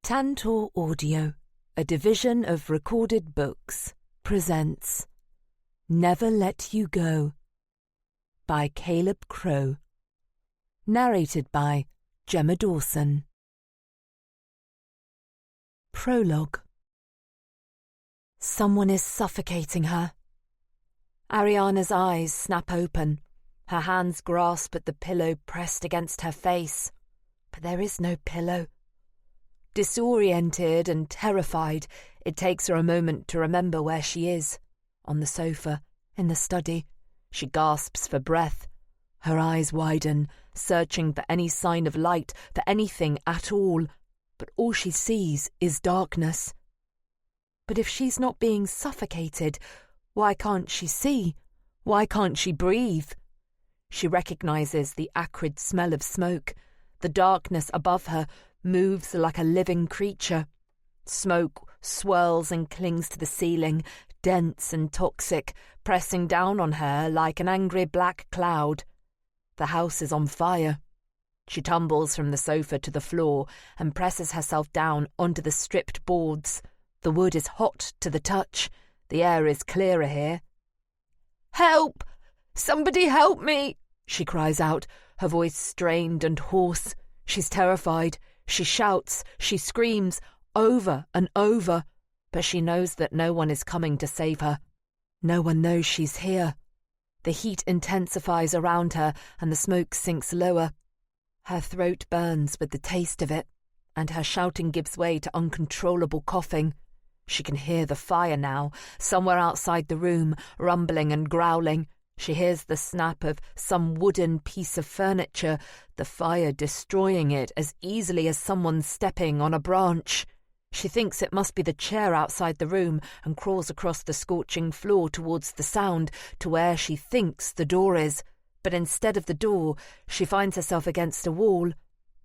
Tantor Audio, a division of Recorded Books, presents Never Let You Go by Caleb Crowe. Narrated by Gemma Dawson. Prologue. Someone is suffocating her. Ariana's eyes snap open. Her hands grasp at the pillow pressed against her face. But there is no pillow. Disoriented and terrified, it takes her a moment to remember where she is. On the sofa, in the study. She gasps for breath. Her eyes widen, searching for any sign of light, for anything at all. But all she sees is darkness. But if she's not being suffocated, why can't she see? Why can't she breathe? She recognizes the acrid smell of smoke. The darkness above her moves like a living creature. Smoke swirls and clings to the ceiling, dense and toxic, pressing down on her like an angry black cloud. The house is on fire. She tumbles from the sofa to the floor and presses herself down onto the stripped boards. The wood is hot to the touch. The air is clearer here. "Help! Somebody help me!" she cries out, her voice strained and hoarse. She's terrified. She shouts, she screams, over and over, but she knows that no one is coming to save her. No one knows she's here. The heat intensifies around her and the smoke sinks lower. Her throat burns with the taste of it, and her shouting gives way to uncontrollable coughing. She can hear the fire now, somewhere outside the room, rumbling and growling. She hears the snap of some wooden piece of furniture, the fire destroying it as easily as someone stepping on a branch. She thinks it must be the chair outside the room and crawls across the scorching floor towards the sound to where she thinks the door is. But instead of the door, she finds herself against a wall.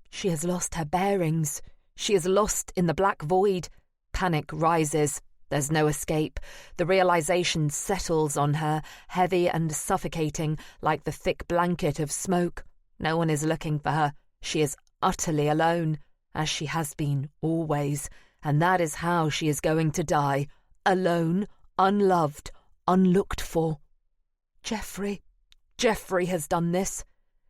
She has lost her bearings. She is lost in the black void. Panic rises. There's no escape. The realization settles on her, heavy and suffocating, like the thick blanket of smoke. No one is looking for her. She is utterly alone, as she has been always, and that is how she is going to die. Alone, unloved, unlooked for. Geoffrey has done this.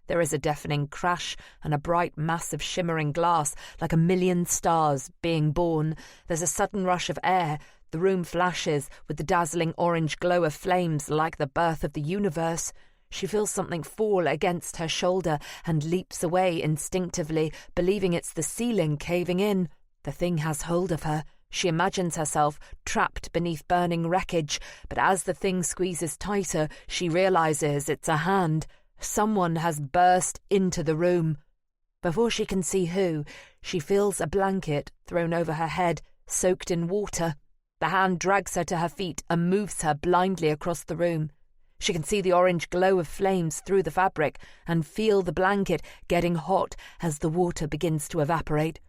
There is a deafening crash and a bright mass of shimmering glass, like a million stars being born. There's a sudden rush of air. The room flashes with the dazzling orange glow of flames like the birth of the universe. She feels something fall against her shoulder and leaps away instinctively, believing it's the ceiling caving in. The thing has hold of her. She imagines herself trapped beneath burning wreckage, but as the thing squeezes tighter, she realizes it's a hand. Someone has burst into the room. Before she can see who, she feels a blanket thrown over her head, soaked in water. The hand drags her to her feet and moves her blindly across the room. She can see the orange glow of flames through the fabric and feel the blanket getting hot as the water begins to evaporate.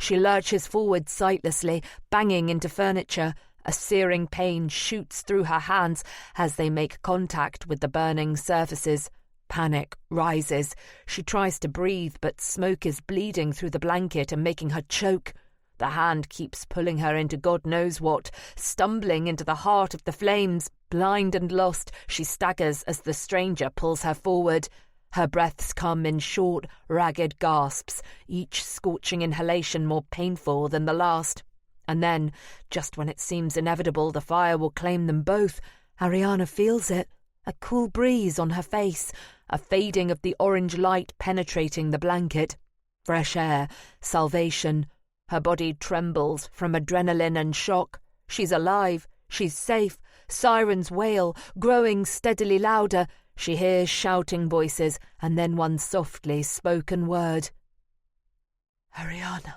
She lurches forward sightlessly, banging into furniture. A searing pain shoots through her hands as they make contact with the burning surfaces. Panic rises. She tries to breathe, but smoke is bleeding through the blanket and making her choke. The hand keeps pulling her into God knows what. Stumbling into the heart of the flames, blind and lost, she staggers as the stranger pulls her forward. Her breaths come in short, ragged gasps, each scorching inhalation more painful than the last. And then, just when it seems inevitable the fire will claim them both, Ariana feels it. A cool breeze on her face, a fading of the orange light penetrating the blanket. Fresh air, salvation. Her body trembles from adrenaline and shock. She's alive. She's safe. Sirens wail, growing steadily louder. She hears shouting voices and then one softly spoken word. Ariana.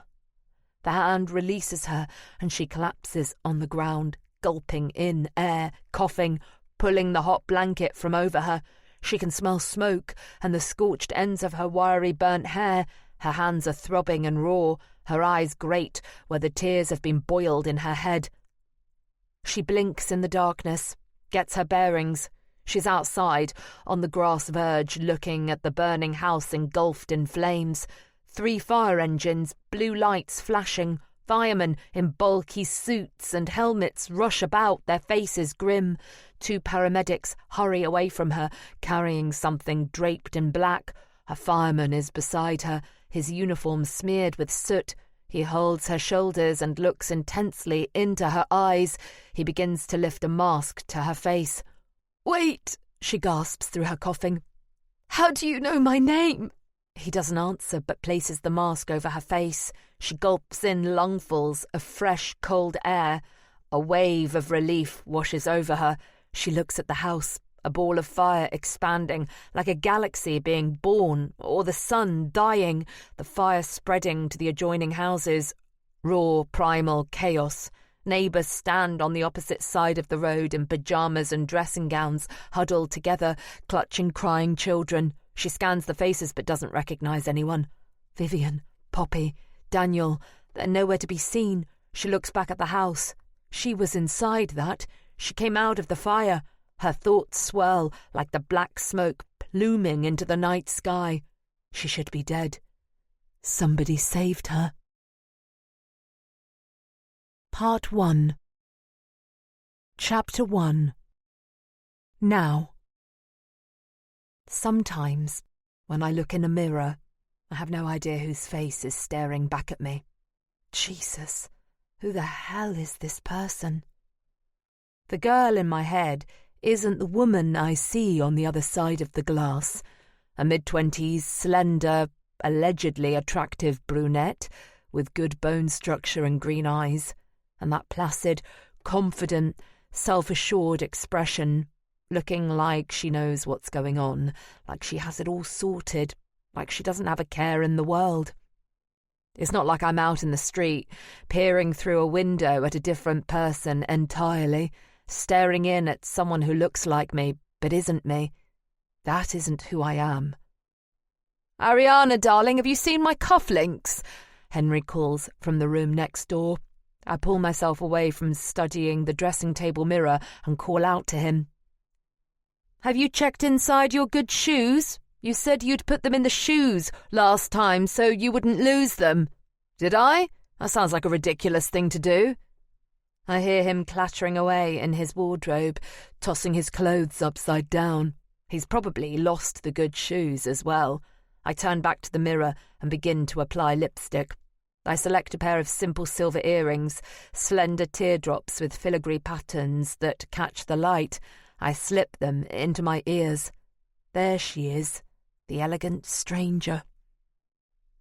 The hand releases her and she collapses on the ground, gulping in air, coughing, pulling the hot blanket from over her. She can smell smoke and the scorched ends of her wiry burnt hair. Her hands are throbbing and raw, her eyes grate where the tears have been boiled in her head. She blinks in the darkness, gets her bearings. She's outside, on the grass verge, looking at the burning house engulfed in flames. 3 fire engines, blue lights flashing, Firemen in bulky suits and helmets rush about, their faces grim. 2 paramedics hurry away from her, carrying something draped in black. A fireman is beside her, his uniform smeared with soot. He holds her shoulders and looks intensely into her eyes. He begins to lift a mask to her face. "Wait," she gasps through her coughing. "How do you know my name?" He doesn't answer, but places the mask over her face. She gulps in lungfuls of fresh, cold air. A wave of relief washes over her. She looks at the house, a ball of fire expanding, like a galaxy being born, or the sun dying, the fire spreading to the adjoining houses. Raw, primal chaos. Neighbours stand on the opposite side of the road in pyjamas and dressing gowns, huddled together, clutching crying children. She scans the faces but doesn't recognise anyone. Vivian, Poppy, Daniel, they're nowhere to be seen. She looks back at the house. She was inside that. She came out of the fire. Her thoughts swirl like the black smoke pluming into the night sky. She should be dead. Somebody saved her. Part 1. Chapter 1. Now. Sometimes, when I look in a mirror, I have no idea whose face is staring back at me. Jesus, who the hell is this person? The girl in my head isn't the woman I see on the other side of the glass. A mid-20s, slender, allegedly attractive brunette with good bone structure and green eyes, and that placid, confident, self-assured expression, looking like she knows what's going on, like she has it all sorted, like she doesn't have a care in the world. It's not like I'm out in the street, peering through a window at a different person entirely, staring in at someone who looks like me but isn't me. That isn't who I am. "Ariana, darling, have you seen my cufflinks?" Henry calls from the room next door. I pull myself away from studying the dressing table mirror and call out to him. "Have you checked inside your good shoes? You said you'd put them in the shoes last time so you wouldn't lose them." "Did I? That sounds like a ridiculous thing to do." I hear him clattering away in his wardrobe, tossing his clothes upside down. He's probably lost the good shoes as well. I turn back to the mirror and begin to apply lipstick. I select a pair of simple silver earrings, slender teardrops with filigree patterns that catch the light. I slip them into my ears. There she is, the elegant stranger.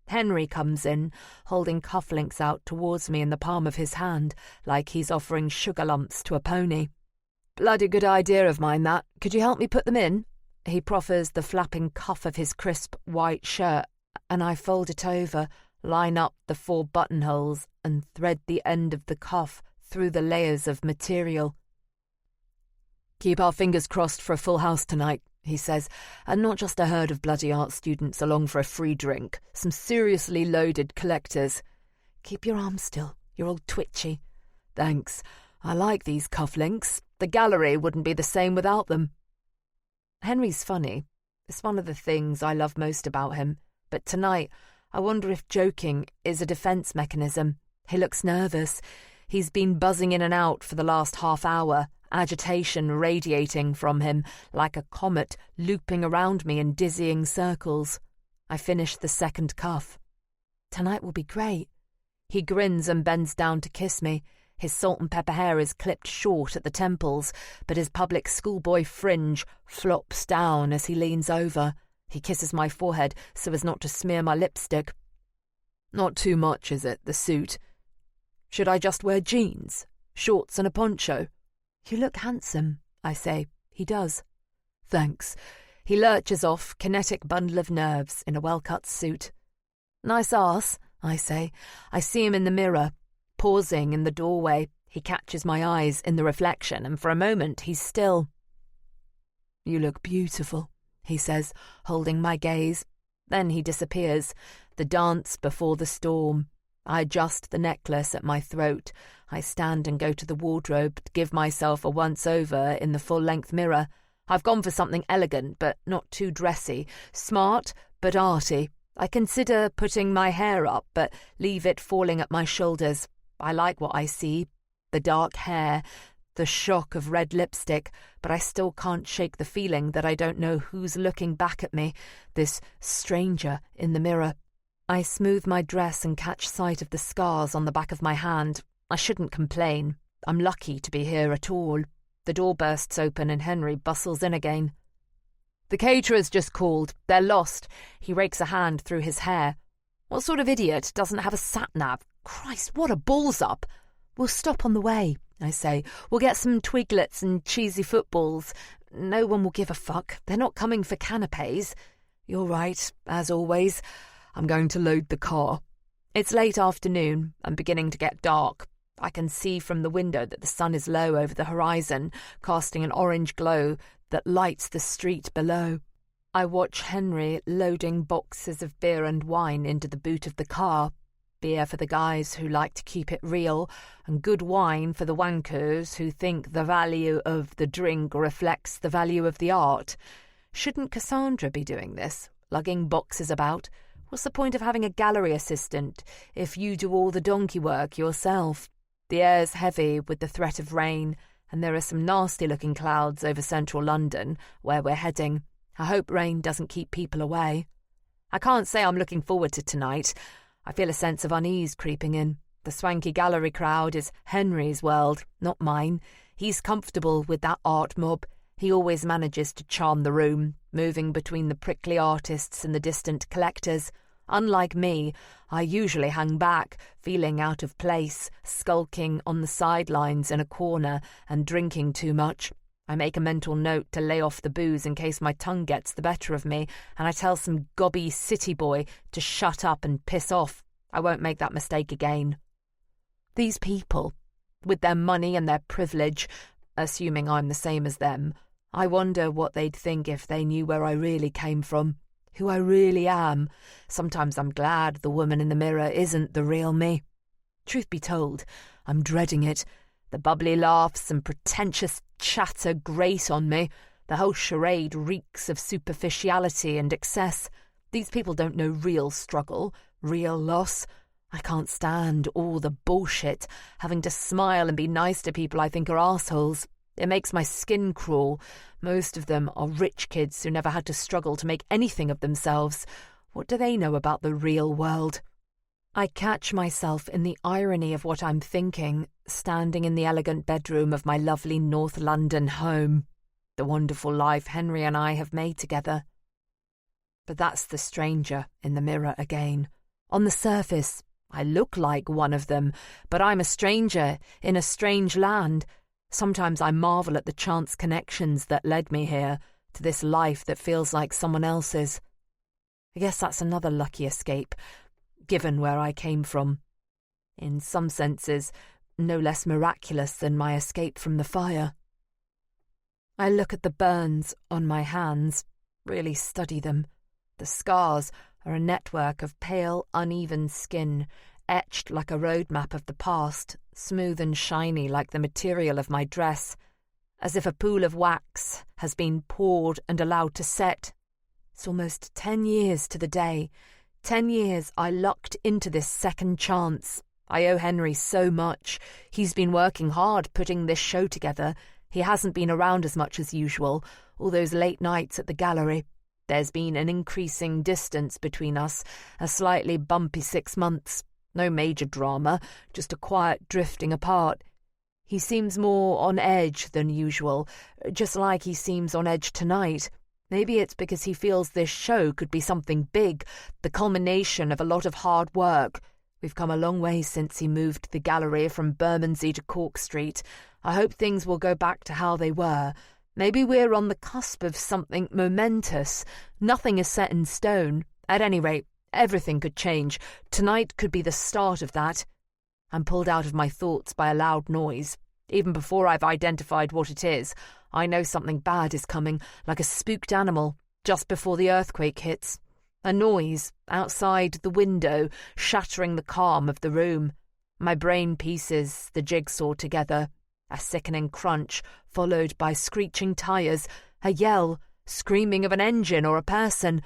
Henry comes in, holding cufflinks out towards me in the palm of his hand, like he's offering sugar lumps to a pony. "Bloody good idea of mine, that. Could you help me put them in?" He proffers the flapping cuff of his crisp white shirt, and I fold it over, line up the 4 buttonholes, and thread the end of the cuff through the layers of material. "Keep our fingers crossed for a full house tonight," he says, "and not just a herd of bloody art students along for a free drink. Some seriously loaded collectors. Keep your arms still, you're all twitchy." "Thanks. I like these cufflinks. The gallery wouldn't be the same without them." Henry's funny. It's one of the things I love most about him. But tonight, I wonder if joking is a defence mechanism. He looks nervous. He's been buzzing in and out for the last half hour, agitation radiating from him like a comet looping around me in dizzying circles. I finish the second cuff. "Tonight will be great." He grins and bends down to kiss me. His salt and pepper hair is clipped short at the temples, but his public schoolboy fringe flops down as he leans over. He kisses my forehead so as not to smear my lipstick. "Not too much, is it, the suit? Should I just wear jeans, shorts and a poncho?" "You look handsome," I say. He does. "Thanks." He lurches off, kinetic bundle of nerves, in a well-cut suit. "Nice arse," I say. I see him in the mirror. Pausing in the doorway, he catches my eyes in the reflection, and for a moment he's still. "You look beautiful," he says, holding my gaze. Then he disappears. The dance before the storm. I adjust the necklace at my throat. I stand and go to the wardrobe to give myself a once-over in the full-length mirror. I've gone for something elegant, but not too dressy. Smart, but arty. I consider putting my hair up, but leave it falling at my shoulders. I like what I see. The dark hair, the shock of red lipstick, but I still can't shake the feeling that I don't know who's looking back at me, this stranger in the mirror. I smooth my dress and catch sight of the scars on the back of my hand. I shouldn't complain. I'm lucky to be here at all. The door bursts open and Henry bustles in again. "The caterer's just called. They're lost." He rakes a hand through his hair. "What sort of idiot doesn't have a sat-nav? Christ, what a balls up!" "We'll stop on the way," I say. "We'll get some twiglets and cheesy footballs. No one will give a fuck. They're not coming for canapes." "You're right, as always. I'm going to load the car." It's late afternoon and beginning to get dark. I can see from the window that the sun is low over the horizon, casting an orange glow that lights the street below. I watch Henry loading boxes of beer and wine into the boot of the car. Beer for the guys who like to keep it real, and good wine for the wankers who think the value of the drink reflects the value of the art. Shouldn't Cassandra be doing this, lugging boxes about? What's the point of having a gallery assistant if you do all the donkey work yourself? The air's heavy with the threat of rain, and there are some nasty-looking clouds over central London, where we're heading. I hope rain doesn't keep people away. I can't say I'm looking forward to tonight. I feel a sense of unease creeping in. The swanky gallery crowd is Henry's world, not mine. He's comfortable with that art mob. He always manages to charm the room, moving between the prickly artists and the distant collectors. Unlike me, I usually hang back, feeling out of place, skulking on the sidelines in a corner and drinking too much. I make a mental note to lay off the booze in case my tongue gets the better of me, and I tell some gobby city boy to shut up and piss off. I won't make that mistake again. These people, with their money and their privilege, assuming I'm the same as them, I wonder what they'd think if they knew where I really came from, who I really am. Sometimes I'm glad the woman in the mirror isn't the real me. Truth be told, I'm dreading it. The bubbly laughs and pretentious chatter grate on me. The whole charade reeks of superficiality and excess. These people don't know real struggle, real loss. I can't stand all the bullshit, having to smile and be nice to people I think are assholes. It makes my skin crawl. Most of them are rich kids who never had to struggle to make anything of themselves. What do they know about the real world? I catch myself in the irony of what I'm thinking, standing in the elegant bedroom of my lovely North London home. The wonderful life Henry and I have made together. But that's the stranger in the mirror again. On the surface, I look like one of them, but I'm a stranger in a strange land. Sometimes I marvel at the chance connections that led me here, to this life that feels like someone else's. I guess that's another lucky escape, given where I came from. In some senses, no less miraculous than my escape from the fire. I look at the burns on my hands, really study them. The scars are a network of pale, uneven skin, etched like a road map of the past, smooth and shiny like the material of my dress, as if a pool of wax has been poured and allowed to set. It's almost 10 years to the day. 10 years I lucked into this second chance. I owe Henry so much. He's been working hard putting this show together. He hasn't been around as much as usual, all those late nights at the gallery. There's been an increasing distance between us, a slightly bumpy 6 months. No major drama, just a quiet drifting apart. He seems more on edge than usual, just like he seems on edge tonight. Maybe it's because he feels this show could be something big, the culmination of a lot of hard work. We've come a long way since he moved the gallery from Bermondsey to Cork Street. I hope things will go back to how they were. Maybe we're on the cusp of something momentous. Nothing is set in stone. At any rate, everything could change. Tonight could be the start of that. I'm pulled out of my thoughts by a loud noise. Even before I've identified what it is, I know something bad is coming, like a spooked animal, just before the earthquake hits. A noise outside the window, shattering the calm of the room. My brain pieces the jigsaw together. A sickening crunch, followed by screeching tires, a yell, screaming of an engine or a person.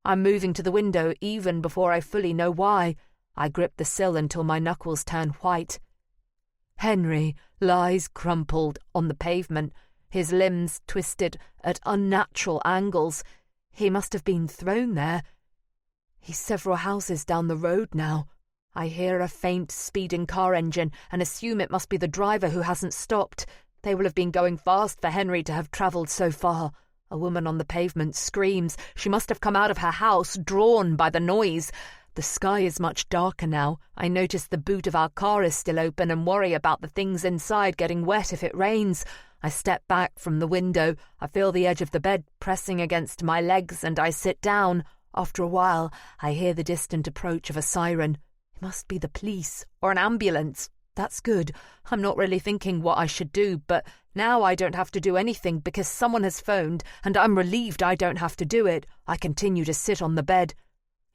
I'm moving to the window even before I fully know why. I grip the sill until my knuckles turn white. Henry lies crumpled on the pavement, his limbs twisted at unnatural angles. He must have been thrown there. He's several houses down the road now. I hear a faint speeding car engine and assume it must be the driver who hasn't stopped. They will have been going fast for Henry to have travelled so far. A woman on the pavement screams. She must have come out of her house, drawn by the noise. The sky is much darker now. I notice the boot of our car is still open and worry about the things inside getting wet if it rains. I step back from the window. I feel the edge of the bed pressing against my legs and I sit down. After a while, I hear the distant approach of a siren. It must be the police or an ambulance. That's good. I'm not really thinking what I should do, but now I don't have to do anything because someone has phoned and I'm relieved I don't have to do it. I continue to sit on the bed.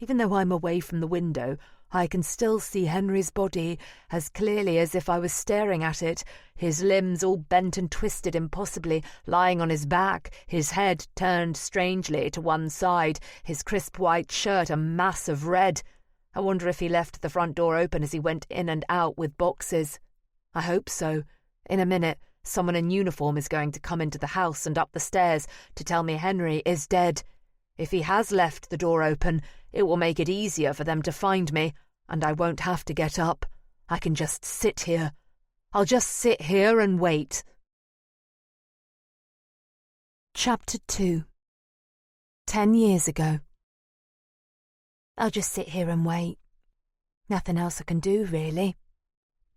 Even though I'm away from the window, I can still see Henry's body as clearly as if I was staring at it, his limbs all bent and twisted impossibly, lying on his back, his head turned strangely to one side, his crisp white shirt a mass of red. I wonder if he left the front door open as he went in and out with boxes. I hope so. In a minute, someone in uniform is going to come into the house and up the stairs to tell me Henry is dead. If he has left the door open, it will make it easier for them to find me, and I won't have to get up. I can just sit here. I'll just sit here and wait. Chapter 2. 10 years ago. I'll just sit here and wait. Nothing else I can do, really.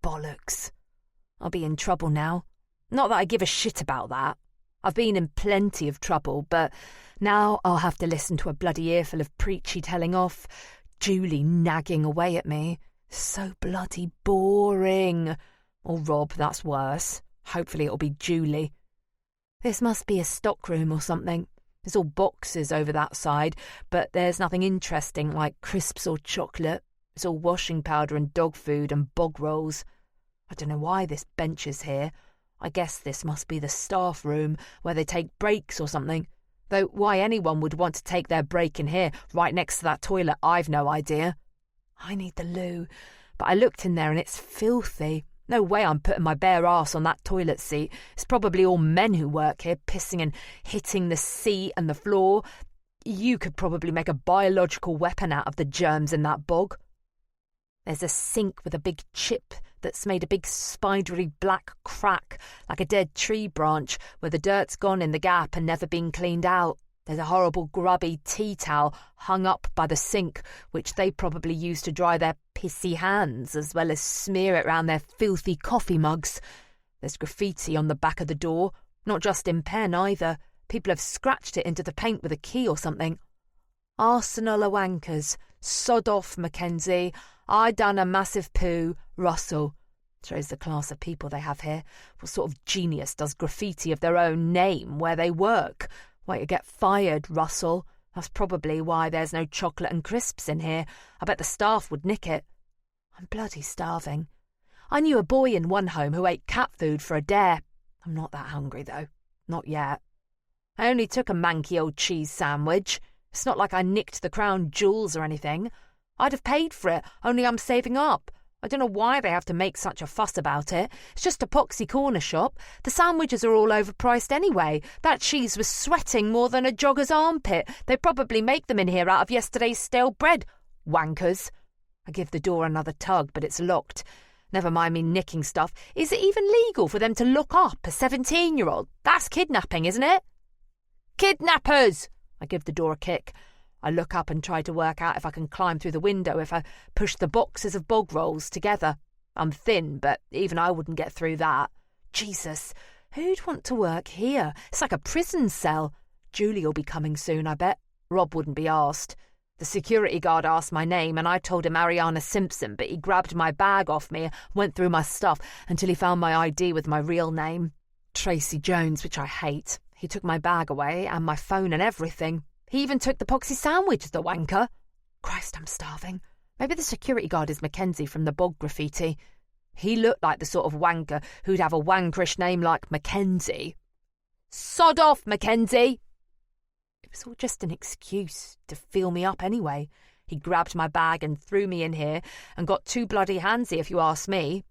Bollocks. I'll be in trouble now. Not that I give a shit about that. I've been in plenty of trouble, but now I'll have to listen to a bloody earful of preachy telling off, Julie nagging away at me. So bloody boring. Or Rob, that's worse. Hopefully it'll be Julie. This must be a stockroom or something. There's all boxes over that side, but there's nothing interesting like crisps or chocolate. It's all washing powder and dog food and bog rolls. I don't know why this bench is here. I guess this must be the staff room, where they take breaks or something. Though why anyone would want to take their break in here, right next to that toilet, I've no idea. I need the loo, but I looked in there and it's filthy. No way I'm putting my bare arse on that toilet seat. It's probably all men who work here, pissing and hitting the seat and the floor. You could probably make a biological weapon out of the germs in that bog. There's a sink with a big chip that's made a big spidery black crack, like a dead tree branch, where the dirt's gone in the gap and never been cleaned out. There's a horrible grubby tea towel hung up by the sink, which they probably use to dry their pissy hands, as well as smear it round their filthy coffee mugs. There's graffiti on the back of the door, not just in pen either. People have scratched it into the paint with a key or something. Arsenal of wankers. Sod off, Mackenzie. I done a massive poo, Russell. Shows the class of people they have here. What sort of genius does graffiti of their own name where they work? Way to get fired, Russell. That's probably why there's no chocolate and crisps in here. I bet the staff would nick it. I'm bloody starving. I knew a boy in one home who ate cat food for a dare. I'm not that hungry, though. Not yet. I only took a manky old cheese sandwich. It's not like I nicked the crown jewels or anything. I'd have paid for it, only I'm saving up. I don't know why they have to make such a fuss about it. It's just a poxy corner shop. The sandwiches are all overpriced anyway. That cheese was sweating more than a jogger's armpit. They probably make them in here out of yesterday's stale bread. Wankers. I give the door another tug, but it's locked. Never mind me nicking stuff. Is it even legal for them to lock up a 17-year-old? That's kidnapping, isn't it? Kidnappers! I give the door a kick. I look up and try to work out if I can climb through the window if I push the boxes of bog rolls together. I'm thin, but even I wouldn't get through that. Jesus, who'd want to work here? It's like a prison cell. Julie will be coming soon, I bet. Rob wouldn't be asked. The security guard asked my name and I told him Ariana Simpson, but he grabbed my bag off me and went through my stuff until he found my ID with my real name. Tracy Jones, which I hate. He took my bag away and my phone and everything. He even took the poxy sandwich, the wanker. Christ, I'm starving. Maybe the security guard is Mackenzie from the bog graffiti. He looked like the sort of wanker who'd have a wankerish name like Mackenzie. Sod off, Mackenzie! It was all just an excuse to feel me up anyway. He grabbed my bag and threw me in here and got too bloody handsy, if you ask me.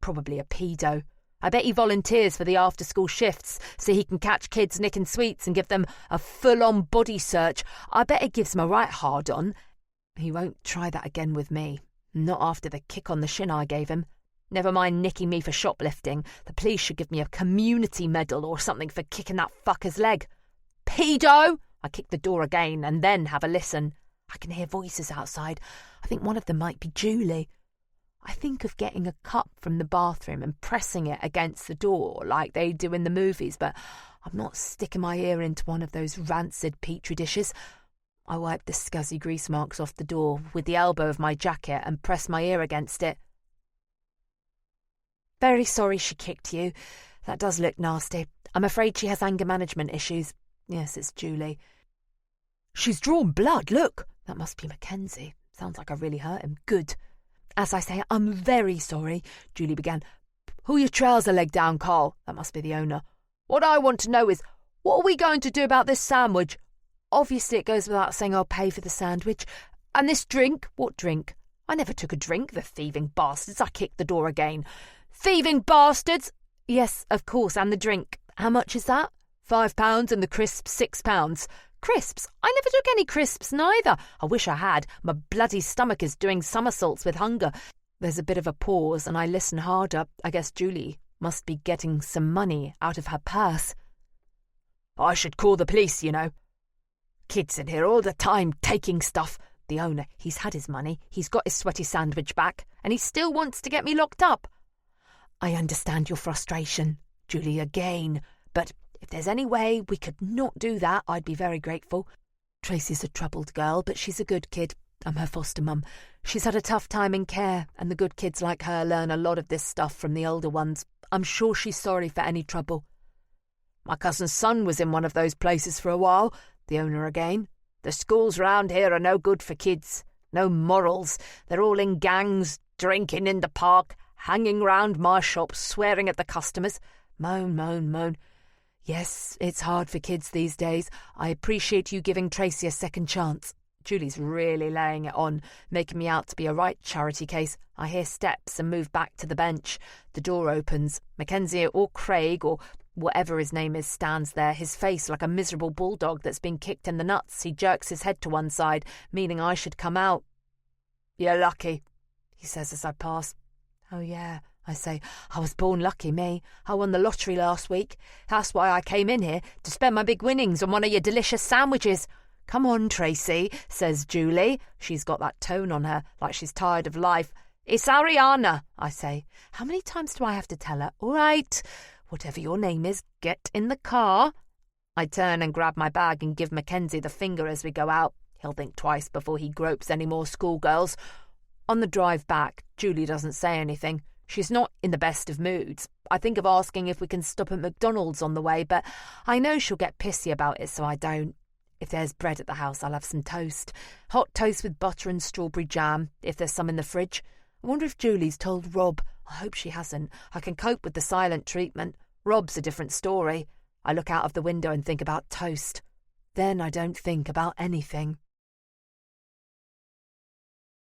Probably a pedo. I bet he volunteers for the after-school shifts so he can catch kids nicking sweets and give them a full-on body search. I bet it gives him a right hard-on. He won't try that again with me. Not after the kick on the shin I gave him. Never mind nicking me for shoplifting. The police should give me a community medal or something for kicking that fucker's leg. Pedo! I kick the door again and then have a listen. I can hear voices outside. I think one of them might be Julie. I think of getting a cup from the bathroom and pressing it against the door like they do in the movies, but I'm not sticking my ear into one of those rancid petri dishes. I wipe the scuzzy grease marks off the door with the elbow of my jacket and press my ear against it. Very sorry she kicked you. That does look nasty. I'm afraid she has anger management issues. Yes, it's Julie. She's drawn blood, look. That must be Mackenzie. Sounds like I really hurt him. Good. As I say, I'm very sorry, Julie began. Pull your trouser leg down, Carl. That must be the owner. What I want to know is, what are we going to do about this sandwich? Obviously it goes without saying I'll pay for the sandwich. And this drink? What drink? I never took a drink, the thieving bastards. I kicked the door again. Thieving bastards! Yes, of course, and the drink. How much is that? £5 and the crisps £6. Crisps? I never took any crisps neither. I wish I had. My bloody stomach is doing somersaults with hunger. There's a bit of a pause and I listen harder. I guess Julie must be getting some money out of her purse. I should call the police, you know. Kids in here all the time taking stuff. The owner, he's had his money, he's got his sweaty sandwich back, and he still wants to get me locked up. I understand your frustration, Julie, again, but if there's any way we could not do that, I'd be very grateful. Tracy's a troubled girl, but she's a good kid. I'm her foster mum. She's had a tough time in care, and the good kids like her learn a lot of this stuff from the older ones. I'm sure she's sorry for any trouble. My cousin's son was in one of those places for a while, the owner again. The schools round here are no good for kids. No morals. They're all in gangs, drinking in the park, hanging round my shop, swearing at the customers. Moan, moan, moan. Yes, it's hard for kids these days. I appreciate you giving Tracy a second chance. Julie's really laying it on, making me out to be a right charity case. I hear steps and move back to the bench. The door opens. Mackenzie or Craig or whatever his name is stands there, his face like a miserable bulldog that's been kicked in the nuts. He jerks his head to one side, meaning I should come out. You're lucky, he says as I pass. Oh yeah, I say. I was born lucky, me. I won the lottery last week. That's why I came in here, to spend my big winnings on one of your delicious sandwiches. Come on, Tracy, says Julie. She's got that tone on her, like she's tired of life. It's Ariana, I say. How many times do I have to tell her? All right, whatever your name is, get in the car. I turn and grab my bag and give Mackenzie the finger as we go out. He'll think twice before he gropes any more schoolgirls. On the drive back, Julie doesn't say anything. She's not in the best of moods. I think of asking if we can stop at McDonald's on the way, but I know she'll get pissy about it, so I don't. If there's bread at the house, I'll have some toast. Hot toast with butter and strawberry jam, if there's some in the fridge. I wonder if Julie's told Rob. I hope she hasn't. I can cope with the silent treatment. Rob's a different story. I look out of the window and think about toast. Then I don't think about anything.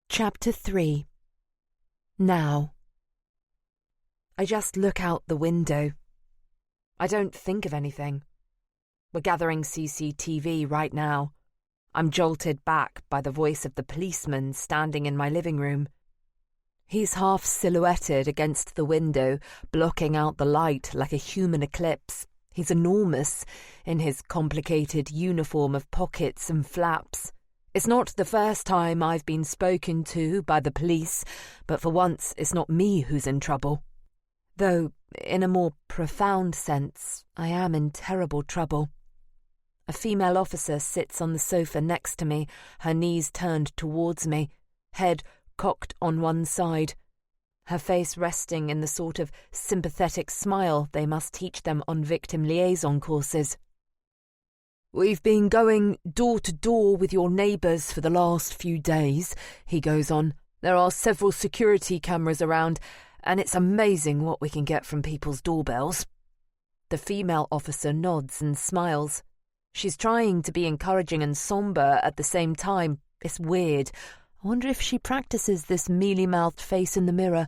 Chapter 3. Now. I just look out the window. I don't think of anything. We're gathering CCTV right now. I'm jolted back by the voice of the policeman standing in my living room. He's half silhouetted against the window, blocking out the light like a human eclipse. He's enormous in his complicated uniform of pockets and flaps. It's not the first time I've been spoken to by the police, but for once it's not me who's in trouble. Though, in a more profound sense, I am in terrible trouble. A female officer sits on the sofa next to me, her knees turned towards me, head cocked on one side, her face resting in the sort of sympathetic smile they must teach them on victim liaison courses. We've been going door to door with your neighbours for the last few days, he goes on. There are several security cameras around, and it's amazing what we can get from people's doorbells. The female officer nods and smiles. She's trying to be encouraging and sombre at the same time. It's weird. I wonder if she practices this mealy-mouthed face in the mirror.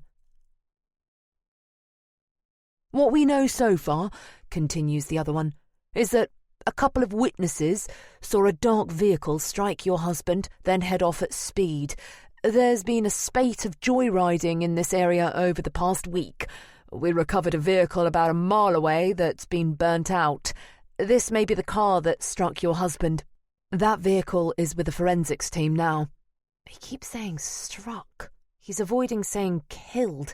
What we know so far, continues the other one, is that a couple of witnesses saw a dark vehicle strike your husband, then head off at speed. There's been a spate of joyriding in this area over the past week. We recovered a vehicle about a mile away that's been burnt out. This may be the car that struck your husband. That vehicle is with the forensics team now. He keeps saying struck. He's avoiding saying killed.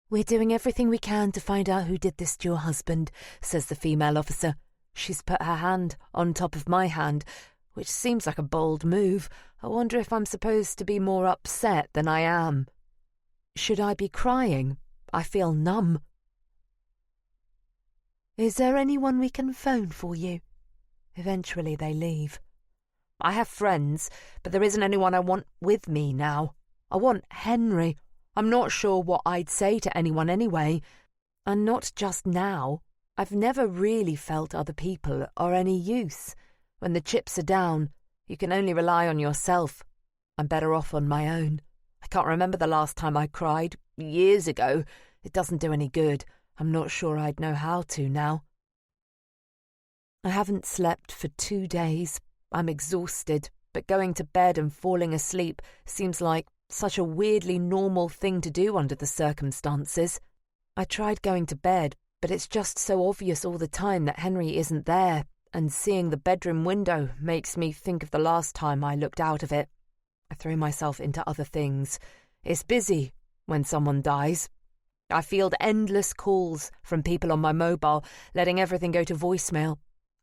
We're doing everything we can to find out who did this to your husband, says the female officer. She's put her hand on top of my hand, which seems like a bold move. I wonder if I'm supposed to be more upset than I am. Should I be crying? I feel numb. Is there anyone we can phone for you? Eventually they leave. I have friends, but there isn't anyone I want with me now. I want Henry. I'm not sure what I'd say to anyone anyway. And not just now. I've never really felt other people are any use. When the chips are down, you can only rely on yourself. I'm better off on my own. I can't remember the last time I cried. Years ago. It doesn't do any good. I'm not sure I'd know how to now. I haven't slept for 2 days. I'm exhausted, but going to bed and falling asleep seems like such a weirdly normal thing to do under the circumstances. I tried going to bed, but it's just so obvious all the time that Henry isn't there, and seeing the bedroom window makes me think of the last time I looked out of it. I throw myself into other things. It's busy when someone dies. I field endless calls from people on my mobile, letting everything go to voicemail.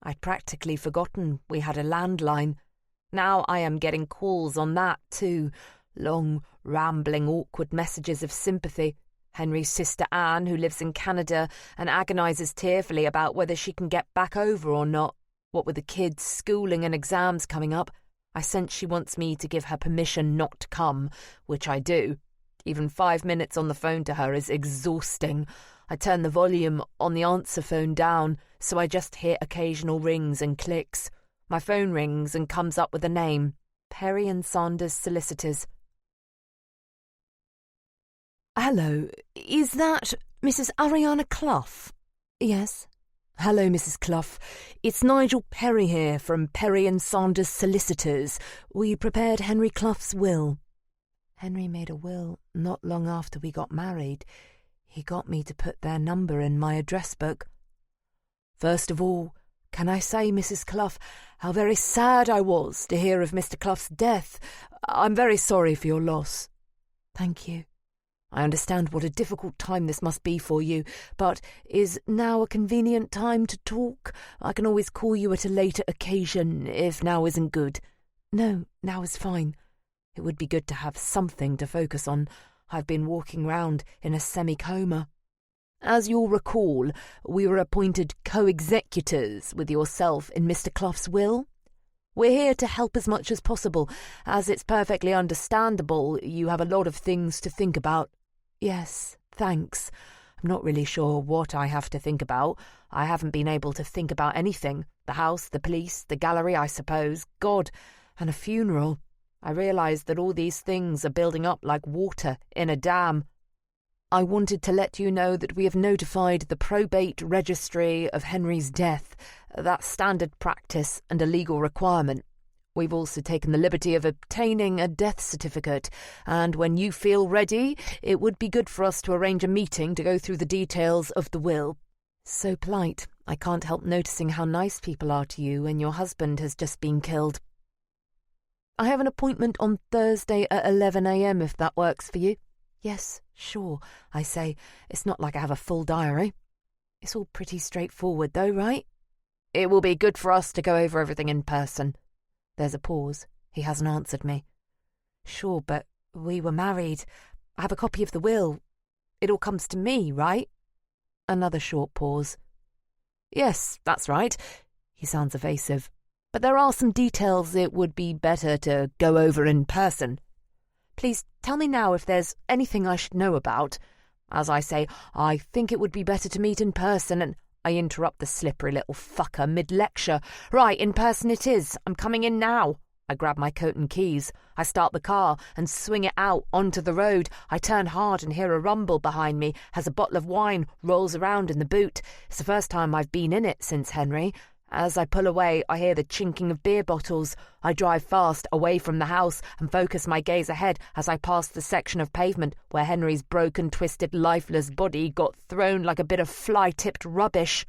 I'd practically forgotten we had a landline. Now I am getting calls on that too. Long, rambling, awkward messages of sympathy. Henry's sister Anne, who lives in Canada and agonises tearfully about whether she can get back over or not. What with the kids' schooling and exams coming up, I sense she wants me to give her permission not to come, which I do. Even 5 minutes on the phone to her is exhausting. I turn the volume on the answer phone down, so I just hear occasional rings and clicks. My phone rings and comes up with a name. Perry and Sanders Solicitors. Hello, is that Mrs. Ariana Clough? Yes. Hello, Mrs. Clough. It's Nigel Perry here from Perry and Sanders Solicitors. We prepared Henry Clough's will. Henry made a will not long after we got married. He got me to put their number in my address book. First of all, can I say, Mrs. Clough, how very sad I was to hear of Mr. Clough's death. I'm very sorry for your loss. Thank you. I understand what a difficult time this must be for you, but is now a convenient time to talk? I can always call you at a later occasion, if now isn't good. No, now is fine. It would be good to have something to focus on. I've been walking round in a semi-coma. As you'll recall, we were appointed co-executors with yourself in Mr. Clough's will. We're here to help as much as possible, as it's perfectly understandable you have a lot of things to think about. Yes, thanks. I'm not really sure what I have to think about. I haven't been able to think about anything. The house, the police, the gallery, I suppose, God, and a funeral. I realise that all these things are building up like water in a dam. I wanted to let you know that we have notified the probate registry of Henry's death. That's standard practice and a legal requirement. We've also taken the liberty of obtaining a death certificate, and when you feel ready, it would be good for us to arrange a meeting to go through the details of the will. So polite. I can't help noticing how nice people are to you when your husband has just been killed. I have an appointment on Thursday at 11 a.m. if that works for you. Yes, sure, I say. It's not like I have a full diary. It's all pretty straightforward though, right? It will be good for us to go over everything in person. There's a pause. He hasn't answered me. Sure, but we were married. I have a copy of the will. It all comes to me, right? Another short pause. Yes, that's right. He sounds evasive. But there are some details it would be better to go over in person. Please tell me now if there's anything I should know about. As I say, I think it would be better to meet in person, and I interrupt the slippery little fucker mid-lecture. Right, in person it is. I'm coming in now. I grab my coat and keys. I start the car and swing it out onto the road. I turn hard and hear a rumble behind me as a bottle of wine rolls around in the boot. It's the first time I've been in it since Henry. As I pull away, I hear the chinking of beer bottles. I drive fast away from the house and focus my gaze ahead as I pass the section of pavement where Henry's broken, twisted, lifeless body got thrown like a bit of fly-tipped rubbish.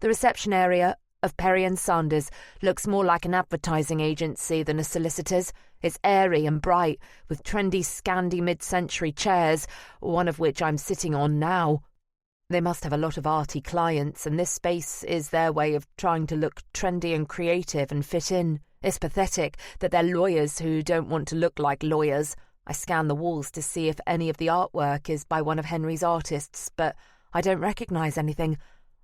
The reception area of Perry & Sanders looks more like an advertising agency than a solicitor's. It's airy and bright, with trendy Scandi mid-century chairs, one of which I'm sitting on now. They must have a lot of arty clients, and this space is their way of trying to look trendy and creative and fit in. It's pathetic that they're lawyers who don't want to look like lawyers. I scan the walls to see if any of the artwork is by one of Henry's artists, but I don't recognise anything.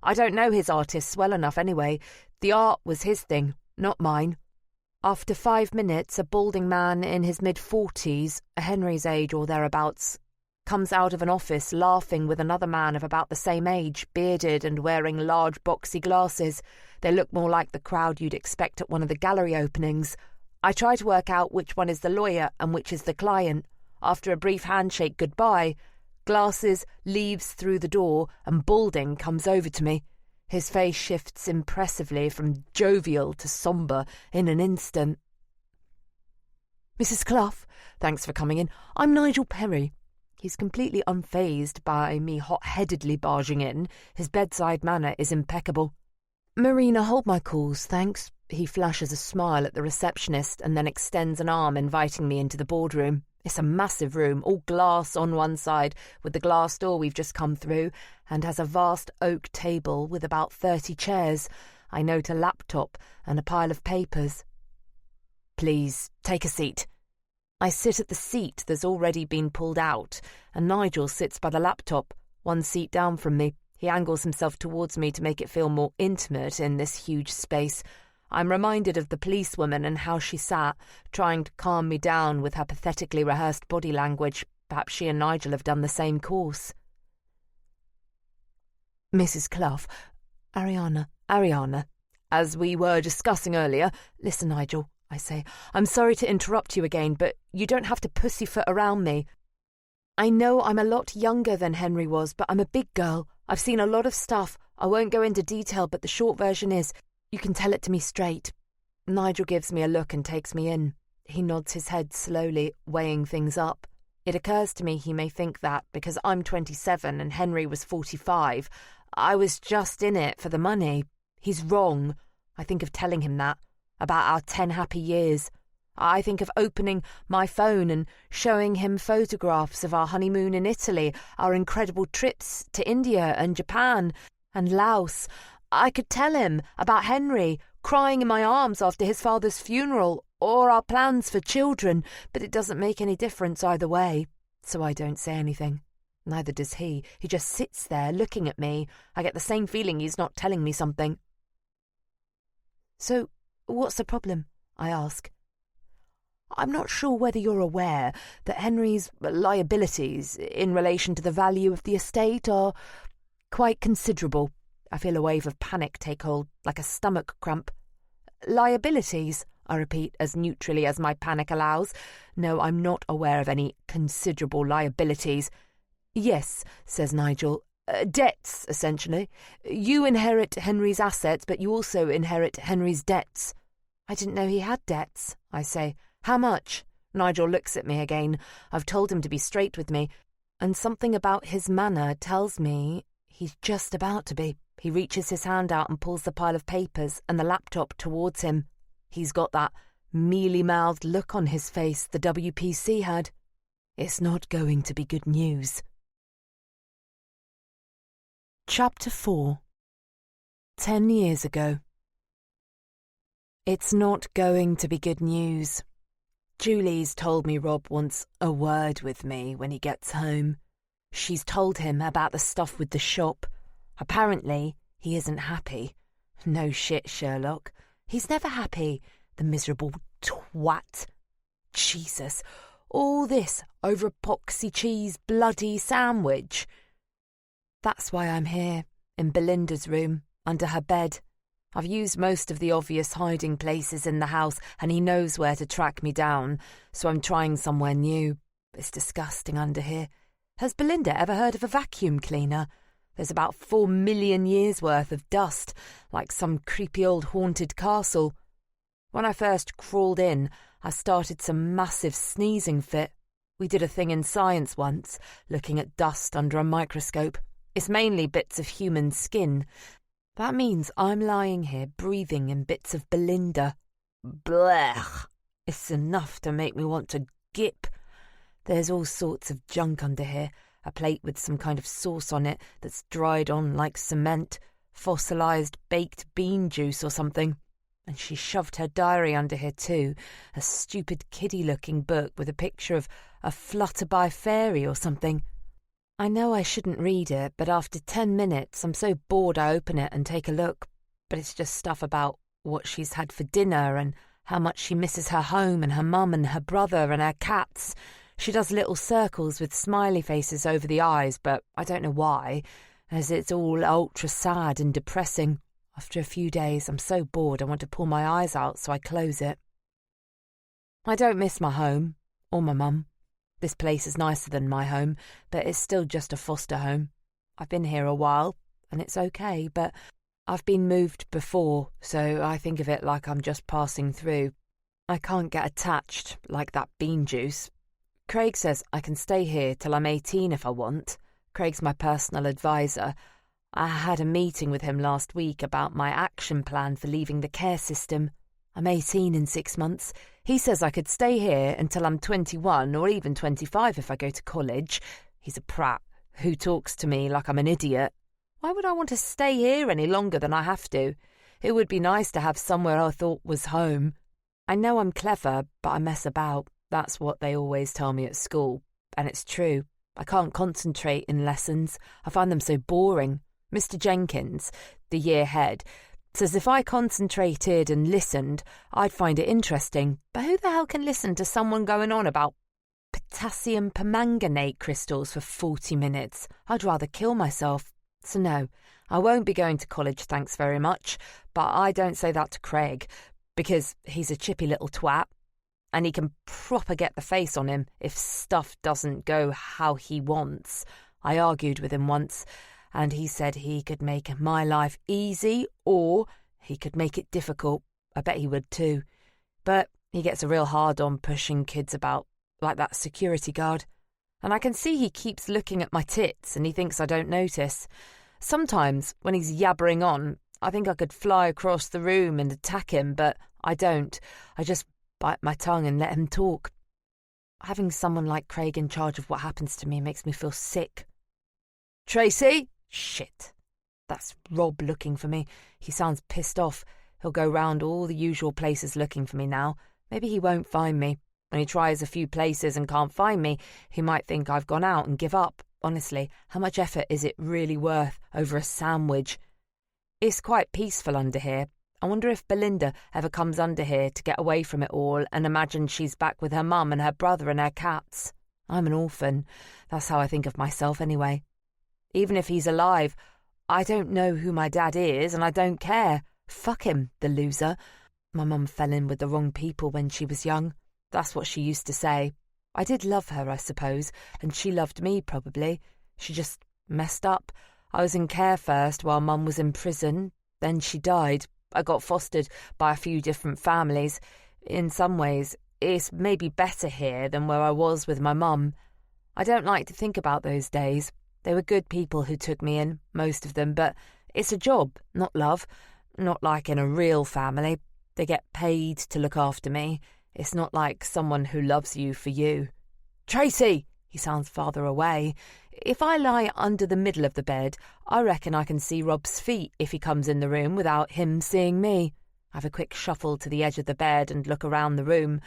I don't know his artists well enough anyway. The art was his thing, not mine. After 5 minutes, a balding man in his mid-40s, Henry's age or thereabouts, comes out of an office laughing with another man of about the same age, bearded and wearing large boxy glasses. They look more like the crowd you'd expect at one of the gallery openings. I try to work out which one is the lawyer and which is the client. After a brief handshake goodbye, Glasses leaves through the door and Balding comes over to me. His face shifts impressively from jovial to sombre in an instant. "Mrs. Clough, thanks for coming in. I'm Nigel Perry." He's completely unfazed by me hot-headedly barging in. His bedside manner is impeccable. "Marina, hold my calls, thanks." He flashes a smile at the receptionist and then extends an arm inviting me into the boardroom. It's a massive room, all glass on one side, with the glass door we've just come through, and has a vast oak table with about 30 chairs. I note a laptop and a pile of papers. "Please, take a seat." I sit at the seat that's already been pulled out, and Nigel sits by the laptop, one seat down from me. He angles himself towards me to make it feel more intimate in this huge space. I'm reminded of the policewoman and how she sat, trying to calm me down with her pathetically rehearsed body language. Perhaps she and Nigel have done the same course. "Mrs. Clough, Ariana, as we were discussing earlier." "Listen, Nigel," I say, "I'm sorry to interrupt you again, but you don't have to pussyfoot around me. I know I'm a lot younger than Henry was, but I'm a big girl. I've seen a lot of stuff. I won't go into detail, but the short version is, you can tell it to me straight." Nigel gives me a look and takes me in. He nods his head slowly, weighing things up. It occurs to me he may think that, because I'm 27 and Henry was 45, I was just in it for the money. He's wrong. I think of telling him that, about our 10 happy years. I think of opening my phone and showing him photographs of our honeymoon in Italy, our incredible trips to India and Japan and Laos. I could tell him about Henry crying in my arms after his father's funeral, or our plans for children, but it doesn't make any difference either way, so I don't say anything. Neither does he. He just sits there looking at me. I get the same feeling he's not telling me something. "So, what's the problem?" I ask. "I'm not sure whether you're aware that Henry's liabilities in relation to the value of the estate are quite considerable." I feel a wave of panic take hold, like a stomach cramp. "Liabilities?" I repeat, as neutrally as my panic allows. "No, I'm not aware of any considerable liabilities." "Yes," says Nigel. Debts, essentially. You inherit Henry's assets, but you also inherit Henry's debts." "I didn't know he had debts," I say. "How much?" Nigel looks at me again. I've told him to be straight with me, and something about his manner tells me he's just about to be. He reaches his hand out and pulls the pile of papers and the laptop towards him. He's got that mealy-mouthed look on his face the WPC had. It's not going to be good news. Chapter 4. 10 years ago. It's not going to be good news. Julie's told me Rob wants a word with me when he gets home. She's told him about the stuff with the shop. Apparently, he isn't happy. No shit, Sherlock. He's never happy, the miserable twat. Jesus, all this over a poxy cheese bloody sandwich. That's why I'm here, in Belinda's room, under her bed. I've used most of the obvious hiding places in the house, and he knows where to track me down, so I'm trying somewhere new. It's disgusting under here. Has Belinda ever heard of a vacuum cleaner? There's about 4 million years' worth of dust, like some creepy old haunted castle. When I first crawled in, I started some massive sneezing fit. We did a thing in science once, looking at dust under a microscope. It's mainly bits of human skin. That means I'm lying here breathing in bits of Belinda. Blech! It's enough to make me want to gip. There's all sorts of junk under here. A plate with some kind of sauce on it that's dried on like cement, fossilised baked bean juice or something. And she shoved her diary under here too, a stupid kiddie-looking book with a picture of a flutterby fairy or something. I know I shouldn't read it, but after 10 minutes I'm so bored I open it and take a look. But it's just stuff about what she's had for dinner and how much she misses her home and her mum and her brother and her cats. She does little circles with smiley faces over the eyes, but I don't know why, as it's all ultra sad and depressing. After a few days, I'm so bored I want to pull my eyes out, so I close it. I don't miss my home, or my mum. This place is nicer than my home, but it's still just a foster home. I've been here a while, and it's okay, but I've been moved before, so I think of it like I'm just passing through. I can't get attached like that bean juice. Craig says I can stay here till I'm 18 if I want. Craig's my personal advisor. I had a meeting with him last week about my action plan for leaving the care system. I'm 18 in 6 months. He says I could stay here until I'm 21 or even 25 if I go to college. He's a prat who talks to me like I'm an idiot. Why would I want to stay here any longer than I have to? It would be nice to have somewhere I thought was home. I know I'm clever, but I mess about. That's what they always tell me at school. And it's true. I can't concentrate in lessons. I find them so boring. Mr. Jenkins, the year head, says if I concentrated and listened, I'd find it interesting. But who the hell can listen to someone going on about potassium permanganate crystals for 40 minutes? I'd rather kill myself. So no, I won't be going to college, thanks very much. But I don't say that to Craig, because he's a chippy little twat. And he can proper get the face on him if stuff doesn't go how he wants. I argued with him once, and he said he could make my life easy or he could make it difficult. I bet he would too. But he gets a real hard-on pushing kids about, like that security guard. And I can see he keeps looking at my tits and he thinks I don't notice. Sometimes, when he's yabbering on, I think I could fly across the room and attack him, but I don't. I just bite my tongue and let him talk. Having someone like Craig in charge of what happens to me makes me feel sick. Tracy? Shit. That's Rob looking for me. He sounds pissed off. He'll go round all the usual places looking for me now. Maybe he won't find me. When he tries a few places and can't find me, he might think I've gone out and give up. Honestly, how much effort is it really worth over a sandwich? It's quite peaceful under here. I wonder if Belinda ever comes under here to get away from it all and imagine she's back with her mum and her brother and her cats. I'm an orphan. That's how I think of myself anyway. Even if he's alive, I don't know who my dad is and I don't care. Fuck him, the loser. My mum fell in with the wrong people when she was young. That's what she used to say. I did love her, I suppose, and she loved me probably. She just messed up. I was in care first while Mum was in prison. Then she died. I got fostered by a few different families. In some ways, it's maybe better here than where I was with my mum. I don't like to think about those days. They were good people who took me in, most of them, but it's a job, not love. Not like in a real family. They get paid to look after me. It's not like someone who loves you for you. Tracy! He sounds farther away. If I lie under the middle of the bed, I reckon I can see Rob's feet if he comes in the room without him seeing me. I have a quick shuffle to the edge of the bed and look around the room.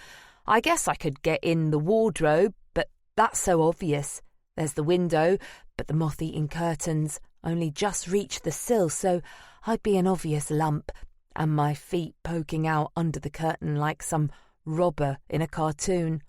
I guess I could get in the wardrobe, but that's so obvious. There's the window, but the moth-eaten curtains only just reach the sill, so I'd be an obvious lump, and my feet poking out under the curtain like some robber in a cartoon.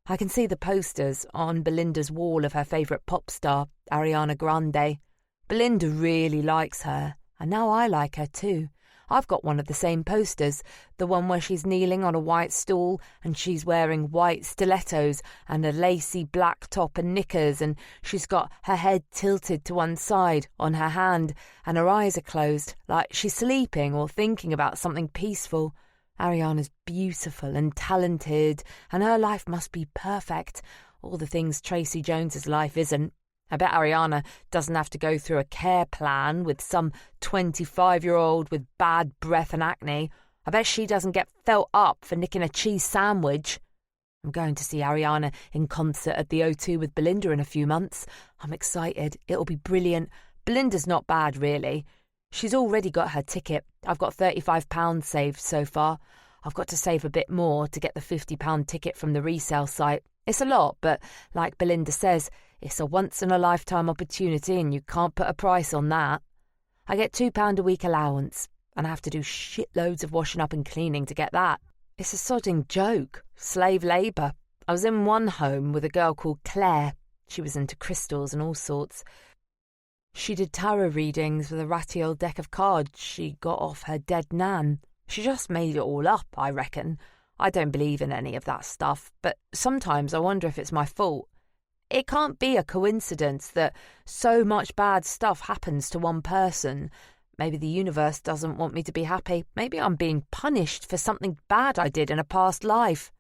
I can see the posters on Belinda's wall of her favourite pop star, Ariana Grande. Belinda really likes her, and now I like her too. I've got one of the same posters, the one where she's kneeling on a white stool and she's wearing white stilettos and a lacy black top and knickers, and she's got her head tilted to one side on her hand and her eyes are closed, like she's sleeping or thinking about something peaceful. Ariana's beautiful and talented, and her life must be perfect. All the things Tracy Jones's life isn't. I bet Ariana doesn't have to go through a care plan with some 25-year-old with bad breath and acne. I bet she doesn't get felt up for nicking a cheese sandwich. I'm going to see Ariana in concert at the O2 with Belinda in a few months. I'm excited. It'll be brilliant. Belinda's not bad, really. She's already got her ticket. I've got £35 saved so far. I've got to save a bit more to get the £50 ticket from the resale site. It's a lot, but like Belinda says, it's a once-in-a-lifetime opportunity and you can't put a price on that. I get £2 a week allowance, and I have to do shitloads of washing up and cleaning to get that. It's a sodding joke. Slave labour. I was in one home with a girl called Claire. She was into crystals and all sorts. She did tarot readings with a ratty old deck of cards she got off her dead nan. She just made it all up, I reckon. I don't believe in any of that stuff, but sometimes I wonder if it's my fault. It can't be a coincidence that so much bad stuff happens to one person. Maybe the universe doesn't want me to be happy. Maybe I'm being punished for something bad I did in a past life.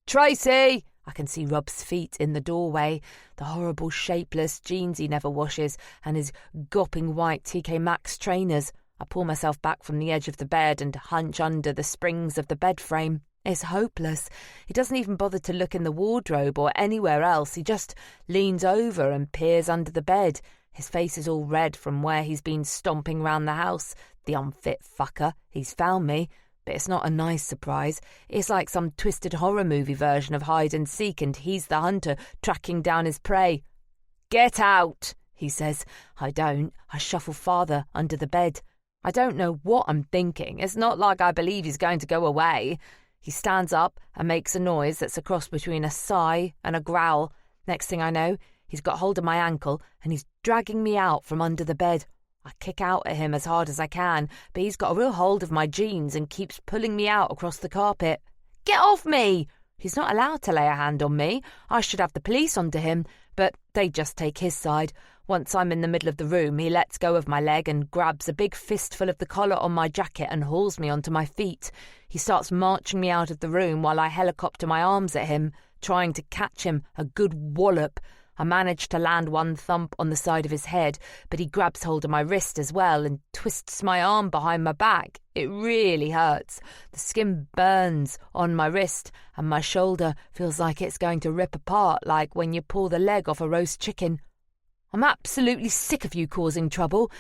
Tracy! I can see Rob's feet in the doorway, the horrible shapeless jeans he never washes, and his gopping white TK Maxx trainers. I pull myself back from the edge of the bed and hunch under the springs of the bed frame. It's hopeless. He doesn't even bother to look in the wardrobe or anywhere else. He just leans over and peers under the bed. His face is all red from where he's been stomping round the house. The unfit fucker. He's found me. But it's not a nice surprise. It's like some twisted horror movie version of hide and seek, and he's the hunter tracking down his prey. Get out, he says. I don't. I shuffle farther under the bed. I don't know what I'm thinking. It's not like I believe he's going to go away. He stands up and makes a noise that's a cross between a sigh and a growl. Next thing I know, he's got hold of my ankle and he's dragging me out from under the bed. I kick out at him as hard as I can, but he's got a real hold of my jeans and keeps pulling me out across the carpet. Get off me! He's not allowed to lay a hand on me. I should have the police onto him, but they just take his side. Once I'm in the middle of the room, he lets go of my leg and grabs a big fistful of the collar on my jacket and hauls me onto my feet. He starts marching me out of the room while I helicopter my arms at him, trying to catch him a good wallop. I manage to land one thump on the side of his head, but he grabs hold of my wrist as well and twists my arm behind my back. It really hurts. The skin burns on my wrist, and my shoulder feels like it's going to rip apart, like when you pull the leg off a roast chicken. I'm absolutely sick of you causing trouble,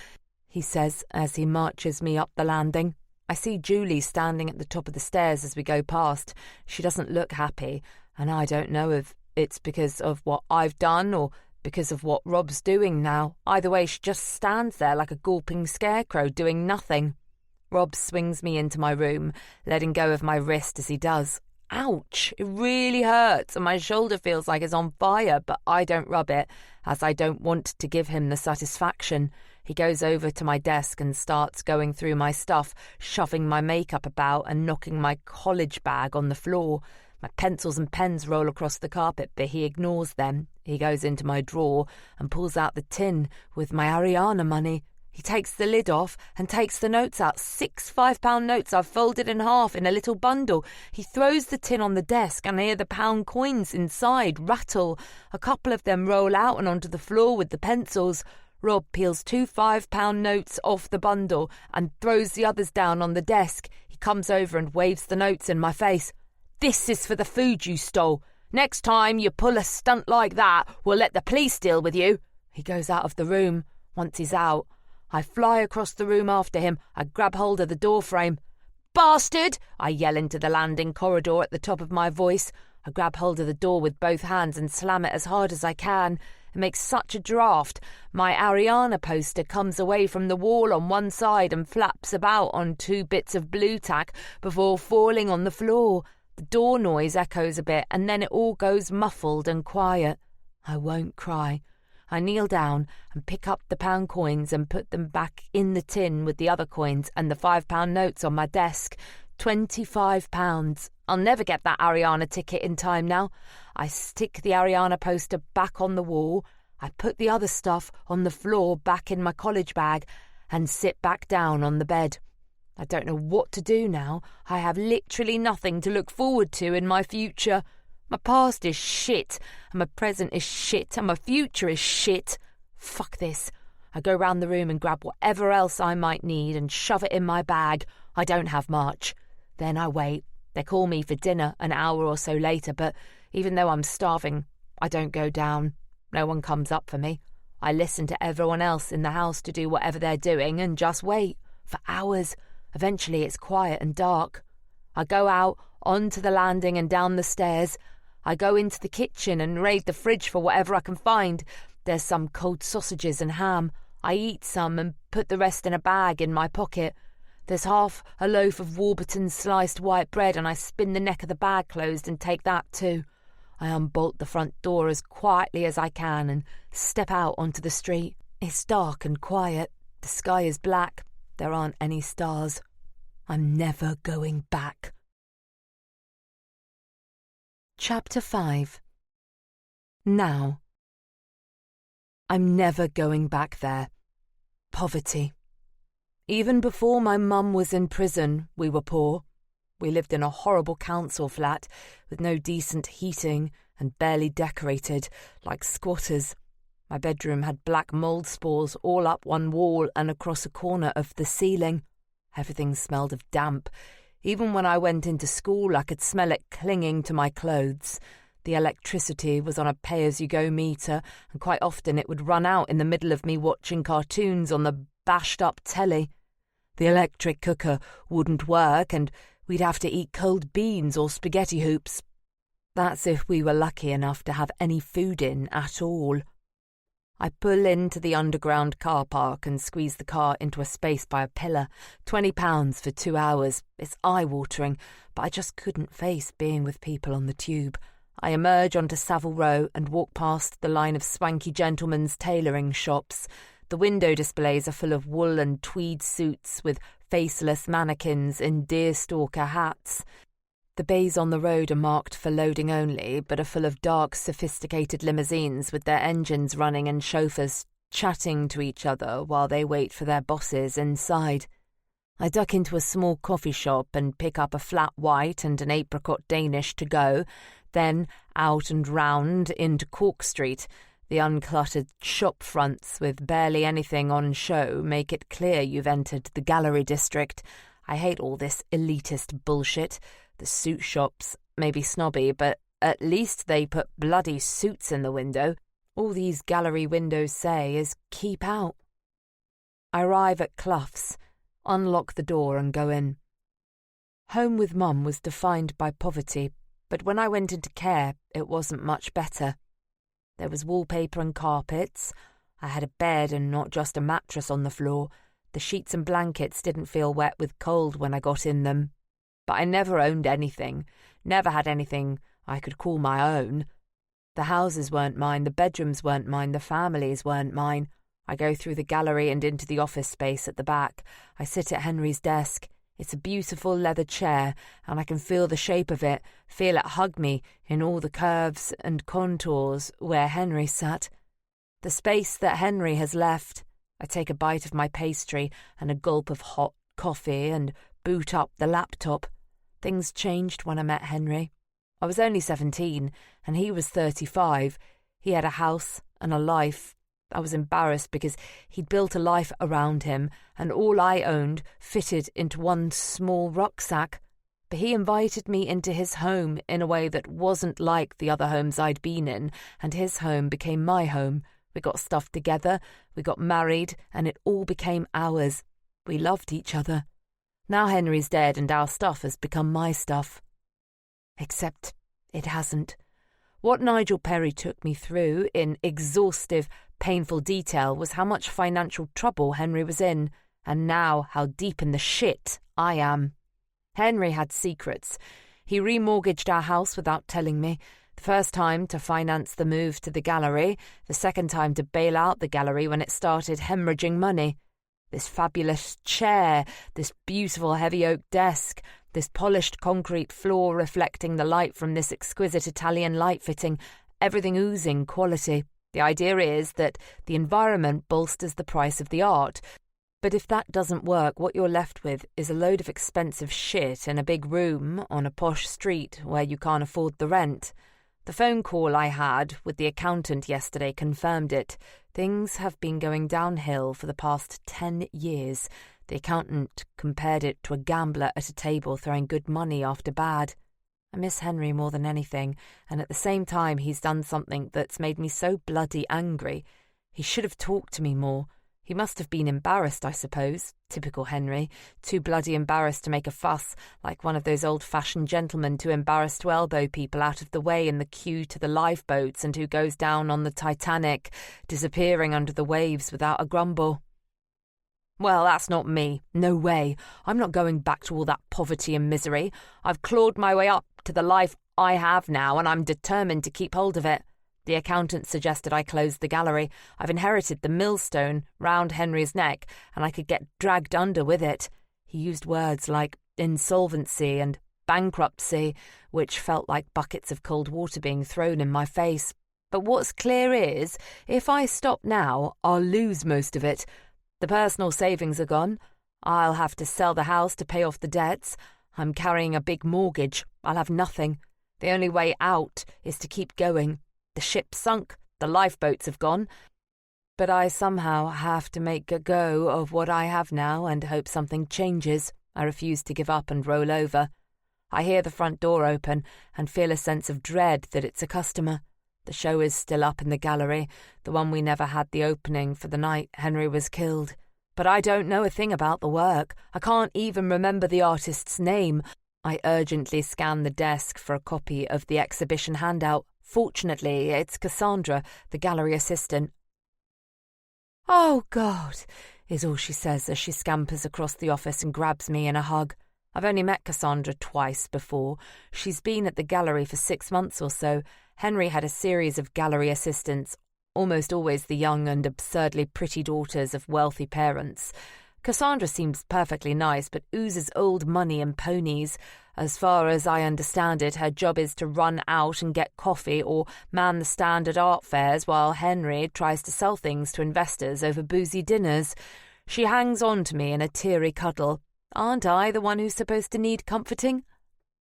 he says as he marches me up the landing. I see Julie standing at the top of the stairs as we go past. She doesn't look happy, and I don't know if it's because of what I've done or because of what Rob's doing now. Either way, she just stands there like a gawping scarecrow doing nothing. Rob swings me into my room, letting go of my wrist as he does. Ouch! It really hurts, and my shoulder feels like it's on fire, but I don't rub it, as I don't want to give him the satisfaction. He goes over to my desk and starts going through my stuff, shoving my makeup about and knocking my college bag on the floor. My pencils and pens roll across the carpet, but he ignores them. He goes into my drawer and pulls out the tin with my Ariana money. He takes the lid off and takes the notes out, 6 £5 notes I've folded in half in a little bundle. He throws the tin on the desk and I hear the pound coins inside rattle. A couple of them roll out and onto the floor with the pencils. Rob peels 2 £5 notes off the bundle and throws the others down on the desk. He comes over and waves the notes in my face. This is for the food you stole. Next time you pull a stunt like that, we'll let the police deal with you. He goes out of the room. Once he's out, I fly across the room after him. I grab hold of the door frame. Bastard! I yell into the landing corridor at the top of my voice. I grab hold of the door with both hands and slam it as hard as I can. It makes such a draft. My Ariana poster comes away from the wall on one side and flaps about on 2 bits of blue tack before falling on the floor. The door noise echoes a bit, and then it all goes muffled and quiet. I won't cry. I kneel down and pick up the pound coins and put them back in the tin with the other coins and the £5 notes on my desk. £25. I'll never get that Ariana ticket in time now. I stick the Ariana poster back on the wall. I put the other stuff on the floor back in my college bag and sit back down on the bed. I don't know what to do now. I have literally nothing to look forward to in my future. My past is shit, and my present is shit, and my future is shit. Fuck this. I go round the room and grab whatever else I might need and shove it in my bag. I don't have much. Then I wait. They call me for dinner an hour or so later, but even though I'm starving, I don't go down. No one comes up for me. I listen to everyone else in the house to do whatever they're doing and just wait for hours. Eventually it's quiet and dark. I go out onto the landing and down the stairs. I go into the kitchen and raid the fridge for whatever I can find. There's some cold sausages and ham. I eat some and put the rest in a bag in my pocket. There's half a loaf of Warburton's sliced white bread, and I spin the neck of the bag closed and take that too. I unbolt the front door as quietly as I can and step out onto the street. It's dark and quiet. The sky is black. There aren't any stars. I'm never going back. Chapter 5. Now. I'm never going back there. Poverty. Even before my mum was in prison, we were poor. We lived in a horrible council flat with no decent heating and barely decorated, like squatters. My bedroom had black mould spores all up one wall and across a corner of the ceiling. Everything smelled of damp. Even when I went into school, I could smell it clinging to my clothes. The electricity was on a pay-as-you-go meter, and quite often it would run out in the middle of me watching cartoons on the bashed-up telly. The electric cooker wouldn't work, and we'd have to eat cold beans or spaghetti hoops. That's if we were lucky enough to have any food in at all. I pull into the underground car park and squeeze the car into a space by a pillar. £20 for 2 hours. It's eye-watering, but I just couldn't face being with people on the tube. I emerge onto Savile Row and walk past the line of swanky gentlemen's tailoring shops. The window displays are full of wool and tweed suits with faceless mannequins in deerstalker hats. The bays on the road are marked for loading only, but are full of dark, sophisticated limousines with their engines running and chauffeurs chatting to each other while they wait for their bosses inside. I duck into a small coffee shop and pick up a flat white and an apricot Danish to go, then out and round into Cork Street. The uncluttered shop fronts with barely anything on show make it clear you've entered the gallery district. I hate all this elitist bullshit. The suit shops may be snobby, but at least they put bloody suits in the window. All these gallery windows say is keep out. I arrive at Clough's, unlock the door and go in. Home with Mum was defined by poverty, but when I went into care, it wasn't much better. There was wallpaper and carpets. I had a bed and not just a mattress on the floor. The sheets and blankets didn't feel wet with cold when I got in them. But I never owned anything, never had anything I could call my own. The houses weren't mine, the bedrooms weren't mine, the families weren't mine. I go through the gallery and into the office space at the back. I sit at Henry's desk. It's a beautiful leather chair, and I can feel the shape of it, feel it hug me in all the curves and contours where Henry sat. The space that Henry has left. I take a bite of my pastry and a gulp of hot coffee and boot up the laptop. Things changed when I met Henry. I was only 17, and he was 35. He had a house and a life. I was embarrassed because he'd built a life around him, and all I owned fitted into one small rucksack. But he invited me into his home in a way that wasn't like the other homes I'd been in, and his home became my home. We got stuff together, we got married, and it all became ours. We loved each other. Now Henry's dead and our stuff has become my stuff. Except it hasn't. What Nigel Perry took me through in exhaustive, painful detail was how much financial trouble Henry was in, and now how deep in the shit I am. Henry had secrets. He remortgaged our house without telling me. The first time to finance the move to the gallery, the second time to bail out the gallery when it started hemorrhaging money. This fabulous chair, this beautiful heavy oak desk, this polished concrete floor reflecting the light from this exquisite Italian light fitting, everything oozing quality. The idea is that the environment bolsters the price of the art. But if that doesn't work, what you're left with is a load of expensive shit in a big room on a posh street where you can't afford the rent. The phone call I had with the accountant yesterday confirmed it. Things have been going downhill for the past 10 years. The accountant compared it to a gambler at a table throwing good money after bad. I miss Henry more than anything, and at the same time he's done something that's made me so bloody angry. He should have talked to me more. He must have been embarrassed, I suppose. Typical Henry. Too bloody embarrassed to make a fuss, like one of those old-fashioned gentlemen too embarrassed to elbow people out of the way in the queue to the lifeboats and who goes down on the Titanic, disappearing under the waves without a grumble. Well, that's not me. No way. I'm not going back to all that poverty and misery. I've clawed my way up to the life I have now, and I'm determined to keep hold of it. The accountant suggested I close the gallery. I've inherited the millstone round Henry's neck, and I could get dragged under with it. He used words like insolvency and bankruptcy, which felt like buckets of cold water being thrown in my face. But what's clear is, if I stop now, I'll lose most of it. The personal savings are gone. I'll have to sell the house to pay off the debts. I'm carrying a big mortgage. I'll have nothing. The only way out is to keep going. The ship's sunk, the lifeboats have gone, but I somehow have to make a go of what I have now and hope something changes. I refuse to give up and roll over. I hear the front door open and feel a sense of dread that it's a customer. The show is still up in the gallery, the one we never had the opening for the night Henry was killed. But I don't know a thing about the work. I can't even remember the artist's name. I urgently scan the desk for a copy of the exhibition handout. Fortunately, it's Cassandra, the gallery assistant. "Oh, God," is all she says as she scampers across the office and grabs me in a hug. I've only met Cassandra twice before. She's been at the gallery for 6 months or so. Henry had a series of gallery assistants, almost always the young and absurdly pretty daughters of wealthy parents. Cassandra seems perfectly nice, but oozes old money and ponies. As far as I understand it, her job is to run out and get coffee or man the standard art fairs while Henry tries to sell things to investors over boozy dinners. She hangs on to me in a teary cuddle. Aren't I the one who's supposed to need comforting?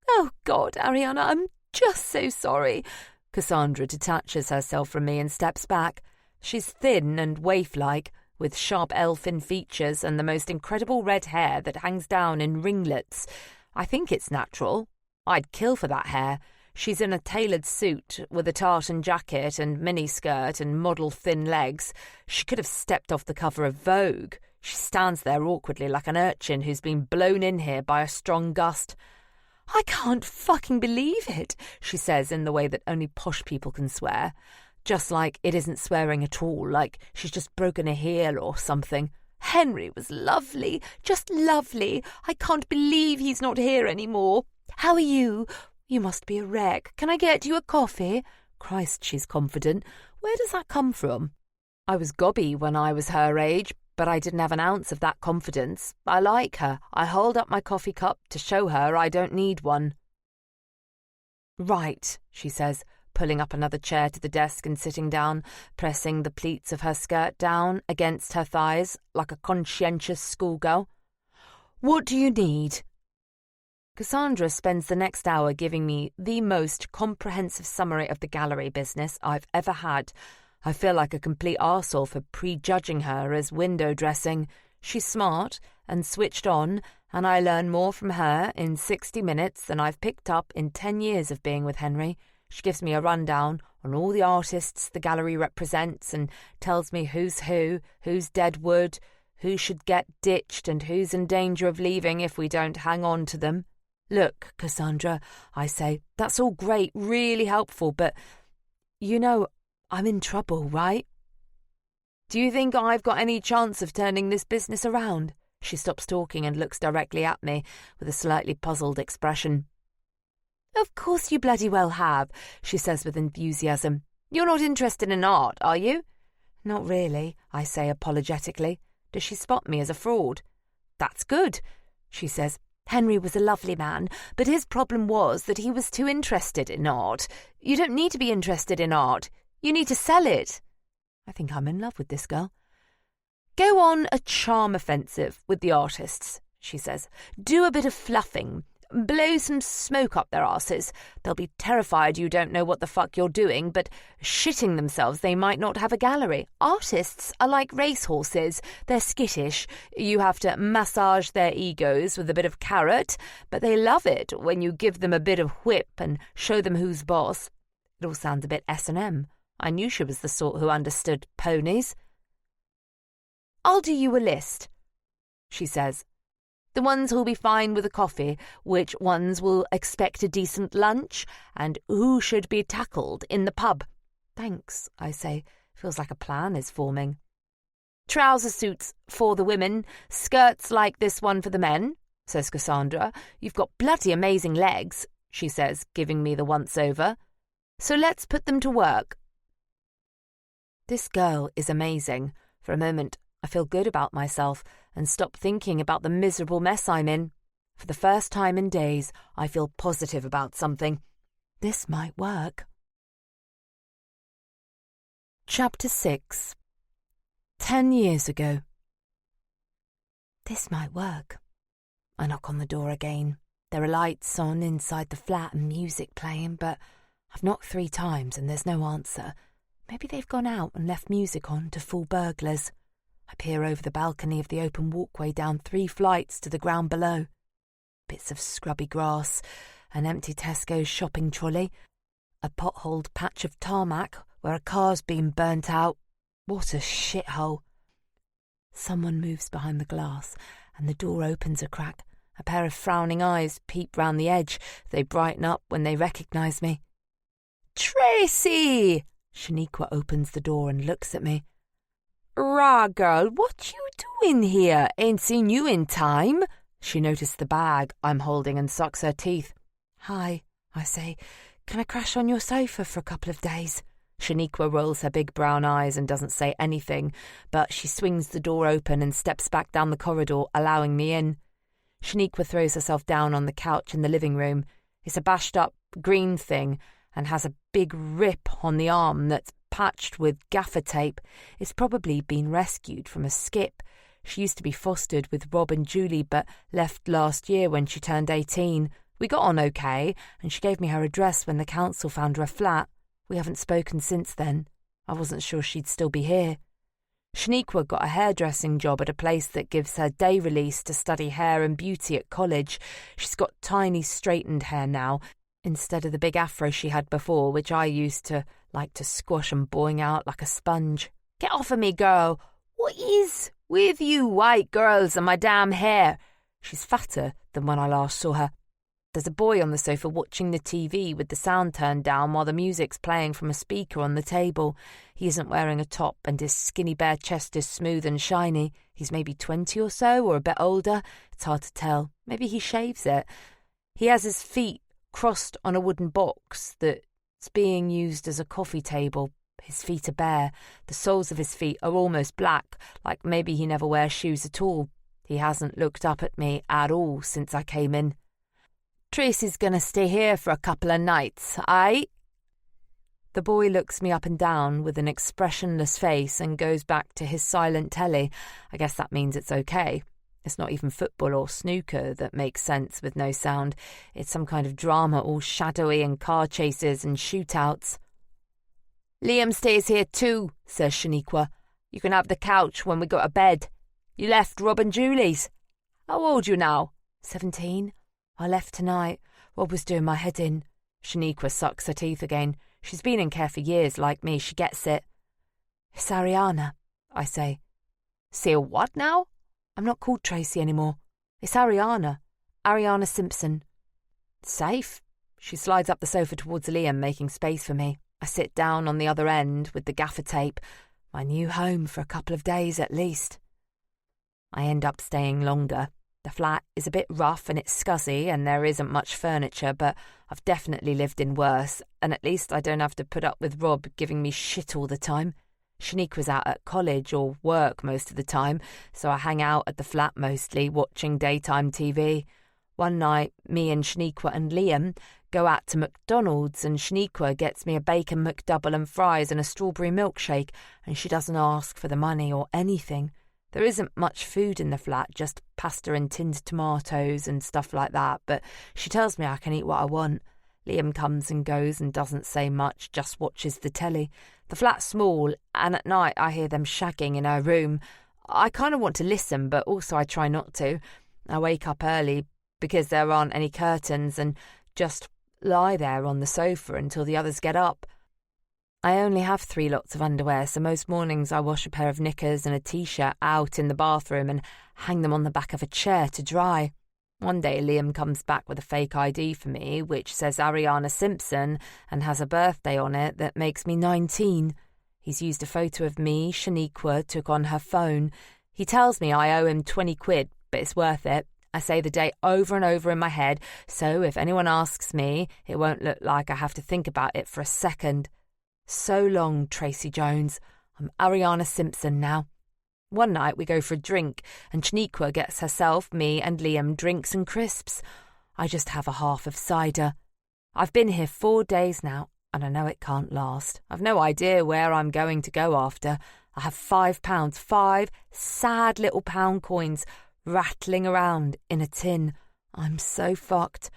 "Oh, God, Ariana, I'm just so sorry." Cassandra detaches herself from me and steps back. She's thin and waif-like, with sharp elfin features and the most incredible red hair that hangs down in ringlets. I think it's natural. I'd kill for that hair. She's in a tailored suit with a tartan jacket and miniskirt and model thin legs. She could have stepped off the cover of Vogue. She stands there awkwardly like an urchin who's been blown in here by a strong gust. "I can't fucking believe it," she says in the way that only posh people can swear. Just like it isn't swearing at all, like she's just broken a heel or something. "Henry was lovely, just lovely. I can't believe he's not here anymore. How are you? You must be a wreck. Can I get you a coffee?" Christ, she's confident. Where does that come from? I was gobby when I was her age, but I didn't have an ounce of that confidence. I like her. I hold up my coffee cup to show her I don't need one. "Right," she says, pulling up another chair to the desk and sitting down, pressing the pleats of her skirt down against her thighs like a conscientious schoolgirl. "What do you need?" Cassandra spends the next hour giving me the most comprehensive summary of the gallery business I've ever had. I feel like a complete arsehole for prejudging her as window dressing. She's smart and switched on, and I learn more from her in 60 minutes than I've picked up in 10 years of being with Henry. She gives me a rundown on all the artists the gallery represents and tells me who's who, who's dead wood, who should get ditched and who's in danger of leaving if we don't hang on to them. "Look, Cassandra," I say, "that's all great, really helpful, but, you know, I'm in trouble, right? Do you think I've got any chance of turning this business around?" She stops talking and looks directly at me with a slightly puzzled expression. Of course you bloody well have, she says with enthusiasm. You're not interested in art, are you? Not really, I say apologetically. Does she spot me as a fraud? That's good, she says. Henry was a lovely man, but his problem was that he was too interested in art. You don't need to be interested in art. You need to sell it. I think I'm in love with this girl. Go on a charm offensive with the artists, she says. Do a bit of fluffing. Blow some smoke up their asses. They'll be terrified you don't know what the fuck you're doing, but shitting themselves they might not have a gallery. Artists are like racehorses. They're skittish. You have to massage their egos with a bit of carrot, but they love it when you give them a bit of whip and show them who's boss. It all sounds a bit S&M. I knew she was the sort who understood ponies. I'll do you a list, she says. The ones who'll be fine with a coffee, which ones will expect a decent lunch, and who should be tackled in the pub. Thanks, I say. Feels like a plan is forming. Trouser suits for the women, skirts like this one for the men, says Cassandra. You've got bloody amazing legs, she says, giving me the once-over. So let's put them to work. This girl is amazing. For a moment, I feel good about myself and stop thinking about the miserable mess I'm in. For the first time in days, I feel positive about something. This might work. Chapter 6. 10 years ago. This might work. I knock on the door again. There are lights on inside the flat and music playing, but I've knocked 3 times and there's no answer. Maybe they've gone out and left music on to fool burglars. I peer over the balcony of the open walkway down 3 flights to the ground below. Bits of scrubby grass, an empty Tesco's shopping trolley, a potholed patch of tarmac where a car's been burnt out. What a shithole. Someone moves behind the glass and the door opens a crack. A pair of frowning eyes peep round the edge. They brighten up when they recognise me. Tracy! Shaniqua opens the door and looks at me. Rah, girl, what you doing here? Ain't seen you in time. She noticed the bag I'm holding and sucks her teeth. Hi, I say. Can I crash on your sofa for a couple of days? Shaniqua rolls her big brown eyes and doesn't say anything, but she swings the door open and steps back down the corridor, allowing me in. Shaniqua throws herself down on the couch in the living room. It's a bashed-up green thing and has a big rip on the arm that's patched with gaffer tape. It's probably been rescued from a skip. She used to be fostered with Rob and Julie, but left last year when she turned 18. We got on okay, and she gave me her address when the council found her a flat. We haven't spoken since then. I wasn't sure she'd still be here. Shaniqua got a hairdressing job at a place that gives her day release to study hair and beauty at college. She's got tiny straightened hair now, instead of the big afro she had before, which I used to like to squash and boing out like a sponge. Get off of me, girl. What is with you white girls and my damn hair? She's fatter than when I last saw her. There's a boy on the sofa watching the TV with the sound turned down while the music's playing from a speaker on the table. He isn't wearing a top and his skinny bare chest is smooth and shiny. He's maybe 20 or so, or a bit older. It's hard to tell. Maybe he shaves it. He has his feet crossed on a wooden box that's being used as a coffee table. His feet are bare. The soles of his feet are almost black, like maybe he never wears shoes at all. He hasn't looked up at me at all since I came in. Tracy's gonna stay here for a couple of nights, aye? The boy looks me up and down with an expressionless face and goes back to his silent telly. I guess that means it's okay. It's not even football or snooker that makes sense with no sound. It's some kind of drama, all shadowy and car chases and shootouts. Liam stays here too, says Shaniqua. You can have the couch when we go to bed. You left Rob and Julie's. How old you now? 17. I left tonight. Rob was doing my head in. Shaniqua sucks her teeth again. She's been in care for years, like me. She gets it. It's Ariana, I say. Say what now? I'm not called Tracy anymore. It's Ariana. Ariana Simpson. Safe. She slides up the sofa towards Liam, making space for me. I sit down on the other end with the gaffer tape. My new home for a couple of days at least. I end up staying longer. The flat is a bit rough and it's scuzzy and there isn't much furniture, but I've definitely lived in worse, and at least I don't have to put up with Rob giving me shit all the time. Shaniqua's out at college or work most of the time, so I hang out at the flat mostly, watching daytime TV. One night, me and Shaniqua and Liam go out to McDonald's, and Shaniqua gets me a bacon McDouble and fries and a strawberry milkshake, and she doesn't ask for the money or anything. There isn't much food in the flat, just pasta and tinned tomatoes and stuff like that, but she tells me I can eat what I want. Liam comes and goes and doesn't say much, just watches the telly. The flat's small, and at night I hear them shagging in her room. I kind of want to listen, but also I try not to. I wake up early because there aren't any curtains and just lie there on the sofa until the others get up. I only have 3 lots of underwear, so most mornings I wash a pair of knickers and a t-shirt out in the bathroom and hang them on the back of a chair to dry. One day Liam comes back with a fake ID for me, which says Ariana Simpson and has a birthday on it that makes me 19. He's used a photo of me Shaniqua took on her phone. He tells me I owe him 20 quid, but it's worth it. I say the date over and over in my head, so if anyone asks me, it won't look like I have to think about it for a second. So long, Tracy Jones. I'm Ariana Simpson now. One night we go for a drink, and Shaniqua gets herself, me and Liam drinks and crisps. I just have a half of cider. I've been here 4 days now, and I know it can't last. I've no idea where I'm going to go after. I have £5, 5 sad little pound coins, rattling around in a tin. I'm so fucked.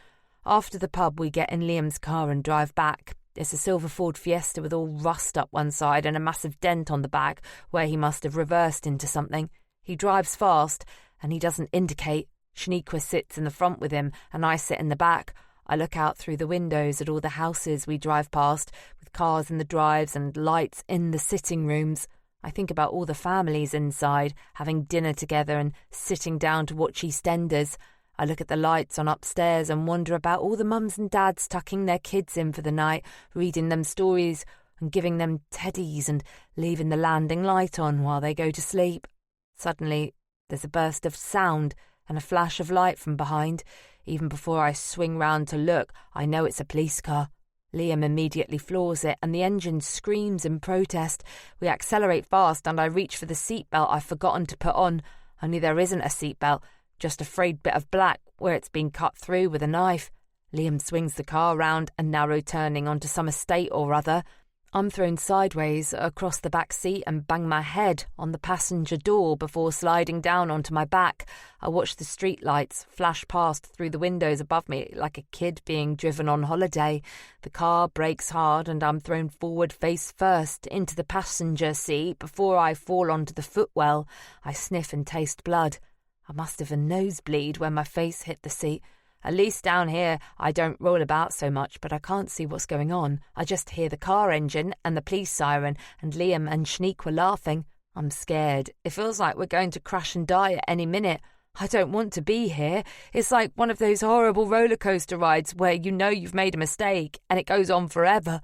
After the pub, we get in Liam's car and drive back. It's a silver Ford Fiesta with all rust up one side and a massive dent on the back where he must have reversed into something. He drives fast and he doesn't indicate. Shaniqua sits in the front with him and I sit in the back. I look out through the windows at all the houses we drive past, with cars in the drives and lights in the sitting rooms. I think about all the families inside, having dinner together and sitting down to watch EastEnders. I look at the lights on upstairs and wonder about all the mums and dads tucking their kids in for the night, reading them stories and giving them teddies and leaving the landing light on while they go to sleep. Suddenly, there's a burst of sound and a flash of light from behind. Even before I swing round to look, I know it's a police car. Liam immediately floors it and the engine screams in protest. We accelerate fast and I reach for the seatbelt I've forgotten to put on, only there isn't a seatbelt. Just a frayed bit of black where it's been cut through with a knife. Liam swings the car round a narrow turning onto some estate or other. I'm thrown sideways across the back seat and bang my head on the passenger door before sliding down onto my back. I watch the street lights flash past through the windows above me like a kid being driven on holiday. The car brakes hard and I'm thrown forward face first into the passenger seat before I fall onto the footwell. I sniff and taste blood. I must have a nosebleed when my face hit the seat. At least down here I don't roll about so much, but I can't see what's going on. I just hear the car engine and the police siren and Liam and Shaniqua laughing. I'm scared. It feels like we're going to crash and die at any minute. I don't want to be here. It's like one of those horrible roller coaster rides where you know you've made a mistake and it goes on forever.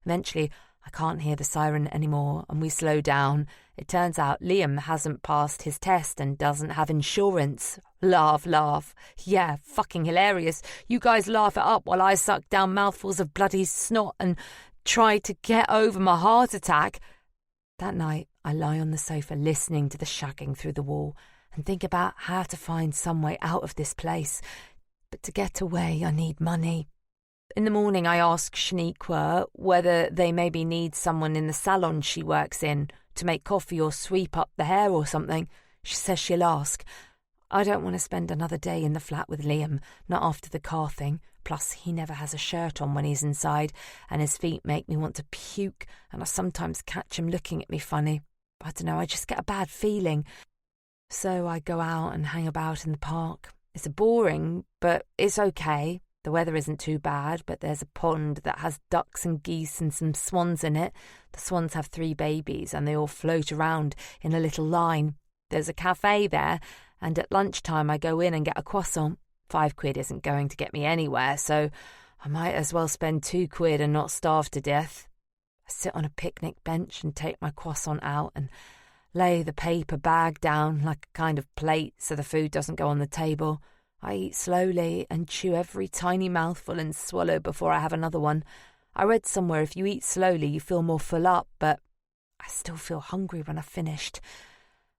Eventually, I can't hear the siren anymore and we slow down. It turns out Liam hasn't passed his test and doesn't have insurance. Laugh, laugh. Yeah, fucking hilarious. You guys laugh it up while I suck down mouthfuls of bloody snot and try to get over my heart attack. That night, I lie on the sofa listening to the shagging through the wall and think about how to find some way out of this place. But to get away, I need money. In the morning, I ask Shaniqua whether they maybe need someone in the salon she works in to make coffee or sweep up the hair or something. She says she'll ask. I don't want to spend another day in the flat with Liam, not after the car thing. Plus, he never has a shirt on when he's inside, and his feet make me want to puke, and I sometimes catch him looking at me funny. I don't know, I just get a bad feeling. So I go out and hang about in the park. It's boring, but it's okay. The weather isn't too bad, but there's a pond that has ducks and geese and some swans in it. The swans have 3 babies and they all float around in a little line. There's a cafe there, and at lunchtime I go in and get a croissant. 5 quid isn't going to get me anywhere, so I might as well spend 2 quid and not starve to death. I sit on a picnic bench and take my croissant out and Lay the paper bag down like a kind of plate so the food doesn't go on the table. I eat slowly and chew every tiny mouthful and swallow before I have another one. I read somewhere if you eat slowly you feel more full up, but I still feel hungry when I've finished.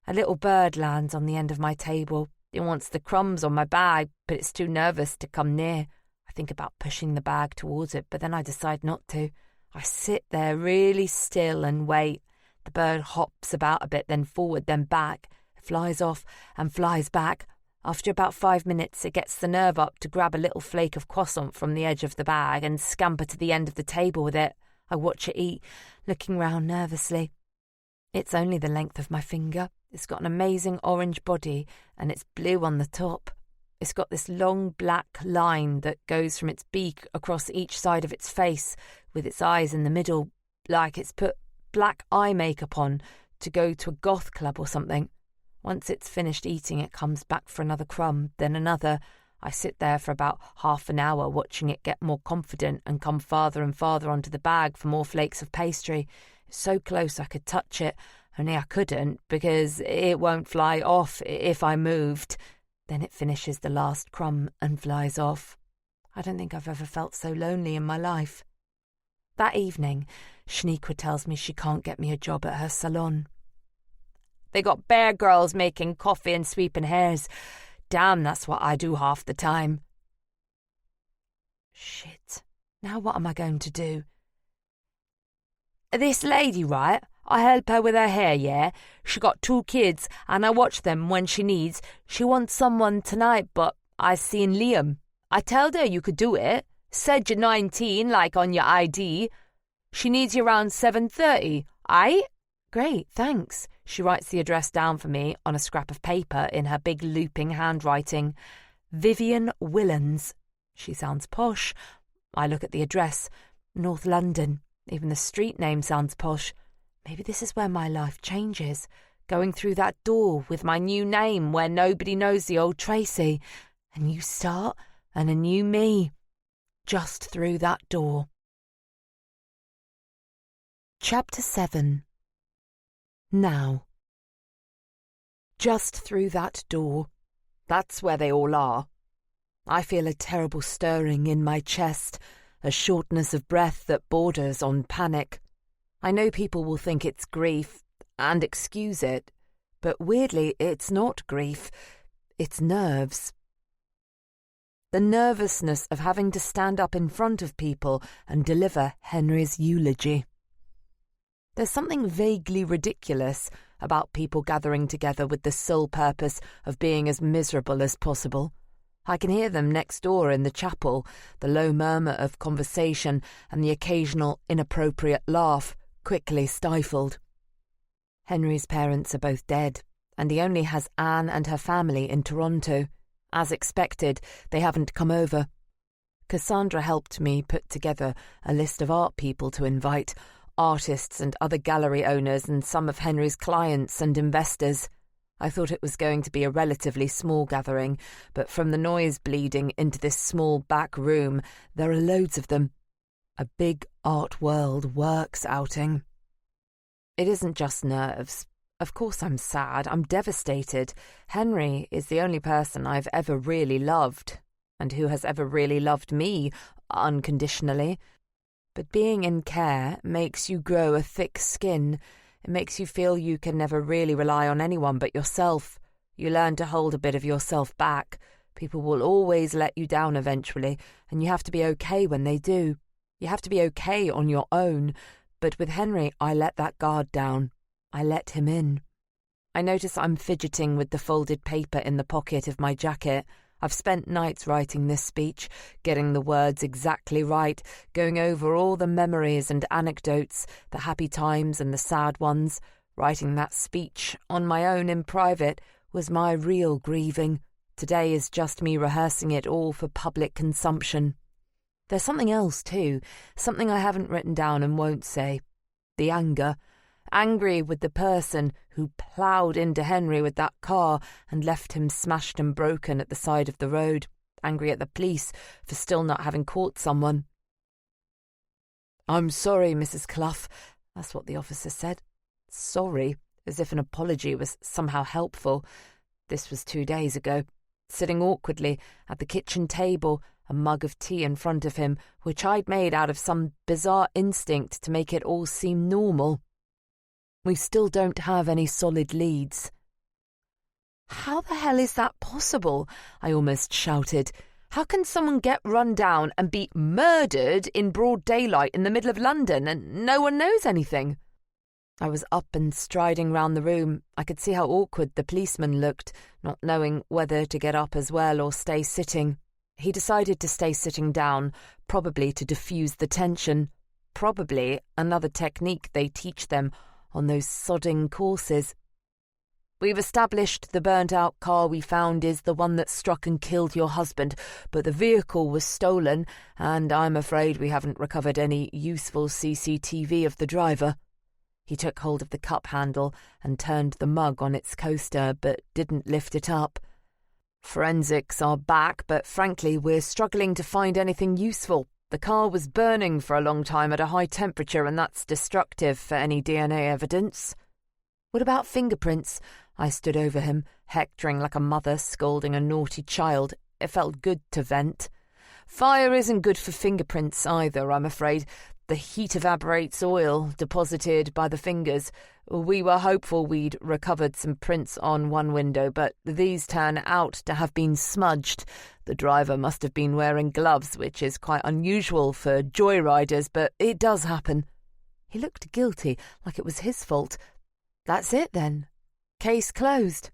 A little bird lands on the end of my table. It wants the crumbs on my bag, but it's too nervous to come near. I think about pushing the bag towards it, but then I decide not to. I sit there really still and wait. The bird hops about a bit, then forward, then back. It flies off and flies back. After about 5 minutes, it gets the nerve up to grab a little flake of croissant from the edge of the bag and scamper to the end of the table with it. I watch it eat, looking round nervously. It's only the length of my finger. It's got an amazing orange body, and it's blue on the top. It's got this long black line that goes from its beak across each side of its face, with its eyes in the middle, like it's put black eye makeup on to go to a goth club or something. Once it's finished eating, it comes back for another crumb, then another. I sit there for about half an hour watching it get more confident and come farther and farther onto the bag for more flakes of pastry. It's so close I could touch it, only I couldn't because it won't fly off if I moved. Then it finishes the last crumb and flies off. I don't think I've ever felt so lonely in my life. That evening, Shaniqua tells me she can't get me a job at her salon. They got bare girls making coffee and sweeping hairs. Damn, that's what I do half the time. Shit. Now what am I going to do? This lady, right? I help her with her hair, yeah? She got 2 kids, and I watch them when she needs. She wants someone tonight, but I seen Liam. I told her you could do it. Said you're 19, like on your ID. She needs you around 7:30, aight? Great, thanks. She writes the address down for me on a scrap of paper in her big looping handwriting. Vivian Willans. She sounds posh. I look at the address. North London. Even the street name sounds posh. Maybe this is where my life changes. Going through that door with my new name where nobody knows the old Tracy. A new start and a new me. Just through that door. Chapter 7. Now. Just through that door. That's where they all are. I feel a terrible stirring in my chest, a shortness of breath that borders on panic. I know people will think it's grief and excuse it, but weirdly it's not grief, it's nerves. The nervousness of having to stand up in front of people and deliver Henry's eulogy. There's something vaguely ridiculous about people gathering together with the sole purpose of being as miserable as possible. I can hear them next door in the chapel, the low murmur of conversation and the occasional inappropriate laugh, quickly stifled. Henry's parents are both dead, and he only has Anne and her family in Toronto. As expected, they haven't come over. Cassandra helped me put together a list of art people to invite, artists and other gallery owners and some of Henry's clients and investors. I thought it was going to be a relatively small gathering, but from the noise bleeding into this small back room, there are loads of them. A big art world works outing. It isn't just nerves. Of course I'm sad, I'm devastated. Henry is the only person I've ever really loved, and who has ever really loved me, unconditionally. But being in care makes you grow a thick skin. It makes you feel you can never really rely on anyone but yourself. You learn to hold a bit of yourself back. People will always let you down eventually, and you have to be okay when they do. You have to be okay on your own. But with Henry, I let that guard down. I let him in. I notice I'm fidgeting with the folded paper in the pocket of my jacket. I've spent nights writing this speech, getting the words exactly right, going over all the memories and anecdotes, the happy times and the sad ones. Writing that speech on my own in private was my real grieving. Today is just me rehearsing it all for public consumption. There's something else too, something I haven't written down and won't say. The anger. Angry with the person who ploughed into Henry with that car and left him smashed and broken at the side of the road. Angry at the police for still not having caught someone. "I'm sorry, Mrs. Clough," that's what the officer said. Sorry. as if an apology was somehow helpful. This was 2 days ago. Sitting awkwardly at the kitchen table, a mug of tea in front of him, which I'd made out of some bizarre instinct to make it all seem normal. We still don't have any solid leads. "How the hell is that possible?" I almost shouted. "How can someone get run down and be murdered in broad daylight in the middle of London and no one knows anything?" I was up and striding round the room. I could see how awkward the policeman looked, not knowing whether to get up as well or stay sitting. He decided to stay sitting down, probably to diffuse the tension. Probably another technique they teach them on those sodding courses. "We've established the burnt-out car we found is the one that struck and killed your husband, but the vehicle was stolen, and I'm afraid we haven't recovered any useful CCTV of the driver." He took hold of the cup handle and turned the mug on its coaster, but didn't lift it up. "Forensics are back, but frankly, we're struggling to find anything useful. The car was burning for a long time at a high temperature, and that's destructive for any DNA evidence." "What about fingerprints?" I stood over him, hectoring like a mother scolding a naughty child. It felt good to vent. "Fire isn't good for fingerprints either, I'm afraid. The heat evaporates oil deposited by the fingers. We were hopeful we'd recovered some prints on one window, but these turn out to have been smudged. The driver must have been wearing gloves, which is quite unusual for joyriders, but it does happen." He looked guilty, like it was his fault. "That's it, then? Case closed?"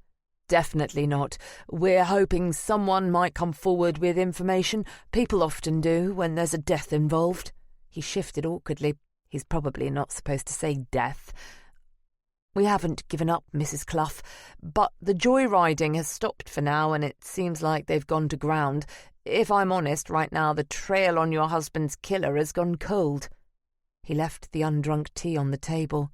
"Definitely not. We're hoping someone might come forward with information. People often do when there's a death involved." He shifted awkwardly. He's probably not supposed to say death. "We haven't given up, Mrs. Clough, but the joyriding has stopped for now, and it seems like they've gone to ground. If I'm honest, right now the trail on your husband's killer has gone cold." He left the undrunk tea on the table.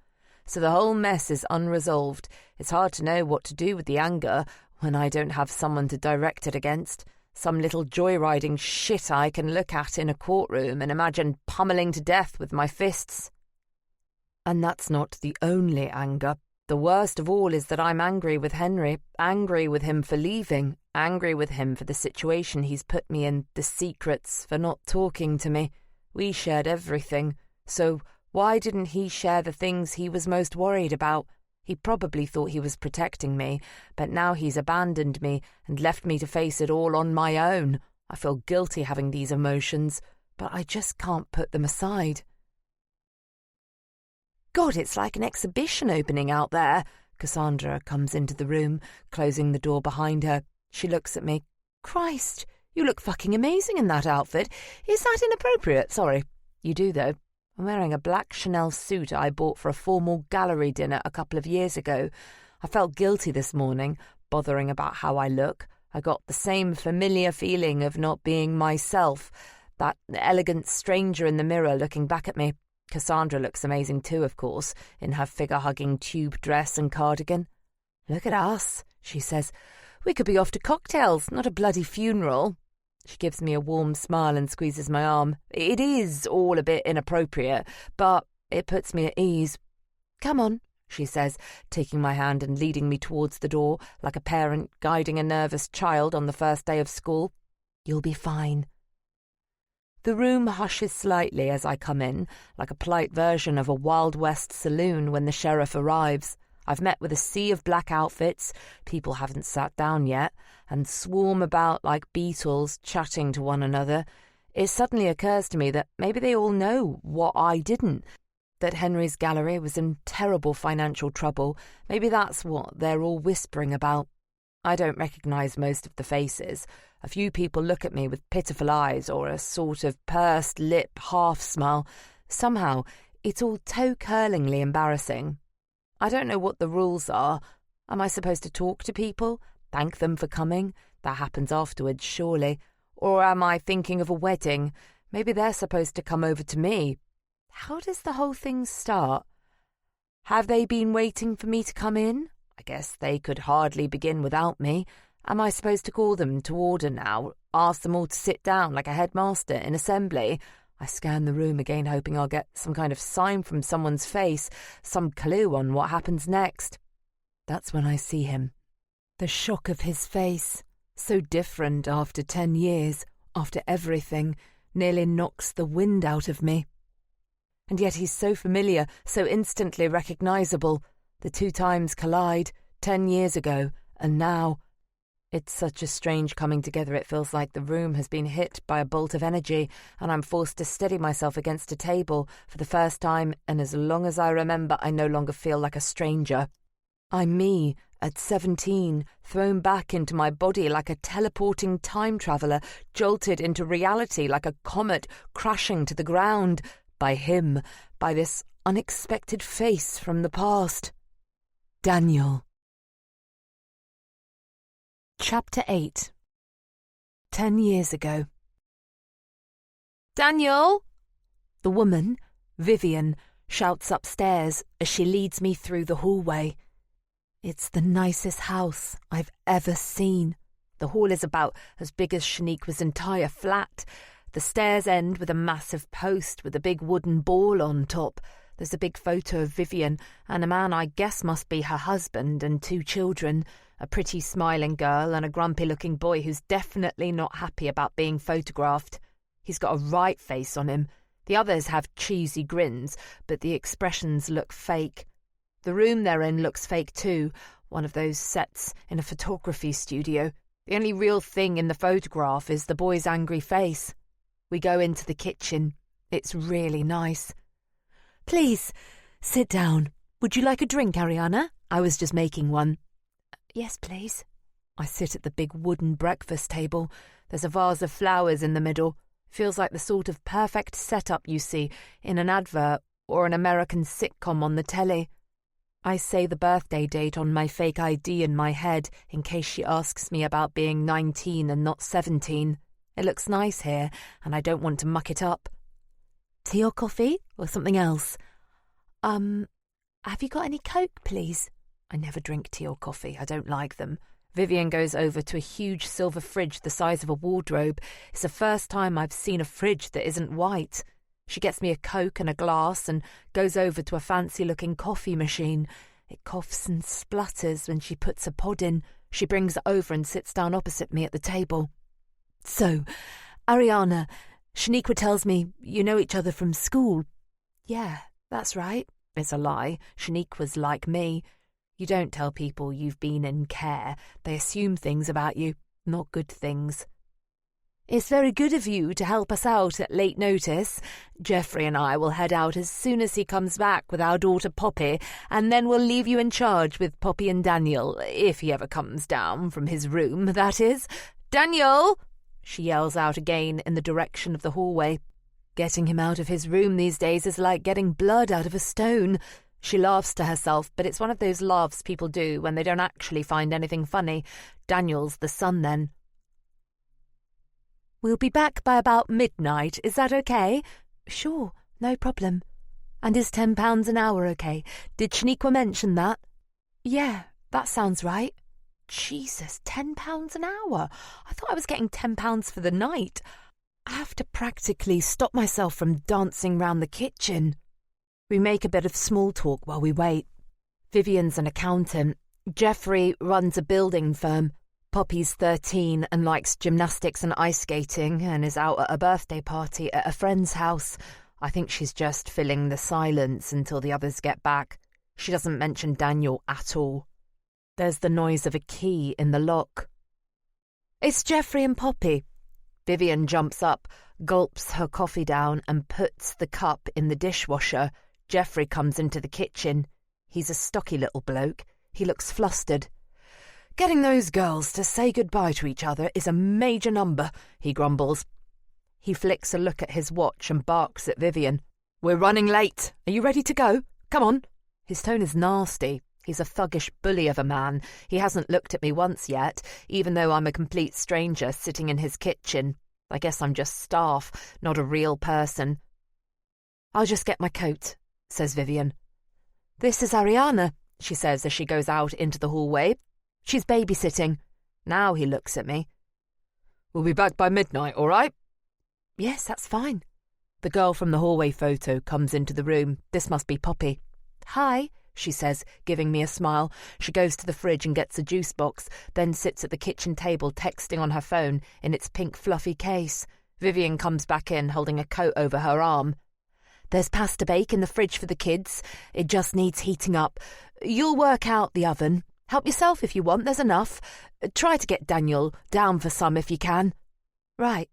"So the whole mess is unresolved. It's hard to know what to do with the anger when I don't have someone to direct it against. Some little joyriding shit I can look at in a courtroom and imagine pummeling to death with my fists. And that's not the only anger. The worst of all is that I'm angry with Henry, angry with him for leaving, angry with him for the situation he's put me in, the secrets, for not talking to me. We shared everything. So why didn't he share the things he was most worried about? He probably thought he was protecting me, but now he's abandoned me and left me to face it all on my own. I feel guilty having these emotions, but I just can't put them aside." "God, it's like an exhibition opening out there." Cassandra comes into the room, closing the door behind her. She looks at me. "Christ, you look fucking amazing in that outfit. Is that inappropriate? Sorry. You do, though. I'm wearing a black Chanel suit I bought for a formal gallery dinner a couple of years ago. I felt guilty this morning, bothering about how I look. I got the same familiar feeling of not being myself, that elegant stranger in the mirror looking back at me. Cassandra looks amazing too, of course, in her figure-hugging tube dress and cardigan. "Look at us," she says. "We could be off to cocktails, not a bloody funeral." She gives me a warm smile and squeezes my arm. It is all a bit inappropriate, but it puts me at ease. "Come on," she says, taking my hand and leading me towards the door, like a parent guiding a nervous child on the first day of school. "You'll be fine." The room hushes slightly as I come in, like a polite version of a Wild West saloon when the sheriff arrives. I've met with a sea of black outfits, people haven't sat down yet, and swarm about like beetles chatting to one another. It suddenly occurs to me that maybe they all know what I didn't, that Henry's gallery was in terrible financial trouble. Maybe that's what they're all whispering about. I don't recognise most of the faces. A few people look at me with pitiful eyes or a sort of pursed lip half-smile. Somehow, it's all toe-curlingly embarrassing. I don't know what the rules are. Am I supposed to talk to people? Thank them for coming? That happens afterwards, surely. Or am I thinking of a wedding? Maybe they're supposed to come over to me. How does the whole thing start? Have they been waiting for me to come in? I guess they could hardly begin without me. Am I supposed to call them to order now? Ask them all to sit down like a headmaster in assembly? I scan the room again, hoping I'll get some kind of sign from someone's face, some clue on what happens next. That's when I see him. The shock of his face, so different after 10 years, after everything, nearly knocks the wind out of me. And yet he's so familiar, so instantly recognisable. The two times collide, 10 years ago, and now. It's such a strange coming together. It feels like the room has been hit by a bolt of energy, and I'm forced to steady myself against a table for the first time, and as long as I remember, I no longer feel like a stranger. I'm me, at 17, thrown back into my body like a teleporting time traveller, jolted into reality like a comet crashing to the ground, by him, by this unexpected face from the past. Daniel. Chapter 8. 10 years ago. Daniel! The woman, Vivian, shouts upstairs as she leads me through the hallway. It's the nicest house I've ever seen. The hall is about as big as Shaniqua's entire flat. The stairs end with a massive post with a big wooden ball on top. There's a big photo of Vivian and a man I guess must be her husband and 2 children, a pretty smiling girl and a grumpy-looking boy who's definitely not happy about being photographed. He's got a right face on him. The others have cheesy grins, but the expressions look fake. The room they're in looks fake too, one of those sets in a photography studio. The only real thing in the photograph is the boy's angry face. We go into the kitchen. It's really nice. Please, sit down. Would you like a drink, Ariana? I was just making one. Yes, please. I sit at the big wooden breakfast table. There's a vase of flowers in the middle. Feels like the sort of perfect setup you see in an advert or an American sitcom on the telly. I say the birthday date on my fake ID in my head in case she asks me about being 19 and not 17. It looks nice here, and I don't want to muck it up. Tea or coffee, or something else? Have you got any Coke, please? I never drink tea or coffee. I don't like them. Vivian goes over to a huge silver fridge the size of a wardrobe. It's the first time I've seen a fridge that isn't white. She gets me a Coke and a glass and goes over to a fancy-looking coffee machine. It coughs and splutters when she puts a pod in. She brings it over and sits down opposite me at the table. So, Ariana, Shaniqua tells me you know each other from school. Yeah, that's right. It's a lie. Shaniqua's like me. You don't tell people you've been in care. They assume things about you, not good things. It's very good of you to help us out at late notice. Jeffrey and I will head out as soon as he comes back with our daughter Poppy, and then we'll leave you in charge with Poppy and Daniel, if he ever comes down from his room, that is. Daniel! She yells out again in the direction of the hallway. Getting him out of his room these days is like getting blood out of a stone. She laughs to herself, but it's one of those laughs people do when they don't actually find anything funny. Daniel's the son then. We'll be back by about midnight. Is that okay? Sure, no problem. And is £10 an hour okay? Did Shaniqua mention that? Yeah, that sounds right. Jesus, £10 an hour? I thought I was getting £10 for the night. I have to practically stop myself from dancing round the kitchen. We make a bit of small talk while we wait. Vivian's an accountant. Jeffrey runs a building firm. Poppy's 13 and likes gymnastics and ice skating and is out at a birthday party at a friend's house. I think she's just filling the silence until the others get back. She doesn't mention Daniel at all. There's the noise of a key in the lock. It's Jeffrey and Poppy. Vivian jumps up, gulps her coffee down and puts the cup in the dishwasher. Jeffrey comes into the kitchen. He's a stocky little bloke. He looks flustered. Getting those girls to say goodbye to each other is a major number, he grumbles. He flicks a look at his watch and barks at Vivian. We're running late. Are you ready to go? Come on. His tone is nasty. He's a thuggish bully of a man. He hasn't looked at me once yet, even though I'm a complete stranger sitting in his kitchen. I guess I'm just staff, not a real person. I'll just get my coat, says Vivian. This is Ariana, she says as she goes out into the hallway. She's babysitting. Now he looks at me. We'll be back by midnight, all right? Yes, that's fine. The girl from the hallway photo comes into the room. This must be Poppy. Hi, she says, giving me a smile. She goes to the fridge and gets a juice box, then sits at the kitchen table texting on her phone in its pink fluffy case. Vivian comes back in, holding a coat over her arm. There's pasta bake in the fridge for the kids. It just needs heating up. You'll work out the oven. Help yourself if you want, there's enough. Try to get Daniel down for some if you can. Right.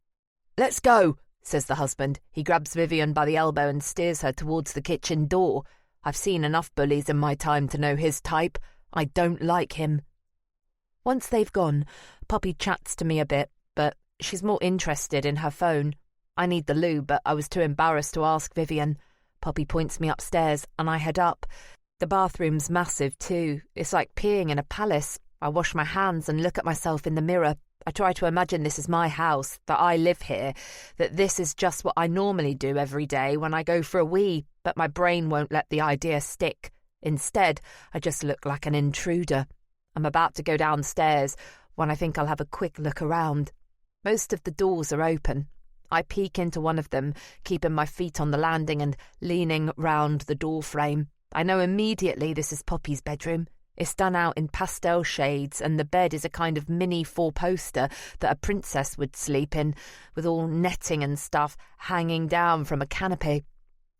Let's go, says the husband. He grabs Vivian by the elbow and steers her towards the kitchen door. I've seen enough bullies in my time to know his type. I don't like him. Once they've gone, Poppy chats to me a bit, but she's more interested in her phone. I need the loo, but I was too embarrassed to ask Vivian. Poppy points me upstairs, and I head up. The bathroom's massive too. It's like peeing in a palace. I wash my hands and look at myself in the mirror. I try to imagine this is my house, that I live here, that this is just what I normally do every day when I go for a wee, but my brain won't let the idea stick. Instead, I just look like an intruder. I'm about to go downstairs when I think I'll have a quick look around. Most of the doors are open. I peek into one of them, keeping my feet on the landing and leaning round the door frame. I know immediately this is Poppy's bedroom. It's done out in pastel shades, and the bed is a kind of mini four-poster that a princess would sleep in, with all netting and stuff hanging down from a canopy.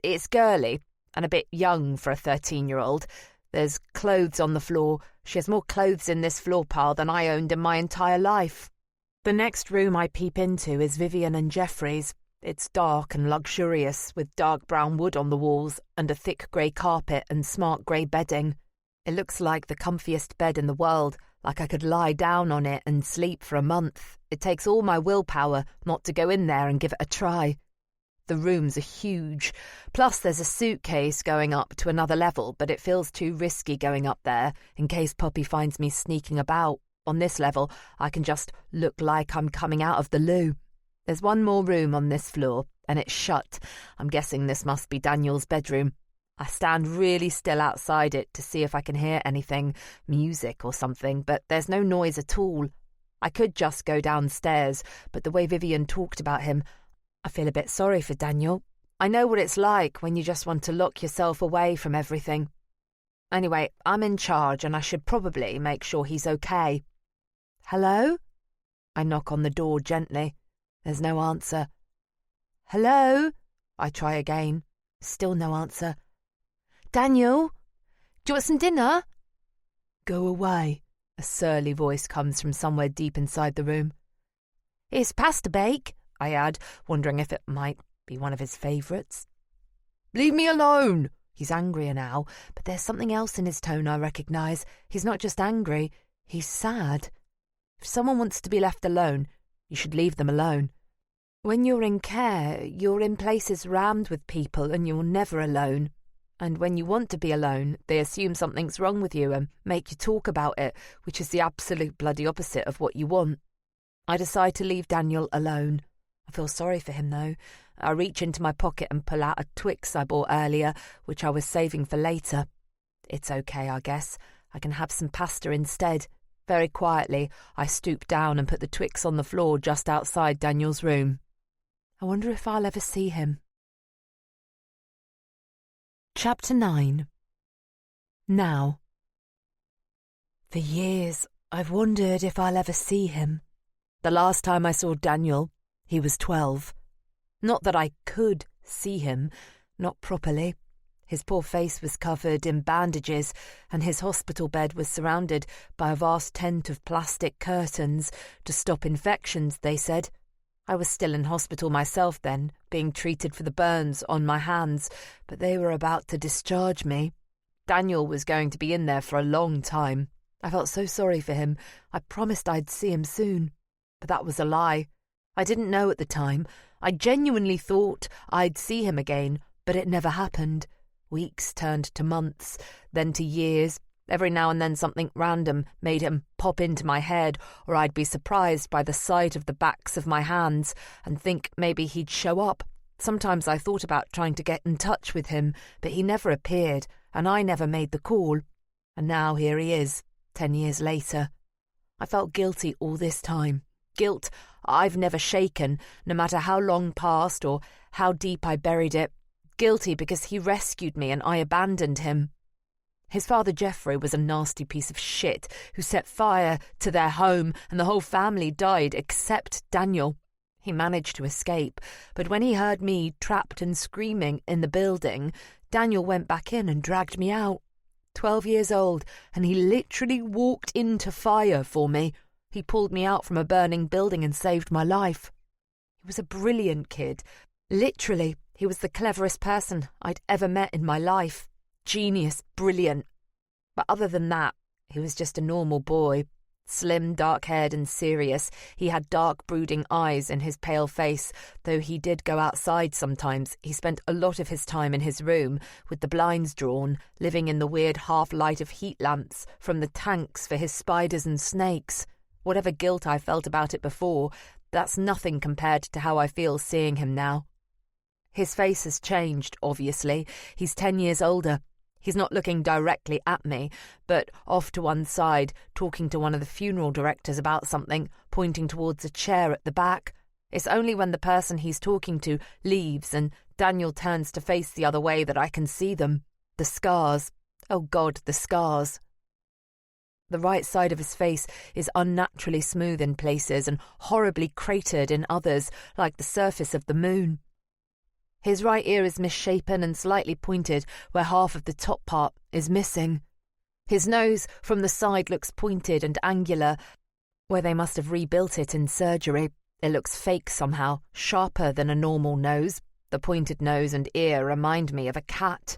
It's girly and a bit young for a 13-year-old. There's clothes on the floor. She has more clothes in this floor pile than I owned in my entire life. The next room I peep into is Vivian and Jeffrey's. It's dark and luxurious, with dark brown wood on the walls and a thick grey carpet and smart grey bedding. It looks like the comfiest bed in the world, like I could lie down on it and sleep for a month. It takes all my willpower not to go in there and give it a try. The rooms are huge. Plus there's a suitcase going up to another level, but it feels too risky going up there in case Poppy finds me sneaking about. On this level, I can just look like I'm coming out of the loo. There's one more room on this floor, and it's shut. I'm guessing this must be Daniel's bedroom. I stand really still outside it to see if I can hear anything, music or something, but there's no noise at all. I could just go downstairs, but the way Vivian talked about him, I feel a bit sorry for Daniel. I know what it's like when you just want to lock yourself away from everything. Anyway, I'm in charge, and I should probably make sure he's okay. Hello? I knock on the door gently. There's no answer. Hello? I try again. Still no answer. Daniel? Do you want some dinner? Go away. A surly voice comes from somewhere deep inside the room. It's pasta bake, I add, wondering if it might be one of his favourites. Leave me alone! He's angrier now, but there's something else in his tone I recognise. He's not just angry, he's sad. If someone wants to be left alone, you should leave them alone. When you're in care, you're in places rammed with people and you're never alone. And when you want to be alone, they assume something's wrong with you and make you talk about it, which is the absolute bloody opposite of what you want. I decide to leave Daniel alone. I feel sorry for him, though. I reach into my pocket and pull out a Twix I bought earlier, which I was saving for later. It's okay, I guess. I can have some pasta instead. Very quietly, I stoop down and put the Twix on the floor just outside Daniel's room. I wonder if I'll ever see him. Chapter 9. Now. For years, I've wondered if I'll ever see him. The last time I saw Daniel, he was 12. Not that I could see him, not properly. His poor face was covered in bandages, and his hospital bed was surrounded by a vast tent of plastic curtains to stop infections, they said. I was still in hospital myself then, being treated for the burns on my hands, but they were about to discharge me. Daniel was going to be in there for a long time. I felt so sorry for him. I promised I'd see him soon. But that was a lie. I didn't know at the time. I genuinely thought I'd see him again, but it never happened. Weeks turned to months, then to years. Every now and then something random made him pop into my head, or I'd be surprised by the sight of the backs of my hands and think maybe he'd show up. Sometimes I thought about trying to get in touch with him, but he never appeared, and I never made the call. And now here he is, 10 years later. I felt guilty all this time. Guilt I've never shaken, no matter how long passed or how deep I buried it. Guilty because he rescued me and I abandoned him. His father Geoffrey was a nasty piece of shit who set fire to their home, and the whole family died except Daniel. He managed to escape, but when he heard me trapped and screaming in the building, Daniel went back in and dragged me out. 12 years old, and he literally walked into fire for me. He pulled me out from a burning building and saved my life. He was a brilliant kid. Literally, he was the cleverest person I'd ever met in my life. Genius, brilliant. But other than that, he was just a normal boy. Slim, dark-haired and serious. He had dark, brooding eyes in his pale face. Though he did go outside sometimes, he spent a lot of his time in his room, with the blinds drawn, living in the weird half-light of heat lamps from the tanks for his spiders and snakes. Whatever guilt I felt about it before, that's nothing compared to how I feel seeing him now. His face has changed, obviously. He's 10 years older. He's not looking directly at me, but off to one side, talking to one of the funeral directors about something, pointing towards a chair at the back. It's only when the person he's talking to leaves and Daniel turns to face the other way that I can see them. The scars. Oh God, the scars. The right side of his face is unnaturally smooth in places and horribly cratered in others, like the surface of the moon. His right ear is misshapen and slightly pointed where half of the top part is missing. His nose from the side looks pointed and angular, where they must have rebuilt it in surgery. It looks fake somehow, sharper than a normal nose. The pointed nose and ear remind me of a cat.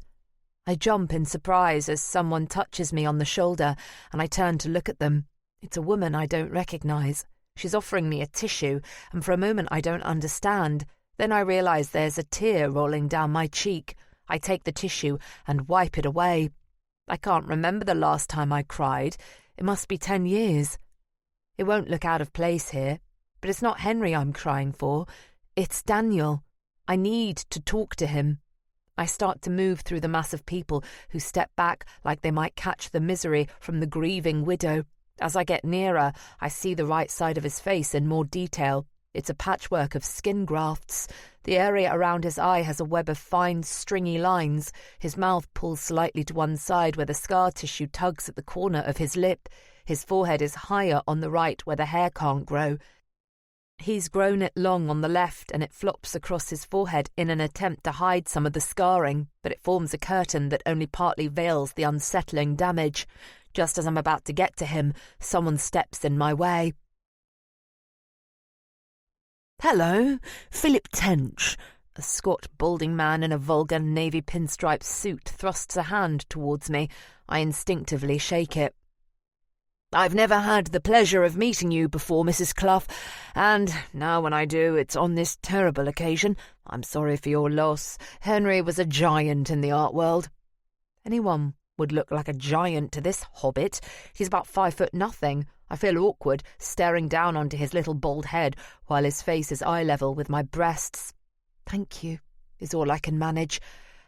I jump in surprise as someone touches me on the shoulder, and I turn to look at them. It's a woman I don't recognise. She's offering me a tissue, and for a moment I don't understand. Then I realise there's a tear rolling down my cheek. I take the tissue and wipe it away. I can't remember the last time I cried. It must be 10 years. It won't look out of place here, but it's not Henry I'm crying for. It's Daniel. I need to talk to him. I start to move through the mass of people who step back like they might catch the misery from the grieving widow. As I get nearer, I see the right side of his face in more detail. It's a patchwork of skin grafts. The area around his eye has a web of fine, stringy lines. His mouth pulls slightly to one side where the scar tissue tugs at the corner of his lip. His forehead is higher on the right where the hair can't grow. He's grown it long on the left and it flops across his forehead in an attempt to hide some of the scarring, but it forms a curtain that only partly veils the unsettling damage. Just as I'm about to get to him, someone steps in my way. "Hello, Philip Tench." A squat, balding man in a vulgar navy pinstripe suit thrusts a hand towards me. I instinctively shake it. "I've never had the pleasure of meeting you before, Mrs. Clough, and now when I do, it's on this terrible occasion. I'm sorry for your loss. Henry was a giant in the art world." Anyone would look like a giant to this hobbit. He's about 5'0". I feel awkward, staring down onto his little bald head while his face is eye-level with my breasts. "Thank you," is all I can manage.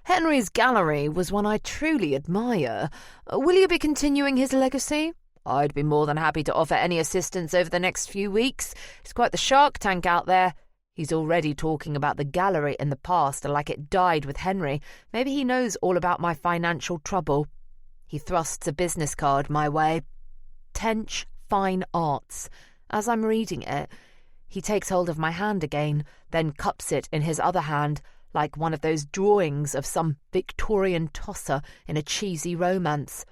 "Henry's gallery was one I truly admire. Will you be continuing his legacy? I'd be more than happy to offer any assistance over the next few weeks. It's quite the shark tank out there." He's already talking about the gallery in the past like it died with Henry. Maybe he knows all about my financial trouble. He thrusts a business card my way. Tench Fine Arts. As I'm reading it, he takes hold of my hand again, then cups it in his other hand, like one of those drawings of some Victorian tosser in a cheesy romance.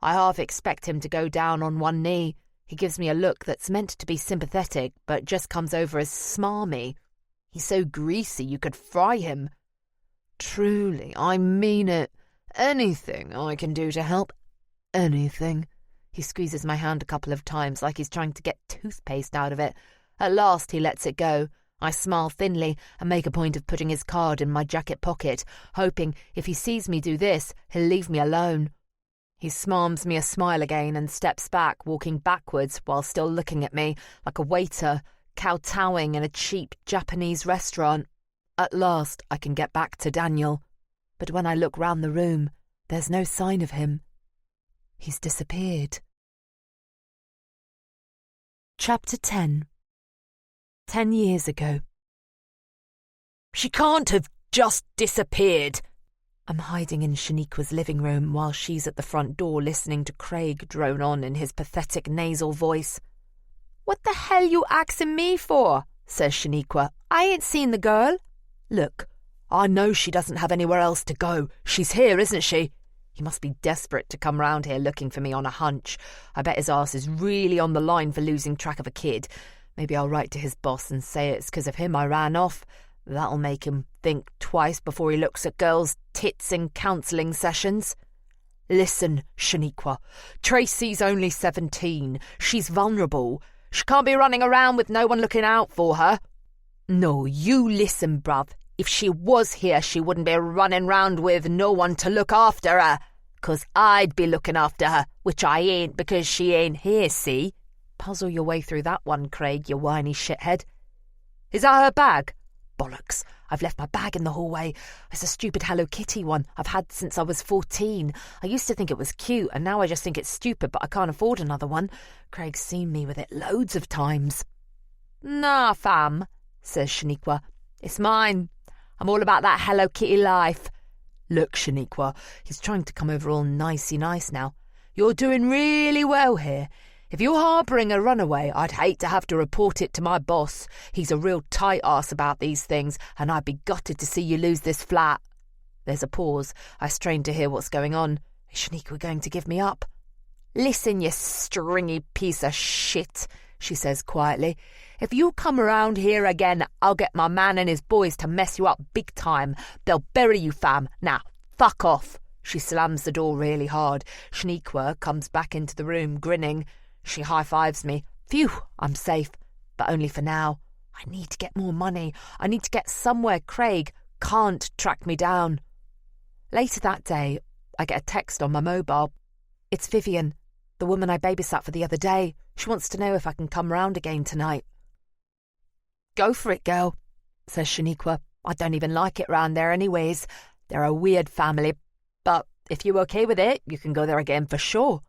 I half expect him to go down on one knee. He gives me a look that's meant to be sympathetic, but just comes over as smarmy. He's so greasy you could fry him. "Truly, I mean it. Anything I can do to help. Anything." He squeezes my hand a couple of times like he's trying to get toothpaste out of it. At last he lets it go. I smile thinly and make a point of putting his card in my jacket pocket, hoping if he sees me do this, he'll leave me alone. He smarms me a smile again and steps back, walking backwards while still looking at me like a waiter, kowtowing in a cheap Japanese restaurant. At last I can get back to Daniel. But when I look round the room, there's no sign of him. He's disappeared. Chapter 10. 10 years ago. "She can't have just disappeared." I'm hiding in Shaniqua's living room while she's at the front door listening to Craig drone on in his pathetic nasal voice. "What the hell you axing me for?" says Shaniqua. "I ain't seen the girl." "Look, I know she doesn't have anywhere else to go. She's here, isn't she? He must be desperate to come round here looking for me on a hunch. I bet his arse is really on the line for losing track of a kid. Maybe I'll write to his boss and say it's 'cause of him I ran off. That'll make him think twice before he looks at girls' tits in counselling sessions." "Listen, Shaniqua, Tracy's only 17. She's vulnerable. She can't be running around with no one looking out for her." "No, you listen, bruv. If she was here, she wouldn't be running round with no one to look after her. 'Cause I'd be looking after her, which I ain't because she ain't here, see?" "Puzzle your way through that one, Craig, you whiny shithead." "Is that her bag?" "Bollocks. I've left my bag in the hallway. It's a stupid Hello Kitty one I've had since I was 14. I used to think it was cute, and now I just think it's stupid, but I can't afford another one. Craig's seen me with it loads of times." "Nah, fam," says Shaniqua. "It's mine. I'm all about that Hello Kitty life." "Look, Shaniqua," he's trying to come over all nicey nice now. "You're doing really well here. If you're harbouring a runaway, I'd hate to have to report it to my boss. He's a real tight arse about these things, and I'd be gutted to see you lose this flat." There's a pause. I strain to hear what's going on. Is Shaniqua going to give me up? "Listen, you stringy piece of shit," she says quietly. "If you come around here again, I'll get my man and his boys to mess you up big time. They'll bury you, fam. Now, fuck off." She slams the door really hard. Shaniqua comes back into the room, grinning. She high-fives me. Phew, I'm safe. But only for now. I need to get more money. I need to get somewhere Craig can't track me down. Later that day, I get a text on my mobile. It's Vivian, the woman I babysat for the other day. She wants to know if I can come round again tonight. "Go for it, girl," says Shaniqua. "I don't even like it round there anyways. They're a weird family. But if you're okay with it, you can go there again for sure."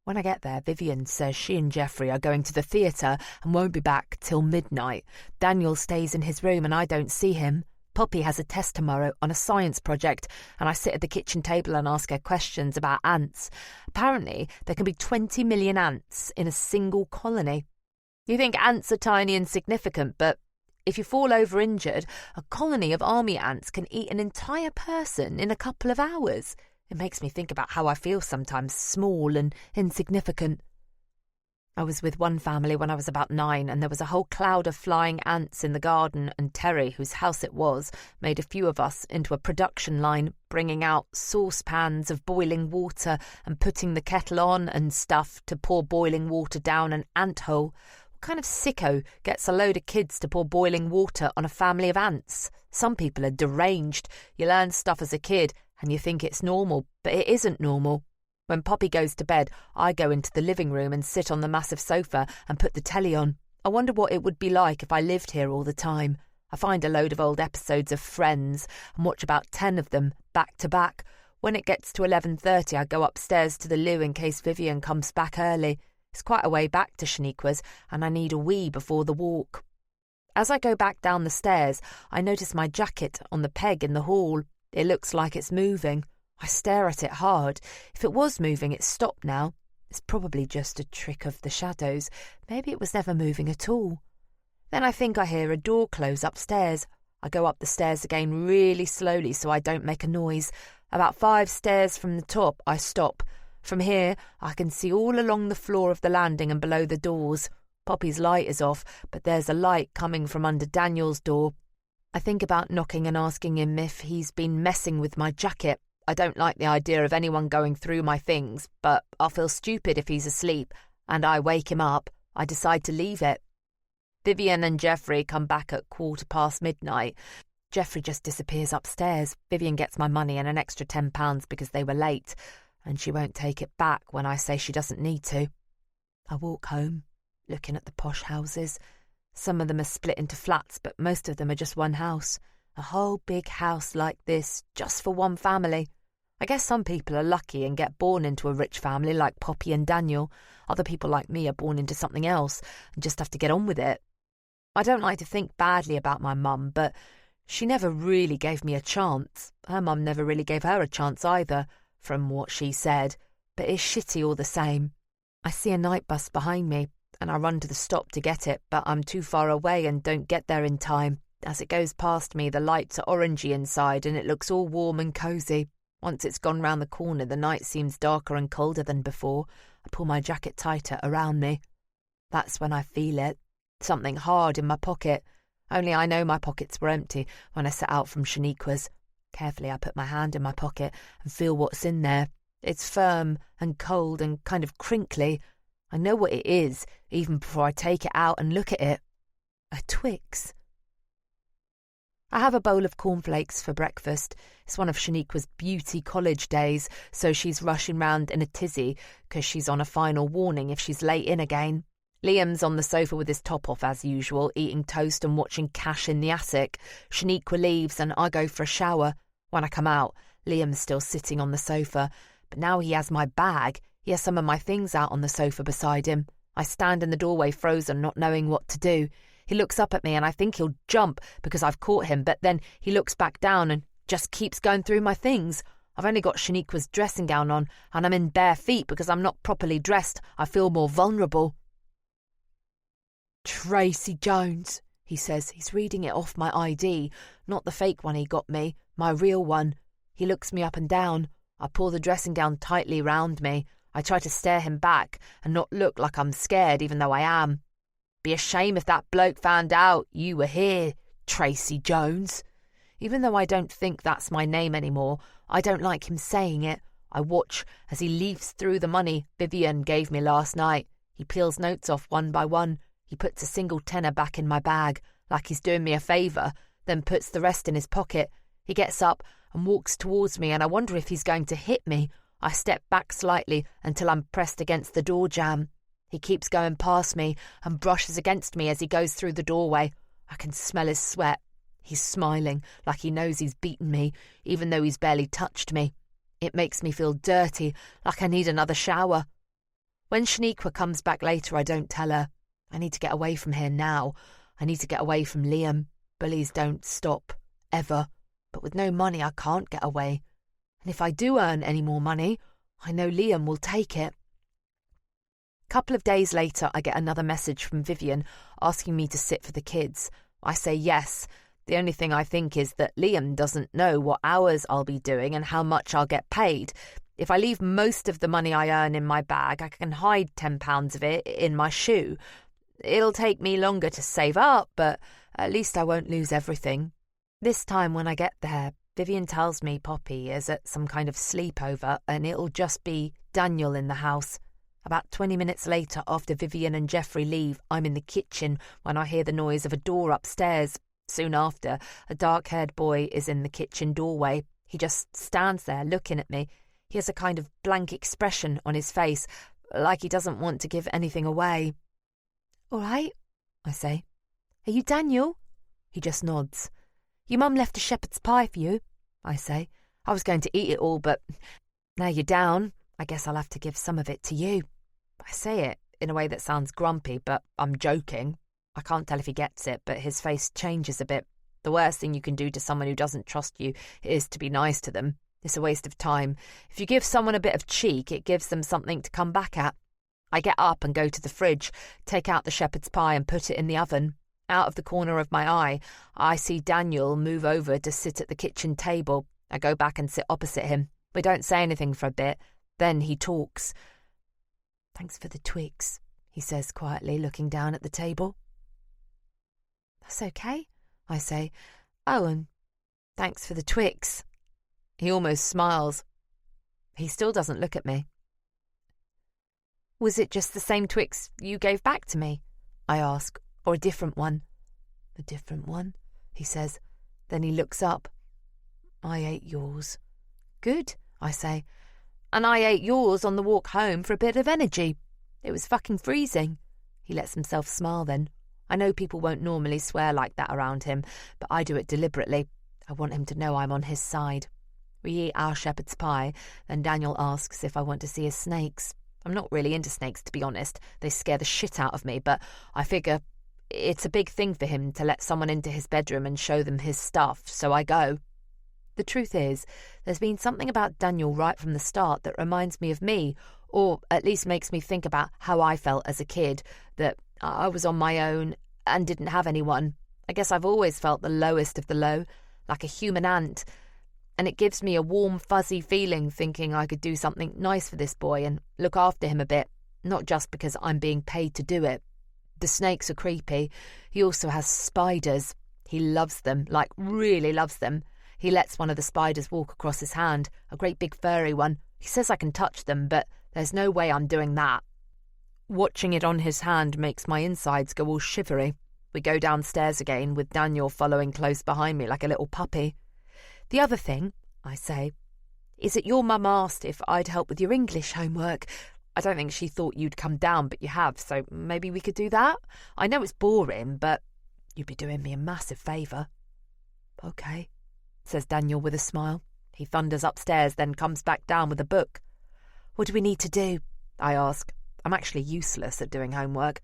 When I get there, Vivian says she and Jeffrey are going to the theatre and won't be back till midnight. Daniel stays in his room and I don't see him. Poppy has a test tomorrow on a science project, and I sit at the kitchen table and ask her questions about ants. Apparently, there can be 20 million ants in a single colony. You think ants are tiny and insignificant, but if you fall over injured, a colony of army ants can eat an entire person in a couple of hours. It makes me think about how I feel sometimes, small and insignificant. I was with one family when I was about 9, and there was a whole cloud of flying ants in the garden, and Terry, whose house it was, made a few of us into a production line, bringing out saucepans of boiling water and putting the kettle on and stuff to pour boiling water down an ant hole. What kind of sicko gets a load of kids to pour boiling water on a family of ants? Some people are deranged. You learn stuff as a kid and you think it's normal, but it isn't normal. When Poppy goes to bed, I go into the living room and sit on the massive sofa and put the telly on. I wonder what it would be like if I lived here all the time. I find a load of old episodes of Friends and watch about 10 of them back to back. When it gets to 11:30, I go upstairs to the loo in case Vivian comes back early. It's quite a way back to Shaniqua's, and I need a wee before the walk. As I go back down the stairs, I notice my jacket on the peg in the hall. It looks like it's moving. I stare at it hard. If it was moving, it's stopped now. It's probably just a trick of the shadows. Maybe it was never moving at all. Then I think I hear a door close upstairs. I go up the stairs again really slowly so I don't make a noise. About 5 stairs from the top, I stop. From here, I can see all along the floor of the landing and below the doors. Poppy's light is off, but there's a light coming from under Daniel's door. I think about knocking and asking him if he's been messing with my jacket. I don't like the idea of anyone going through my things, but I'll feel stupid if he's asleep, and I wake him up. I decide to leave it. Vivian and Jeffrey come back at midnight. Jeffrey just disappears upstairs. Vivian gets my money and an extra £10 because they were late, and she won't take it back when I say she doesn't need to. I walk home, looking at the posh houses. Some of them are split into flats, but most of them are just one house. A whole big house like this, just for one family. I guess some people are lucky and get born into a rich family like Poppy and Daniel. Other people like me are born into something else and just have to get on with it. I don't like to think badly about my mum, but She never really gave me a chance. Her mum never really gave her a chance either, from what she said, but it's shitty all the same. I see a night bus behind me, and I run to the stop to get it, but I'm too far away and don't get there in time. As it goes past me, the lights are orangey inside and it looks all warm and cosy. Once it's gone round the corner, the night seems darker and colder than before. I pull my jacket tighter around me. That's when I feel it. Something hard in my pocket. Only I know my pockets were empty when I set out from Shaniqua's. Carefully I put my hand in my pocket and feel what's in there. It's firm and cold and kind of crinkly. I know what it is, even before I take it out and look at it. A Twix. I have a bowl of cornflakes for breakfast. It's one of Shaniqua's beauty college days, so she's rushing round in a tizzy because she's on a final warning if she's late in again. Liam's on the sofa with his top off as usual, eating toast and watching Cash in the attic. Shaniqua leaves and I go for a shower. When I come out, Liam's still sitting on the sofa, but now he has my bag. He has some of my things out on the sofa beside him. I stand in the doorway frozen, not knowing what to do. He looks up at me and I think he'll jump because I've caught him, but then he looks back down and just keeps going through my things. I've only got Shaniqua's dressing gown on and I'm in bare feet because I'm not properly dressed. I feel more vulnerable. "Tracy Jones," he says. He's reading it off my ID, not the fake one he got me, my real one. He looks me up and down. I pull the dressing gown tightly round me. I try to stare him back and not look like I'm scared, even though I am. "Be a shame if that bloke found out you were here, Tracy Jones." Even though I don't think that's my name anymore, I don't like him saying it. I watch as he leafs through the money Vivian gave me last night. He peels notes off one by one. He puts a single tenner back in my bag, like he's doing me a favour, then puts the rest in his pocket. He gets up and walks towards me, and I wonder if he's going to hit me. I step back slightly until I'm pressed against the door jamb. He keeps going past me and brushes against me as he goes through the doorway. I can smell his sweat. He's smiling, like he knows he's beaten me, even though he's barely touched me. It makes me feel dirty, like I need another shower. When Shaniqua comes back later, I don't tell her. I need to get away from here now. I need to get away from Liam. Bullies don't stop, ever. But with no money, I can't get away. And if I do earn any more money, I know Liam will take it. Couple of days later, I get another message from Vivian asking me to sit for the kids. I say yes. The only thing I think is that Liam doesn't know what hours I'll be doing and how much I'll get paid. If I leave most of the money I earn in my bag, I can hide £10 of it in my shoe. It'll take me longer to save up, but at least I won't lose everything. This time when I get there, Vivian tells me Poppy is at some kind of sleepover and it'll just be Daniel in the house. About 20 minutes later, after Vivian and Jeffrey leave, I'm in the kitchen when I hear the noise of a door upstairs. Soon after, a dark-haired boy is in the kitchen doorway. He just stands there looking at me. He has a kind of blank expression on his face, like he doesn't want to give anything away. "All right," I say. "Are you Daniel?" He just nods. "Your mum left a shepherd's pie for you," I say. "I was going to eat it all, but now you're down, I guess I'll have to give some of it to you." I say it in a way that sounds grumpy, but I'm joking. I can't tell if he gets it, but his face changes a bit. The worst thing you can do to someone who doesn't trust you is to be nice to them. It's a waste of time. If you give someone a bit of cheek, it gives them something to come back at. I get up and go to the fridge, take out the shepherd's pie and put it in the oven. Out of the corner of my eye, I see Daniel move over to sit at the kitchen table. I go back and sit opposite him. We don't say anything for a bit. Then he talks. "Thanks for the Twix," he says quietly, looking down at the table. "That's okay," I say. "Oh, and thanks for the Twix." He almost smiles. He still doesn't look at me. "Was it just the same Twix you gave back to me?" I ask, "or a different one?" "A different one," he says. Then he looks up. "I ate yours." "Good," I say. "And I ate yours on the walk home for a bit of energy. It was fucking freezing." He lets himself smile then. I know people won't normally swear like that around him, but I do it deliberately. I want him to know I'm on his side. We eat our shepherd's pie, then Daniel asks if I want to see his snakes. I'm not really into snakes, to be honest. They scare the shit out of me, but I figure It's a big thing for him to let someone into his bedroom and show them his stuff, so I go. The truth is, there's been something about Daniel right from the start that reminds me of me, or at least makes me think about how I felt as a kid, that I was on my own and didn't have anyone. I guess I've always felt the lowest of the low, like a human ant, and it gives me a warm, fuzzy feeling thinking I could do something nice for this boy and look after him a bit, not just because I'm being paid to do it. The snakes are creepy. He also has spiders. He loves them, like really loves them. He lets one of the spiders walk across his hand, a great big furry one. He says I can touch them, but there's no way I'm doing that. Watching it on his hand makes my insides go all shivery. We go downstairs again, with Daniel following close behind me like a little puppy. The other thing, I say, is that your mum asked if I'd help with your English homework. I don't think she thought you'd come down, but you have, so maybe we could do that? I know it's boring, but you'd be doing me a massive favour. OK, says Daniel with a smile. He thunders upstairs, then comes back down with a book. What do we need to do? I ask. I'm actually useless at doing homework.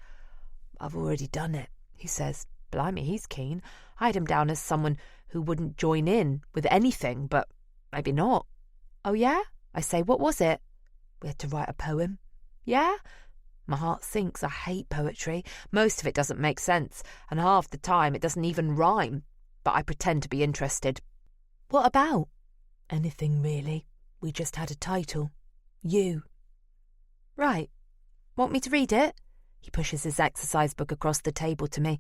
I've already done it, he says. Blimey, he's keen. I had him down as someone who wouldn't join in with anything, but maybe not. Oh, yeah? I say, what was it? We had to write a poem. Yeah? My heart sinks. I hate poetry. Most of it doesn't make sense, and half the time it doesn't even rhyme. But I pretend to be interested. What about? Anything, really. We just had a title. You. Right. Want me to read it? He pushes his exercise book across the table to me.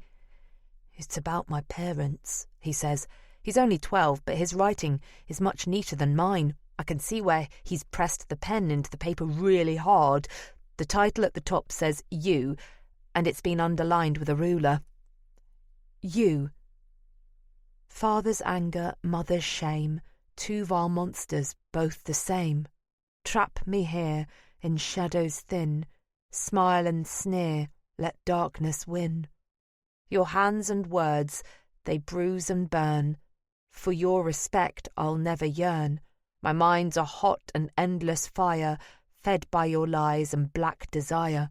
It's about my parents, he says. He's only 12, but his writing is much neater than mine. I can see where he's pressed the pen into the paper really hard. The title at the top says You, and it's been underlined with a ruler. You. Father's anger, mother's shame, two vile monsters, both the same. Trap me here, in shadows thin, smile and sneer, let darkness win. Your hands and words, they bruise and burn. For your respect I'll never yearn. My mind's a hot and endless fire, fed by your lies and black desire.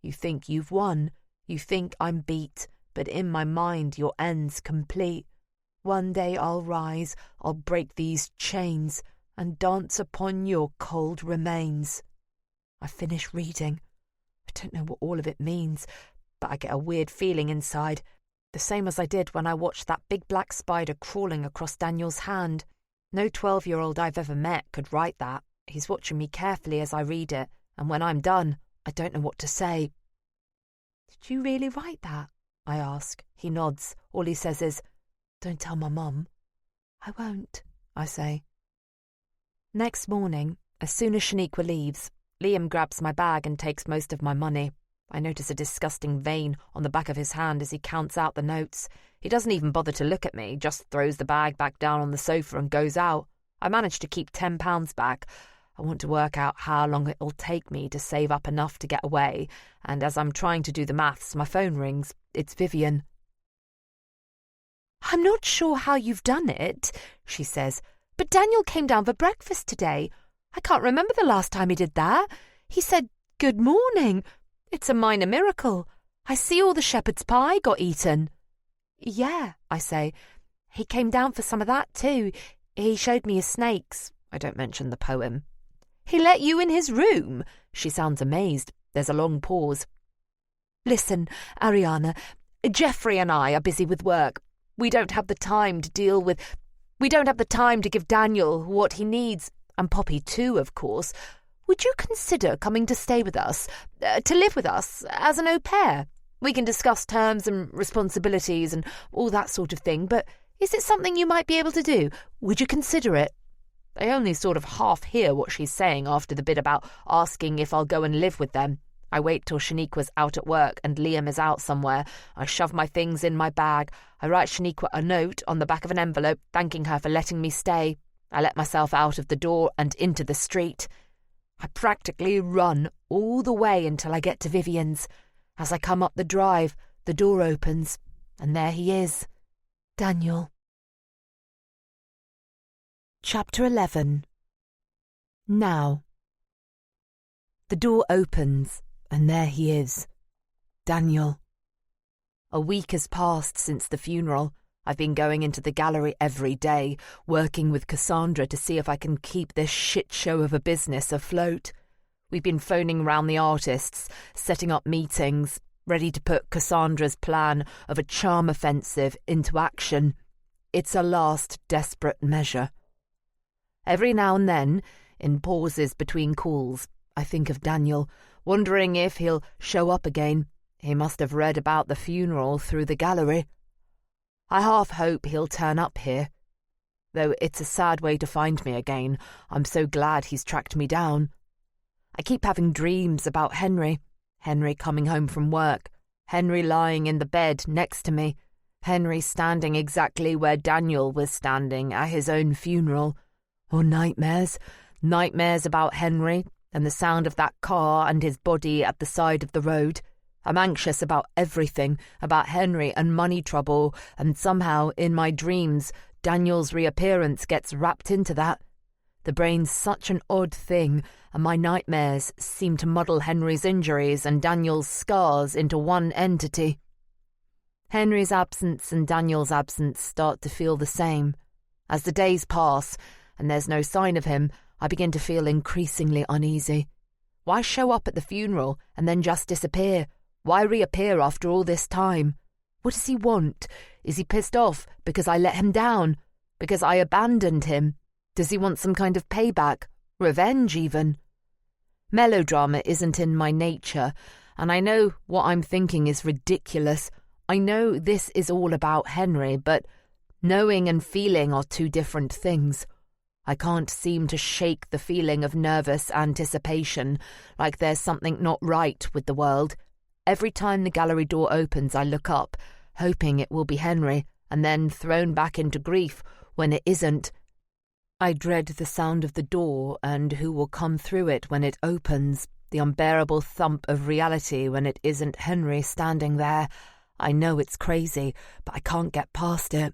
You think you've won, you think I'm beat, but in my mind your end's complete. One day I'll rise, I'll break these chains, and dance upon your cold remains. I finish reading. I don't know what all of it means, but I get a weird feeling inside, the same as I did when I watched that big black spider crawling across Daniel's hand. No 12-year-old I've ever met could write that. He's watching me carefully as I read it, and when I'm done, I don't know what to say. Did you really write that? I ask. He nods. All he says is, Don't tell my mum. I won't, I say. Next morning, as soon as Shaniqua leaves, Liam grabs my bag and takes most of my money. I notice a disgusting vein on the back of his hand as he counts out the notes. He doesn't even bother to look at me, just throws the bag back down on the sofa and goes out. I manage to keep £10 back. I want to work out how long it'll take me to save up enough to get away, and as I'm trying to do the maths, my phone rings. It's Vivian. I'm not sure how you've done it, she says, but Daniel came down for breakfast today. I can't remember the last time he did that. He said, Good morning. It's a minor miracle. I see all the shepherd's pie got eaten. Yeah, I say. He came down for some of that too. He showed me his snakes. I don't mention the poem. He let you in his room? She sounds amazed. There's a long pause. Listen, Ariana, Jeffrey and I are busy with work. We don't have the time to give Daniel what he needs, and Poppy too, of course. Would you consider coming to stay with us, to live with us, as an au pair? We can discuss terms and responsibilities and all that sort of thing, but is it something you might be able to do? Would you consider it? I only sort of half hear what she's saying after the bit about asking if I'll go and live with them. I wait till Shaniqua's out at work and Liam is out somewhere. I shove my things in my bag. I write Shaniqua a note on the back of an envelope thanking her for letting me stay. I let myself out of the door and into the street. I practically run all the way until I get to Vivian's. As I come up the drive, the door opens, and there he is, Daniel. Chapter 11. Now. The door opens, and there he is, Daniel. A week has passed since the funeral. I've been going into the gallery every day, working with Cassandra to see if I can keep this shit show of a business afloat. We've been phoning round the artists, setting up meetings, ready to put Cassandra's plan of a charm offensive into action. It's a last desperate measure. Every now and then, in pauses between calls, I think of Daniel, wondering if he'll show up again. He must have read about the funeral through the gallery. I half hope he'll turn up here. Though it's a sad way to find me again, I'm so glad he's tracked me down. I keep having dreams about Henry. Henry coming home from work. Henry lying in the bed next to me. Henry standing exactly where Daniel was standing at his own funeral. Or nightmares. Nightmares about Henry and the sound of that car and his body at the side of the road. I'm anxious about everything, about Henry and money trouble, and somehow, in my dreams, Daniel's reappearance gets wrapped into that. The brain's such an odd thing, and my nightmares seem to muddle Henry's injuries and Daniel's scars into one entity. Henry's absence and Daniel's absence start to feel the same. As the days pass, and there's no sign of him, I begin to feel increasingly uneasy. Why show up at the funeral and then just disappear? Why reappear after all this time? What does he want? Is he pissed off because I let him down? Because I abandoned him? Does he want some kind of payback? Revenge, even? Melodrama isn't in my nature, and I know what I'm thinking is ridiculous. I know this is all about Henry, but knowing and feeling are two different things. I can't seem to shake the feeling of nervous anticipation, like there's something not right with the world. Every time the gallery door opens, I look up, hoping it will be Henry, and then thrown back into grief when it isn't. I dread the sound of the door and who will come through it when it opens, the unbearable thump of reality when it isn't Henry standing there. I know it's crazy, but I can't get past it.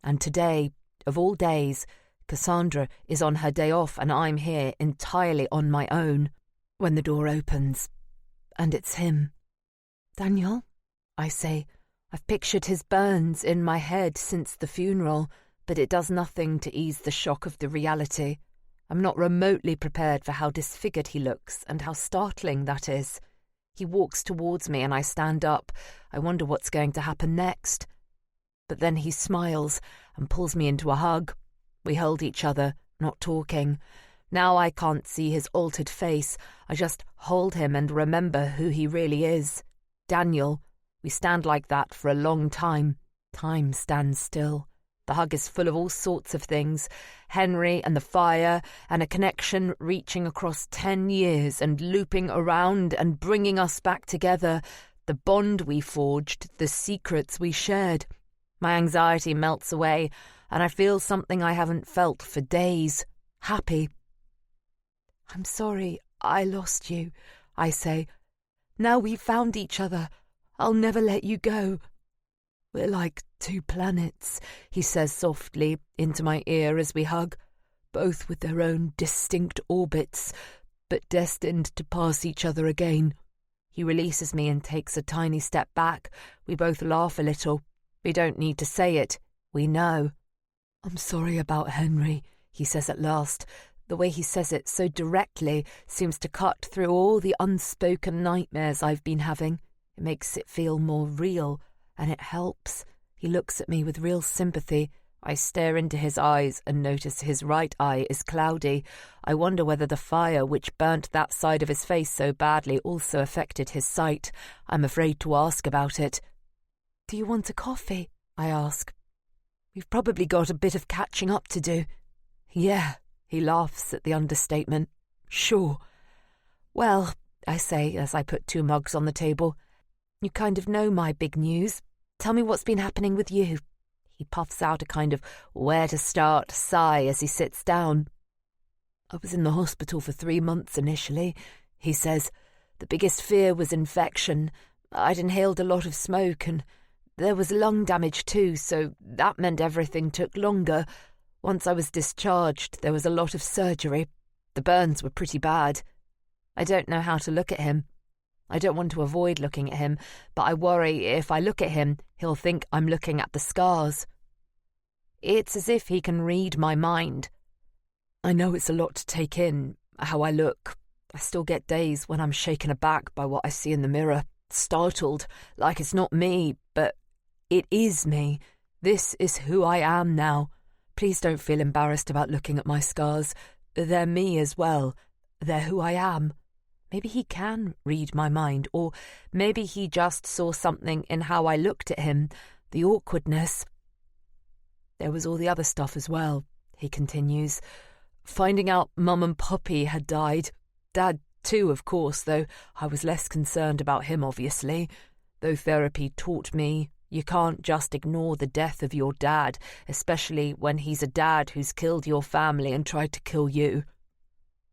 And today, of all days, Cassandra is on her day off and I'm here entirely on my own. When the door opens, and it's him. "Daniel?" I say. I've pictured his burns in my head since the funeral, but it does nothing to ease the shock of the reality. I'm not remotely prepared for how disfigured he looks and how startling that is. He walks towards me and I stand up. I wonder what's going to happen next. But then he smiles and pulls me into a hug. We hold each other, not talking. Now I can't see his altered face. I just hold him and remember who he really is. Daniel. We stand like that for a long time. Time stands still. The hug is full of all sorts of things. Henry and the fire, and a connection reaching across 10 years and looping around and bringing us back together. The bond we forged, the secrets we shared. My anxiety melts away, and I feel something I haven't felt for days. Happy. "I'm sorry I lost you," I say. "Now we've found each other, I'll never let you go." "We're like two planets," he says softly into my ear as we hug, both with their own distinct orbits, but destined to pass each other again. He releases me and takes a tiny step back. We both laugh a little. We don't need to say it. We know. "I'm sorry about Henry," he says at last. The way he says it so directly seems to cut through all the unspoken nightmares I've been having. It makes it feel more real, and it helps. He looks at me with real sympathy. I stare into his eyes and notice his right eye is cloudy. I wonder whether the fire which burnt that side of his face so badly also affected his sight. I'm afraid to ask about it. "Do you want a coffee?" I ask. "We've probably got a bit of catching up to do." "Yeah," he laughs at the understatement. "Sure." "Well," I say as I put 2 mugs on the table, "you kind of know my big news. Tell me what's been happening with you." He puffs out a kind of where-to-start sigh as he sits down. "I was in the hospital for 3 months initially," he says. "The biggest fear was infection. I'd inhaled a lot of smoke and there was lung damage too, so that meant everything took longer. Once I was discharged, there was a lot of surgery. The burns were pretty bad." I don't know how to look at him. I don't want to avoid looking at him, but I worry if I look at him, he'll think I'm looking at the scars. It's as if he can read my mind. I know it's a lot to take in, how I look. I still get days when I'm shaken aback by what I see in the mirror, startled, like it's not me, but it is me. This is who I am now. Please don't feel embarrassed about looking at my scars. They're me as well. They're who I am. Maybe he can read my mind, or maybe he just saw something in how I looked at him, the awkwardness. There was all the other stuff as well, he continues. Finding out Mum and Poppy had died. Dad too, of course, though I was less concerned about him, obviously. Though therapy taught me you can't just ignore the death of your dad, especially when he's a dad who's killed your family and tried to kill you.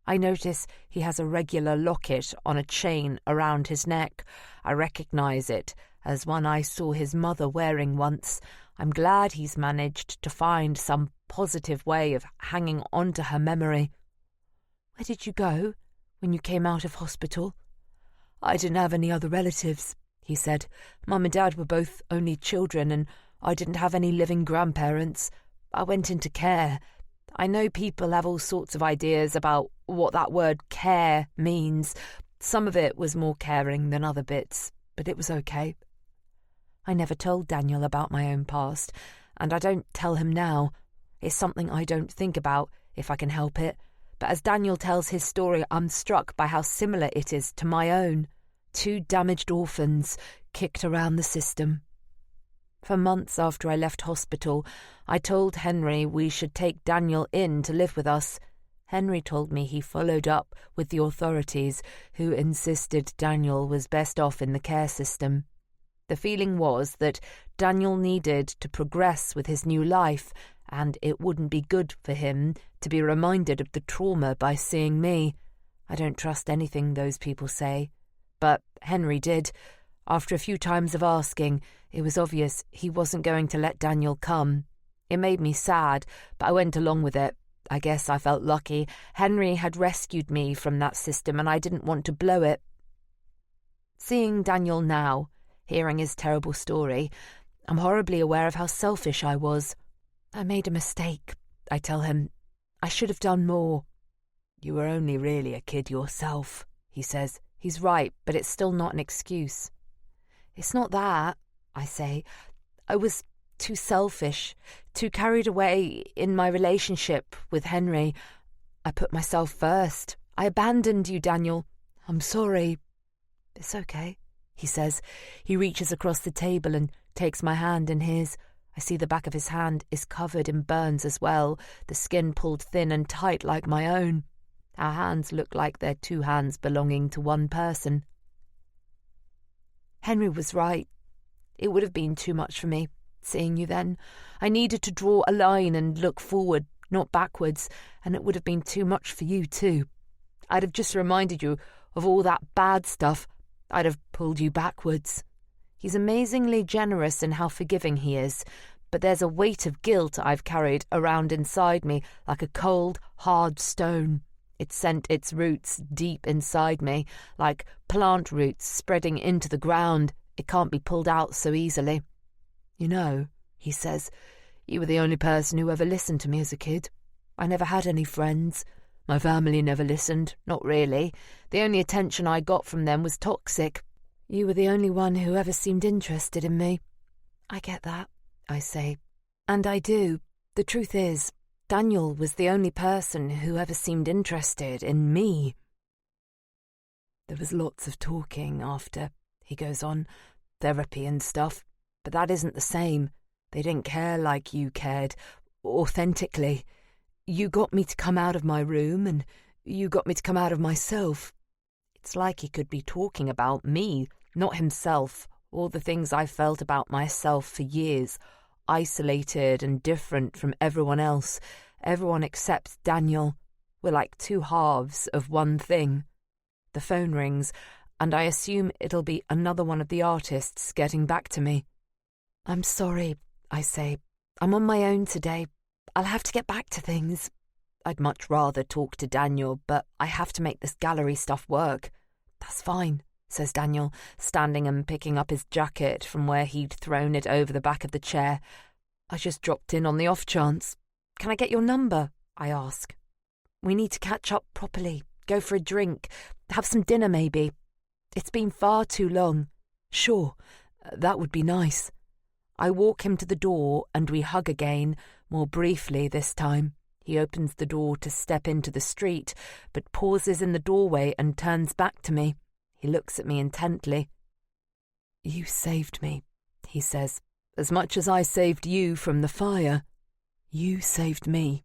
I notice he has a regular locket on a chain around his neck. I recognise it as one I saw his mother wearing once. I'm glad he's managed to find some positive way of hanging on to her memory. Where did you go when you came out of hospital? I didn't have any other relatives, he said. Mum and Dad were both only children and I didn't have any living grandparents. I went into care. I know people have all sorts of ideas about what that word care means. Some of it was more caring than other bits, but it was okay. I never told Daniel about my own past, and I don't tell him now. It's something I don't think about, if I can help it. But as Daniel tells his story, I'm struck by how similar it is to my own. 2 damaged orphans, kicked around the system. For months after I left hospital, I told Henry we should take Daniel in to live with us. Henry told me he followed up with the authorities, who insisted Daniel was best off in the care system. The feeling was that Daniel needed to progress with his new life, and it wouldn't be good for him to be reminded of the trauma by seeing me. I don't trust anything those people say. But Henry did. After a few times of asking, it was obvious he wasn't going to let Daniel come. It made me sad, but I went along with it. I guess I felt lucky. Henry had rescued me from that system, and I didn't want to blow it. Seeing Daniel now, hearing his terrible story, I'm horribly aware of how selfish I was. I made a mistake, I tell him. I should have done more. You were only really a kid yourself, he says. He's right, but it's still not an excuse. It's not that, I say. I was too selfish, too carried away in my relationship with Henry. I put myself first. I abandoned you, Daniel. I'm sorry. It's okay, he says. He reaches across the table and takes my hand in his. I see the back of his hand is covered in burns as well, the skin pulled thin and tight like my own. Our hands look like they're 2 hands belonging to one person. Henry was right. It would have been too much for me, seeing you then. I needed to draw a line and look forward, not backwards, and it would have been too much for you too. I'd have just reminded you of all that bad stuff. I'd have pulled you backwards. He's amazingly generous in how forgiving he is, but there's a weight of guilt I've carried around inside me like a cold, hard stone. It sent its roots deep inside me, like plant roots spreading into the ground. It can't be pulled out so easily. You know, he says, you were the only person who ever listened to me as a kid. I never had any friends. My family never listened, not really. The only attention I got from them was toxic. You were the only one who ever seemed interested in me. I get that, I say. And I do. The truth is, Daniel was the only person who ever seemed interested in me. There was lots of talking after, he goes on, therapy and stuff, but that isn't the same. They didn't care like you cared, authentically. You got me to come out of my room, and you got me to come out of myself. It's like he could be talking about me, not himself, all the things I felt about myself for years, isolated and different from everyone else. Everyone except Daniel. We're like 2 halves of one thing. The phone rings, and I assume it'll be another one of the artists getting back to me. I'm sorry, I say. I'm on my own today. I'll have to get back to things. I'd much rather talk to Daniel, but I have to make this gallery stuff work. That's fine, says Daniel, standing and picking up his jacket from where he'd thrown it over the back of the chair. I just dropped in on the off chance. Can I get your number? I ask. We need to catch up properly, go for a drink, have some dinner maybe. It's been far too long. Sure, that would be nice. I walk him to the door and we hug again, more briefly this time. He opens the door to step into the street, but pauses in the doorway and turns back to me. He looks at me intently. You saved me, he says. As much as I saved you from the fire, you saved me.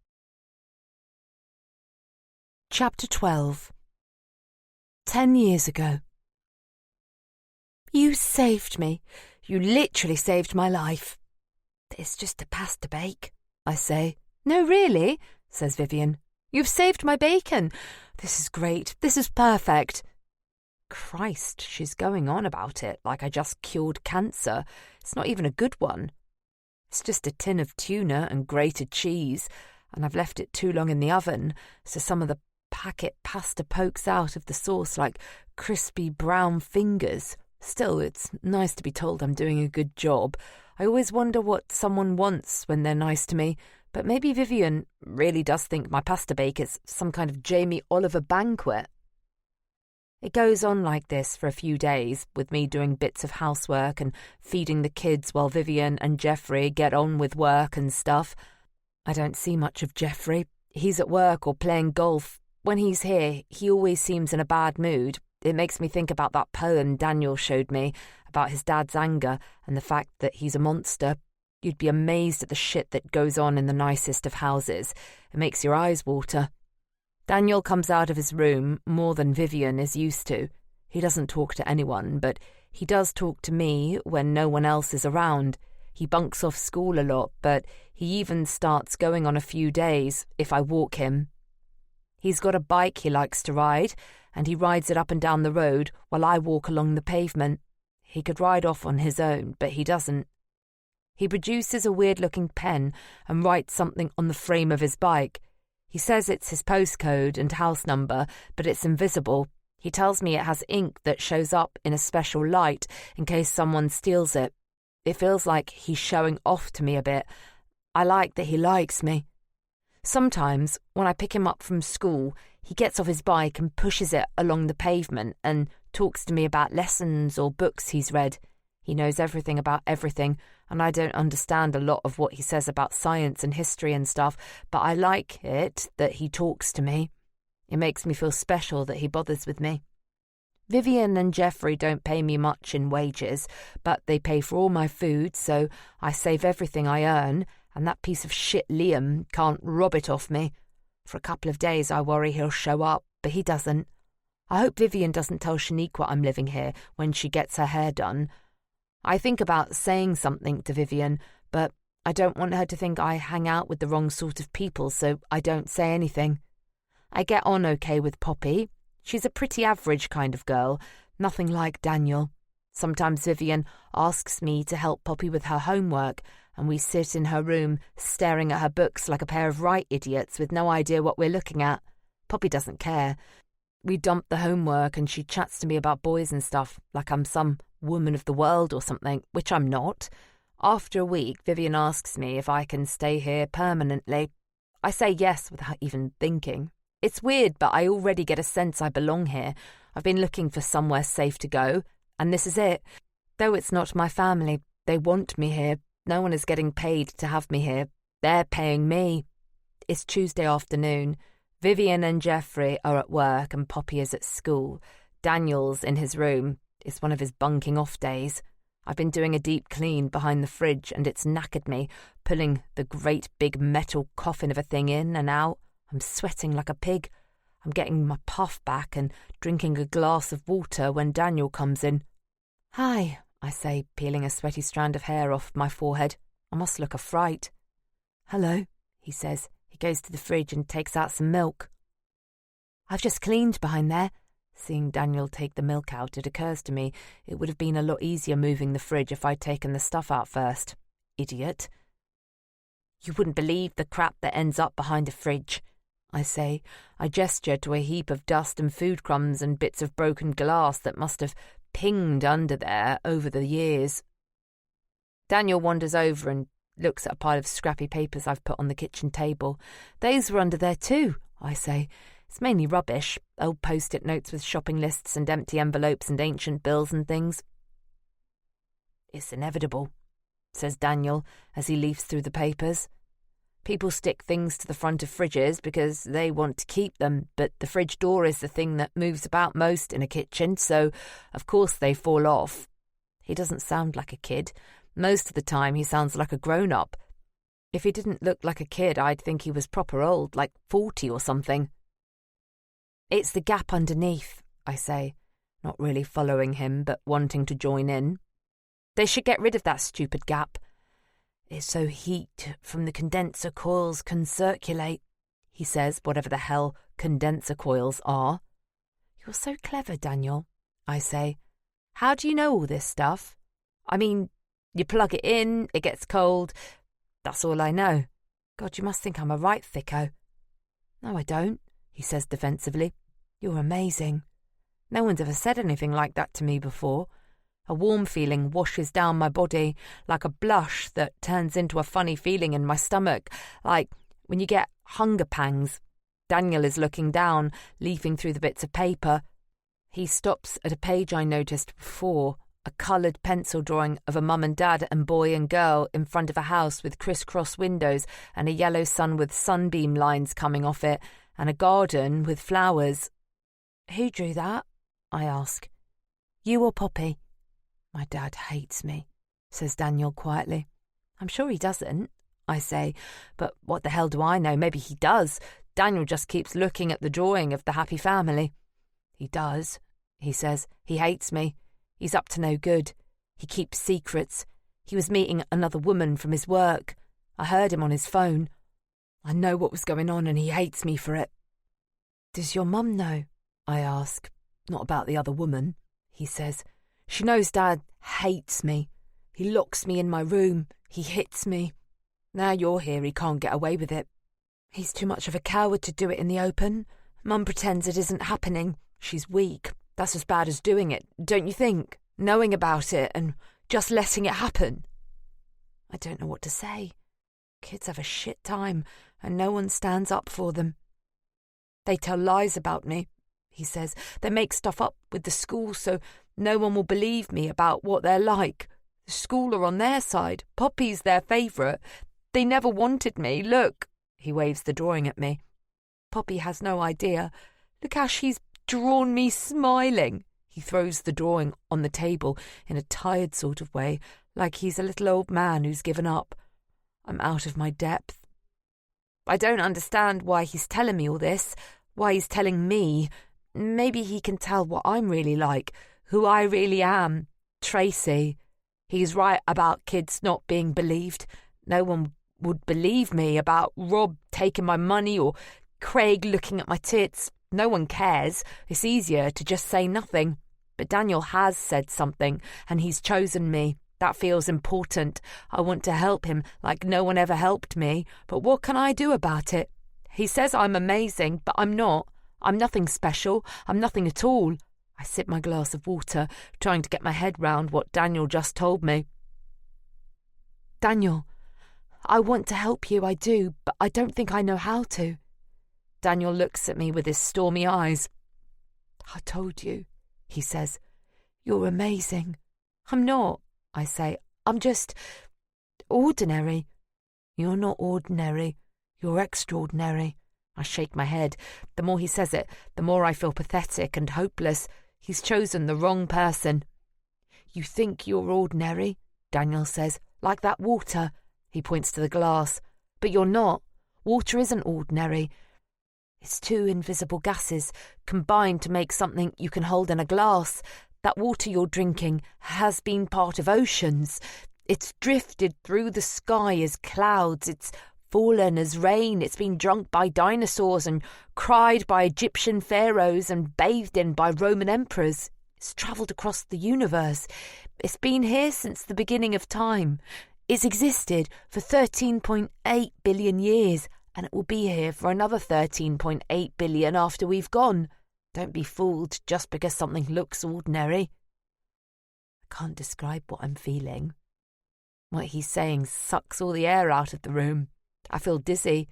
Chapter 12. 10 years ago. You saved me. You literally saved my life. It's just a pasta bake, I say. No, really, says Vivian. You've saved my bacon. This is great. This is perfect. Christ, she's going on about it like I just cured cancer. It's not even a good one. It's just a tin of tuna and grated cheese, and I've left it too long in the oven, so some of the packet pasta pokes out of the sauce like crispy brown fingers. Still, it's nice to be told I'm doing a good job. I always wonder what someone wants when they're nice to me, but maybe Vivian really does think my pasta bake is some kind of Jamie Oliver banquet. It goes on like this for a few days, with me doing bits of housework and feeding the kids while Vivian and Jeffrey get on with work and stuff. I don't see much of Jeffrey. He's at work or playing golf. When he's here, he always seems in a bad mood. It makes me think about that poem Daniel showed me about his dad's anger and the fact that he's a monster. You'd be amazed at the shit that goes on in the nicest of houses. It makes your eyes water. Daniel comes out of his room more than Vivian is used to. He doesn't talk to anyone, but he does talk to me when no one else is around. He bunks off school a lot, but he even starts going on a few days if I walk him. He's got a bike he likes to ride, and he rides it up and down the road while I walk along the pavement. He could ride off on his own, but he doesn't. He produces a weird-looking pen and writes something on the frame of his bike. He says it's his postcode and house number, but it's invisible. He tells me it has ink that shows up in a special light in case someone steals it. It feels like he's showing off to me a bit. I like that he likes me. Sometimes, when I pick him up from school, he gets off his bike and pushes it along the pavement and talks to me about lessons or books he's read. He knows everything about everything, and I don't understand a lot of what he says about science and history and stuff, but I like it that he talks to me. It makes me feel special that he bothers with me. Vivian and Jeffrey don't pay me much in wages, but they pay for all my food, so I save everything I earn, and that piece of shit Liam can't rob it off me. For a couple of days I worry he'll show up, but he doesn't. I hope Vivian doesn't tell Shaniqua I'm living here when she gets her hair done. I think about saying something to Vivian, but I don't want her to think I hang out with the wrong sort of people, so I don't say anything. I get on okay with Poppy. She's a pretty average kind of girl, nothing like Daniel. Sometimes Vivian asks me to help Poppy with her homework, and we sit in her room staring at her books like a pair of right idiots with no idea what we're looking at. Poppy doesn't care. We dump the homework and she chats to me about boys and stuff, like I'm some woman of the world or something, which I'm not. After a week, Vivian asks me if I can stay here permanently. I say yes without even thinking. It's weird, but I already get a sense I belong here. I've been looking for somewhere safe to go, and this is it. Though it's not my family, they want me here. No one is getting paid to have me here. They're paying me. It's Tuesday afternoon. Vivian and Jeffrey are at work and Poppy is at school. Daniel's in his room. It's one of his bunking off days. I've been doing a deep clean behind the fridge and it's knackered me, pulling the great big metal coffin of a thing in and out. I'm sweating like a pig. I'm getting my puff back and drinking a glass of water when Daniel comes in. Hi, I say, peeling a sweaty strand of hair off my forehead. I must look a fright. Hello, he says. He goes to the fridge and takes out some milk. I've just cleaned behind there. Seeing Daniel take the milk out, it occurs to me it would have been a lot easier moving the fridge if I'd taken the stuff out first. Idiot. You wouldn't believe the crap that ends up behind a fridge, I say. I gesture to a heap of dust and food crumbs and bits of broken glass that must have pinged under there over the years. Daniel wanders over and looks at a pile of scrappy papers I've put on the kitchen table. Those were under there too, I say. It's mainly rubbish, old post-it notes with shopping lists and empty envelopes and ancient bills and things. It's inevitable, says Daniel as he leafs through the papers. People stick things to the front of fridges because they want to keep them, but the fridge door is the thing that moves about most in a kitchen, so of course they fall off. He doesn't sound like a kid. Most of the time he sounds like a grown-up. If he didn't look like a kid, I'd think he was proper old, like 40 or something. It's the gap underneath, I say, not really following him, but wanting to join in. They should get rid of that stupid gap. It's so heat from the condenser coils can circulate, he says, whatever the hell condenser coils are. You're so clever, Daniel, I say. How do you know all this stuff? I mean, you plug it in, it gets cold. That's all I know. God, you must think I'm a right thicko. No, I don't, he says defensively. You're amazing. No one's ever said anything like that to me before. A warm feeling washes down my body, like a blush that turns into a funny feeling in my stomach, like when you get hunger pangs. Daniel is looking down, leafing through the bits of paper. He stops at a page I noticed before, a coloured pencil drawing of a mum and dad and boy and girl in front of a house with criss-cross windows and a yellow sun with sunbeam lines coming off it, and a garden with flowers. Who drew that? I ask. You or Poppy? My dad hates me, says Daniel quietly. I'm sure he doesn't, I say, but what the hell do I know? Maybe he does. Daniel just keeps looking at the drawing of the happy family. He does, he says. He hates me. He's up to no good. He keeps secrets. He was meeting another woman from his work. I heard him on his phone. I know what was going on and he hates me for it. Does your mum know? I ask. Not about the other woman, he says. She knows Dad hates me. He locks me in my room. He hits me. Now you're here, he can't get away with it. He's too much of a coward to do it in the open. Mum pretends it isn't happening. She's weak. That's as bad as doing it, don't you think? Knowing about it and just letting it happen. I don't know what to say. Kids have a shit time and no one stands up for them. They tell lies about me, he says. They make stuff up with the school so no one will believe me about what they're like. The school are on their side. Poppy's their favourite. They never wanted me. Look, he waves the drawing at me. Poppy has no idea. Look how she's drawn me smiling. He throws the drawing on the table in a tired sort of way, like he's a little old man who's given up. I'm out of my depth. I don't understand why he's telling me all this, why he's telling me. Maybe he can tell what I'm really like, who I really am. Tracy. He's right about kids not being believed. No one would believe me about Rob taking my money or Craig looking at my tits. No one cares. It's easier to just say nothing. But Daniel has said something, and he's chosen me. That feels important. I want to help him like no one ever helped me. But what can I do about it? He says I'm amazing, but I'm not. I'm nothing special. I'm nothing at all. I sip my glass of water, trying to get my head round what Daniel just told me. Daniel, I want to help you, I do, but I don't think I know how to. Daniel looks at me with his stormy eyes. I told you, he says. You're amazing. I'm not, I say. I'm just ordinary. You're not ordinary. You're extraordinary. I shake my head. The more he says it, the more I feel pathetic and hopeless. He's chosen the wrong person. You think you're ordinary, Daniel says, like that water. He points to the glass. But you're not. Water isn't ordinary. It's two invisible gases combined to make something you can hold in a glass. That water you're drinking has been part of oceans. It's drifted through the sky as clouds. It's fallen as rain. It's been drunk by dinosaurs and cried by Egyptian pharaohs and bathed in by Roman emperors. It's travelled across the universe. It's been here since the beginning of time. It's existed for 13.8 billion years, and it will be here for another 13.8 billion after we've gone. Don't be fooled just because something looks ordinary. can't describe what I'm feeling. What he's saying sucks all the air out of the room. I feel dizzy.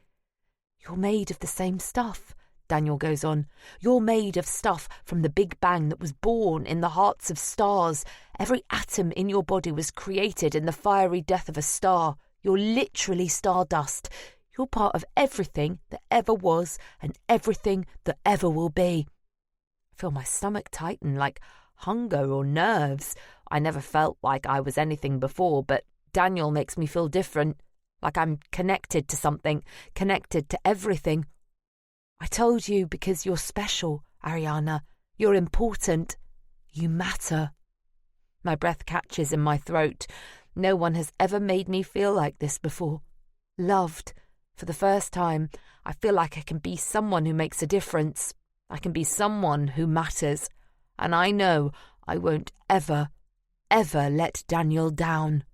You're made of the same stuff, Daniel goes on. You're made of stuff from the Big Bang that was born in the hearts of stars. Every atom in your body was created in the fiery death of a star. You're literally stardust. You're part of everything that ever was and everything that ever will be. I feel my stomach tighten like hunger or nerves. I never felt like I was anything before, but Daniel makes me feel different, like I'm connected to something, connected to everything. I told you because you're special, Ariana. You're important. You matter. My breath catches in my throat. No one has ever made me feel like this before. Loved. For the first time, I feel like I can be someone who makes a difference. I can be someone who matters. And I know I won't ever, ever let Daniel down.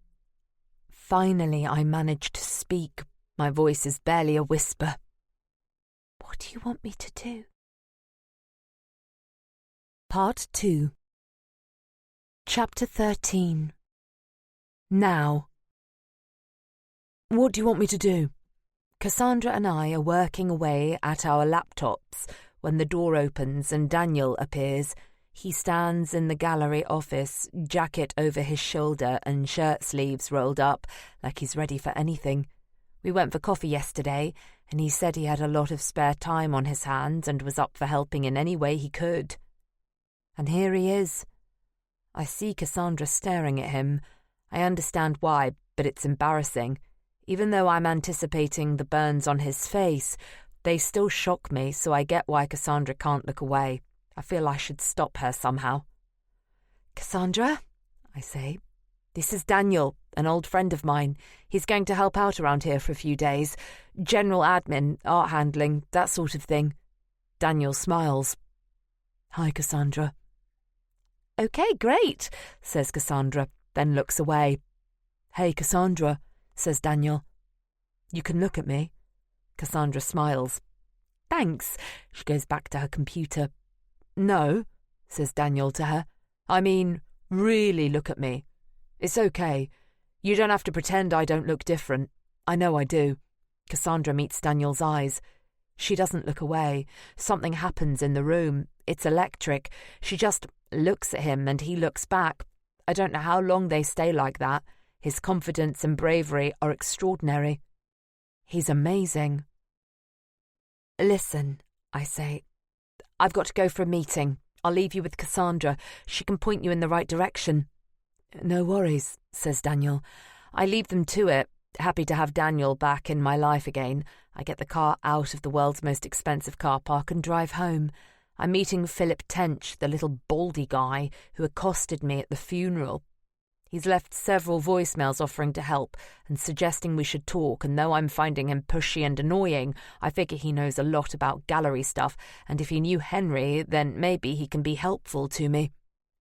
Finally, I manage to speak. My voice is barely a whisper. What do you want me to do? Part 2. Chapter 13. Now. What do you want me to do? Cassandra and I are working away at our laptops when the door opens and Daniel appears. He stands in the gallery office, jacket over his shoulder and shirt sleeves rolled up, like he's ready for anything. We went for coffee yesterday, and he said he had a lot of spare time on his hands and was up for helping in any way he could. And here he is. I see Cassandra staring at him. I understand why, but it's embarrassing. Even though I'm anticipating the burns on his face, they still shock me, so I get why Cassandra can't look away. I feel I should stop her somehow. Cassandra, I say, this is Daniel, an old friend of mine. He's going to help out around here for a few days. General admin, art handling, that sort of thing. Daniel smiles. Hi, Cassandra. Okay, great, says Cassandra, then looks away. Hey, Cassandra, says Daniel. You can look at me. Cassandra smiles. Thanks. She goes back to her computer. No, says Daniel to her. I mean, really look at me. It's okay. You don't have to pretend I don't look different. I know I do. Cassandra meets Daniel's eyes. She doesn't look away. Something happens in the room. It's electric. She just looks at him and he looks back. I don't know how long they stay like that. His confidence and bravery are extraordinary. He's amazing. Listen, I say. I've got to go for a meeting. I'll leave you with Cassandra. She can point you in the right direction. No worries, says Daniel. I leave them to it, happy to have Daniel back in my life again. I get the car out of the world's most expensive car park and drive home. I'm meeting Philip Tench, the little baldy guy who accosted me at the funeral. He's left several voicemails offering to help and suggesting we should talk, and though I'm finding him pushy and annoying, I figure he knows a lot about gallery stuff, and if he knew Henry, then maybe he can be helpful to me.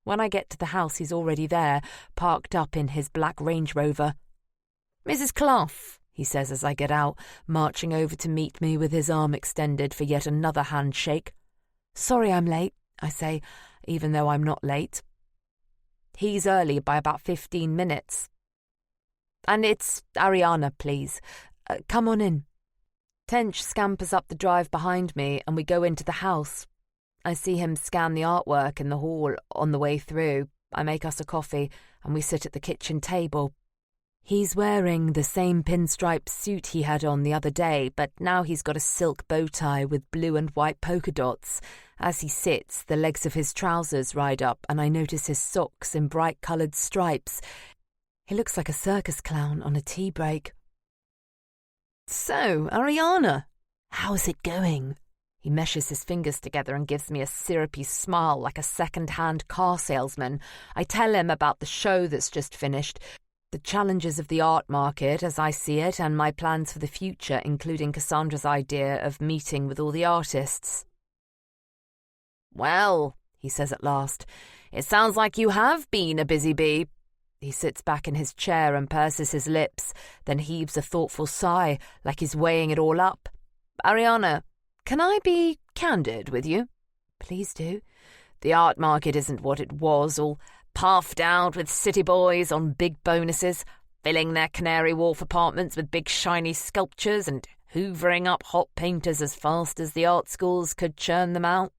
When I get to the house, he's already there, parked up in his black Range Rover. Mrs. Clough, he says as I get out, marching over to meet me with his arm extended for yet another handshake. Sorry I'm late, I say, even though I'm not late. He's early by about 15 minutes. And it's Ariana, please. Come on in. Tench scampers up the drive behind me and we go into the house. I see him scan the artwork in the hall on the way through. I make us a coffee and we sit at the kitchen table. He's wearing the same pinstripe suit he had on the other day, but now he's got a silk bow tie with blue and white polka dots. As he sits, the legs of his trousers ride up and I notice his socks in bright-coloured stripes. He looks like a circus clown on a tea break. So, Ariana, how's it going? He meshes his fingers together and gives me a syrupy smile like a second-hand car salesman. I tell him about the show that's just finished, the challenges of the art market as I see it, and my plans for the future, including Cassandra's idea of meeting with all the artists. Well, he says at last, it sounds like you have been a busy bee. He sits back in his chair and purses his lips, then heaves a thoughtful sigh, like he's weighing it all up. Ariana, can I be candid with you? Please do. The art market isn't what it was, all puffed out with city boys on big bonuses, filling their Canary Wharf apartments with big shiny sculptures and hoovering up hot painters as fast as the art schools could churn them out.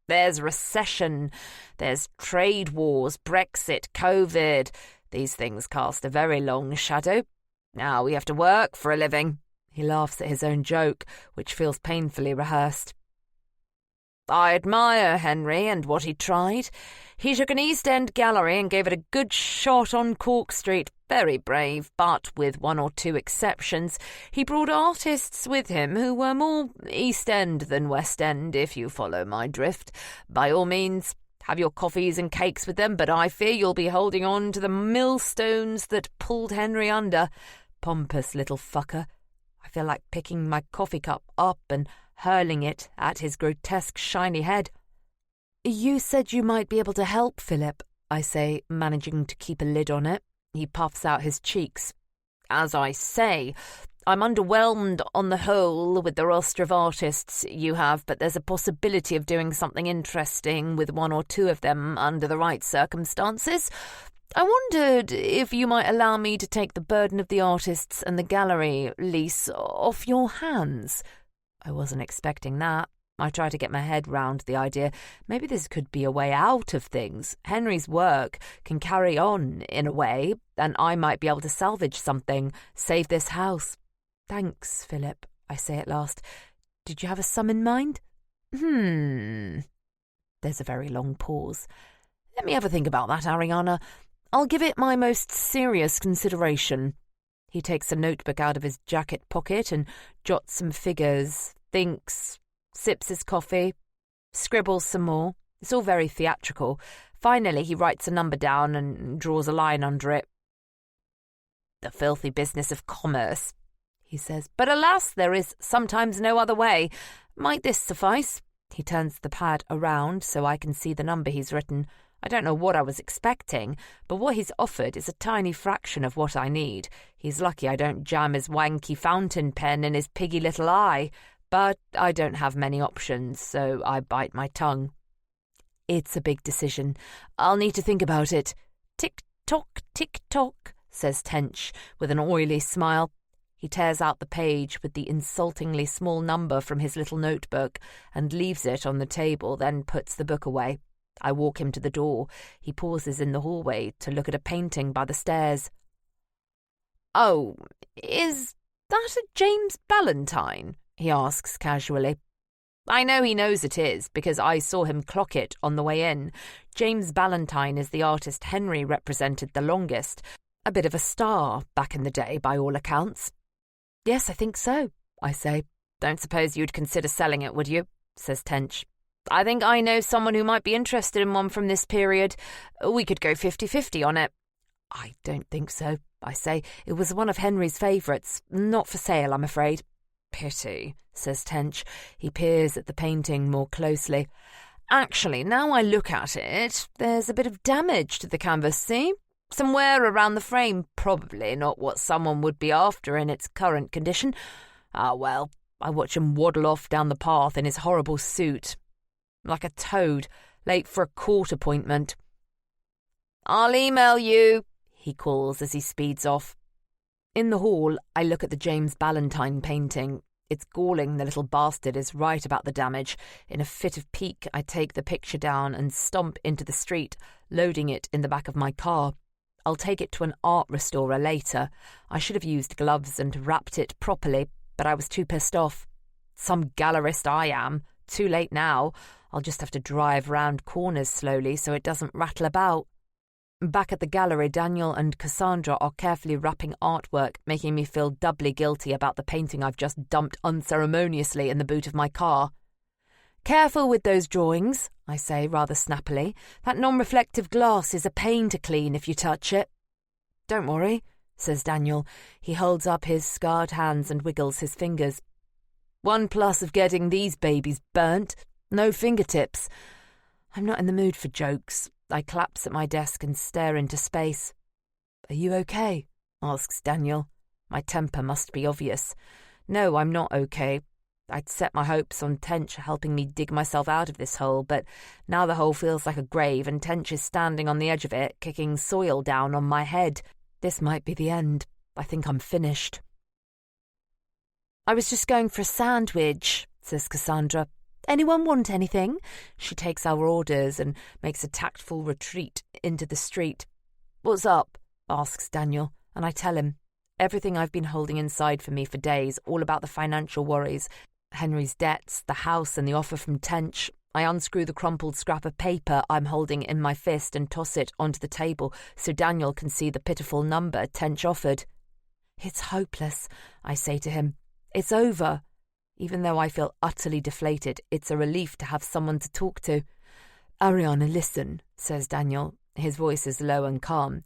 There's recession, there's trade wars, Brexit, COVID. These things cast a very long shadow. Now we have to work for a living. He laughs at his own joke, which feels painfully rehearsed. I admire Henry and what he tried. He took an East End gallery and gave it a good shot on Cork Street. Very brave, but with one or two exceptions. He brought artists with him who were more East End than West End, if you follow my drift. By all means, have your coffees and cakes with them, but I fear you'll be holding on to the millstones that pulled Henry under. Pompous little fucker. I feel like picking my coffee cup up and hurling it at his grotesque shiny head. You said you might be able to help, Philip, I say, managing to keep a lid on it. He puffs out his cheeks. As I say, I'm underwhelmed on the whole with the roster of artists you have, but there's a possibility of doing something interesting with one or two of them under the right circumstances. I wondered if you might allow me to take the burden of the artists and the gallery lease off your hands. I wasn't expecting that. I tried to get my head round the idea. Maybe this could be a way out of things. Henry's work can carry on in a way, and I might be able to salvage something, save this house. Thanks, Philip, I say at last. Did you have a sum in mind? There's a very long pause. Let me have a think about that, Ariana. I'll give it my most serious consideration. He takes a notebook out of his jacket pocket and jots some figures, thinks, sips his coffee, scribbles some more. It's all very theatrical. Finally, he writes a number down and draws a line under it. The filthy business of commerce, he says. But alas, there is sometimes no other way. Might this suffice? He turns the pad around so I can see the number he's written. I don't know what I was expecting, but what he's offered is a tiny fraction of what I need. He's lucky I don't jam his wanky fountain pen in his piggy little eye. But I don't have many options, so I bite my tongue. It's a big decision. I'll need to think about it. Tick-tock, says Tench, with an oily smile. He tears out the page with the insultingly small number from his little notebook and leaves it on the table, then puts the book away. I walk him to the door. He pauses in the hallway to look at a painting by the stairs. Oh, is that a James Ballantyne? He asks casually. I know he knows it is, because I saw him clock it on the way in. James Ballantyne is the artist Henry represented the longest. A bit of a star back in the day, by all accounts. Yes, I think so, I say. Don't suppose you'd consider selling it, would you? Says Tench. I think I know someone who might be interested in one from this period. We could go 50-50 on it. I don't think so, I say. It was one of Henry's favourites. Not for sale, I'm afraid. Pity, says Tench. He peers at the painting more closely. Actually, now I look at it, there's a bit of damage to the canvas, see? Some wear around the frame, probably not what someone would be after in its current condition. Ah, well, I watch him waddle off down the path in his horrible suit. Like a toad, late for a court appointment. I'll email you, he calls as he speeds off. In the hall, I look at the James Ballantyne painting. It's galling the little bastard is right about the damage. In a fit of pique, I take the picture down and stomp into the street, loading it in the back of my car. I'll take it to an art restorer later. I should have used gloves and wrapped it properly, but I was too pissed off. Some gallerist I am. Too late now. I'll just have to drive round corners slowly so it doesn't rattle about. Back at the gallery, Daniel and Cassandra are carefully wrapping artwork, making me feel doubly guilty about the painting I've just dumped unceremoniously in the boot of my car. Careful with those drawings, I say rather snappily. That non-reflective glass is a pain to clean if you touch it. Don't worry, says Daniel. He holds up his scarred hands and wiggles his fingers. One plus of getting these babies burnt. No fingertips. I'm not in the mood for jokes. I collapse at my desk and stare into space. Are you okay? Asks Daniel. My temper must be obvious. No, I'm not okay. I'd set my hopes on Tench helping me dig myself out of this hole, but now the hole feels like a grave and Tench is standing on the edge of it, kicking soil down on my head. This might be the end. I think I'm finished. "I was just going for a sandwich," says Cassandra. "Anyone want anything?" She takes our orders and makes a tactful retreat into the street. "What's up?" asks Daniel, and I tell him. Everything I've been holding inside for me for days, all about the financial worries, Henry's debts, the house and the offer from Tench. I unscrew the crumpled scrap of paper I'm holding in my fist and toss it onto the table so Daniel can see the pitiful number Tench offered. "It's hopeless," I say to him. "It's over." Even though I feel utterly deflated, it's a relief to have someone to talk to. "Ariana, listen," says Daniel. His voice is low and calm.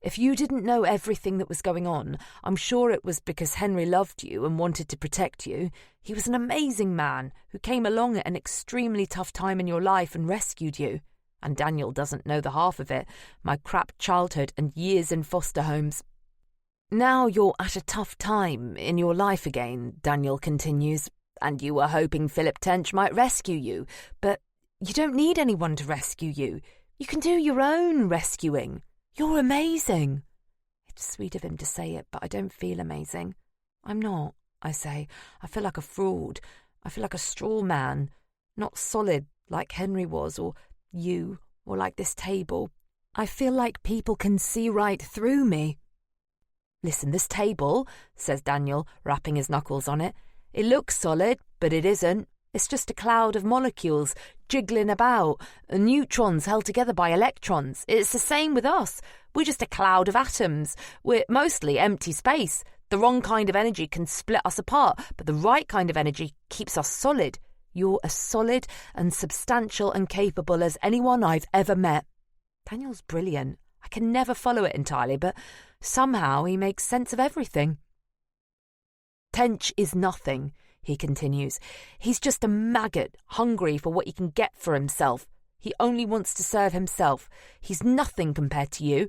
"If you didn't know everything that was going on, I'm sure it was because Henry loved you and wanted to protect you. He was an amazing man who came along at an extremely tough time in your life and rescued you. And Daniel doesn't know the half of it, my crap childhood and years in foster homes. Now you're at a tough time in your life again," Daniel continues, "and you were hoping Philip Tench might rescue you. But you don't need anyone to rescue you. You can do your own rescuing. You're amazing." It's sweet of him to say it, but I don't feel amazing. "I'm not," I say. "I feel like a fraud. I feel like a straw man. Not solid like Henry was, or you, or like this table. I feel like people can see right through me." "Listen, this table," says Daniel, rapping his knuckles on it, "it looks solid, but it isn't. It's just a cloud of molecules jiggling about, neutrons held together by electrons. It's the same with us. We're just a cloud of atoms. We're mostly empty space. The wrong kind of energy can split us apart, but the right kind of energy keeps us solid. You're as solid and substantial and capable as anyone I've ever met." Daniel's brilliant. I can never follow it entirely, but somehow he makes sense of everything. "Tench is nothing," he continues. "He's just a maggot, hungry for what he can get for himself. He only wants to serve himself. He's nothing compared to you.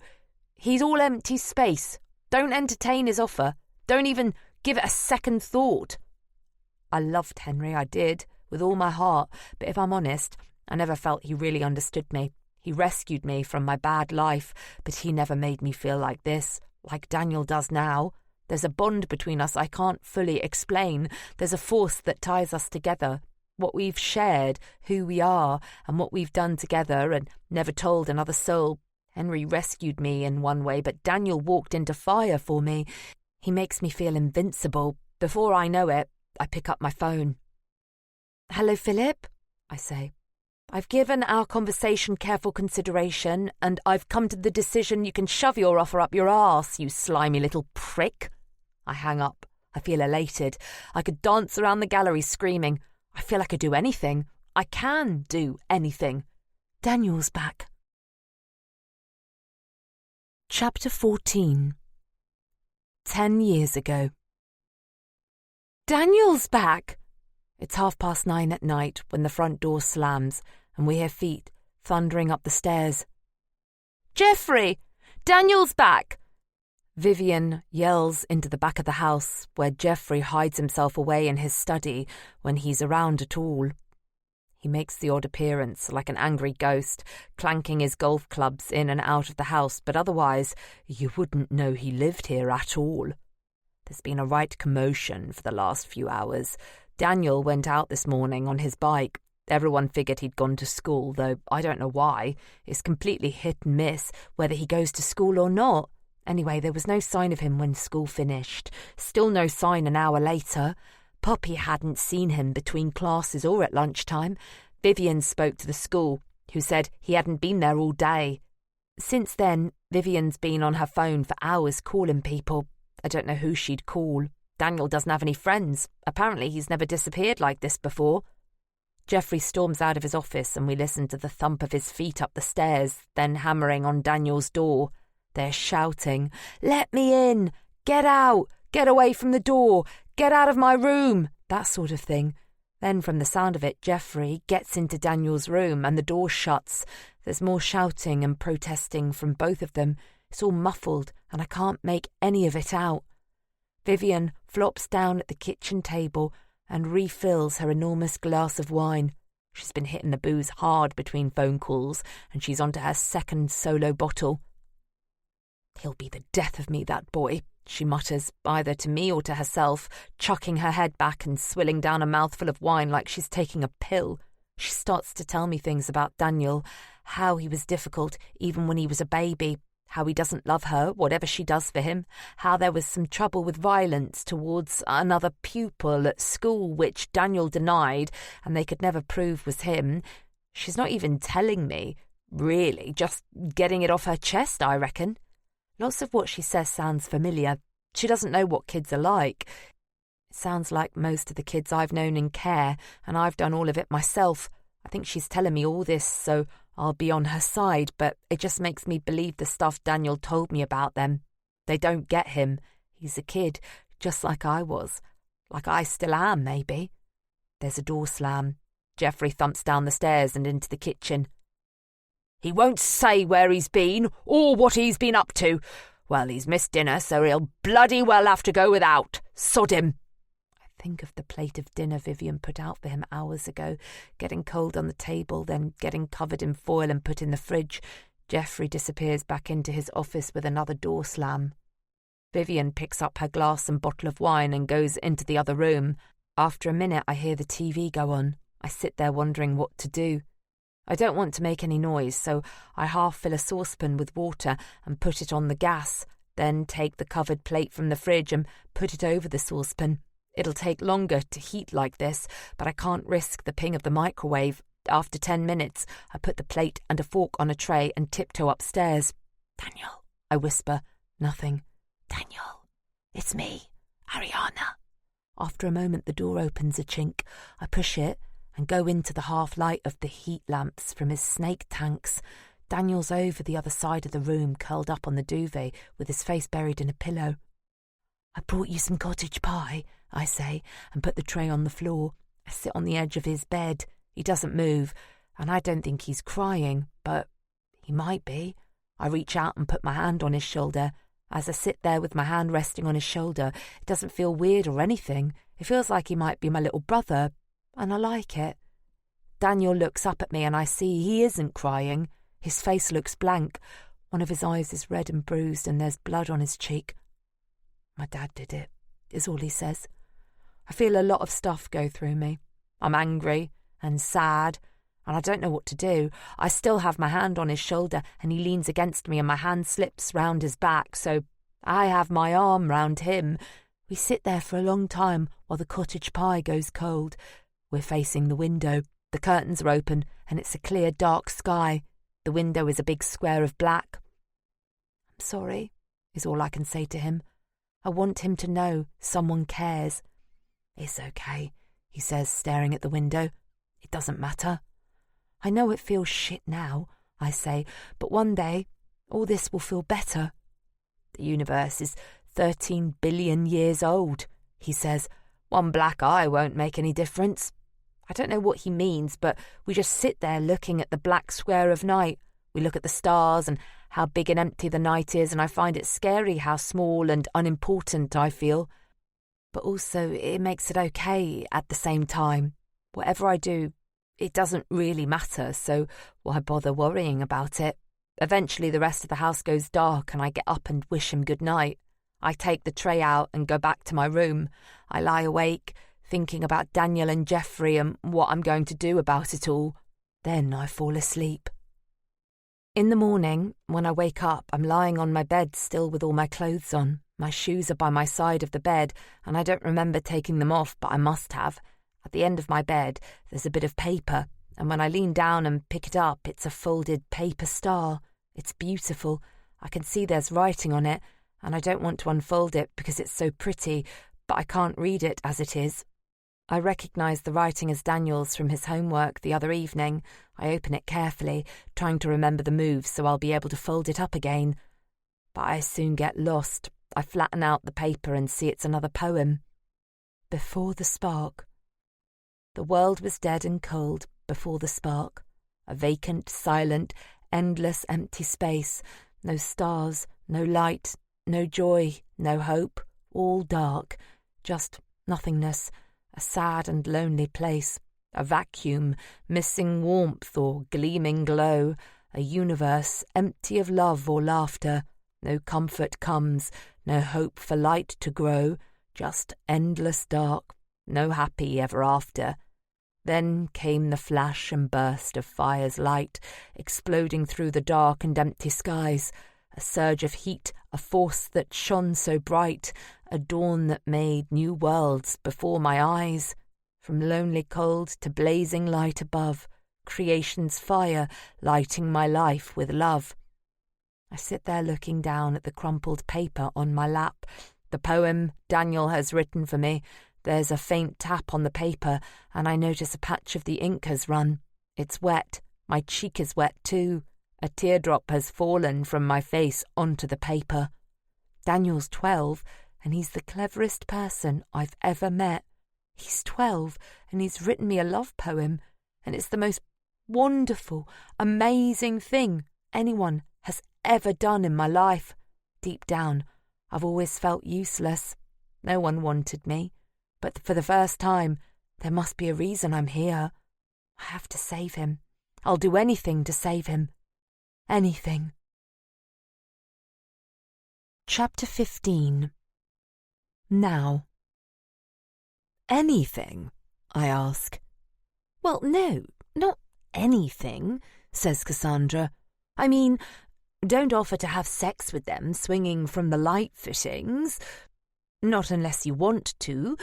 He's all empty space. Don't entertain his offer. Don't even give it a second thought." I loved Henry, I did, with all my heart, but if I'm honest, I never felt he really understood me. He rescued me from my bad life, but he never made me feel like this, like Daniel does now. There's a bond between us I can't fully explain. There's a force that ties us together. What we've shared, who we are, and what we've done together and never told another soul. Henry rescued me in one way, but Daniel walked into fire for me. He makes me feel invincible. Before I know it, I pick up my phone. "Hello, Philip," I say. "I've given our conversation careful consideration, and I've come to the decision you can shove your offer up your arse, you slimy little prick." I hang up. I feel elated. I could dance around the gallery screaming. I feel I could do anything. I can do anything. Daniel's back. Chapter 14. 10 years ago. Daniel's back! It's 9:30 at night when the front door slams and we hear feet thundering up the stairs. "Geoffrey! Daniel's back!" Vivian yells into the back of the house where Geoffrey hides himself away in his study when he's around at all. He makes the odd appearance like an angry ghost, clanking his golf clubs in and out of the house, but otherwise you wouldn't know he lived here at all. There's been a right commotion for the last few hours. Daniel went out this morning on his bike. Everyone figured he'd gone to school, though I don't know why. It's completely hit and miss whether he goes to school or not. Anyway, there was no sign of him when school finished. Still no sign an hour later. Poppy hadn't seen him between classes or at lunchtime. Vivian spoke to the school, who said he hadn't been there all day. Since then, Vivian's been on her phone for hours calling people. I don't know who she'd call. Daniel doesn't have any friends. Apparently he's never disappeared like this before. Geoffrey storms out of his office and we listen to the thump of his feet up the stairs, then hammering on Daniel's door. They're shouting, "Let me in! Get out! Get away from the door! Get out of my room!" That sort of thing. Then from the sound of it, Geoffrey gets into Daniel's room and the door shuts. There's more shouting and protesting from both of them. It's all muffled and I can't make any of it out. Vivian flops down at the kitchen table and refills her enormous glass of wine. She's been hitting the booze hard between phone calls, and she's onto her second solo bottle. "He'll be the death of me, that boy," she mutters, either to me or to herself, chucking her head back and swilling down a mouthful of wine like she's taking a pill. She starts to tell me things about Daniel, how he was difficult even when he was a baby, how he doesn't love her, whatever she does for him, how there was some trouble with violence towards another pupil at school, which Daniel denied, and they could never prove was him. She's not even telling me, really, just getting it off her chest, I reckon. Lots of what she says sounds familiar. She doesn't know what kids are like. It sounds like most of the kids I've known in care, and I've done all of it myself. I think she's telling me all this, so I'll be on her side, but it just makes me believe the stuff Daniel told me about them. They don't get him. He's a kid, just like I was. Like I still am, maybe. There's a door slam. Geoffrey thumps down the stairs and into the kitchen. "He won't say where he's been or what he's been up to. Well, he's missed dinner, so he'll bloody well have to go without. Sod him." I think of the plate of dinner Vivian put out for him hours ago, getting cold on the table, then getting covered in foil and put in the fridge. Geoffrey disappears back into his office with another door slam. Vivian picks up her glass and bottle of wine and goes into the other room. After a minute, I hear the TV go on. I sit there wondering what to do. I don't want to make any noise, so I half fill a saucepan with water and put it on the gas, then take the covered plate from the fridge and put it over the saucepan. It'll take longer to heat like this, but I can't risk the ping of the microwave. After 10 minutes, I put the plate and a fork on a tray and tiptoe upstairs. "Daniel," I whisper. Nothing. "Daniel, it's me, Ariana." After a moment, the door opens a chink. I push it and go into the half-light of the heat lamps from his snake tanks. Daniel's over the other side of the room, curled up on the duvet with his face buried in a pillow. "I brought you some cottage pie," I say, and put the tray on the floor. I sit on the edge of his bed. He doesn't move, and I don't think he's crying, but he might be. I reach out and put my hand on his shoulder. As I sit there with my hand resting on his shoulder, it doesn't feel weird or anything. It feels like he might be my little brother, and I like it. Daniel looks up at me and I see he isn't crying. His face looks blank. One of his eyes is red and bruised and there's blood on his cheek. "My dad did it," is all he says. I feel a lot of stuff go through me. I'm angry and sad, and I don't know what to do. I still have my hand on his shoulder, and he leans against me and my hand slips round his back, so I have my arm round him. We sit there for a long time while the cottage pie goes cold. We're facing the window. The curtains are open, and it's a clear, dark sky. The window is a big square of black. "I'm sorry," is all I can say to him. I want him to know someone cares. "It's okay," he says, staring at the window. "It doesn't matter." "I know it feels shit now," I say, "but one day all this will feel better." "The universe is 13 billion years old," he says. "One black eye won't make any difference." I don't know what he means, but we just sit there looking at the black square of night. We look at the stars and how big and empty the night is, and I find it scary how small and unimportant I feel. But also it makes it okay at the same time. Whatever I do, it doesn't really matter, so why bother worrying about it? Eventually the rest of the house goes dark and I get up and wish him good night. I take the tray out and go back to my room. I lie awake, thinking about Daniel and Geoffrey and what I'm going to do about it all. Then I fall asleep. In the morning, when I wake up, I'm lying on my bed still with all my clothes on. My shoes are by my side of the bed, and I don't remember taking them off, but I must have. At the end of my bed, there's a bit of paper, and when I lean down and pick it up, it's a folded paper star. It's beautiful. I can see there's writing on it, and I don't want to unfold it because it's so pretty, but I can't read it as it is. I recognise the writing as Daniel's from his homework the other evening. I open it carefully, trying to remember the moves so I'll be able to fold it up again. But I soon get lost. I flatten out the paper and see it's another poem. Before the spark. The world was dead and cold before the spark. A vacant, silent, endless empty space. No stars, no light, no joy, no hope. All dark. Just nothingness. a sad and lonely place, a vacuum, missing warmth or gleaming glow, a universe empty of love or laughter. No comfort comes, no hope for light to grow, just endless dark, no happy ever after. Then came the flash and burst of fire's light, exploding through the dark and empty skies, a surge of heat, a force that shone so bright, a dawn that made new worlds before my eyes. From lonely cold to blazing light above, creation's fire lighting my life with love. I sit there looking down at the crumpled paper on my lap, the poem Daniel has written for me. There's a faint tap on the paper, and I notice a patch of the ink has run. It's wet. My cheek is wet too. A teardrop has fallen from my face onto the paper. Daniel's 12, and he's the cleverest person I've ever met. He's 12, and he's written me a love poem, and it's the most wonderful, amazing thing anyone has ever done in my life. Deep down, I've always felt useless. No one wanted me. But for the first time, there must be a reason I'm here. I have to save him. I'll do anything to save him. Anything. Chapter 15. Now. Anything? I ask. Well, no, not anything, says Cassandra. I mean, don't offer to have sex with them swinging from the light fittings. Not unless you want to.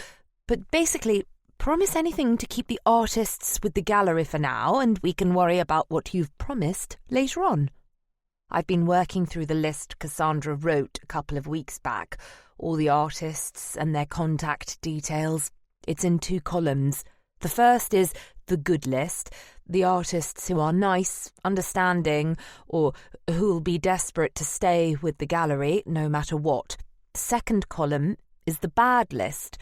But basically, promise anything to keep the artists with the gallery for now, and we can worry about what you've promised later on. I've been working through the list Cassandra wrote a couple of weeks back, all the artists and their contact details. It's in 2 columns. The first is the good list, the artists who are nice, understanding, or who'll be desperate to stay with the gallery no matter what. Second column is the bad list,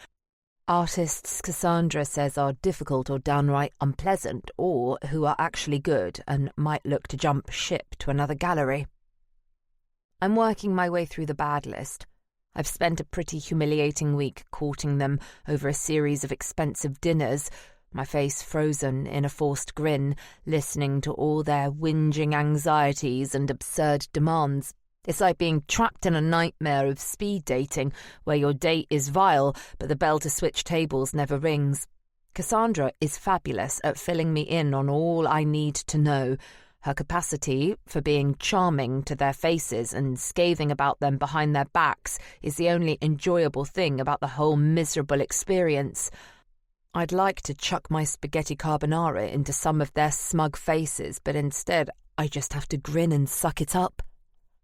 artists Cassandra says are difficult or downright unpleasant, or who are actually good and might look to jump ship to another gallery. I'm working my way through the bad list. I've spent a pretty humiliating week courting them over a series of expensive dinners, my face frozen in a forced grin, listening to all their whinging anxieties and absurd demands. It's like being trapped in a nightmare of speed dating, where your date is vile, but the bell to switch tables never rings. Cassandra is fabulous at filling me in on all I need to know. Her capacity for being charming to their faces and scathing about them behind their backs is the only enjoyable thing about the whole miserable experience. I'd like to chuck my spaghetti carbonara into some of their smug faces, but instead I just have to grin and suck it up.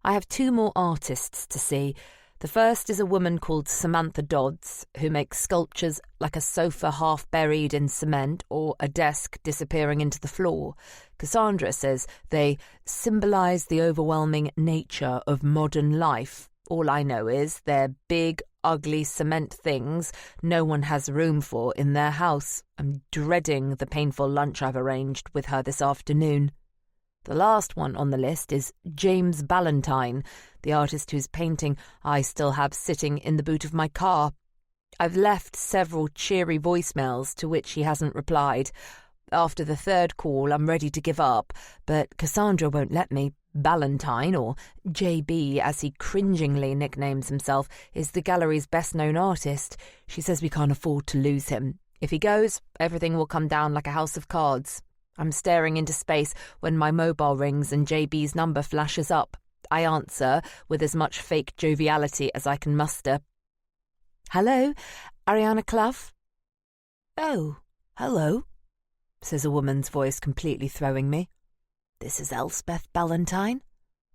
I have 2 more artists to see. The first is a woman called Samantha Dodds, who makes sculptures like a sofa half buried in cement or a desk disappearing into the floor. Cassandra says they symbolise the overwhelming nature of modern life. All I know is they're big, ugly cement things no one has room for in their house. I'm dreading the painful lunch I've arranged with her this afternoon. The last one on the list is James Ballantyne, the artist whose painting I still have sitting in the boot of my car. I've left several cheery voicemails to which he hasn't replied. After the 3rd call, I'm ready to give up, but Cassandra won't let me. Ballantyne, or JB as he cringingly nicknames himself, is the gallery's best-known artist. She says we can't afford to lose him. If he goes, everything will come down like a house of cards. I'm staring into space when my mobile rings and JB's number flashes up. I answer with as much fake joviality as I can muster. "Hello, Ariana Clough?" "Oh, hello," says a woman's voice, completely throwing me. "This is Elspeth Ballantyne."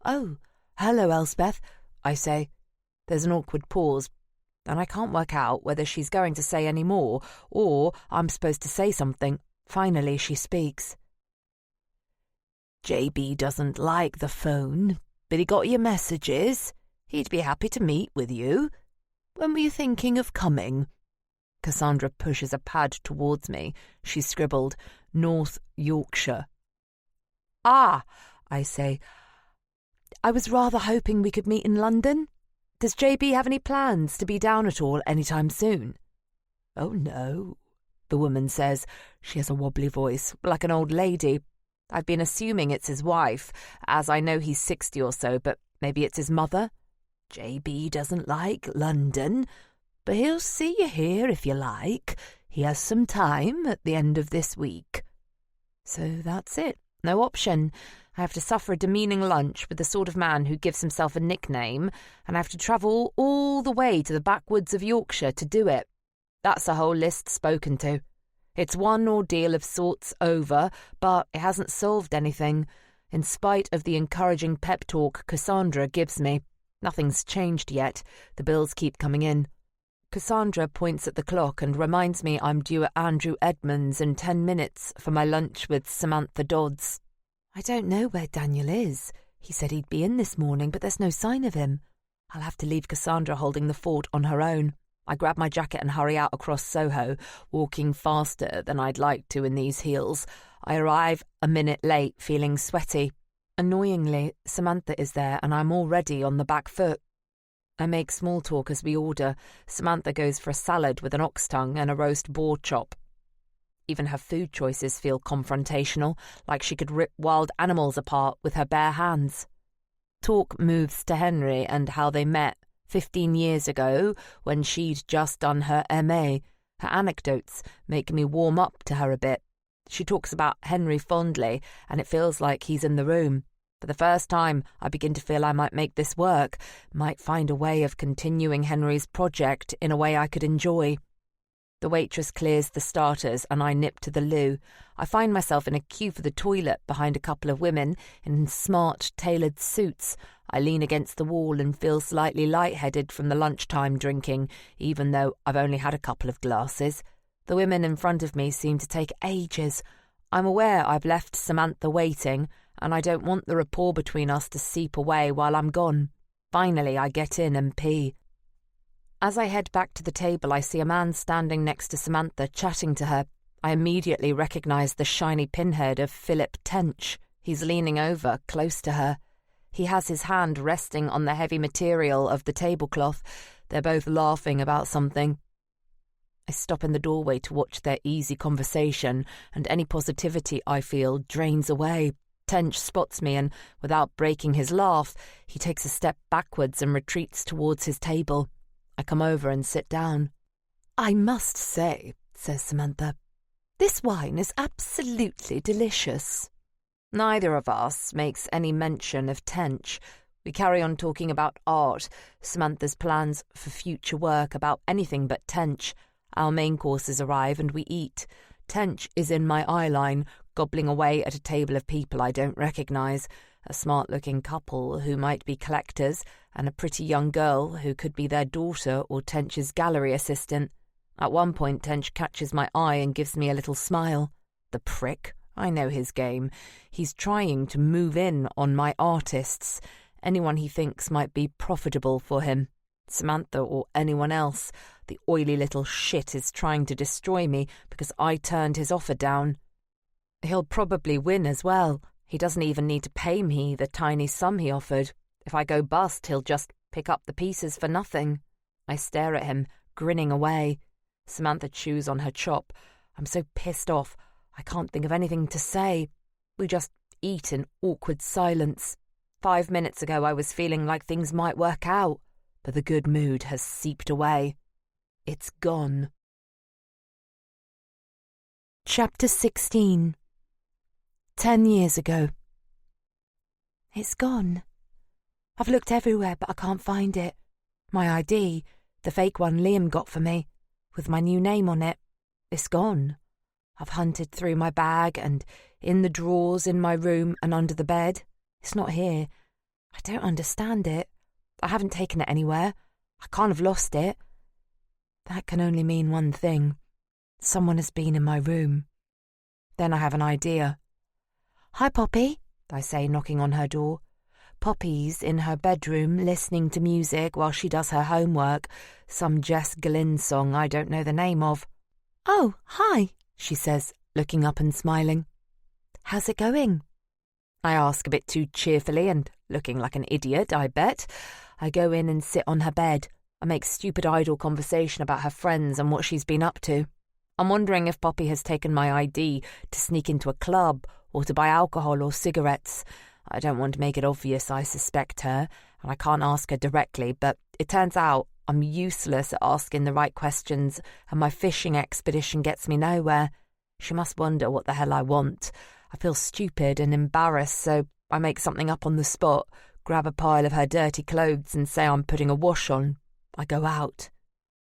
"Oh, hello, Elspeth," I say. There's an awkward pause, and I can't work out whether she's going to say any more or I'm supposed to say something. Finally, she speaks. "JB doesn't like the phone, but he got your messages. He'd be happy to meet with you. When were you thinking of coming?" Cassandra pushes a pad towards me. She scribbled, "North Yorkshire." "Ah," I say. "I was rather hoping we could meet in London. Does JB have any plans to be down at all any time soon?" "Oh, no," the woman says. She has a wobbly voice, like an old lady. I've been assuming it's his wife, as I know he's 60 or so, but maybe it's his mother. JB doesn't like London, but he'll see you here if you like. He has some time at the end of this week. So that's it. No option. I have to suffer a demeaning lunch with the sort of man who gives himself a nickname, and I have to travel all the way to the backwoods of Yorkshire to do it. That's a whole list spoken to. It's one ordeal of sorts over, but it hasn't solved anything. In spite of the encouraging pep talk Cassandra gives me, nothing's changed yet. The bills keep coming in. Cassandra points at the clock and reminds me I'm due at Andrew Edmonds in 10 minutes for my lunch with Samantha Dodds. I don't know where Daniel is. He said he'd be in this morning, but there's no sign of him. I'll have to leave Cassandra holding the fort on her own. I grab my jacket and hurry out across Soho, walking faster than I'd like to in these heels. I arrive a minute late, feeling sweaty. Annoyingly, Samantha is there and I'm already on the back foot. I make small talk as we order. Samantha goes for a salad with an ox tongue and a roast boar chop. Even her food choices feel confrontational, like she could rip wild animals apart with her bare hands. Talk moves to Henry and how they met 15 years ago when she'd just done her MA. Her anecdotes make me warm up to her a bit. She talks about Henry fondly, and it feels like he's in the room. For the first time, I begin to feel I might make this work, might find a way of continuing Henry's project in a way I could enjoy. The waitress clears the starters and I nip to the loo. I find myself in a queue for the toilet behind a couple of women in smart, tailored suits. I lean against the wall and feel slightly lightheaded from the lunchtime drinking, even though I've only had a couple of glasses. The women in front of me seem to take ages. I'm aware I've left Samantha waiting, and I don't want the rapport between us to seep away while I'm gone. Finally, I get in and pee. As I head back to the table, I see a man standing next to Samantha, chatting to her. I immediately recognise the shiny pinhead of Philip Tench. He's leaning over, close to her. He has his hand resting on the heavy material of the tablecloth. They're both laughing about something. I stop in the doorway to watch their easy conversation, and any positivity I feel drains away. Tench spots me and, without breaking his laugh, he takes a step backwards and retreats towards his table. I come over and sit down. "I must say," says Samantha, "this wine is absolutely delicious." Neither of us makes any mention of Tench. We carry on talking about art, Samantha's plans for future work, about anything but Tench. Our main courses arrive and we eat. Tench is in my eye line, gobbling away at a table of people I don't recognise. A smart-looking couple who might be collectors, and a pretty young girl who could be their daughter or Tench's gallery assistant. At one point, Tench catches my eye and gives me a little smile. The prick. I know his game. He's trying to move in on my artists, anyone he thinks might be profitable for him. Samantha or anyone else. The oily little shit is trying to destroy me because I turned his offer down. He'll probably win as well. He doesn't even need to pay me the tiny sum he offered. If I go bust, he'll just pick up the pieces for nothing. I stare at him, grinning away. Samantha chews on her chop. I'm so pissed off, I can't think of anything to say. We just eat in awkward silence. 5 minutes ago I was feeling like things might work out, but the good mood has seeped away. It's gone. Chapter 16. 10 years ago. It's gone. I've looked everywhere, but I can't find it. My ID, the fake one Liam got for me, with my new name on it, it's gone. I've hunted through my bag and in the drawers in my room and under the bed. It's not here. I don't understand it. I haven't taken it anywhere. I can't have lost it. That can only mean one thing. Someone has been in my room. Then I have an idea. "Hi, Poppy," I say, knocking on her door. Poppy's in her bedroom listening to music while she does her homework, some Jess Glynn song I don't know the name of. "Oh, hi," she says, looking up and smiling. "How's it going?" I ask a bit too cheerfully and looking like an idiot, I bet. I go in and sit on her bed. I make stupid idle conversation about her friends and what she's been up to. I'm wondering if Poppy has taken my ID to sneak into a club or to buy alcohol or cigarettes. I don't want to make it obvious I suspect her, and I can't ask her directly, but it turns out I'm useless at asking the right questions, and my fishing expedition gets me nowhere. She must wonder what the hell I want. I feel stupid and embarrassed, so I make something up on the spot, grab a pile of her dirty clothes and say I'm putting a wash on. I go out.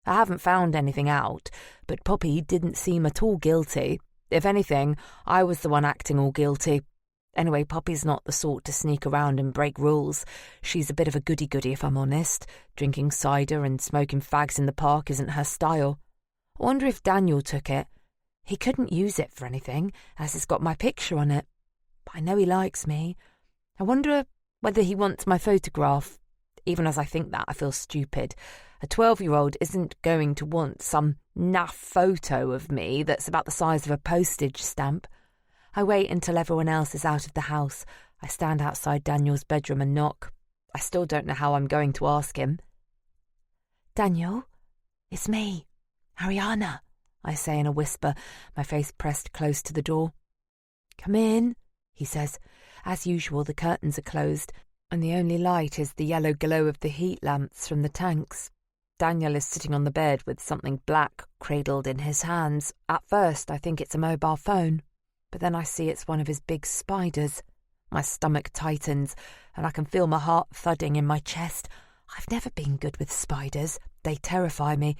I haven't found anything out, but Poppy didn't seem at all guilty. If anything, I was the one acting all guilty. Anyway, Poppy's not the sort to sneak around and break rules. She's a bit of a goody-goody, if I'm honest. Drinking cider and smoking fags in the park isn't her style. I wonder if Daniel took it. He couldn't use it for anything, as it's got my picture on it. But I know he likes me. I wonder whether he wants my photograph. Even as I think that, I feel stupid. A 12-year-old isn't going to want some naff photo of me that's about the size of a postage stamp. I wait until everyone else is out of the house. I stand outside Daniel's bedroom and knock. I still don't know how I'm going to ask him. "Daniel, it's me, Ariana," I say in a whisper, my face pressed close to the door. "Come in," he says. As usual, the curtains are closed, and the only light is the yellow glow of the heat lamps from the tanks. Daniel is sitting on the bed with something black cradled in his hands. At first, I think it's a mobile phone, but then I see it's one of his big spiders. My stomach tightens, and I can feel my heart thudding in my chest. I've never been good with spiders. They terrify me.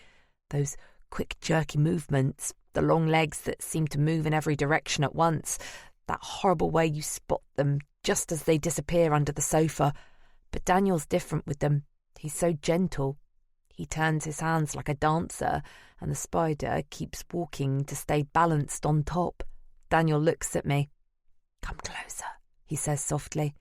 Those quick, jerky movements, the long legs that seem to move in every direction at once, that horrible way you spot them just as they disappear under the sofa. But Daniel's different with them. He's so gentle. He turns his hands like a dancer, and the spider keeps walking to stay balanced on top. Daniel looks at me. "Come closer," he says softly.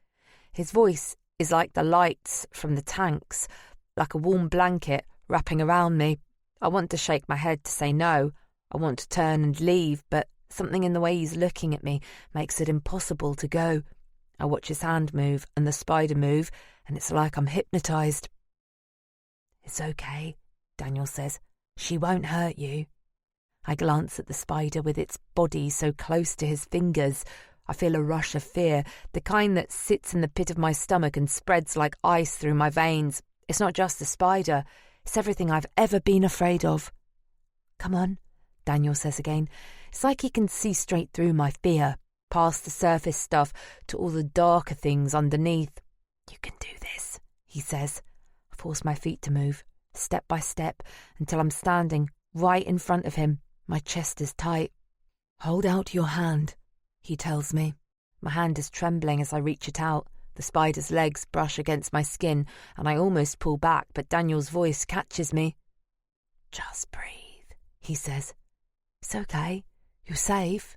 His voice is like the lights from the tanks, like a warm blanket wrapping around me. I want to shake my head to say no. I want to turn and leave, but something in the way he's looking at me makes it impossible to go. I watch his hand move and the spider move, and it's like I'm hypnotized. "It's okay," Daniel says. "She won't hurt you." I glance at the spider with its body so close to his fingers. I feel a rush of fear, the kind that sits in the pit of my stomach and spreads like ice through my veins. It's not just the spider. It's everything I've ever been afraid of. "Come on," Daniel says again. It's like he can see straight through my fear, past the surface stuff to all the darker things underneath. "You can do this," he says. I force my feet to move, step by step, until I'm standing right in front of him. My chest is tight. "Hold out your hand," he tells me. My hand is trembling as I reach it out. The spider's legs brush against my skin, and I almost pull back, but Daniel's voice catches me. "Just breathe," he says. "It's okay. You're safe."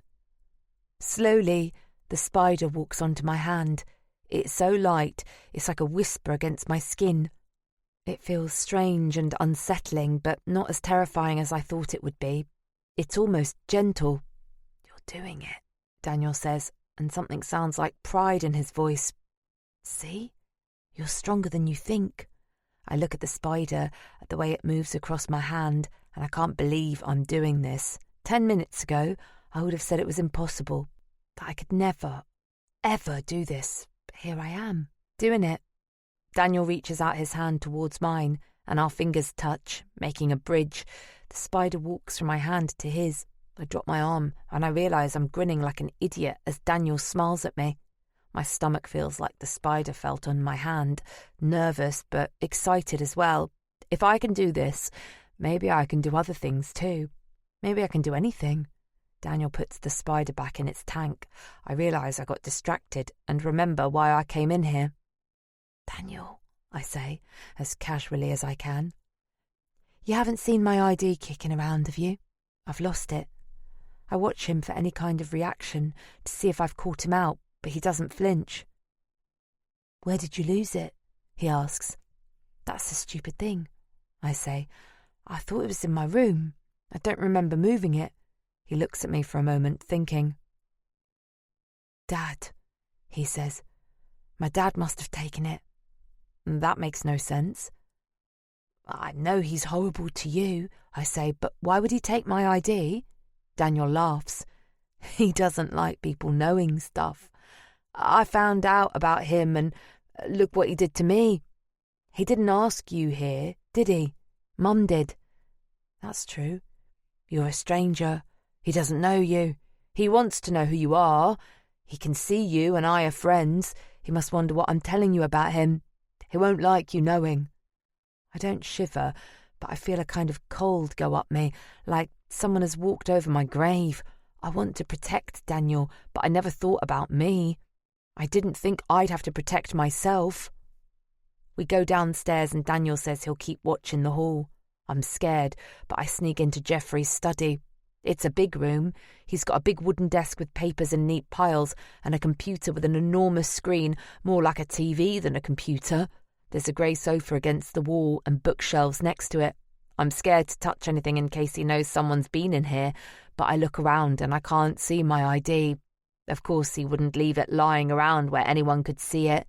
Slowly, the spider walks onto my hand. It's so light, it's like a whisper against my skin. It feels strange and unsettling, but not as terrifying as I thought it would be. It's almost gentle. "You're doing it," Daniel says, and something sounds like pride in his voice. "See? You're stronger than you think." I look at the spider, at the way it moves across my hand, and I can't believe I'm doing this. 10 minutes ago, I would have said it was impossible, that I could never, ever do this. But here I am, doing it. Daniel reaches out his hand towards mine, and our fingers touch, making a bridge. The spider walks from my hand to his. I drop my arm, and I realise I'm grinning like an idiot as Daniel smiles at me. My stomach feels like the spider felt on my hand, nervous but excited as well. If I can do this, maybe I can do other things too. Maybe I can do anything. Daniel puts the spider back in its tank. I realise I got distracted and remember why I came in here. "Daniel," I say, as casually as I can. "You haven't seen my ID kicking around, have you? I've lost it." I watch him for any kind of reaction to see if I've caught him out, but he doesn't flinch. "Where did you lose it?" he asks. "That's the stupid thing," I say. "I thought it was in my room. I don't remember moving it." He looks at me for a moment, thinking. "Dad," he says. "My dad must have taken it." That makes no sense. "I know he's horrible to you," I say, "but why would he take my ID?" Daniel laughs. He doesn't like people knowing stuff. I found out about him and look what he did to me. He didn't ask you here, did he? Mum did. That's true. You're a stranger. He doesn't know you. He wants to know who you are. He can see you and I are friends. He must wonder what I'm telling you about him. He won't like you knowing. I don't shiver, but I feel a kind of cold go up me, like someone has walked over my grave. I want to protect Daniel, but I never thought about me. I didn't think I'd have to protect myself. We go downstairs and Daniel says he'll keep watch in the hall. I'm scared, but I sneak into Geoffrey's study. It's a big room. He's got a big wooden desk with papers in neat piles and a computer with an enormous screen, more like a TV than a computer. There's a grey sofa against the wall and bookshelves next to it. I'm scared to touch anything in case he knows someone's been in here, but I look around and I can't see my ID. Of course, he wouldn't leave it lying around where anyone could see it.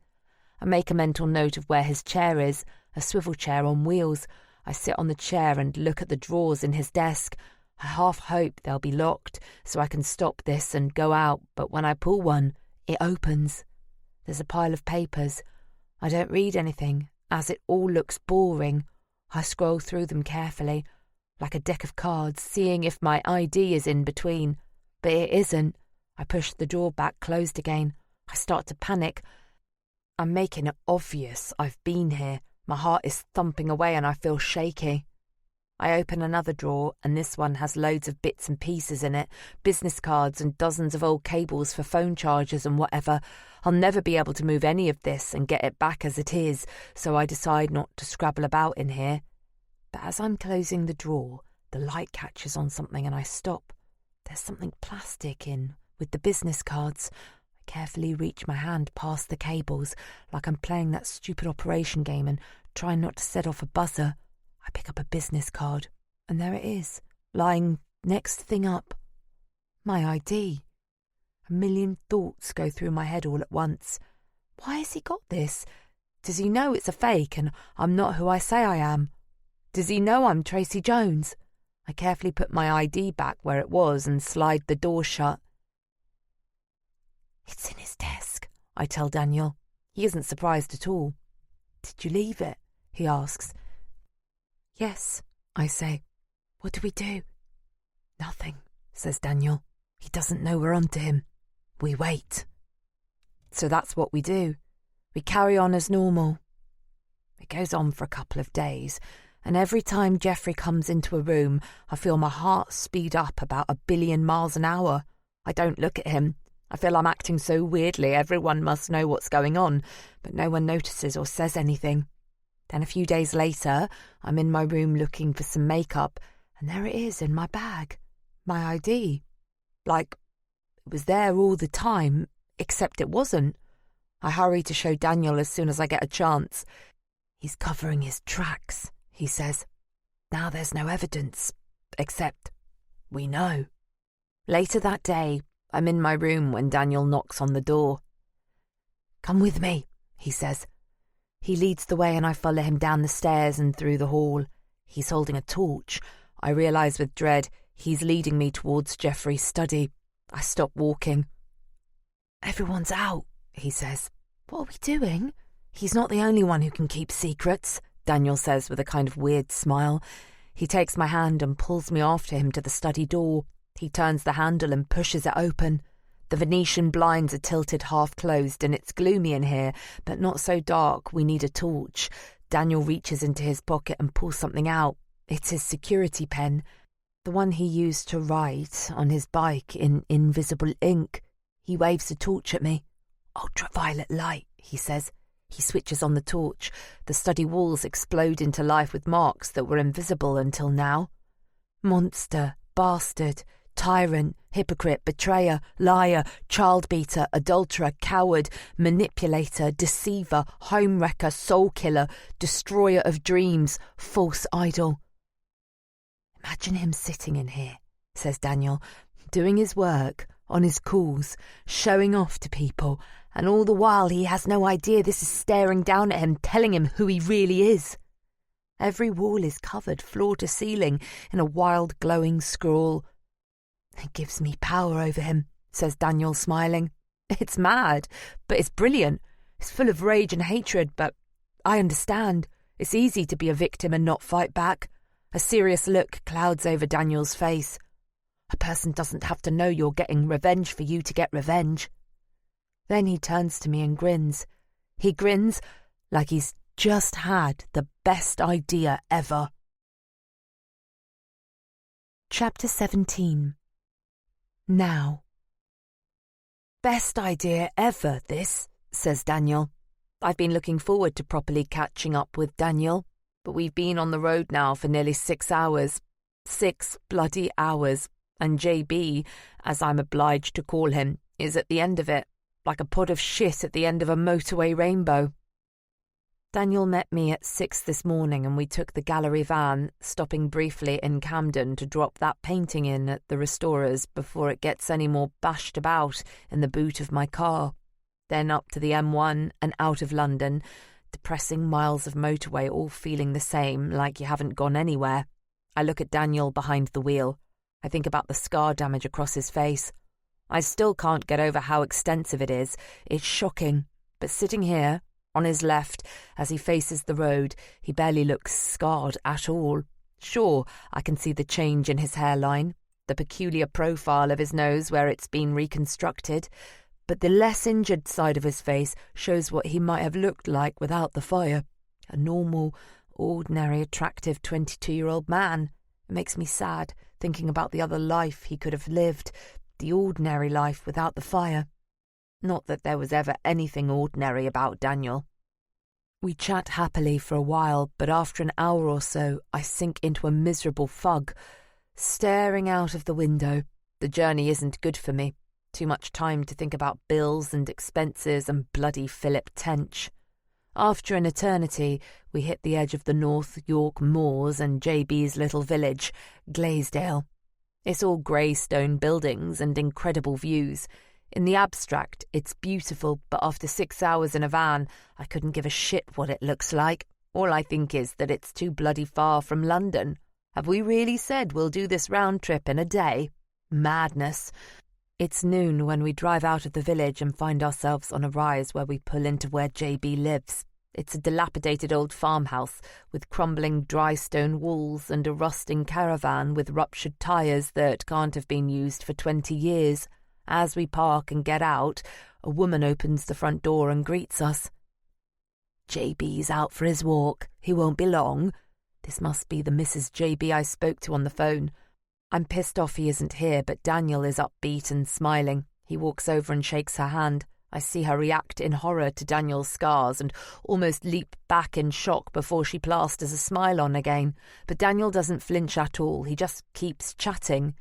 I make a mental note of where his chair is, a swivel chair on wheels. I sit on the chair and look at the drawers in his desk. I half hope they'll be locked so I can stop this and go out, but when I pull one, it opens. There's a pile of papers. I don't read anything, as it all looks boring. I scroll through them carefully, like a deck of cards, seeing if my ID is in between. But it isn't. I push the drawer back closed again. I start to panic. I'm making it obvious I've been here. My heart is thumping away and I feel shaky. I open another drawer and this one has loads of bits and pieces in it, business cards and dozens of old cables for phone chargers and whatever. I'll never be able to move any of this and get it back as it is, so I decide not to scrabble about in here. But as I'm closing the drawer, the light catches on something and I stop. There's something plastic in with the business cards. I carefully reach my hand past the cables, like I'm playing that stupid operation game and trying not to set off a buzzer. I pick up a business card, and there it is, lying next thing up. My ID. A million thoughts go through my head all at once. Why has he got this? Does he know it's a fake and I'm not who I say I am? Does he know I'm Tracy Jones? I carefully put my ID back where it was and slide the door shut. It's in his desk, I tell Daniel. He isn't surprised at all. Did you leave it? He asks. Yes, I say. What do we do? Nothing, says Daniel. He doesn't know we're onto him. We wait. So that's what we do. We carry on as normal. It goes on for a couple of days, and every time Geoffrey comes into a room, I feel my heart speed up about 1 billion miles an hour. I don't look at him. I feel I'm acting so weirdly everyone must know what's going on, but no one notices or says anything. Then a few days later, I'm in my room looking for some makeup, and there it is in my bag. My ID. Like, it was there all the time, except it wasn't. I hurry to show Daniel as soon as I get a chance. He's covering his tracks, he says. Now there's no evidence, except we know. Later that day, I'm in my room when Daniel knocks on the door. Come with me, he says. He leads the way and I follow him down the stairs and through the hall. He's holding a torch. I realise with dread he's leading me towards Geoffrey's study. I stop walking. Everyone's out, he says. What are we doing? He's not the only one who can keep secrets, Daniel says with a kind of weird smile. He takes my hand and pulls me after him to the study door. He turns the handle and pushes it open. The Venetian blinds are tilted half-closed and it's gloomy in here, but not so dark we need a torch. Daniel reaches into his pocket and pulls something out. It's his security pen, the one he used to write on his bike in invisible ink. He waves a torch at me. Ultraviolet light, he says. He switches on the torch. The study walls explode into life with marks that were invisible until now. Monster, bastard, tyrant, hypocrite, betrayer, liar, child-beater, adulterer, coward, manipulator, deceiver, home-wrecker, soul-killer, destroyer of dreams, false idol. Imagine him sitting in here, says Daniel, doing his work, on his calls, showing off to people, and all the while he has no idea this is staring down at him, telling him who he really is. Every wall is covered, floor to ceiling, in a wild glowing scrawl. It gives me power over him, says Daniel, smiling. It's mad, but it's brilliant. It's full of rage and hatred, but I understand. It's easy to be a victim and not fight back. A serious look clouds over Daniel's face. A person doesn't have to know you're getting revenge for you to get revenge. Then he turns to me and grins. He grins like he's just had the best idea ever. Chapter 17. Now. Best idea ever, this, says Daniel. I've been looking forward to properly catching up with Daniel, but we've been on the road now for nearly 6 hours. 6 bloody hours, and JB, as I'm obliged to call him, is at the end of it, like a pod of shit at the end of a motorway rainbow. Daniel met me at 6 this morning and we took the gallery van, stopping briefly in Camden to drop that painting in at the restorer's before it gets any more bashed about in the boot of my car. Then up to the M1 and out of London, depressing miles of motorway all feeling the same, like you haven't gone anywhere. I look at Daniel behind the wheel. I think about the scar damage across his face. I still can't get over how extensive it is. It's shocking. But sitting here, on his left, as he faces the road, he barely looks scarred at all. Sure, I can see the change in his hairline, the peculiar profile of his nose where it's been reconstructed, but the less injured side of his face shows what he might have looked like without the fire. A normal, ordinary, attractive 22-year-old man. It makes me sad, thinking about the other life he could have lived, the ordinary life without the fire. Not that there was ever anything ordinary about Daniel. We chat happily for a while, but after an hour or so, I sink into a miserable fug. Staring out of the window, the journey isn't good for me. Too much time to think about bills and expenses and bloody Philip Tench. After an eternity, we hit the edge of the North York moors and JB's little village, Glaisdale. It's all grey stone buildings and incredible views. In the abstract, it's beautiful, but after 6 hours in a van, I couldn't give a shit what it looks like. All I think is that it's too bloody far from London. Have we really said we'll do this round trip in a day? Madness. It's noon when we drive out of the village and find ourselves on a rise where we pull into where JB lives. It's a dilapidated old farmhouse with crumbling dry stone walls and a rusting caravan with ruptured tyres that can't have been used for 20 years. As we park and get out, a woman opens the front door and greets us. JB's out for his walk. He won't be long. This must be the Mrs. JB I spoke to on the phone. I'm pissed off he isn't here, but Daniel is upbeat and smiling. He walks over and shakes her hand. I see her react in horror to Daniel's scars and almost leap back in shock before she plasters a smile on again. But Daniel doesn't flinch at all. He just keeps chatting.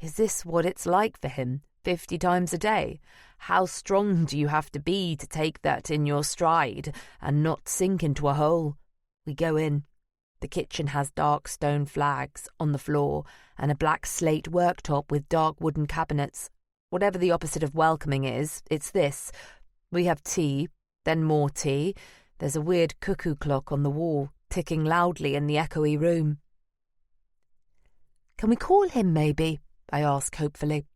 Is this what it's like for him? 50 times a day? How strong do you have to be to take that in your stride and not sink into a hole? We go in. The kitchen has dark stone flags on the floor and a black slate worktop with dark wooden cabinets. Whatever the opposite of welcoming is, it's this. We have tea, then more tea. There's a weird cuckoo clock on the wall, ticking loudly in the echoey room. Can we call him, maybe? I ask hopefully.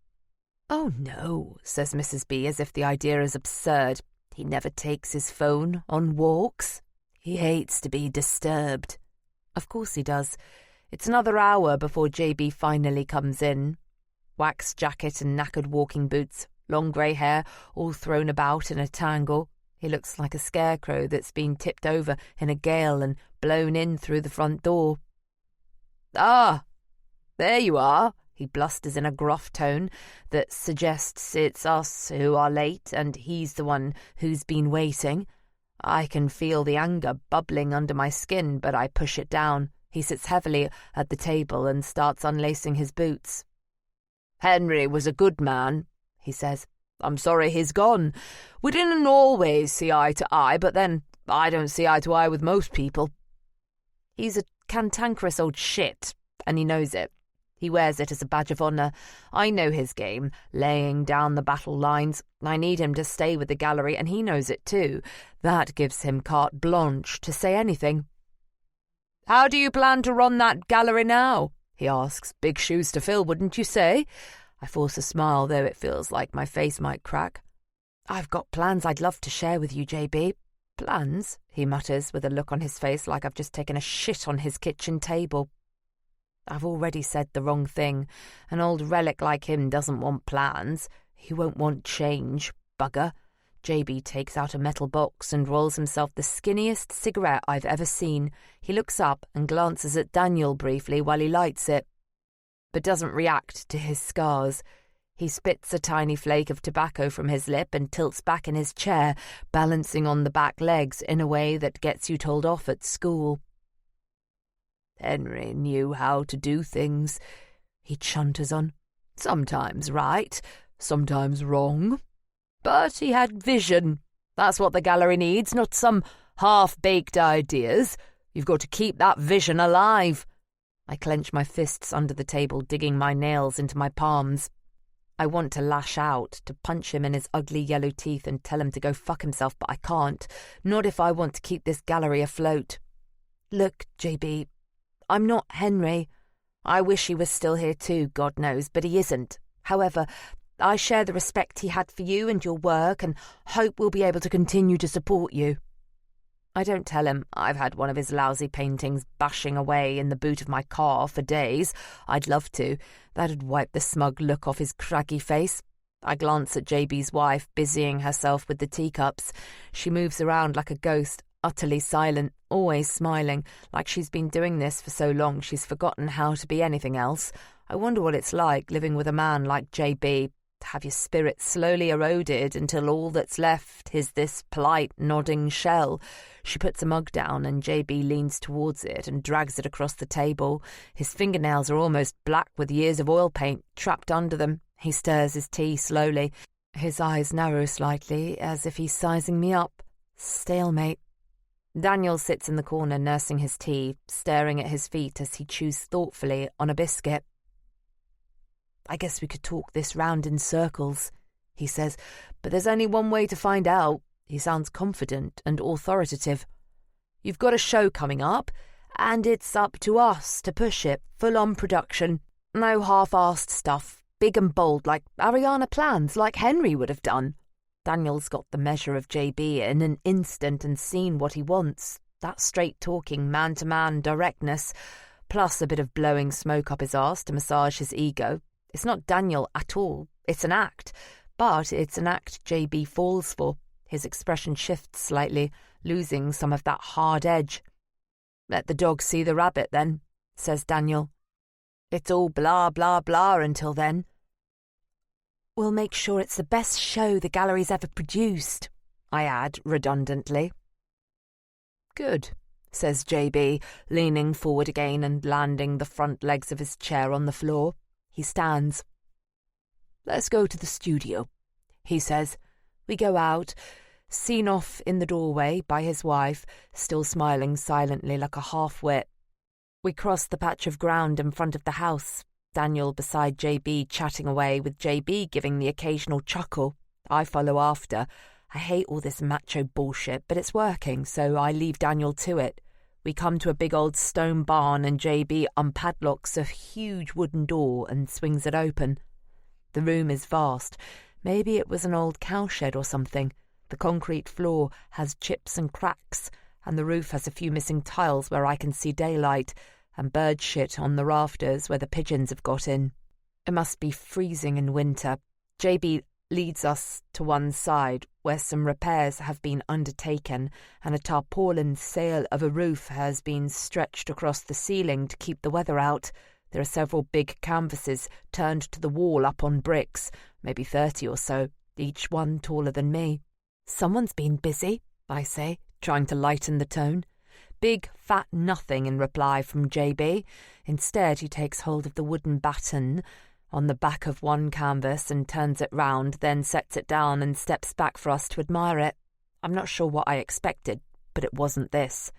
Oh, no, says Mrs. B, as if the idea is absurd. He never takes his phone on walks. He hates to be disturbed. Of course he does. It's another hour before JB finally comes in. Wax jacket and knackered walking boots, long grey hair, all thrown about in a tangle. He looks like a scarecrow that's been tipped over in a gale and blown in through the front door. Ah, there you are. He blusters in a gruff tone that suggests it's us who are late and he's the one who's been waiting. I can feel the anger bubbling under my skin, but I push it down. He sits heavily at the table and starts unlacing his boots. Henry was a good man, he says. I'm sorry he's gone. We didn't always see eye to eye, but then I don't see eye to eye with most people. He's a cantankerous old shit, and he knows it. He wears it as a badge of honour. I know his game, laying down the battle lines. I need him to stay with the gallery, and he knows it too. That gives him carte blanche to say anything. How do you plan to run that gallery now? He asks. Big shoes to fill, wouldn't you say? I force a smile, though it feels like my face might crack. "I've got plans I'd love to share with you, JB." "Plans?" he mutters with a look on his face like I've just taken a shit on his kitchen table. I've already said the wrong thing. An old relic like him doesn't want plans. He won't want change, bugger. JB takes out a metal box and rolls himself the skinniest cigarette I've ever seen. He looks up and glances at Daniel briefly while he lights it, but doesn't react to his scars. He spits a tiny flake of tobacco from his lip and tilts back in his chair, balancing on the back legs in a way that gets you told off at school. "Henry knew how to do things," he chunters on. "Sometimes right, sometimes wrong. But he had vision. That's what the gallery needs, not some half-baked ideas. You've got to keep that vision alive." I clench my fists under the table, digging my nails into my palms. I want to lash out, to punch him in his ugly yellow teeth and tell him to go fuck himself, but I can't. Not if I want to keep this gallery afloat. "Look, JB, I'm not Henry. I wish he was still here too, God knows, but he isn't. However, I share the respect he had for you and your work and hope we'll be able to continue to support you." I don't tell him I've had one of his lousy paintings bashing away in the boot of my car for days. I'd love to. That'd wipe the smug look off his craggy face. I glance at JB's wife, busying herself with the teacups. She moves around like a ghost, utterly silent, always smiling, like she's been doing this for so long she's forgotten how to be anything else. I wonder what it's like living with a man like JB, to have your spirit slowly eroded until all that's left is this polite, nodding shell. She puts a mug down and JB leans towards it and drags it across the table. His fingernails are almost black with years of oil paint trapped under them. He stirs his tea slowly. His eyes narrow slightly, as if he's sizing me up. Stalemate. Daniel sits in the corner nursing his tea, staring at his feet as he chews thoughtfully on a biscuit. "I guess we could talk this round in circles," he says, "but there's only one way to find out." He sounds confident and authoritative. "You've got a show coming up, and it's up to us to push it, full-on production. No half-assed stuff, big and bold like Ariana plans, like Henry would have done." Daniel's got the measure of JB in an instant and seen what he wants. That straight-talking, man-to-man directness, plus a bit of blowing smoke up his arse to massage his ego. It's not Daniel at all. It's an act. But it's an act JB falls for. His expression shifts slightly, losing some of that hard edge. "Let the dog see the rabbit, then," says Daniel. "It's all blah, blah, blah until then." "We'll make sure it's the best show the gallery's ever produced," I add redundantly. "Good," says JB, leaning forward again and landing the front legs of his chair on the floor. He stands. "Let's go to the studio," he says. We go out, seen off in the doorway by his wife, still smiling silently like a half-wit. We cross the patch of ground in front of the house, Daniel beside JB chatting away, with JB giving the occasional chuckle. I follow after. I hate all this macho bullshit, but it's working, so I leave Daniel to it. We come to a big old stone barn and JB unpadlocks a huge wooden door and swings it open. The room is vast. Maybe it was an old cowshed or something. The concrete floor has chips and cracks, and the roof has a few missing tiles where I can see daylight, and bird shit on the rafters where the pigeons have got in. It must be freezing in winter. JB leads us to one side where some repairs have been undertaken and a tarpaulin sail of a roof has been stretched across the ceiling to keep the weather out. There are several big canvases turned to the wall up on bricks, maybe 30 or so, each one taller than me. "Someone's been busy," I say, trying to lighten the tone. Big, fat nothing in reply from JB. Instead, he takes hold of the wooden baton on the back of one canvas and turns it round, then sets it down and steps back for us to admire it. I'm not sure what I expected, but it wasn't this.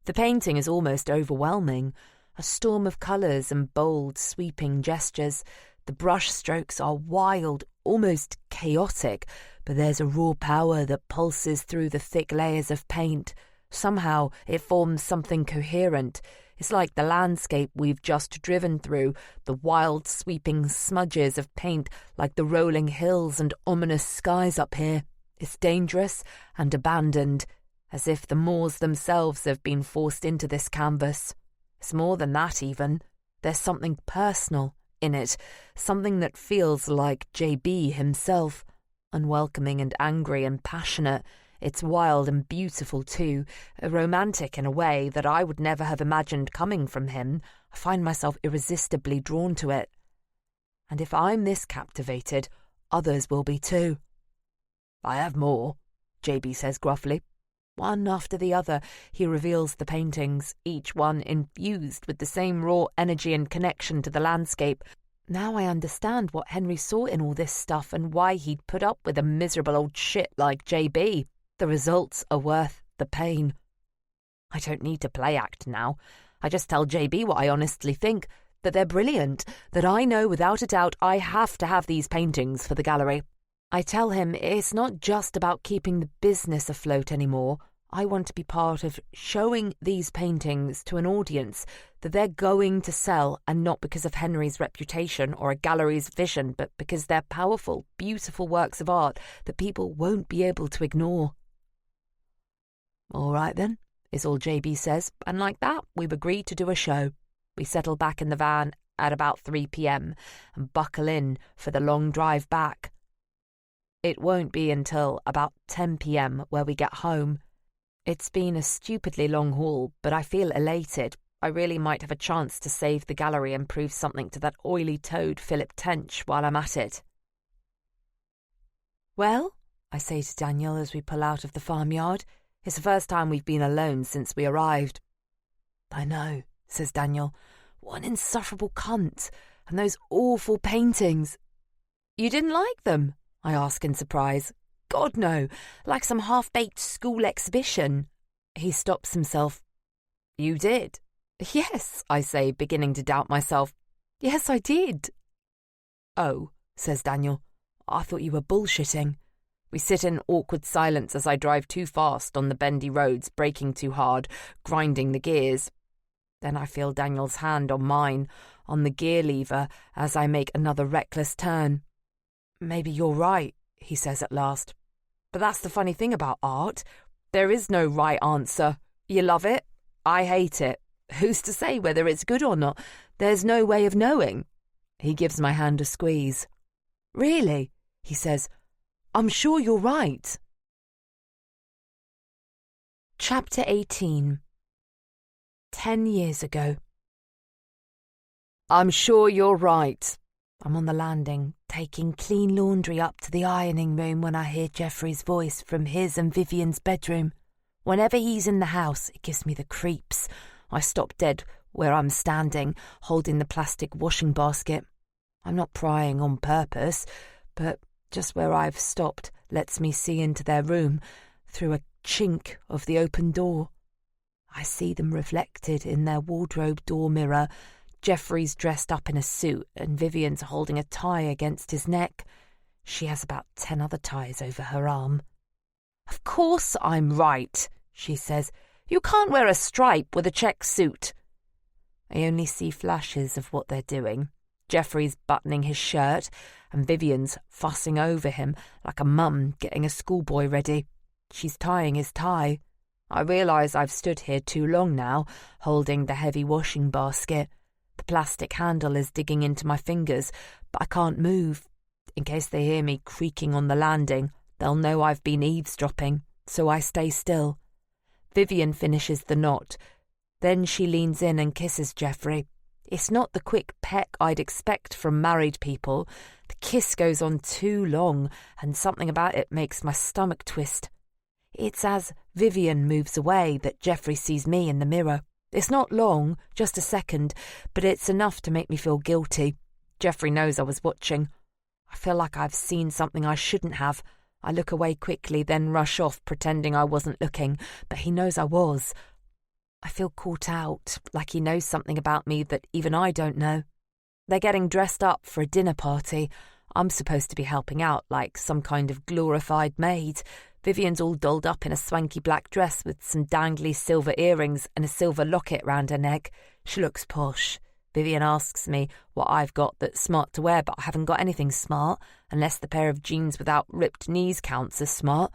The painting is almost overwhelming, a storm of colours and bold, sweeping gestures. The brush strokes are wild, almost chaotic, but there's a raw power that pulses through the thick layers of paint. Somehow it forms something coherent. It's like the landscape we've just driven through, the wild sweeping smudges of paint like the rolling hills and ominous skies up here. It's dangerous and abandoned, as if the moors themselves have been forced into this canvas. It's more than that even. There's something personal in it, something that feels like JB himself, unwelcoming and angry and passionate. It's wild and beautiful too, romantic in a way that I would never have imagined coming from him. I find myself irresistibly drawn to it. And if I'm this captivated, others will be too. I have more, JB says gruffly. One after the other, he reveals the paintings, each one infused with the same raw energy and connection to the landscape. Now I understand what Henry saw in all this stuff and why he'd put up with a miserable old shit like JB. The results are worth the pain. I don't need to play act now. I just tell JB what I honestly think, that they're brilliant, that I know without a doubt I have to have these paintings for the gallery. I tell him it's not just about keeping the business afloat anymore. I want to be part of showing these paintings to an audience that they're going to sell, and not because of Henry's reputation or a gallery's vision, but because they're powerful, beautiful works of art that people won't be able to ignore. All right then, is all JB says, and like that we've agreed to do a show. We settle back in the van at about 3 p.m. and buckle in for the long drive back. It won't be until about 10 p.m. where we get home. It's been a stupidly long haul, but I feel elated. I really might have a chance to save the gallery and prove something to that oily toad Philip Tench while I'm at it. Well, I say to Daniel as we pull out of the farmyard, it's the first time we've been alone since we arrived. I know, says Daniel. What an insufferable cunt. And those awful paintings. You didn't like them? I ask in surprise. God, no. Like some half-baked school exhibition. He stops himself. You did? Yes, I say, beginning to doubt myself. Yes, I did. Oh, says Daniel. I thought you were bullshitting. We sit in awkward silence as I drive too fast on the bendy roads, braking too hard, grinding the gears. Then I feel Daniel's hand on mine, on the gear lever, as I make another reckless turn. Maybe you're right, he says at last. But that's the funny thing about art. There is no right answer. You love it, I hate it. Who's to say whether it's good or not? There's no way of knowing. He gives my hand a squeeze. Really? He says. I'm sure you're right. Chapter 18. 10 years ago. I'm sure you're right. I'm on the landing, taking clean laundry up to the ironing room when I hear Geoffrey's voice from his and Vivian's bedroom. Whenever he's in the house, it gives me the creeps. I stop dead where I'm standing, holding the plastic washing basket. I'm not prying on purpose, but just where I've stopped lets me see into their room through a chink of the open door. I see them reflected in their wardrobe door mirror. Geoffrey's dressed up in a suit and Vivian's holding a tie against his neck. She has about 10 other ties over her arm. Of course I'm right, she says. You can't wear a stripe with a check suit. I only see flashes of what they're doing. Geoffrey's buttoning his shirt and Vivian's fussing over him like a mum getting a schoolboy ready. She's tying his tie. I realise I've stood here too long now, holding the heavy washing basket. The plastic handle is digging into my fingers, but I can't move. In case they hear me creaking on the landing, they'll know I've been eavesdropping, so I stay still. Vivian finishes the knot. Then she leans in and kisses Geoffrey. It's not the quick peck I'd expect from married people. The kiss goes on too long, and something about it makes my stomach twist. It's as Vivian moves away that Geoffrey sees me in the mirror. It's not long, just a second, but it's enough to make me feel guilty. Geoffrey knows I was watching. I feel like I've seen something I shouldn't have. I look away quickly, then rush off, pretending I wasn't looking, but he knows I was. I feel caught out, like he knows something about me that even I don't know. They're getting dressed up for a dinner party. I'm supposed to be helping out like some kind of glorified maid. Vivian's all dolled up in a swanky black dress with some dangly silver earrings and a silver locket round her neck. She looks posh. Vivian asks me what I've got that's smart to wear, but I haven't got anything smart, unless the pair of jeans without ripped knees counts as smart.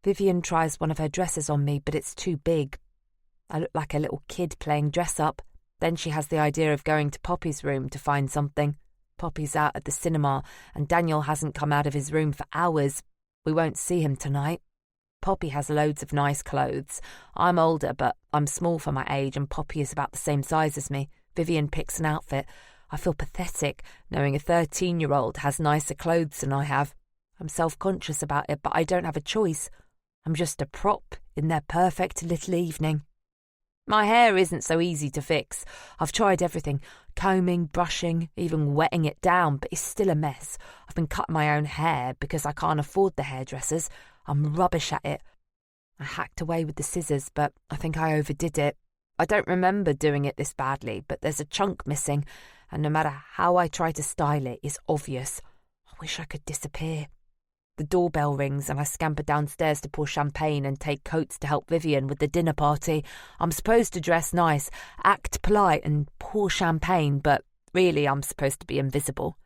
Vivian tries one of her dresses on me, but it's too big. I look like a little kid playing dress-up. Then she has the idea of going to Poppy's room to find something. Poppy's out at the cinema, and Daniel hasn't come out of his room for hours. We won't see him tonight. Poppy has loads of nice clothes. I'm older, but I'm small for my age, and Poppy is about the same size as me. Vivian picks an outfit. I feel pathetic, knowing a 13-year-old has nicer clothes than I have. I'm self-conscious about it, but I don't have a choice. I'm just a prop in their perfect little evening. My hair isn't so easy to fix. I've tried everything, combing, brushing, even wetting it down, but it's still a mess. I've been cutting my own hair because I can't afford the hairdressers. I'm rubbish at it. I hacked away with the scissors, but I think I overdid it. I don't remember doing it this badly, but there's a chunk missing, and no matter how I try to style it, it's obvious. I wish I could disappear. The doorbell rings and I scamper downstairs to pour champagne and take coats to help Vivian with the dinner party. I'm supposed to dress nice, act polite and pour champagne, but really I'm supposed to be invisible.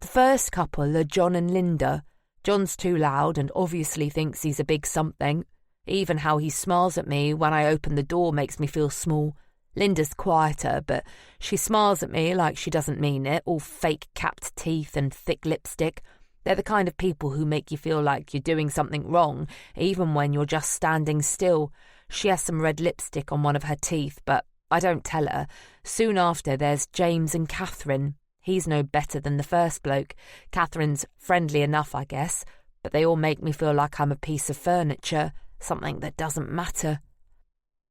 The first couple are John and Linda. John's too loud and obviously thinks he's a big something. Even how he smiles at me when I open the door makes me feel small. Linda's quieter, but she smiles at me like she doesn't mean it, all fake capped teeth and thick lipstick. They're the kind of people who make you feel like you're doing something wrong, even when you're just standing still. She has some red lipstick on one of her teeth, but I don't tell her. Soon after, there's James and Catherine. He's no better than the first bloke. Catherine's friendly enough, I guess, but they all make me feel like I'm a piece of furniture, something that doesn't matter.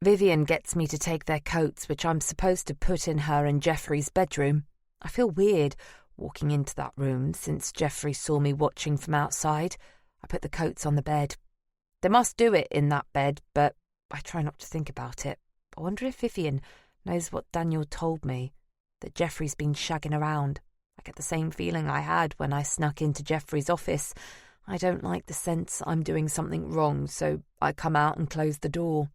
Vivian gets me to take their coats, which I'm supposed to put in her and Jeffrey's bedroom. I feel weird walking into that room since Jeffrey saw me watching from outside. I put the coats on the bed. They must do it in that bed, but I try not to think about it. I wonder if Vivian knows what Daniel told me, that Jeffrey's been shagging around. I get the same feeling I had when I snuck into Jeffrey's office. I don't like the sense I'm doing something wrong, so I come out and close the door.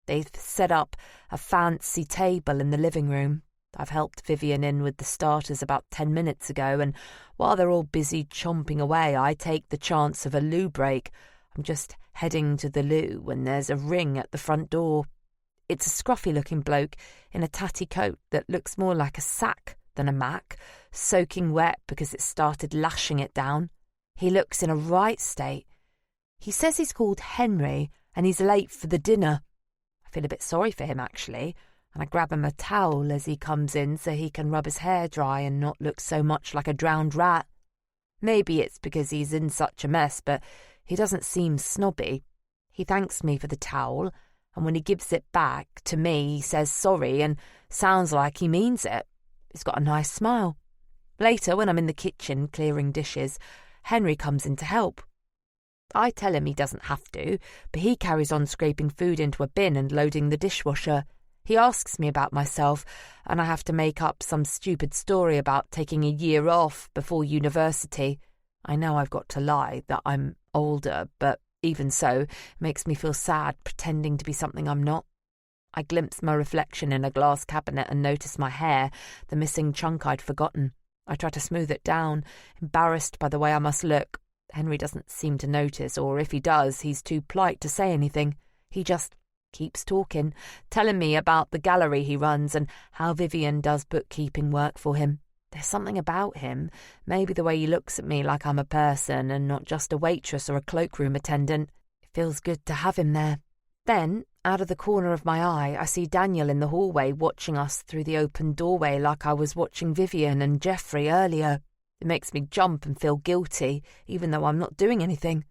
They've set up a fancy table in the living room. I've helped Vivian in with the starters about 10 minutes ago, and while they're all busy chomping away, I take the chance of a loo break. I'm just heading to the loo when there's a ring at the front door. It's a scruffy-looking bloke in a tatty coat that looks more like a sack than a mac, soaking wet because it started lashing it down. He looks in a right state. He says he's called Henry and he's late for the dinner. I feel a bit sorry for him, actually, and I grab him a towel as he comes in so he can rub his hair dry and not look so much like a drowned rat. Maybe it's because he's in such a mess, but he doesn't seem snobby. He thanks me for the towel, and when he gives it back to me, he says sorry and sounds like he means it. He's got a nice smile. Later, when I'm in the kitchen clearing dishes, Henry comes in to help. I tell him he doesn't have to, but he carries on scraping food into a bin and loading the dishwasher. He asks me about myself, and I have to make up some stupid story about taking a year off before university. I know I've got to lie, that I'm older, but even so, it makes me feel sad pretending to be something I'm not. I glimpse my reflection in a glass cabinet and notice my hair, the missing chunk I'd forgotten. I try to smooth it down, embarrassed by the way I must look. Henry doesn't seem to notice, or if he does, he's too polite to say anything. He just keeps talking, telling me about the gallery he runs and how Vivian does bookkeeping work for him. There's something about him, maybe the way he looks at me like I'm a person and not just a waitress or a cloakroom attendant. It feels good to have him there. Then, out of the corner of my eye, I see Daniel in the hallway watching us through the open doorway like I was watching Vivian and Jeffrey earlier. It makes me jump and feel guilty, even though I'm not doing anything.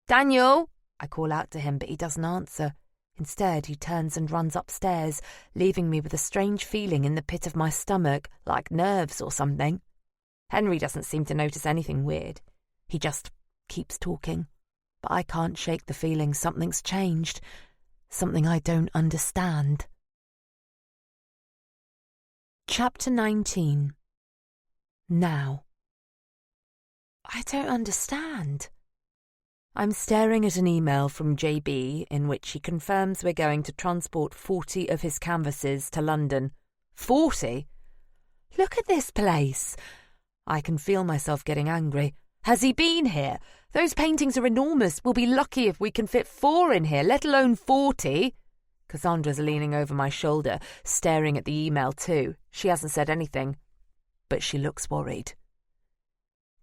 "Daniel!" I call out to him, but he doesn't answer. Instead, he turns and runs upstairs, leaving me with a strange feeling in the pit of my stomach, like nerves or something. Henry doesn't seem to notice anything weird. He just keeps talking. But I can't shake the feeling something's changed, something I don't understand. Chapter 19. Now. I don't understand. I'm staring at an email from JB in which he confirms we're going to transport 40 of his canvases to London. 40? Look at this place. I can feel myself getting angry. Has he been here? Those paintings are enormous. We'll be lucky if we can fit 4 in here, let alone 40. Cassandra's leaning over my shoulder, staring at the email too. She hasn't said anything, but she looks worried.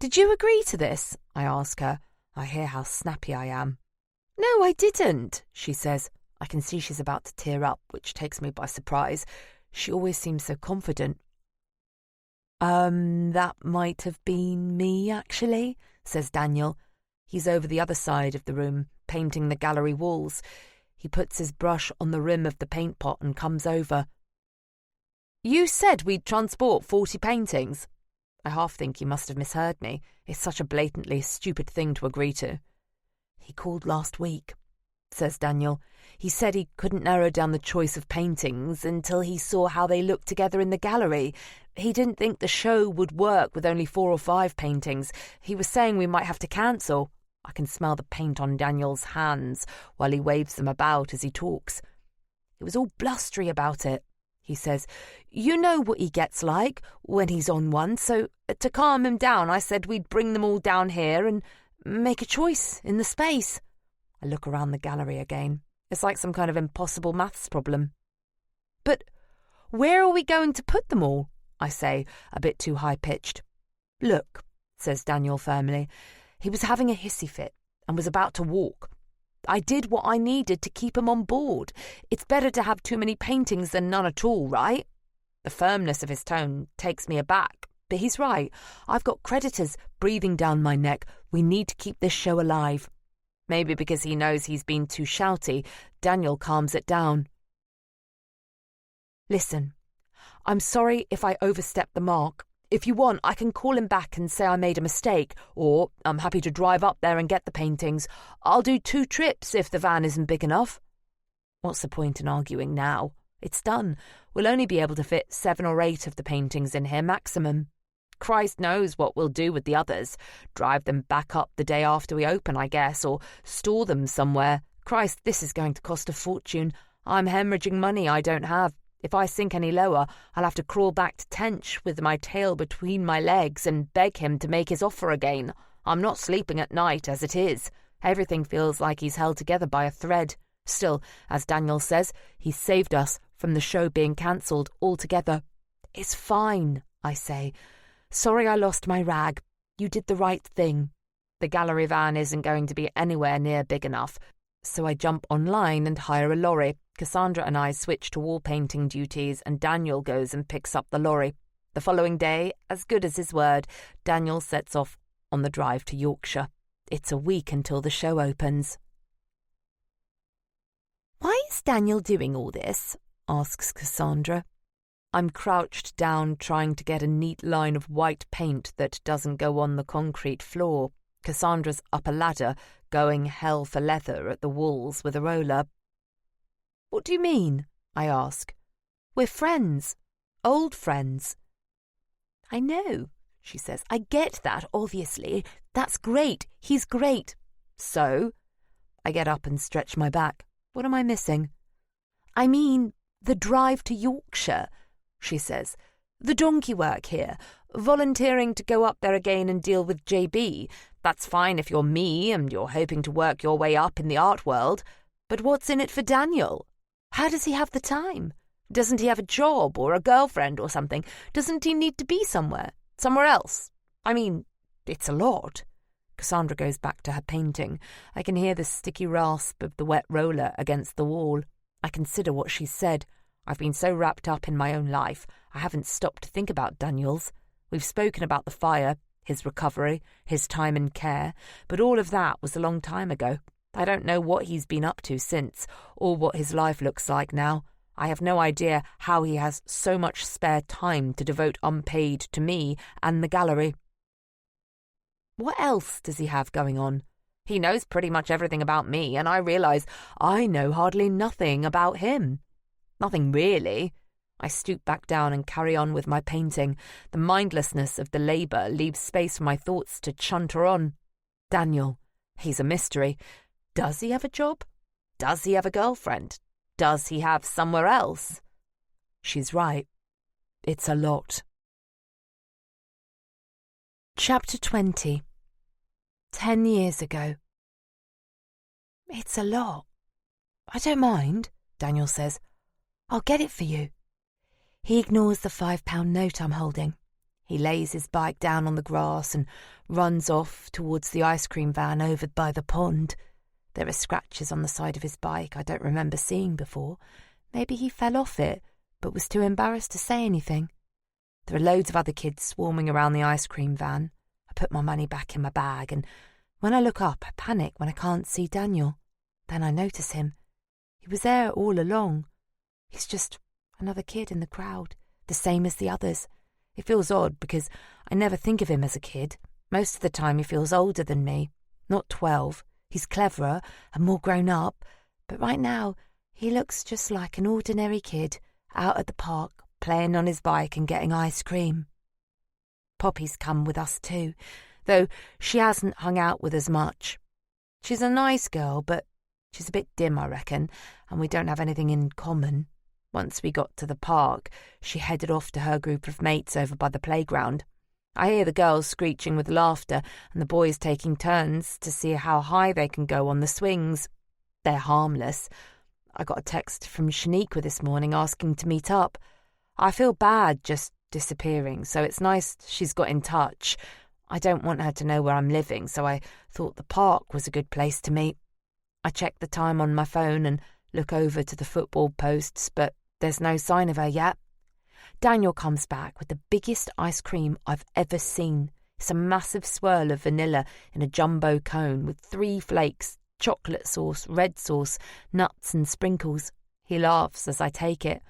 Did you agree to this? I ask her. I hear how snappy I am. No, I didn't, she says. I can see she's about to tear up, which takes me by surprise. She always seems so confident. That might have been me, actually, says Daniel. He's over the other side of the room, painting the gallery walls. He puts his brush on the rim of the paint pot and comes over. You said we'd transport 40 paintings. I half think he must have misheard me. It's such a blatantly stupid thing to agree to. He called last week, says Daniel. He said he couldn't narrow down the choice of paintings until he saw how they looked together in the gallery. He didn't think the show would work with only 4 or 5 paintings. He was saying we might have to cancel. I can smell the paint on Daniel's hands while he waves them about as he talks. He was all blustery about it, he says. You know what he gets like when he's on one, so to calm him down I said we'd bring them all down here and make a choice in the space. I look around the gallery again. It's like some kind of impossible maths problem. But where are we going to put them all? I say, a bit too high-pitched. Look, says Daniel firmly. He was having a hissy fit and was about to walk. I did what I needed to keep him on board. It's better to have too many paintings than none at all, right? The firmness of his tone takes me aback, but he's right. I've got creditors breathing down my neck. We need to keep this show alive. Maybe because he knows he's been too shouty, Daniel calms it down. Listen, I'm sorry if I overstepped the mark. If you want, I can call him back and say I made a mistake, or I'm happy to drive up there and get the paintings. I'll do 2 trips if the van isn't big enough. What's the point in arguing now? It's done. We'll only be able to fit 7 or 8 of the paintings in here maximum. Christ knows what we'll do with the others. Drive them back up the day after we open, I guess, or store them somewhere. Christ, this is going to cost a fortune. I'm hemorrhaging money I don't have. If I sink any lower, I'll have to crawl back to Tench with my tail between my legs and beg him to make his offer again. I'm not sleeping at night as it is. Everything feels like he's held together by a thread. Still, as Daniel says, he's saved us from the show being cancelled altogether. It's fine, I say. Sorry I lost my rag. You did the right thing. The gallery van isn't going to be anywhere near big enough, so I jump online and hire a lorry. Cassandra and I switch to wall painting duties and Daniel goes and picks up the lorry. The following day, as good as his word, Daniel sets off on the drive to Yorkshire. It's a week until the show opens. Why is Daniel doing all this? Asks Cassandra. I'm crouched down trying to get a neat line of white paint that doesn't go on the concrete floor. Cassandra's up a ladder, going hell for leather at the walls with a roller. What do you mean? I ask. We're friends. Old friends. I know, she says. I get that, obviously. That's great. He's great. So? I get up and stretch my back. What am I missing? I mean, the drive to Yorkshire, she says. The donkey work here. Volunteering to go up there again and deal with JB. That's fine if you're me and you're hoping to work your way up in the art world. But what's in it for Daniel? How does he have the time? Doesn't he have a job or a girlfriend or something? Doesn't he need to be somewhere else? I mean, it's a lot. Cassandra goes back to her painting. I can hear the sticky rasp of the wet roller against the wall. I consider what she's said. I've been so wrapped up in my own life, I haven't stopped to think about Daniel's. We've spoken about the fire, his recovery, his time in care, but all of that was a long time ago. I don't know what he's been up to since, or what his life looks like now. I have no idea how he has so much spare time to devote unpaid to me and the gallery. What else does he have going on? He knows pretty much everything about me, and I realise I know hardly nothing about him. Nothing really. I stoop back down and carry on with my painting. The mindlessness of the labour leaves space for my thoughts to chunter on. Daniel. He's a mystery. Does he have a job? Does he have a girlfriend? Does he have somewhere else? She's right. It's a lot. Chapter 20. 10 years ago. It's a lot. I don't mind, Daniel says. I'll get it for you. He ignores the £5 note I'm holding. He lays his bike down on the grass and runs off towards the ice cream van over by the pond. There are scratches on the side of his bike I don't remember seeing before. Maybe he fell off it, but was too embarrassed to say anything. There are loads of other kids swarming around the ice cream van. I put my money back in my bag, and when I look up, I panic when I can't see Daniel. Then I notice him. He was there all along. He's just another kid in the crowd, the same as the others. It feels odd because I never think of him as a kid. Most of the time he feels older than me. Not 12. He's cleverer and more grown up. But right now he looks just like an ordinary kid out at the park, playing on his bike and getting ice cream. Poppy's come with us too, though she hasn't hung out with us much. She's a nice girl, but she's a bit dim, I reckon, and we don't have anything in common. Once we got to the park, she headed off to her group of mates over by the playground. I hear the girls screeching with laughter and the boys taking turns to see how high they can go on the swings. They're harmless. I got a text from Shaniqua this morning asking to meet up. I feel bad just disappearing, so it's nice she's got in touch. I don't want her to know where I'm living, so I thought the park was a good place to meet. I check the time on my phone and look over to the football posts, but there's no sign of her yet. Daniel comes back with the biggest ice cream I've ever seen. It's a massive swirl of vanilla in a jumbo cone with 3 flakes, chocolate sauce, red sauce, nuts and sprinkles. He laughs as I take it.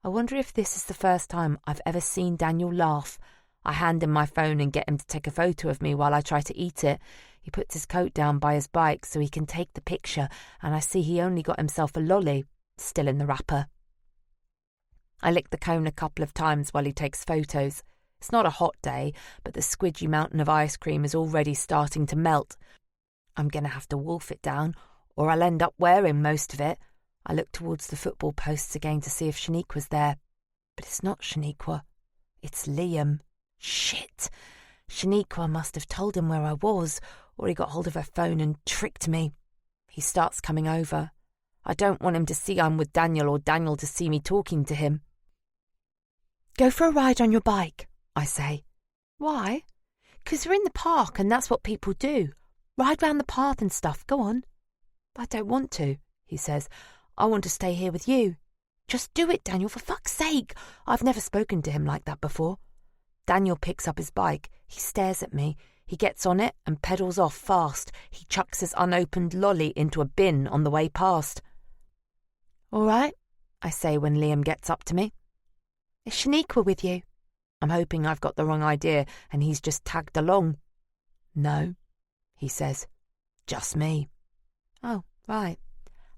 I wonder if this is the first time I've ever seen Daniel laugh. I hand him my phone and get him to take a photo of me while I try to eat it. He puts his coat down by his bike so he can take the picture, and I see he only got himself a lolly, still in the wrapper. I lick the cone a couple of times while he takes photos. It's not a hot day, but the squidgy mountain of ice cream is already starting to melt. I'm going to have to wolf it down, or I'll end up wearing most of it. I look towards the football posts again to see if Shaniqua's there. But it's not Shaniqua. It's Liam. Shit. Shaniqua must have told him where I was, or he got hold of her phone and tricked me. He starts coming over. I don't want him to see I'm with Daniel or Daniel to see me talking to him. Go for a ride on your bike, I say. Why? 'Cause we're in the park and that's what people do. Ride round the path and stuff, go on. I don't want to, he says. I want to stay here with you. Just do it, Daniel, for fuck's sake. I've never spoken to him like that before. Daniel picks up his bike. He stares at me. He gets on it and pedals off fast. He chucks his unopened lolly into a bin on the way past. All right, I say when Liam gets up to me. Is Shaniqua with you? I'm hoping I've got the wrong idea and he's just tagged along. No, he says. Just me. Oh, right.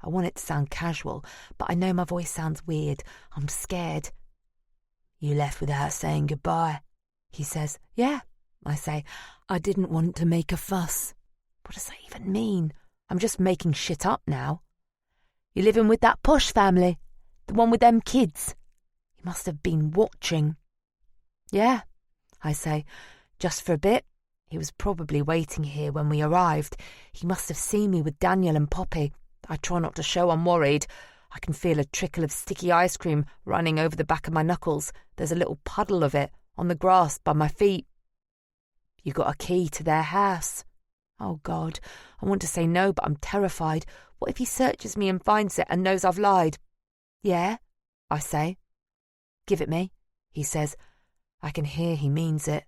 I want it to sound casual, but I know my voice sounds weird. I'm scared. You left without saying goodbye, he says. Yeah, I say. I didn't want to make a fuss. What does that even mean? I'm just making shit up now. You living with that posh family? The one with them kids? He must have been watching. Yeah, I say. Just for a bit. He was probably waiting here when we arrived. He must have seen me with Daniel and Poppy. I try not to show I'm worried. I can feel a trickle of sticky ice cream running over the back of my knuckles. There's a little puddle of it on the grass by my feet. You got a key to their house? Oh, God. I want to say no, but I'm terrified. What if he searches me and finds it and knows I've lied? Yeah, I say. Give it me, he says. I can hear he means it.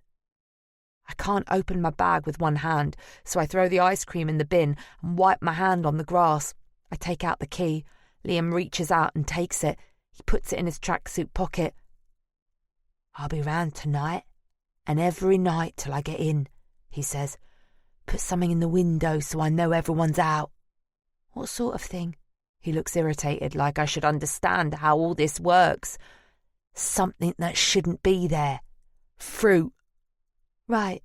I can't open my bag with one hand, so I throw the ice cream in the bin and wipe my hand on the grass. I take out the key. Liam reaches out and takes it. He puts it in his tracksuit pocket. I'll be round tonight, and every night till I get in, he says. Put something in the window so I know everyone's out. What sort of thing? He looks irritated, like I should understand how all this works. Something that shouldn't be there. Fruit. Right.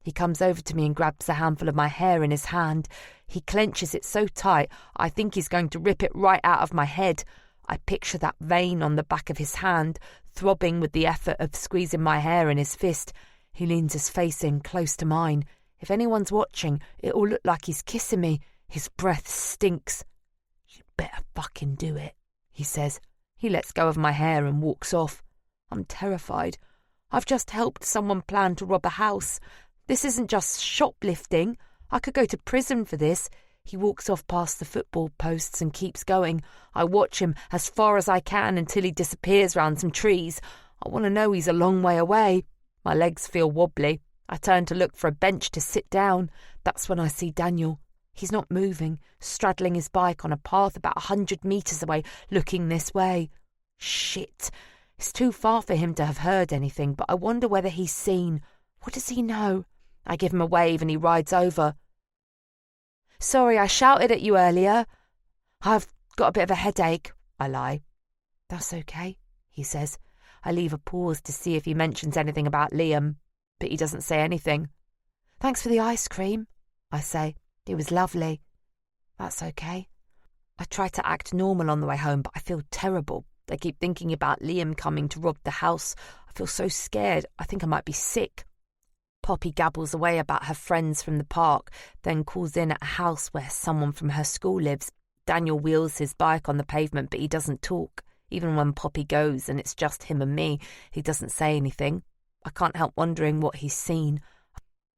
He comes over to me and grabs a handful of my hair in his hand. He clenches it so tight, I think he's going to rip it right out of my head. I picture that vein on the back of his hand, throbbing with the effort of squeezing my hair in his fist. He leans his face in close to mine. If anyone's watching, it'll look like he's kissing me. His breath stinks. "You'd better fucking do it," he says. He lets go of my hair and walks off. I'm terrified. I've just helped someone plan to rob a house. This isn't just shoplifting. I could go to prison for this. He walks off past the football posts and keeps going. I watch him as far as I can until he disappears round some trees. I want to know he's a long way away. My legs feel wobbly. I turn to look for a bench to sit down. That's when I see Daniel. He's not moving, straddling his bike on a path about 100 metres away, looking this way. Shit. It's too far for him to have heard anything, but I wonder whether he's seen. What does he know? I give him a wave and he rides over. "Sorry, I shouted at you earlier. I've got a bit of a headache," I lie. "That's okay," he says. I leave a pause to see if he mentions anything about Liam, but he doesn't say anything. "Thanks for the ice cream," I say. "It was lovely." "That's okay." I try to act normal on the way home, but I feel terrible. I keep thinking about Liam coming to rob the house. I feel so scared. I think I might be sick. Poppy gabbles away about her friends from the park, then calls in at a house where someone from her school lives. Daniel wheels his bike on the pavement, but he doesn't talk. Even when Poppy goes and it's just him and me, he doesn't say anything. I can't help wondering what he's seen.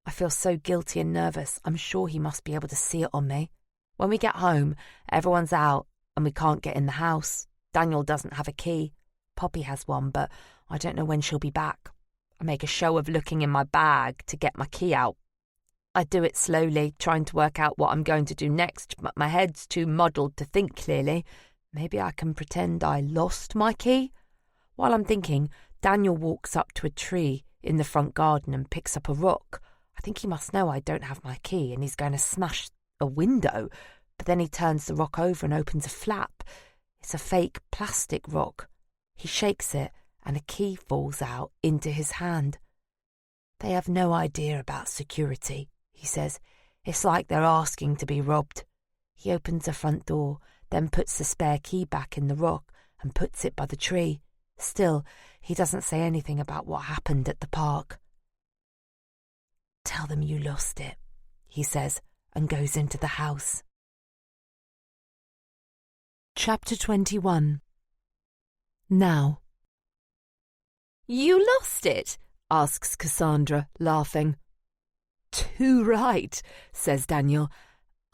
I feel so guilty and nervous. I'm sure he must be able to see it on me. When we get home, everyone's out and we can't get in the house. Daniel doesn't have a key. Poppy has one, but I don't know when she'll be back. I make a show of looking in my bag to get my key out. I do it slowly, trying to work out what I'm going to do next, but my head's too muddled to think clearly. Maybe I can pretend I lost my key? While I'm thinking, Daniel walks up to a tree in the front garden and picks up a rock. I think he must know I don't have my key and he's going to smash a window, but then he turns the rock over and opens a flap. It's a fake plastic rock. He shakes it and a key falls out into his hand. "They have no idea about security," he says. "It's like they're asking to be robbed." He opens the front door, then puts the spare key back in the rock and puts it by the tree. Still, he doesn't say anything about what happened at the park. "Tell them you lost it," he says, and goes into the house. Chapter 21. Now. "You lost it?" asks Cassandra, laughing. "Too right," says Daniel.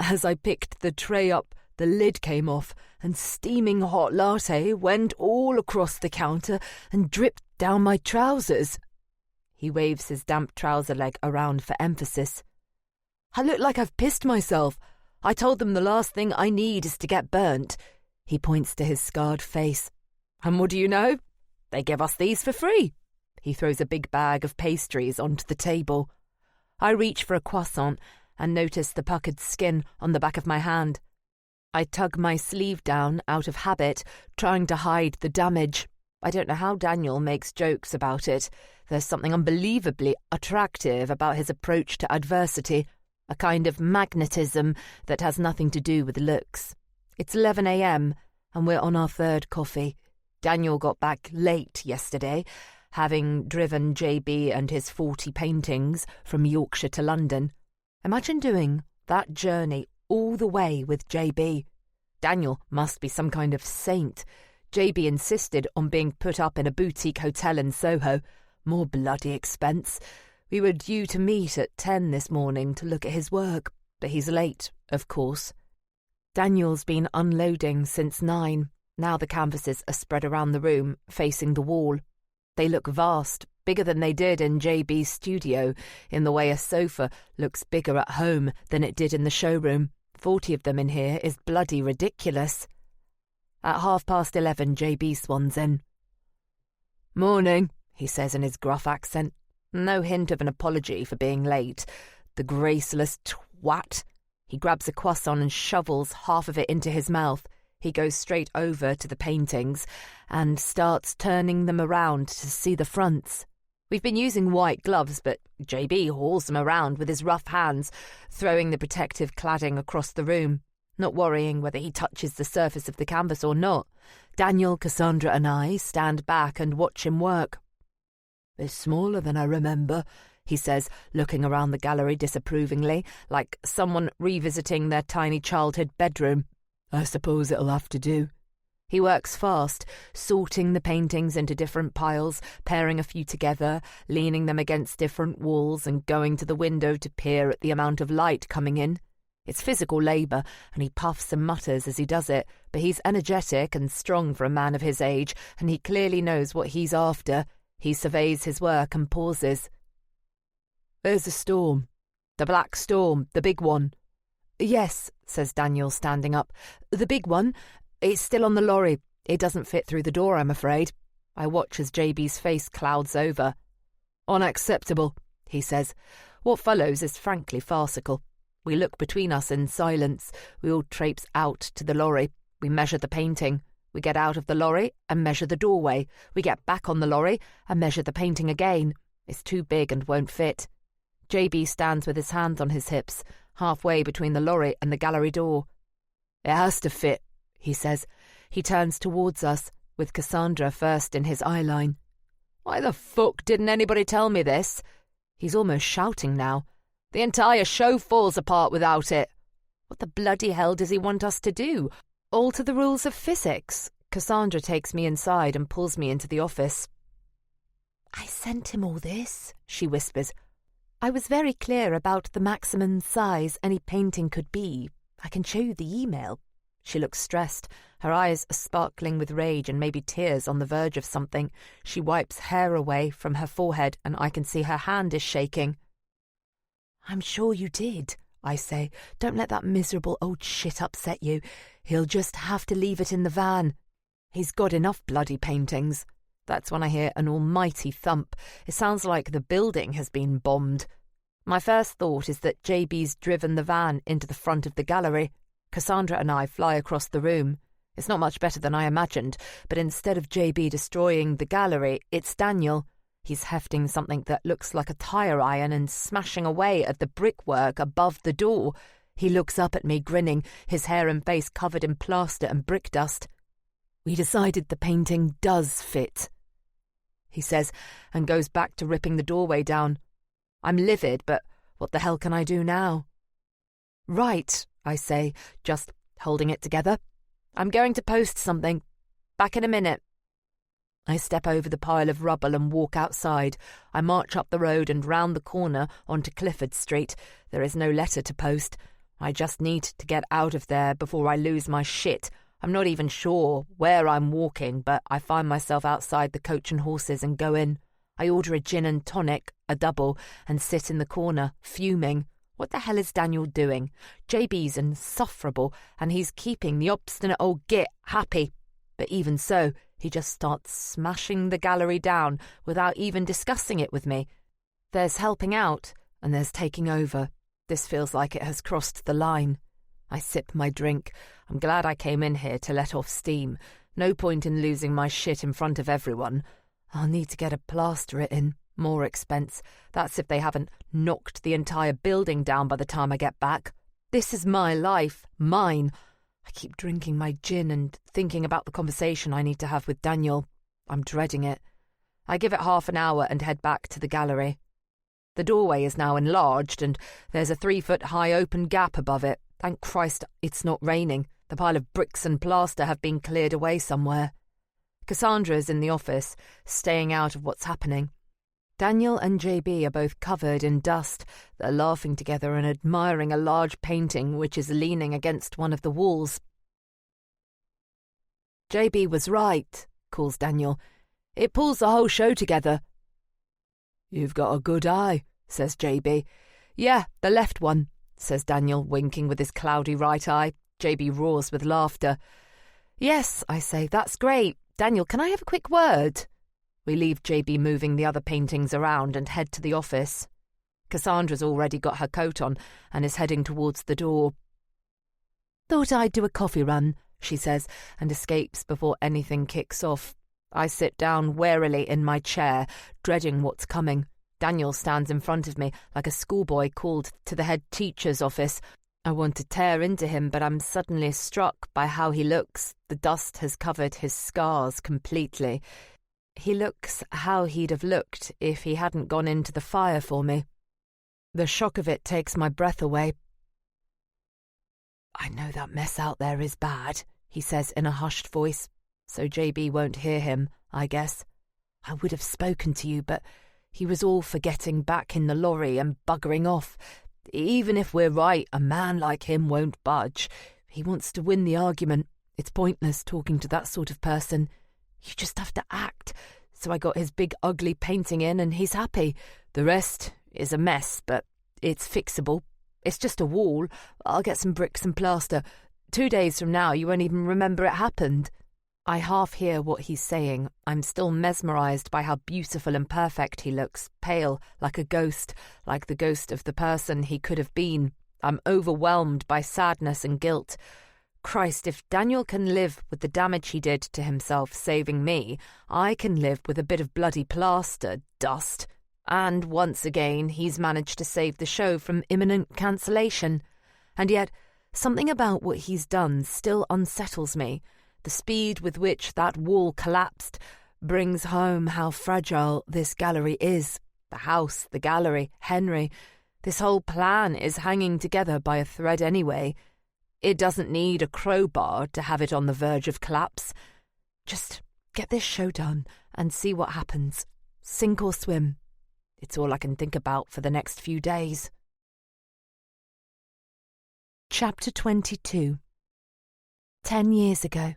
"As I picked the tray up, the lid came off, and steaming hot latte went all across the counter and dripped down my trousers." He waves his damp trouser leg around for emphasis. "I look like I've pissed myself. I told them the last thing I need is to get burnt." He points to his scarred face. "And what do you know? They give us these for free." He throws a big bag of pastries onto the table. I reach for a croissant and notice the puckered skin on the back of my hand. I tug my sleeve down out of habit, trying to hide the damage. I don't know how Daniel makes jokes about it. There's something unbelievably attractive about his approach to adversity, a kind of magnetism that has nothing to do with looks. It's 11 a.m. and we're on our third coffee. Daniel got back late yesterday, having driven JB and his 40 paintings from Yorkshire to London. Imagine doing that journey all the way with JB. Daniel must be some kind of saint. JB insisted on being put up in a boutique hotel in Soho. More bloody expense. We were due to meet at 10 this morning to look at his work, but he's late, of course. Daniel's been unloading since 9. Now the canvases are spread around the room, facing the wall. They look vast, bigger than they did in JB's studio, in the way a sofa looks bigger at home than it did in the showroom. 40 of them in here is bloody ridiculous. At 11:30, JB swans in. "Morning," he says in his gruff accent. No hint of an apology for being late. The graceless twat. He grabs a croissant and shovels half of it into his mouth. He goes straight over to the paintings and starts turning them around to see the fronts. We've been using white gloves, but JB hauls them around with his rough hands, throwing the protective cladding across the room, not worrying whether he touches the surface of the canvas or not. Daniel, Cassandra and I stand back and watch him work. "It's smaller than I remember," he says, looking around the gallery disapprovingly, like someone revisiting their tiny childhood bedroom. "I suppose it'll have to do." He works fast, sorting the paintings into different piles, pairing a few together, leaning them against different walls and going to the window to peer at the amount of light coming in. It's physical labour, and he puffs and mutters as he does it, but he's energetic and strong for a man of his age, and he clearly knows what he's after. He surveys his work and pauses. "There's a storm. The black storm, the big one." "Yes," says Daniel, standing up. "The big one. It's still on the lorry. It doesn't fit through the door, I'm afraid." I watch as JB's face clouds over. "Unacceptable," he says. What follows is frankly farcical. We look between us in silence. We all traipse out to the lorry. We measure the painting. We get out of the lorry and measure the doorway. We get back on the lorry and measure the painting again. It's too big and won't fit. JB stands with his hands on his hips, halfway between the lorry and the gallery door. "It has to fit," he says. He turns towards us, with Cassandra first in his eye line. "Why the fuck didn't anybody tell me this?" He's almost shouting now. "The entire show falls apart without it. What the bloody hell does he want us to do? Alter the rules of physics?" Cassandra takes me inside and pulls me into the office. "I sent him all this," she whispers. "I was very clear about the maximum size any painting could be. I can show you the email." She looks stressed. Her eyes are sparkling with rage and maybe tears on the verge of something. She wipes hair away from her forehead and I can see her hand is shaking. "I'm sure you did," I say. "Don't let that miserable old shit upset you. He'll just have to leave it in the van. He's got enough bloody paintings." That's when I hear an almighty thump. It sounds like the building has been bombed. My first thought is that JB's driven the van into the front of the gallery. Cassandra and I fly across the room. It's not much better than I imagined, but instead of JB destroying the gallery, it's Daniel. He's hefting something that looks like a tire iron and smashing away at the brickwork above the door. He looks up at me, grinning, his hair and face covered in plaster and brick dust. "We decided the painting does fit," he says, and goes back to ripping the doorway down. I'm livid, but what the hell can I do now? "Right," I say, just holding it together. "I'm going to post something. Back in a minute." I step over the pile of rubble and walk outside. I march up the road and round the corner onto Clifford Street. There is no letter to post. I just need to get out of there before I lose my shit. I'm not even sure where I'm walking, but I find myself outside the Coach and Horses and go in. I order a gin and tonic, a double, and sit in the corner, fuming. What the hell is Daniel doing? JB's insufferable, and he's keeping the obstinate old git happy. But even so, he just starts smashing the gallery down without even discussing it with me. There's helping out, and there's taking over. This feels like it has crossed the line. I sip my drink. I'm glad I came in here to let off steam. No point in losing my shit in front of everyone. I'll need to get a plaster it in. More expense. That's if they haven't knocked the entire building down by the time I get back. This is my life. Mine. I keep drinking my gin and thinking about the conversation I need to have with Daniel. I'm dreading it. I give it half an hour and head back to the gallery. The doorway is now enlarged and there's a 3-foot-high open gap above it. Thank Christ it's not raining. The pile of bricks and plaster have been cleared away somewhere. Cassandra is in the office, staying out of what's happening. Daniel and JB are both covered in dust. They're laughing together and admiring a large painting which is leaning against one of the walls. "JB was right," calls Daniel. "It pulls the whole show together." "You've got a good eye," says JB. "Yeah, the left one," says Daniel, winking with his cloudy right eye. JB roars with laughter. "Yes," I say, "that's great. Daniel, can I have a quick word?" We leave JB moving the other paintings around and head to the office. Cassandra's already got her coat on and is heading towards the door. "Thought I'd do a coffee run," she says, and escapes before anything kicks off. I sit down warily in my chair, dreading what's coming. Daniel stands in front of me like a schoolboy called to the head teacher's office. I want to tear into him, but I'm suddenly struck by how he looks. The dust has covered his scars completely. He looks how he'd have looked if he hadn't gone into the fire for me. The shock of it takes my breath away. "I know that mess out there is bad," he says in a hushed voice, so JB won't hear him, I guess. "I would have spoken to you, but he was all for getting back in the lorry and buggering off. Even if we're right, a man like him won't budge. He wants to win the argument. It's pointless talking to that sort of person. You just have to act. So I got his big ugly painting in and he's happy. The rest is a mess, but it's fixable. It's just a wall. I'll get some bricks and plaster. 2 days from now, you won't even remember it happened." I half hear what he's saying. I'm still mesmerised by how beautiful and perfect he looks, pale, like a ghost, like the ghost of the person he could have been. I'm overwhelmed by sadness and guilt. Christ, if Daniel can live with the damage he did to himself saving me, I can live with a bit of bloody plaster, dust. And once again, he's managed to save the show from imminent cancellation. And yet, something about what he's done still unsettles me. The speed with which that wall collapsed brings home how fragile this gallery is. The house, the gallery, Henry. This whole plan is hanging together by a thread anyway. It doesn't need a crowbar to have it on the verge of collapse. Just get this show done and see what happens. Sink or swim. It's all I can think about for the next few days. Chapter 22. 10 years ago.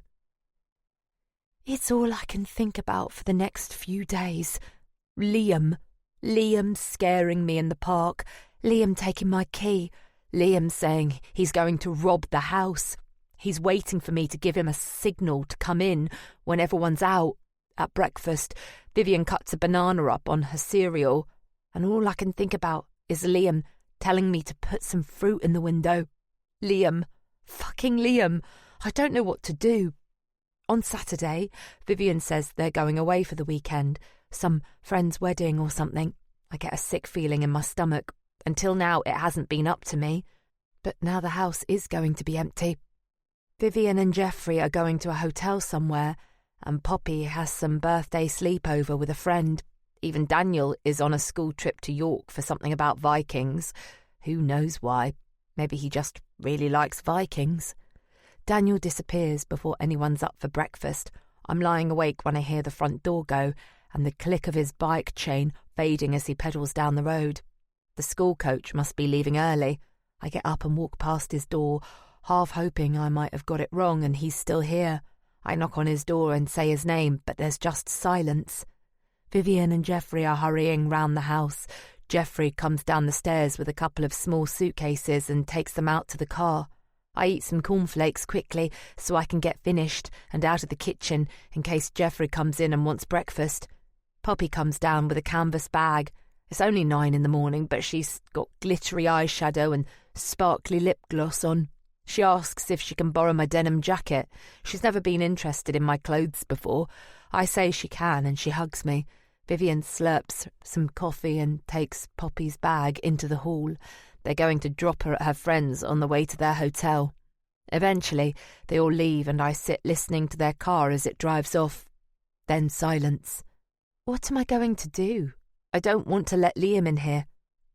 It's all I can think about for the next few days. Liam scaring me in the park. Liam taking my key. Liam saying he's going to rob the house. He's waiting for me to give him a signal to come in when everyone's out. At breakfast, Vivian cuts a banana up on her cereal, and all I can think about is Liam telling me to put some fruit in the window. Liam. Fucking Liam. I don't know what to do. On Saturday, Vivian says they're going away for the weekend, some friend's wedding or something. I get a sick feeling in my stomach. Until now, it hasn't been up to me. But now the house is going to be empty. Vivian and Jeffrey are going to a hotel somewhere, and Poppy has some birthday sleepover with a friend. Even Daniel is on a school trip to York for something about Vikings. Who knows why? Maybe he just really likes Vikings. Daniel disappears before anyone's up for breakfast. I'm lying awake when I hear the front door go and the click of his bike chain fading as he pedals down the road. The school coach must be leaving early. I get up and walk past his door, half hoping I might have got it wrong and he's still here. I knock on his door and say his name, but there's just silence. Vivian and Jeffrey are hurrying round the house. Jeffrey comes down the stairs with a couple of small suitcases and takes them out to the car. I eat some cornflakes quickly so I can get finished and out of the kitchen in case Jeffrey comes in and wants breakfast. Poppy comes down with a canvas bag. It's only 9 a.m, but she's got glittery eyeshadow and sparkly lip gloss on. She asks if she can borrow my denim jacket. She's never been interested in my clothes before. I say she can and she hugs me. Vivian slurps some coffee and takes Poppy's bag into the hall. They're going to drop her at her friend's on the way to their hotel. Eventually, they all leave and I sit listening to their car as it drives off. Then silence. What am I going to do? I don't want to let Liam in here.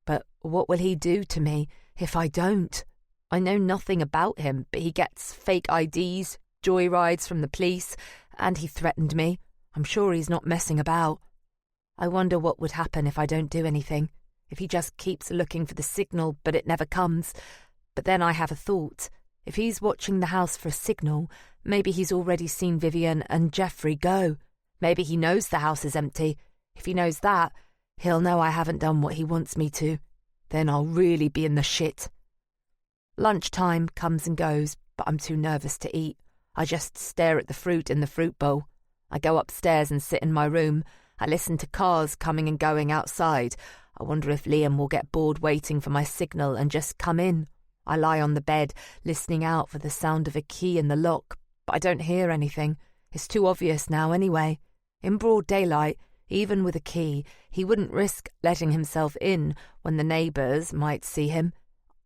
But what will he do to me if I don't? I know nothing about him, but he gets fake IDs, joyrides from the police, and he threatened me. I'm sure he's not messing about. I wonder what would happen if I don't do anything. If he just keeps looking for the signal, but it never comes. But then I have a thought. If he's watching the house for a signal, maybe he's already seen Vivian and Jeffrey go. Maybe he knows the house is empty. If he knows that, he'll know I haven't done what he wants me to. Then I'll really be in the shit. Lunchtime comes and goes, but I'm too nervous to eat. I just stare at the fruit in the fruit bowl. I go upstairs and sit in my room. I listen to cars coming and going outside. I wonder if Liam will get bored waiting for my signal and just come in. I lie on the bed, listening out for the sound of a key in the lock, but I don't hear anything. It's too obvious now anyway. In broad daylight, even with a key, he wouldn't risk letting himself in when the neighbours might see him.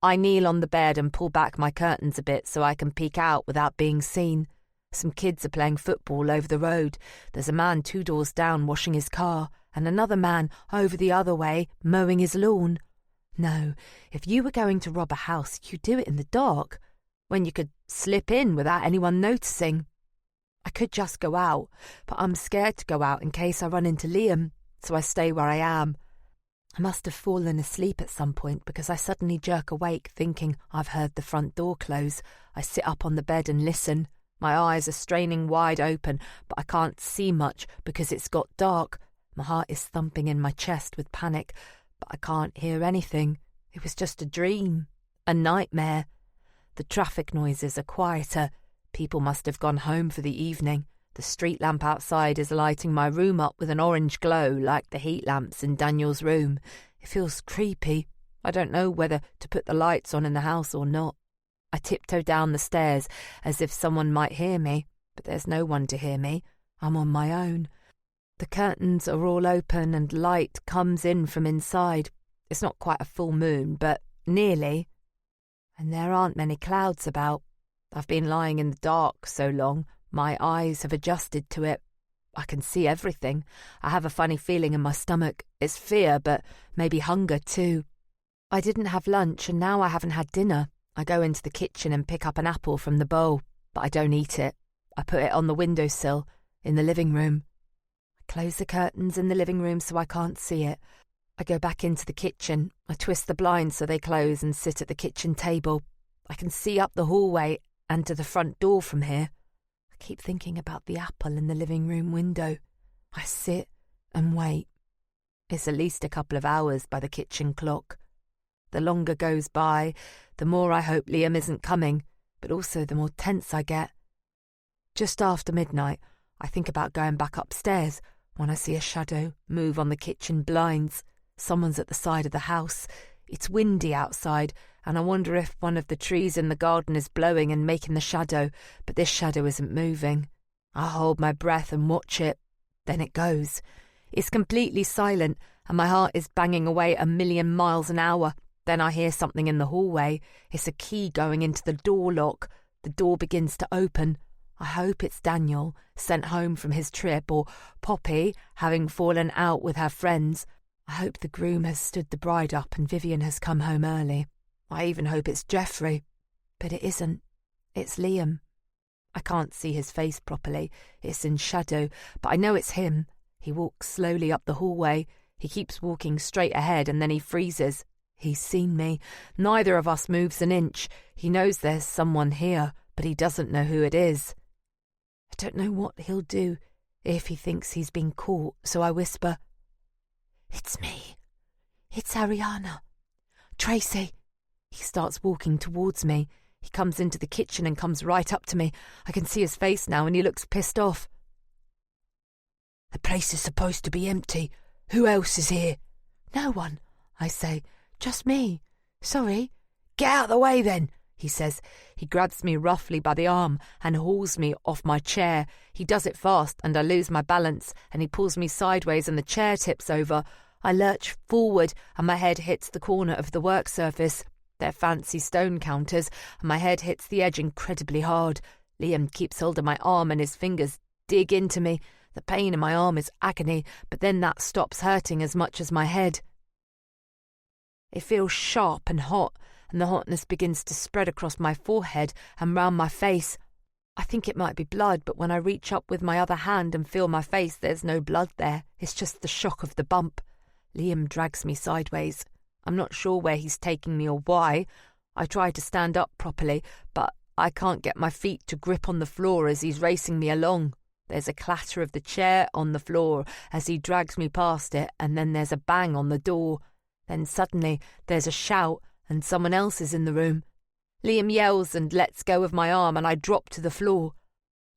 I kneel on the bed and pull back my curtains a bit so I can peek out without being seen. Some kids are playing football over the road. There's a man 2 doors down washing his car, and another man over the other way mowing his lawn. No, if you were going to rob a house, you'd do it in the dark, when you could slip in without anyone noticing. I could just go out, but I'm scared to go out in case I run into Liam, so I stay where I am. I must have fallen asleep at some point because I suddenly jerk awake thinking I've heard the front door close. I sit up on the bed and listen. My eyes are straining wide open, but I can't see much because it's got dark. My heart is thumping in my chest with panic, but I can't hear anything. It was just a dream, a nightmare. The traffic noises are quieter. People must have gone home for the evening. The street lamp outside is lighting my room up with an orange glow like the heat lamps in Daniel's room. It feels creepy. I don't know whether to put the lights on in the house or not. I tiptoe down the stairs as if someone might hear me, but there's no one to hear me. I'm on my own. The curtains are all open and light comes in from inside. It's not quite a full moon, but nearly. And there aren't many clouds about. I've been lying in the dark so long, my eyes have adjusted to it. I can see everything. I have a funny feeling in my stomach. It's fear, but maybe hunger too. I didn't have lunch and now I haven't had dinner. I go into the kitchen and pick up an apple from the bowl, but I don't eat it. I put it on the windowsill in the living room. I close the curtains in the living room so I can't see it. I go back into the kitchen. I twist the blinds so they close and sit at the kitchen table. I can see up the hallway and to the front door from here. I keep thinking about the apple in the living room window. I sit and wait. It's at least a couple of hours by the kitchen clock. The longer goes by, the more I hope Liam isn't coming, but also the more tense I get. Just after midnight, I think about going back upstairs when I see a shadow move on the kitchen blinds. Someone's at the side of the house. It's windy outside, and I wonder if one of the trees in the garden is blowing and making the shadow, but this shadow isn't moving. I hold my breath and watch it. Then it goes. It's completely silent, and my heart is banging away 1,000,000 miles an hour. Then I hear something in the hallway. It's a key going into the door lock. The door begins to open. I hope it's Daniel, sent home from his trip, or Poppy, having fallen out with her friends. I hope the groom has stood the bride up and Vivian has come home early. I even hope it's Geoffrey. But it isn't. It's Liam. I can't see his face properly. It's in shadow, but I know it's him. He walks slowly up the hallway. He keeps walking straight ahead and then he freezes. He's seen me. Neither of us moves an inch. He knows there's someone here, but he doesn't know who it is. I don't know what he'll do if he thinks he's been caught, so I whisper, "It's me. It's Ariana. Tracy." He starts walking towards me. He comes into the kitchen and comes right up to me. I can see his face now and he looks pissed off. "The place is supposed to be empty. Who else is here?" "No one," I say. "Just me. Sorry." "Get out of the way then," he says. He grabs me roughly by the arm and hauls me off my chair. He does it fast and I lose my balance and he pulls me sideways and the chair tips over. I lurch forward and my head hits the corner of the work surface. They're fancy stone counters and my head hits the edge incredibly hard. Liam keeps hold of my arm and his fingers dig into me. The pain in my arm is agony, but then that stops hurting as much as my head. It feels sharp and hot, and the hotness begins to spread across my forehead and round my face. I think it might be blood, but when I reach up with my other hand and feel my face, there's no blood there. It's just the shock of the bump. Liam drags me sideways. I'm not sure where he's taking me or why. I try to stand up properly, but I can't get my feet to grip on the floor as he's racing me along. There's a clatter of the chair on the floor as he drags me past it, and then there's a bang on the door. Then suddenly there's a shout and someone else is in the room. Liam yells and lets go of my arm and I drop to the floor.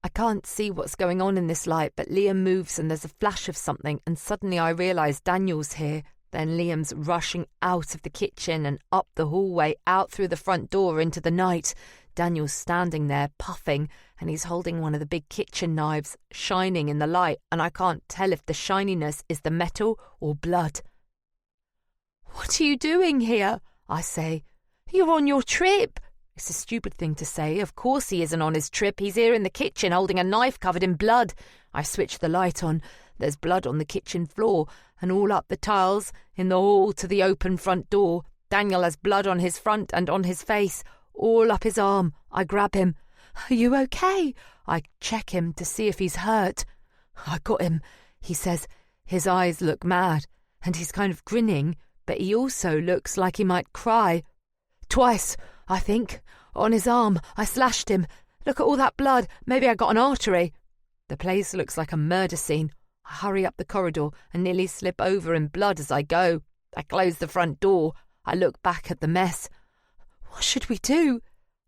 I can't see what's going on in this light, but Liam moves and there's a flash of something and suddenly I realise Daniel's here. Then Liam's rushing out of the kitchen and up the hallway, out through the front door into the night. Daniel's standing there, puffing, and he's holding one of the big kitchen knives, shining in the light, and I can't tell if the shininess is the metal or blood. "What are you doing here?" I say. "You're on your trip." It's a stupid thing to say. Of course he isn't on his trip. He's here in the kitchen holding a knife covered in blood. I switch the light on. There's blood on the kitchen floor and all up the tiles in the hall to the open front door. Daniel has blood on his front and on his face, all up his arm. I grab him. "Are you okay?" I check him to see if he's hurt. "I got him," he says. His eyes look mad, and he's kind of grinning, but he also looks like he might cry. "Twice, I think. On his arm. I slashed him. Look at all that blood. Maybe I got an artery." The place looks like a murder scene. I hurry up the corridor and nearly slip over in blood as I go. I close the front door. I look back at the mess. What should we do?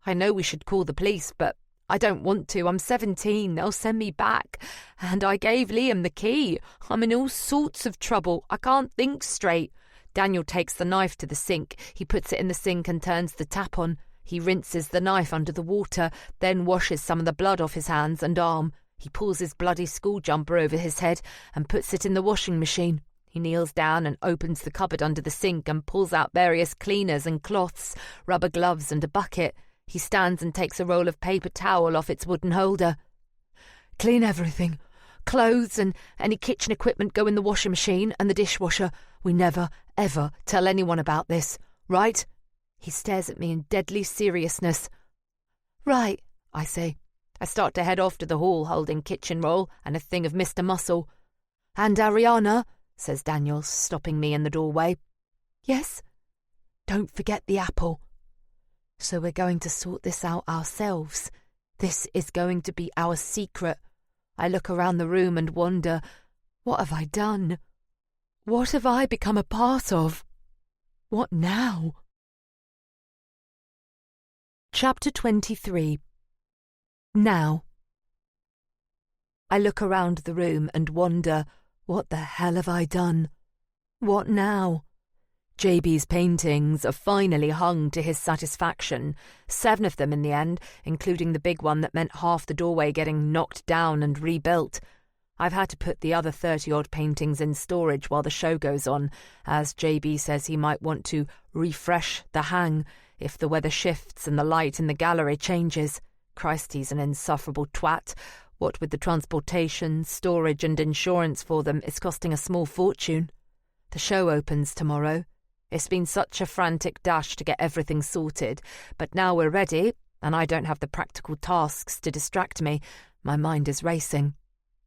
I know we should call the police, but I don't want to. I'm 17. They'll send me back. And I gave Liam the key. I'm in all sorts of trouble. I can't think straight. Daniel takes the knife to the sink. He puts it in the sink and turns the tap on. He rinses the knife under the water, then washes some of the blood off his hands and arm. He pulls his bloody school jumper over his head and puts it in the washing machine. He kneels down and opens the cupboard under the sink and pulls out various cleaners and cloths, rubber gloves and a bucket. He stands and takes a roll of paper towel off its wooden holder. "Clean everything. Clothes and any kitchen equipment go in the washing machine and the dishwasher. We never, ever tell anyone about this, right?" He stares at me in deadly seriousness. "Right," I say. I start to head off to the hall holding kitchen roll and a thing of Mr. Muscle. "And Ariana," says Daniel, stopping me in the doorway. "Yes?" "Don't forget the apple." So we're going to sort this out ourselves. This is going to be our secret. I look around the room and wonder, what have I done? What have I become a part of? What now? Chapter 23. Now. I look around the room and wonder, what the hell have I done? What now? JB's paintings are finally hung to his satisfaction, 7 of them in the end, including the big one that meant half the doorway getting knocked down and rebuilt. I've had to put the other 30-odd paintings in storage while the show goes on, as JB says he might want to refresh the hang if the weather shifts and the light in the gallery changes. Christ, he's an insufferable twat. What with the transportation, storage and insurance for them, it's costing a small fortune. The show opens tomorrow. It's been such a frantic dash to get everything sorted, but now we're ready, and I don't have the practical tasks to distract me. My mind is racing.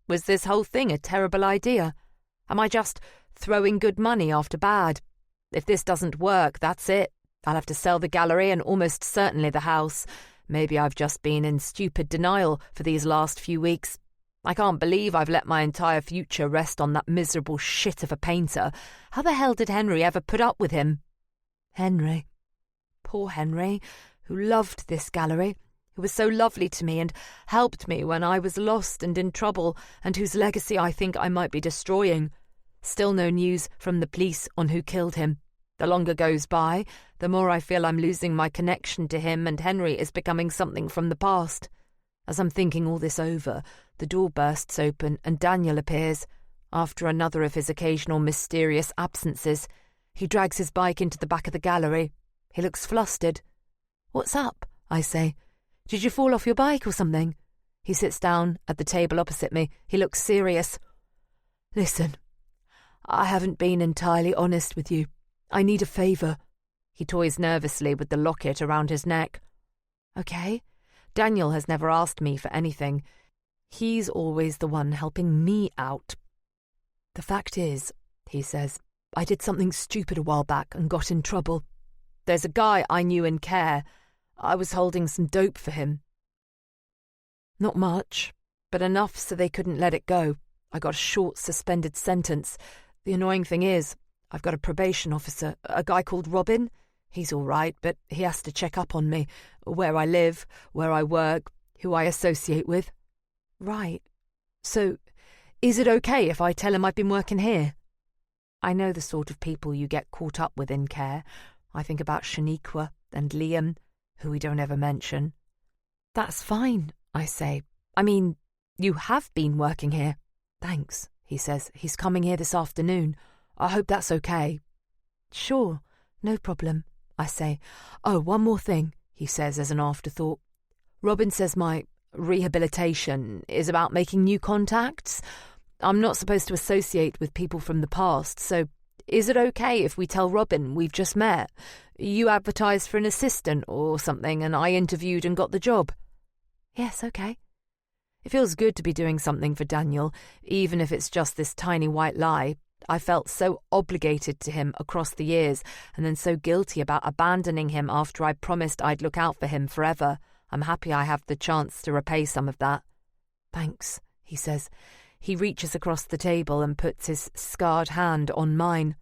Was this whole thing a terrible idea? Am I just throwing good money after bad? If this doesn't work, that's it. I'll have to sell the gallery and almost certainly the house. Maybe I've just been in stupid denial for these last few weeks. I can't believe I've let my entire future rest on that miserable shit of a painter. How the hell did Henry ever put up with him? Henry. Poor Henry, who loved this gallery, who was so lovely to me and helped me when I was lost and in trouble, and whose legacy I think I might be destroying. Still no news from the police on who killed him. The longer goes by, the more I feel I'm losing my connection to him, and Henry is becoming something from the past. As I'm thinking all this over, the door bursts open and Daniel appears. After another of his occasional mysterious absences, he drags his bike into the back of the gallery. He looks flustered. "What's up?" I say. "Did you fall off your bike or something?" He sits down at the table opposite me. He looks serious. "Listen, I haven't been entirely honest with you. I need a favour." He toys nervously with the locket around his neck. "Okay." Daniel has never asked me for anything. He's always the one helping me out. "The fact is," he says, "I did something stupid a while back and got in trouble. There's a guy I knew in care. I was holding some dope for him. Not much, but enough so they couldn't let it go. I got a short suspended sentence. The annoying thing is, I've got a probation officer, a guy called Robin. He's all right, but he has to check up on me, where I live, where I work, who I associate with." "Right. So, is it okay if I tell him I've been working here?" I know the sort of people you get caught up with in care. I think about Shaniqua and Liam, who we don't ever mention. "That's fine," I say. I mean, you have been working here. Thanks, he says. He's coming here this afternoon. I hope that's okay. Sure, no problem, I say. Oh, one more thing, he says as an afterthought. Robin says my rehabilitation is about making new contacts. I'm not supposed to associate with people from the past, so is it okay if we tell Robin we've just met? You advertised for an assistant or something and I interviewed and got the job. Yes, okay. It feels good to be doing something for Daniel, even if it's just this tiny white lie. I felt so obligated to him across the years and then so guilty about abandoning him after I promised I'd look out for him forever. I'm happy I have the chance to repay some of that. Thanks, he says. He reaches across the table and puts his scarred hand on mine.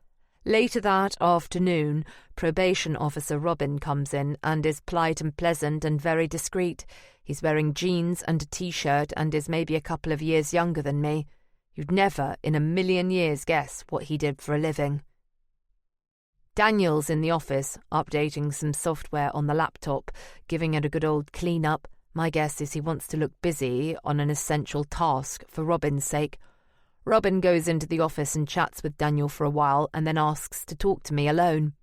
Later that afternoon, probation officer Robin comes in and is polite and pleasant and very discreet. He's wearing jeans and a t-shirt and is maybe a couple of years younger than me. You'd never in a million years guess what he did for a living. Daniel's in the office, updating some software on the laptop, giving it a good old clean-up. My guess is he wants to look busy on an essential task for Robin's sake. Robin goes into the office and chats with Daniel for a while and then asks to talk to me alone.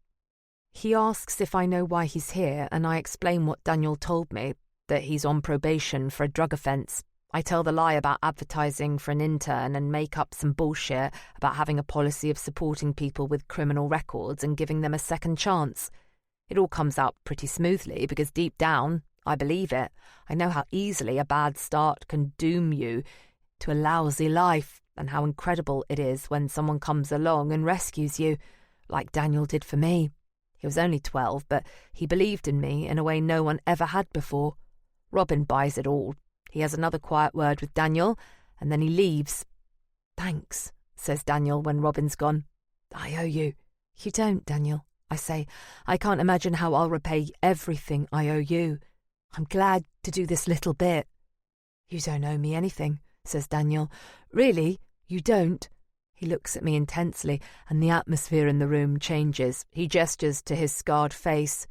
He asks if I know why he's here, and I explain what Daniel told me, that he's on probation for a drug offence. I tell the lie about advertising for an intern and make up some bullshit about having a policy of supporting people with criminal records and giving them a second chance. It all comes out pretty smoothly because deep down, I believe it. I know how easily a bad start can doom you to a lousy life and how incredible it is when someone comes along and rescues you, like Daniel did for me. He was only 12, but he believed in me in a way no one ever had before. Robin buys it all. He has another quiet word with Daniel, and then he leaves. Thanks, says Daniel when Robin's gone. I owe you. You don't, Daniel, I say. I can't imagine how I'll repay everything I owe you. I'm glad to do this little bit. You don't owe me anything, says Daniel. Really? You don't? He looks at me intensely, and the atmosphere in the room changes. He gestures to his scarred face.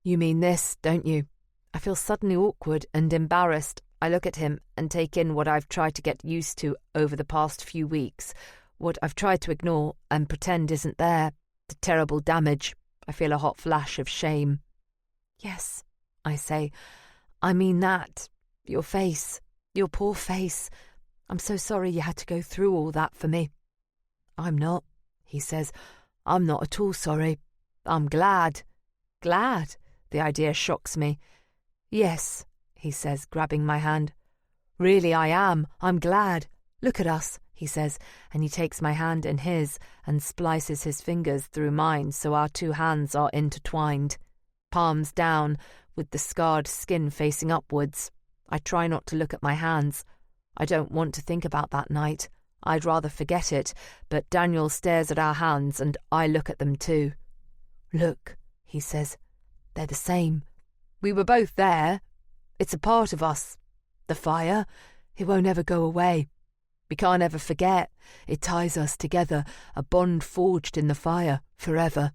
You mean this, don't you? I feel suddenly awkward and embarrassed. I look at him and take in what I've tried to get used to over the past few weeks, what I've tried to ignore and pretend isn't there, the terrible damage. I feel a hot flash of shame. Yes, I say. I mean that. Your face. Your poor face. I'm so sorry you had to go through all that for me. I'm not, he says. I'm not at all sorry. I'm glad. Glad? The idea shocks me. Yes, he says, grabbing my hand. Really, I am. I'm glad. Look at us, he says, and he takes my hand in his and splices his fingers through mine so our two hands are intertwined. Palms down, with the scarred skin facing upwards. I try not to look at my hands. I don't want to think about that night. I'd rather forget it, but Daniel stares at our hands and I look at them too. Look, he says. They're the same. We were both there. It's a part of us. The fire, it won't ever go away. We can't ever forget. It ties us together, a bond forged in the fire, forever.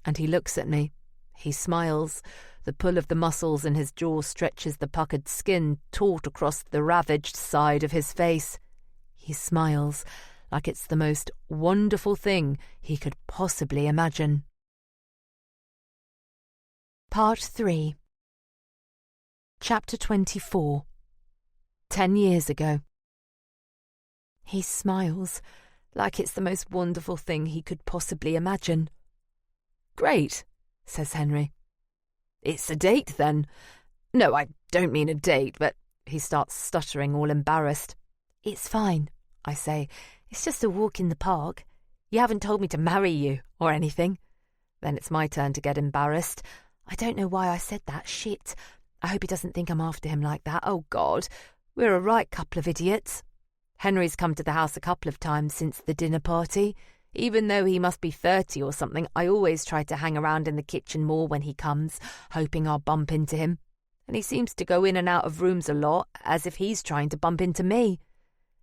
And he looks at me. He smiles. The pull of the muscles in his jaw stretches the puckered skin taut across the ravaged side of his face. He smiles like it's the most wonderful thing he could possibly imagine. Part 3. Chapter 24. 10 years ago. He smiles like it's the most wonderful thing he could possibly imagine. Great, says Henry. It's a date, then. No, I don't mean a date, but he starts stuttering, all embarrassed. It's fine, I say. It's just a walk in the park. You haven't told me to marry you or anything. Then it's my turn to get embarrassed. I don't know why I said that. Shit. I hope he doesn't think I'm after him like that. Oh, God. We're a right couple of idiots. Henry's come to the house a couple of times since the dinner party. Even though he must be 30 or something, I always try to hang around in the kitchen more when he comes, hoping I'll bump into him. And he seems to go in and out of rooms a lot, as if he's trying to bump into me.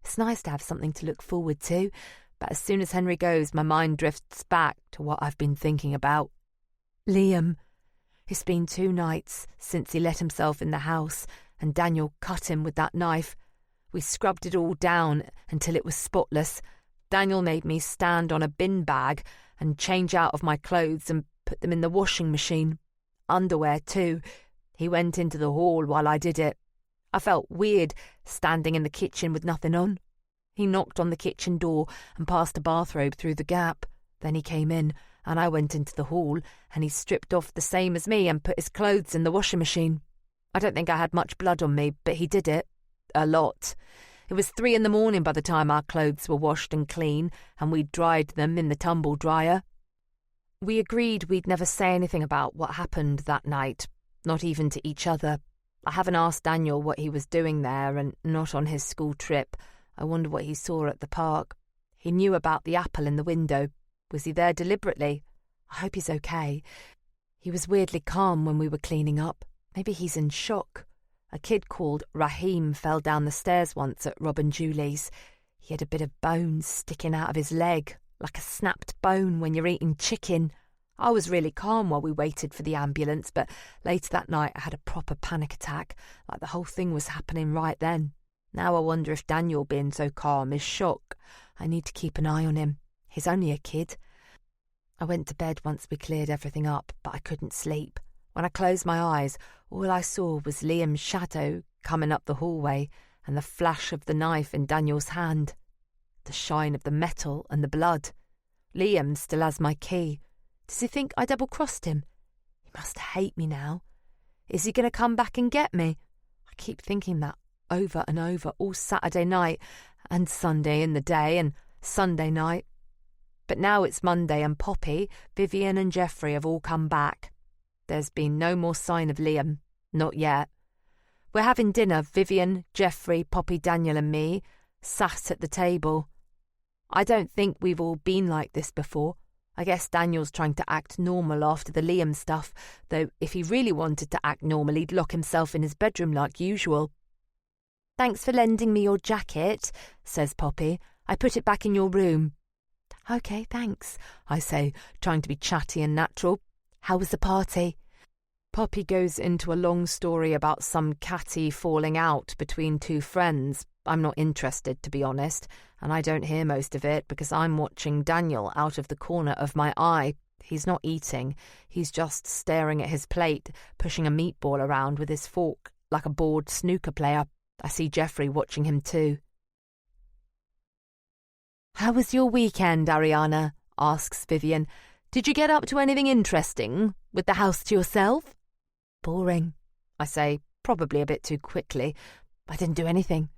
It's nice to have something to look forward to, but as soon as Henry goes, my mind drifts back to what I've been thinking about. Liam. It's been 2 nights since he let himself in the house, and Daniel cut him with that knife. We scrubbed it all down until it was spotless. Daniel made me stand on a bin bag and change out of my clothes and put them in the washing machine. Underwear, too. He went into the hall while I did it. I felt weird standing in the kitchen with nothing on. He knocked on the kitchen door and passed a bathrobe through the gap. Then he came in, and I went into the hall, and he stripped off the same as me and put his clothes in the washing machine. I don't think I had much blood on me, but he did it. A lot. It was 3 a.m. by the time our clothes were washed and clean, and we'd dried them in the tumble dryer. We agreed we'd never say anything about what happened that night, not even to each other. I haven't asked Daniel what he was doing there, and not on his school trip. I wonder what he saw at the park. He knew about the apple in the window. Was he there deliberately? I hope he's okay. He was weirdly calm when we were cleaning up. Maybe he's in shock. A kid called Raheem fell down the stairs once at Rob and Julie's. He had a bit of bone sticking out of his leg, like a snapped bone when you're eating chicken. I was really calm while we waited for the ambulance, but later that night I had a proper panic attack, like the whole thing was happening right then. Now I wonder if Daniel being so calm is shock. I need to keep an eye on him. He's only a kid. I went to bed once we cleared everything up, but I couldn't sleep. When I closed my eyes, all I saw was Liam's shadow coming up the hallway and the flash of the knife in Daniel's hand. The shine of the metal and the blood. Liam still has my key. Does he think I double-crossed him? He must hate me now. Is he going to come back and get me? I keep thinking that over and over all Saturday night and Sunday in the day and Sunday night. But now it's Monday and Poppy, Vivian and Geoffrey have all come back. There's been no more sign of Liam. Not yet. We're having dinner, Vivian, Geoffrey, Poppy, Daniel and me, sat at the table. I don't think we've all been like this before. I guess Daniel's trying to act normal after the Liam stuff, though if he really wanted to act normal, he'd lock himself in his bedroom like usual. "Thanks for lending me your jacket," says Poppy. "I put it back in your room." "OK, thanks," I say, trying to be chatty and natural. "How was the party?" Poppy goes into a long story about some catty falling out between two friends. I'm not interested, to be honest, and I don't hear most of it because I'm watching Daniel out of the corner of my eye. He's not eating. He's just staring at his plate, pushing a meatball around with his fork, like a bored snooker player. I see Geoffrey watching him too. "How was your weekend, Ariana?" asks Vivian. "Did you get up to anything interesting? With the house to yourself?" "Boring," I say, probably a bit too quickly. "I didn't do anything."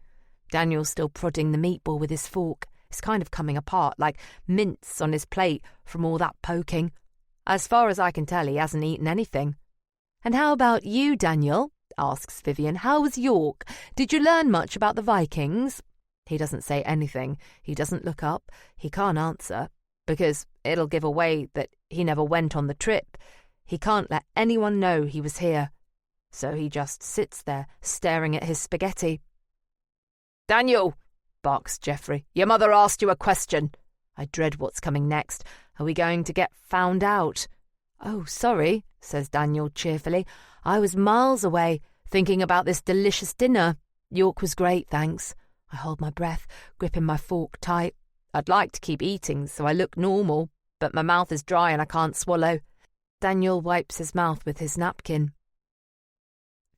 Daniel's still prodding the meatball with his fork. It's kind of coming apart, like mince on his plate from all that poking. As far as I can tell, he hasn't eaten anything. "And how about you, Daniel?" asks Vivian. "How was York? Did you learn much about the Vikings?" He doesn't say anything. He doesn't look up. He can't answer, because it'll give away that he never went on the trip. He can't let anyone know he was here. So he just sits there, staring at his spaghetti. "Daniel," barks Geoffrey, "your mother asked you a question." I dread what's coming next. Are we going to get found out? "Oh, sorry," says Daniel cheerfully. "I was miles away, thinking about this delicious dinner. York was great, thanks." I hold my breath, gripping my fork tight. I'd like to keep eating so I look normal, but my mouth is dry and I can't swallow. Daniel wipes his mouth with his napkin.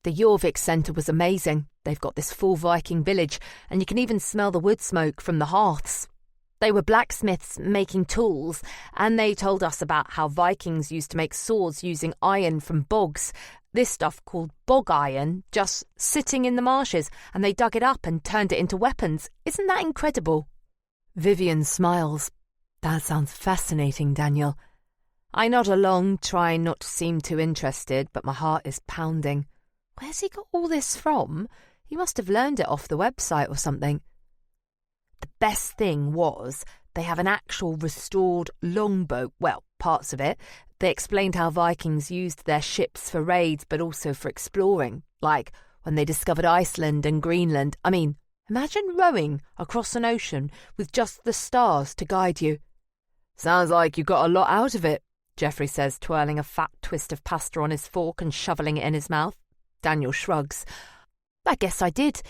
"The Jorvik Centre was amazing. They've got this full Viking village, and you can even smell the wood smoke from the hearths. They were blacksmiths making tools, and they told us about how Vikings used to make swords using iron from bogs, this stuff called bog iron, just sitting in the marshes, and they dug it up and turned it into weapons. Isn't that incredible?" Vivian smiles. "That sounds fascinating, Daniel." I nod along, trying not to seem too interested, but my heart is pounding. Where's he got all this from? He must have learned it off the website or something. The best thing was they have an actual restored longboat, well, parts of it. They explained how Vikings used their ships for raids but also for exploring, like when they discovered Iceland and Greenland. I mean, imagine rowing across an ocean with just the stars to guide you. "Sounds like you got a lot out of it," Geoffrey says, twirling a fat twist of pasta on his fork and shoveling it in his mouth. Daniel shrugs. I guess I did.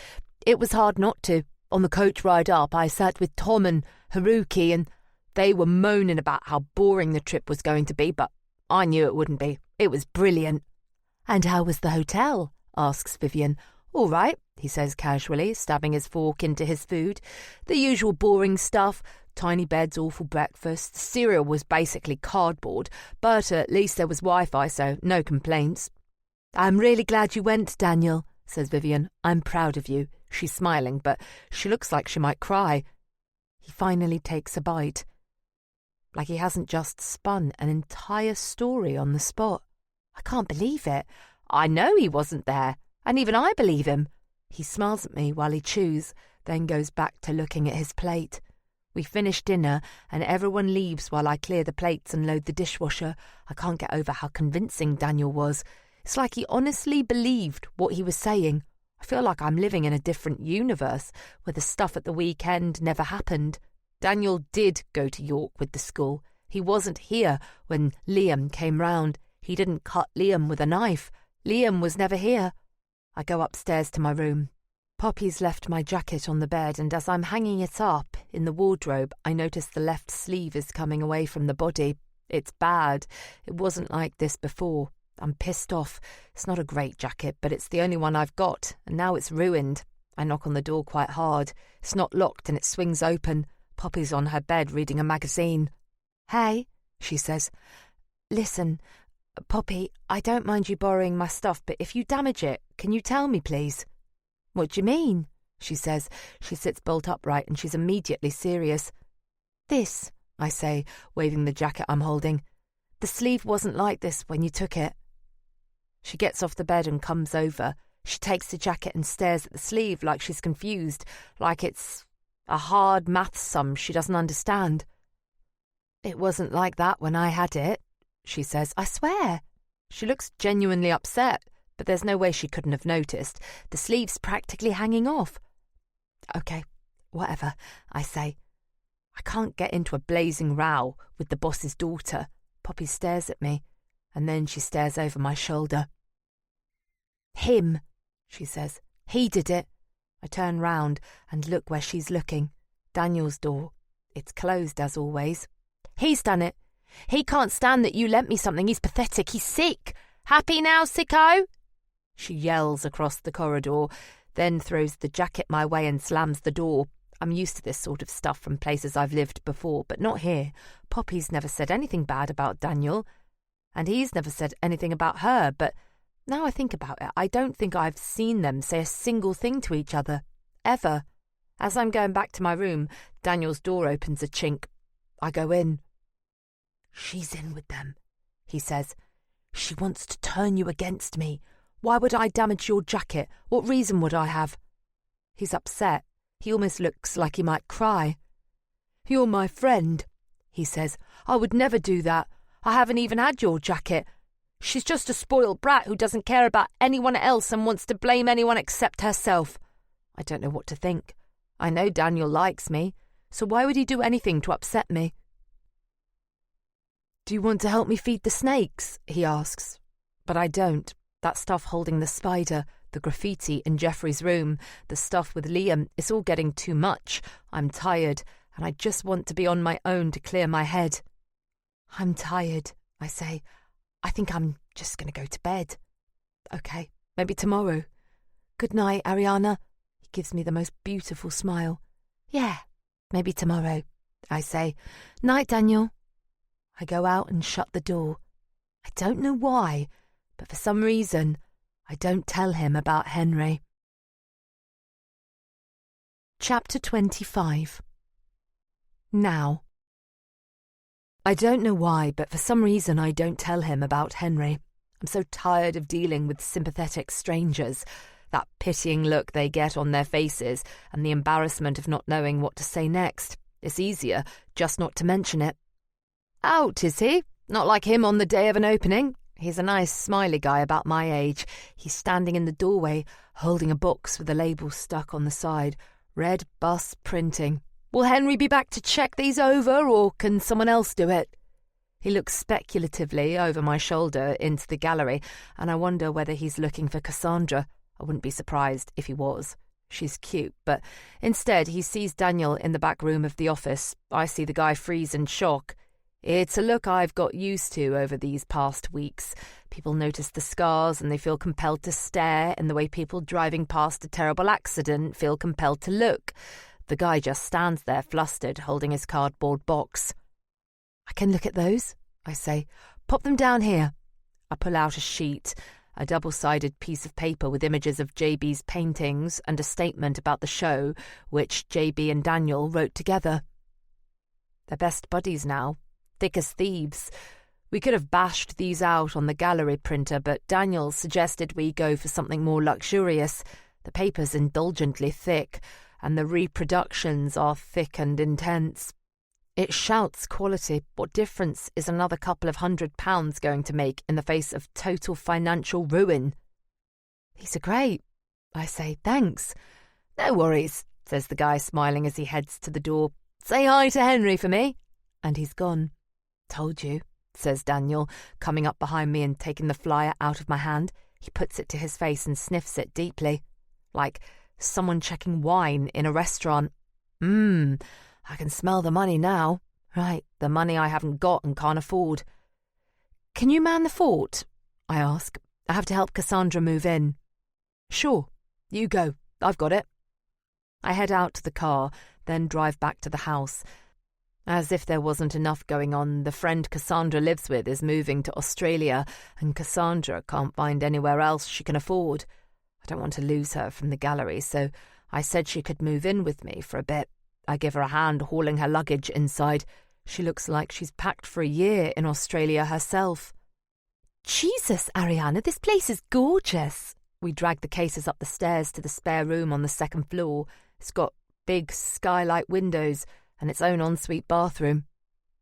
It was hard not to. On the coach ride up, I sat with Tom and Haruki, and they were moaning about how boring the trip was going to be, but I knew it wouldn't be. It was brilliant. And how was the hotel? Asks Vivian. All right, he says casually, stabbing his fork into his food. The usual boring stuff. Tiny beds, awful breakfast. Cereal was basically cardboard, but at least there was Wi-Fi, so no complaints. I'm really glad you went, Daniel, says Vivian. I'm proud of you. She's smiling, but she looks like she might cry. He finally takes a bite. Like he hasn't just spun an entire story on the spot. I can't believe it. I know he wasn't there, and even I believe him. He smiles at me while he chews, then goes back to looking at his plate. We finish dinner, and everyone leaves while I clear the plates and load the dishwasher. I can't get over how convincing Daniel was. It's like he honestly believed what he was saying. I feel like I'm living in a different universe, where the stuff at the weekend never happened. Daniel did go to York with the school. He wasn't here when Liam came round. He didn't cut Liam with a knife. Liam was never here. I go upstairs to my room. Poppy's left my jacket on the bed, and as I'm hanging it up in the wardrobe, I notice the left sleeve is coming away from the body. It's bad. It wasn't like this before. I'm pissed off. It's not a great jacket, but it's the only one I've got, and now it's ruined. I knock on the door quite hard. It's not locked, and it swings open. Poppy's on her bed reading a magazine. Hey, she says. Listen, Poppy, I don't mind you borrowing my stuff, but if you damage it, can you tell me, please? What do you mean? She says. She sits bolt upright and she's immediately serious. This, I say, waving the jacket I'm holding. The sleeve wasn't like this when you took it. She gets off the bed and comes over. She takes the jacket and stares at the sleeve like she's confused, like it's a hard maths sum she doesn't understand. It wasn't like that when I had it, she says. I swear. She looks genuinely upset, but there's no way she couldn't have noticed. The sleeve's practically hanging off. Okay, whatever, I say. I can't get into a blazing row with the boss's daughter. Poppy stares at me, and then she stares over my shoulder. Him, she says. He did it. I turn round and look where she's looking. Daniel's door. It's closed as always. He's done it. He can't stand that you lent me something. He's pathetic. He's sick. Happy now, sicko? She yells across the corridor, then throws the jacket my way and slams the door. I'm used to this sort of stuff from places I've lived before, but not here. Poppy's never said anything bad about Daniel, and he's never said anything about her, but now I think about it, I don't think I've seen them say a single thing to each other, ever. As I'm going back to my room, Daniel's door opens a chink. I go in. She's in with them, he says. She wants to turn you against me. Why would I damage your jacket? What reason would I have? He's upset. He almost looks like he might cry. You're my friend, he says. I would never do that. I haven't even had your jacket. She's just a spoiled brat who doesn't care about anyone else and wants to blame anyone except herself. I don't know what to think. I know Daniel likes me, so why would he do anything to upset me? Do you want to help me feed the snakes? He asks. But I don't. That stuff holding the spider, the graffiti in Jeffrey's room, the stuff with Liam, it's all getting too much. I'm tired, and I just want to be on my own to clear my head. I'm tired, I say. I think I'm just going to go to bed. Okay, maybe tomorrow. Good night, Ariana. He gives me the most beautiful smile. Yeah, maybe tomorrow, I say. Night, Daniel. I go out and shut the door. I don't know why, but for some reason, I don't tell him about Henry. Chapter 25. Now. I don't know why, but for some reason I don't tell him about Henry. I'm so tired of dealing with sympathetic strangers, that pitying look they get on their faces, and the embarrassment of not knowing what to say next. It's easier just not to mention it. Out, is he? Not like him on the day of an opening. He's a nice, smiley guy about my age. He's standing in the doorway, holding a box with a label stuck on the side. Red Bus Printing. Will Henry be back to check these over, or can someone else do it? He looks speculatively over my shoulder into the gallery, and I wonder whether he's looking for Cassandra. I wouldn't be surprised if he was. She's cute, but instead he sees Daniel in the back room of the office. I see the guy freeze in shock. It's a look I've got used to over these past weeks. People notice the scars and they feel compelled to stare in the way people driving past a terrible accident feel compelled to look. The guy just stands there flustered, holding his cardboard box. I can look at those, I say. Pop them down here. I pull out a sheet, a double-sided piece of paper with images of JB's paintings and a statement about the show, which JB and Daniel wrote together. They're best buddies now, thick as thieves. We could have bashed these out on the gallery printer, but Daniel suggested we go for something more luxurious. The paper's indulgently thick, and the reproductions are thick and intense. It shouts quality. What difference is another couple of £100 going to make in the face of total financial ruin? These are great, I say. Thanks. No worries, says the guy, smiling as he heads to the door. Say hi to Henry for me. And he's gone. Told you, says Daniel, coming up behind me and taking the flyer out of my hand. He puts it to his face and sniffs it deeply, like someone checking wine in a restaurant. I can smell the money now. Right, the money I haven't got and can't afford. Can you man the fort? I ask. I have to help Cassandra move in. Sure, you go. I've got it. I head out to the car, then drive back to the house. As if there wasn't enough going on, the friend Cassandra lives with is moving to Australia, and Cassandra can't find anywhere else she can afford. I don't want to lose her from the gallery, so I said she could move in with me for a bit. I give her a hand hauling her luggage inside. She looks like she's packed for a year in Australia herself. Jesus, Ariana, this place is gorgeous. We drag the cases up the stairs to the spare room on the second floor. It's got big skylight windows and its own ensuite bathroom.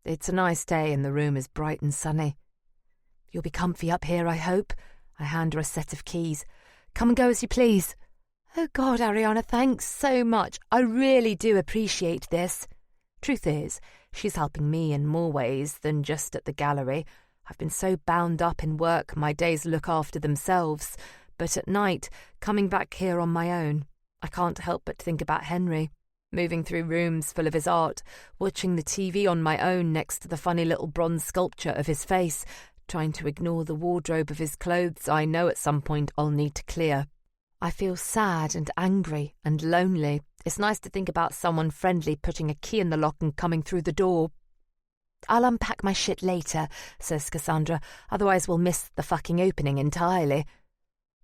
It's a nice day and the room is bright and sunny. You'll be comfy up here, I hope. I hand her a set of keys. Come and go as you please. Oh God, Ariana, thanks so much. I really do appreciate this. Truth is, she's helping me in more ways than just at the gallery. I've been so bound up in work, my days look after themselves. But at night, coming back here on my own, I can't help but think about Henry. Moving through rooms full of his art, watching the TV on my own next to the funny little bronze sculpture of his face, trying to ignore the wardrobe of his clothes I know at some point I'll need to clear. I feel sad and angry and lonely. It's nice to think about someone friendly putting a key in the lock and coming through the door. I'll unpack my shit later, says Cassandra, otherwise we'll miss the fucking opening entirely.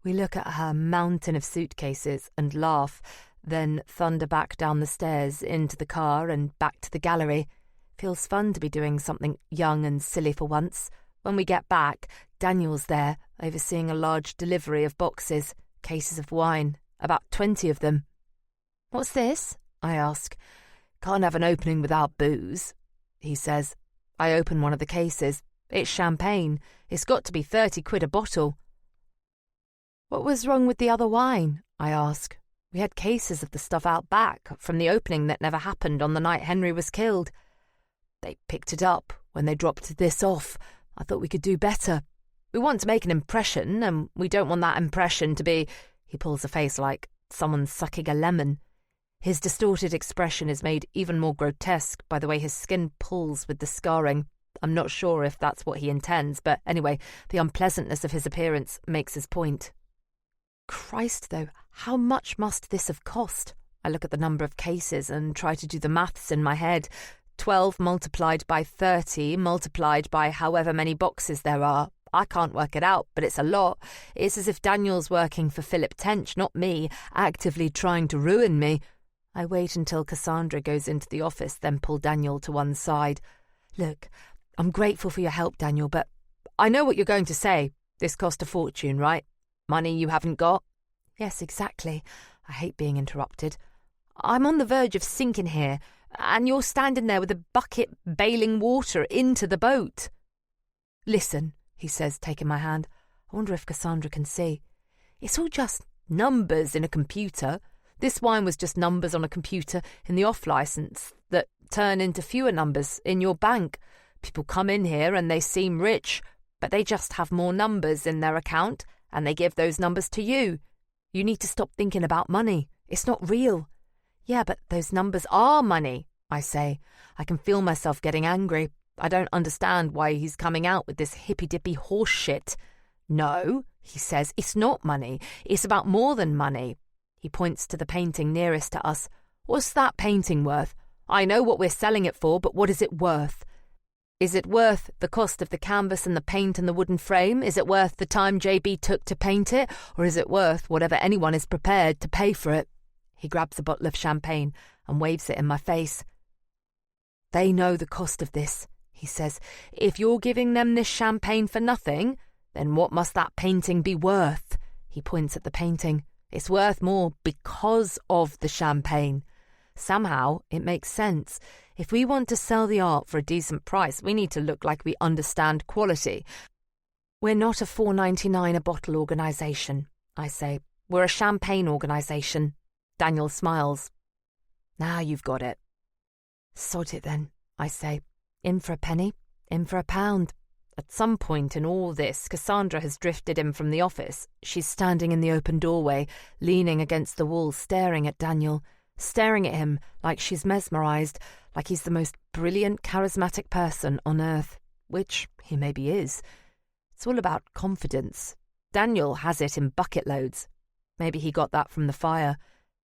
We look at her mountain of suitcases and laugh, then thunder back down the stairs into the car and back to the gallery. Feels fun to be doing something young and silly for once. When we get back, Daniel's there, overseeing a large delivery of boxes. Cases of wine, about 20 of them. What's this? I ask. Can't have an opening without booze, he says. I open one of the cases. It's champagne. It's got to be 30 quid a bottle. What was wrong with the other wine? I ask. We had cases of the stuff out back from the opening that never happened on the night Henry was killed. They picked it up when they dropped this off. I thought we could do better. We want to make an impression, and we don't want that impression to be... He pulls a face like someone sucking a lemon. His distorted expression is made even more grotesque by the way his skin pulls with the scarring. I'm not sure if that's what he intends, but anyway, the unpleasantness of his appearance makes his point. Christ, though, how much must this have cost? I look at the number of cases and try to do the maths in my head. 12 multiplied by 30 multiplied by however many boxes there are. I can't work it out, but it's a lot. It's as if Daniel's working for Philip Tench, not me, actively trying to ruin me. I wait until Cassandra goes into the office, then pull Daniel to one side. Look, I'm grateful for your help, Daniel, but I know what you're going to say. This cost a fortune, right? Money you haven't got? Yes, exactly. I hate being interrupted. I'm on the verge of sinking here, and you're standing there with a bucket bailing water into the boat. Listen, he says, taking my hand. I wonder if Cassandra can see. It's all just numbers in a computer. This wine was just numbers on a computer in the off-licence that turn into fewer numbers in your bank. People come in here and they seem rich, but they just have more numbers in their account, and they give those numbers to you. You need to stop thinking about money. It's not real. Yeah, but those numbers are money, I say. I can feel myself getting angry. I don't understand why he's coming out with this hippy-dippy horse shit. No, he says, it's not money. It's about more than money. He points to the painting nearest to us. What's that painting worth? I know what we're selling it for, but what is it worth? Is it worth the cost of the canvas and the paint and the wooden frame? Is it worth the time JB took to paint it? Or is it worth whatever anyone is prepared to pay for it? He grabs a bottle of champagne and waves it in my face. They know the cost of this, he says. If you're giving them this champagne for nothing, then what must that painting be worth? He points at the painting. It's worth more because of the champagne. Somehow, it makes sense. If we want to sell the art for a decent price, we need to look like we understand quality. We're not a $4.99 a bottle organisation, I say. We're a champagne organisation. Daniel smiles. Now you've got it. Sod it then, I say. In for a penny, in for a pound. At some point in all this, Cassandra has drifted in from the office. She's standing in the open doorway, leaning against the wall, staring at Daniel, staring at him like she's mesmerised, like he's the most brilliant, charismatic person on earth, which he maybe is. It's all about confidence. Daniel has it in bucket loads. Maybe he got that from the fire.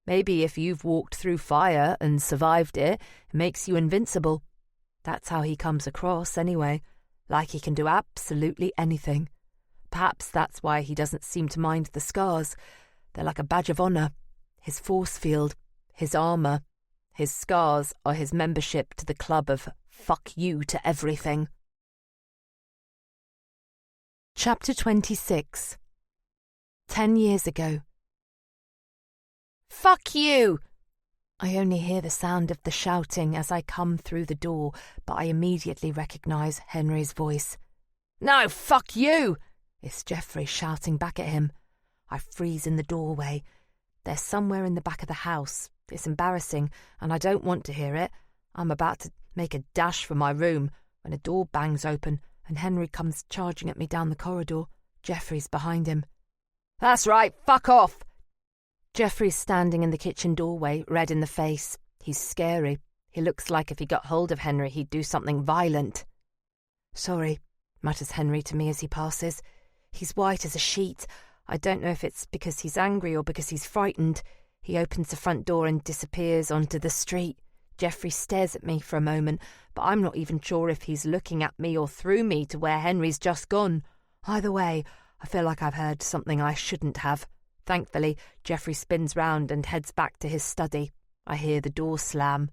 Maybe if you've walked through fire and survived it, it makes you invincible. That's how he comes across, anyway. Like he can do absolutely anything. Perhaps that's why he doesn't seem to mind the scars. They're like a badge of honour. His force field, his armour. His scars are his membership to the club of fuck you to everything. Chapter 26. 10 years ago. Fuck you! I only hear the sound of the shouting as I come through the door, but I immediately recognise Henry's voice. No, fuck you! It's Geoffrey shouting back at him. I freeze in the doorway. They're somewhere in the back of the house. It's embarrassing, and I don't want to hear it. I'm about to make a dash for my room when a door bangs open and Henry comes charging at me down the corridor. Geoffrey's behind him. That's right, fuck off! Geoffrey's standing in the kitchen doorway, red in the face. He's scary. He looks like if he got hold of Henry, he'd do something violent. Sorry, mutters Henry to me as he passes. He's white as a sheet. I don't know if it's because he's angry or because he's frightened. He opens the front door and disappears onto the street. Geoffrey stares at me for a moment, but I'm not even sure if he's looking at me or through me to where Henry's just gone. Either way, I feel like I've heard something I shouldn't have. Thankfully, Geoffrey spins round and heads back to his study. I hear the door slam.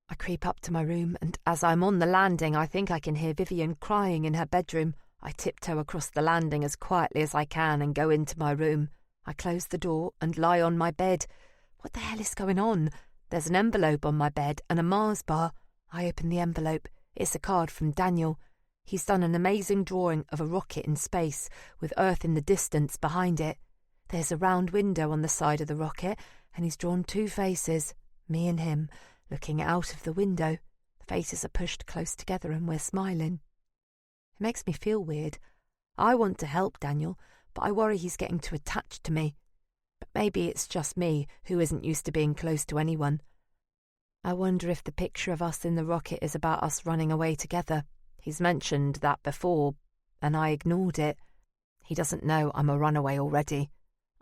I creep up to my room, and as I'm on the landing, I think I can hear Vivian crying in her bedroom. I tiptoe across the landing as quietly as I can and go into my room. I close the door and lie on my bed. What the hell is going on? There's an envelope on my bed and a Mars bar. I open the envelope. It's a card from Daniel. He's done an amazing drawing of a rocket in space, with Earth in the distance behind it. There's a round window on the side of the rocket, and he's drawn two faces, me and him, looking out of the window. The faces are pushed close together and we're smiling. It makes me feel weird. I want to help Daniel, but I worry he's getting too attached to me. But maybe it's just me, who isn't used to being close to anyone. I wonder if the picture of us in the rocket is about us running away together. He's mentioned that before, and I ignored it. He doesn't know I'm a runaway already.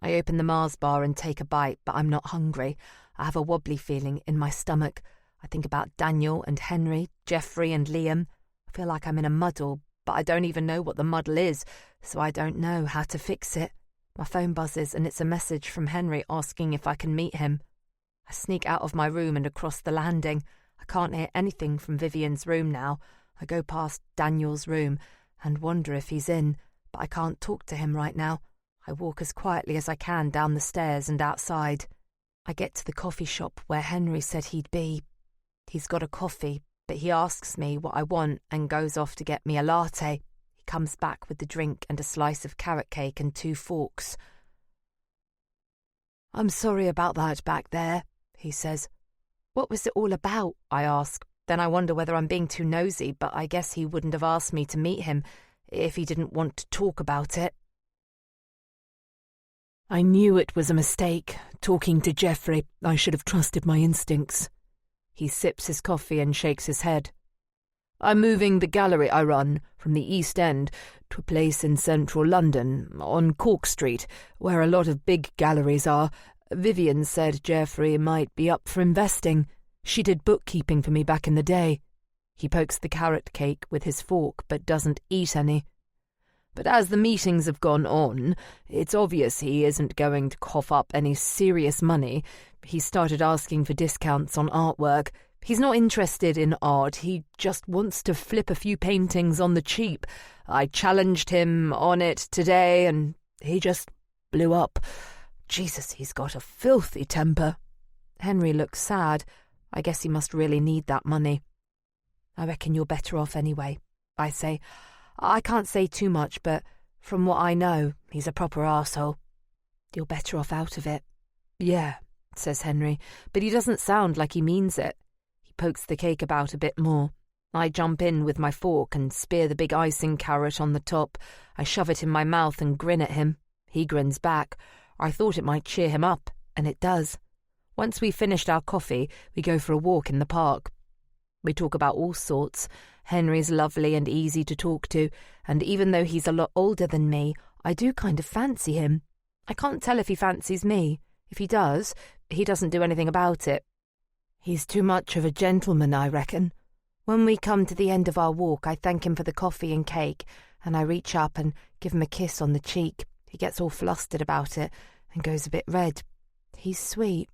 I open the Mars bar and take a bite, but I'm not hungry. I have a wobbly feeling in my stomach. I think about Daniel and Henry, Geoffrey and Liam. I feel like I'm in a muddle, but I don't even know what the muddle is, so I don't know how to fix it. My phone buzzes and it's a message from Henry asking if I can meet him. I sneak out of my room and across the landing. I can't hear anything from Vivian's room now. I go past Daniel's room and wonder if he's in, but I can't talk to him right now. I walk as quietly as I can down the stairs and outside. I get to the coffee shop where Henry said he'd be. He's got a coffee, but he asks me what I want and goes off to get me a latte. He comes back with the drink and a slice of carrot cake and 2 forks. I'm sorry about that back there, he says. What was it all about? I ask. Then I wonder whether I'm being too nosy, but I guess he wouldn't have asked me to meet him if he didn't want to talk about it. I knew it was a mistake. Talking to Geoffrey, I should have trusted my instincts. He sips his coffee and shakes his head. I'm moving the gallery I run from the East End to a place in central London, on Cork Street, where a lot of big galleries are. Vivian said Geoffrey might be up for investing. She did bookkeeping for me back in the day. He pokes the carrot cake with his fork but doesn't eat any. But as the meetings have gone on, it's obvious he isn't going to cough up any serious money. He started asking for discounts on artwork. He's not interested in art, he just wants to flip a few paintings on the cheap. I challenged him on it today and he just blew up. Jesus, he's got a filthy temper. Henry looks sad. I guess he must really need that money. I reckon you're better off anyway, I say. I can't say too much, but from what I know, he's a proper arsehole. You're better off out of it. Yeah, says Henry, but he doesn't sound like he means it. He pokes the cake about a bit more. I jump in with my fork and spear the big icing carrot on the top. I shove it in my mouth and grin at him. He grins back. I thought it might cheer him up, and it does. Once we've finished our coffee, we go for a walk in the park. We talk about all sorts. Henry's lovely and easy to talk to, and even though he's a lot older than me, I do kind of fancy him. I can't tell if he fancies me. If he does, he doesn't do anything about it. He's too much of a gentleman, I reckon. When we come to the end of our walk, I thank him for the coffee and cake, and I reach up and give him a kiss on the cheek. He gets all flustered about it and goes a bit red. He's sweet.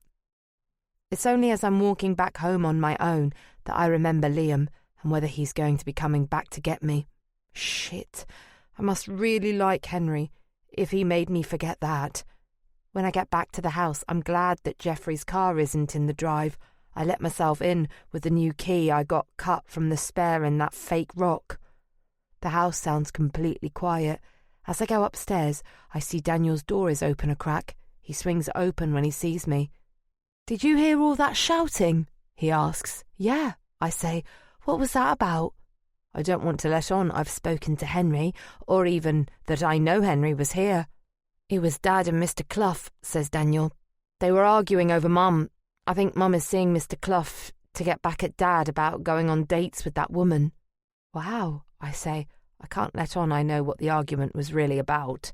It's only as I'm walking back home on my own that I remember Liam and whether he's going to be coming back to get me. Shit, I must really like Henry if he made me forget that. When I get back to the house, I'm glad that Geoffrey's car isn't in the drive. I let myself in with the new key I got cut from the spare in that fake rock. The house sounds completely quiet. As I go upstairs, I see Daniel's door is open a crack. He swings it open when he sees me. Did you hear all that shouting? He asks. Yeah, I say. What was that about? I don't want to let on I've spoken to Henry, or even that I know Henry was here. It was Dad and Mr. Clough, says Daniel. They were arguing over Mum. I think Mum is seeing Mr. Clough to get back at Dad about going on dates with that woman. Wow, I say. I can't let on I know what the argument was really about.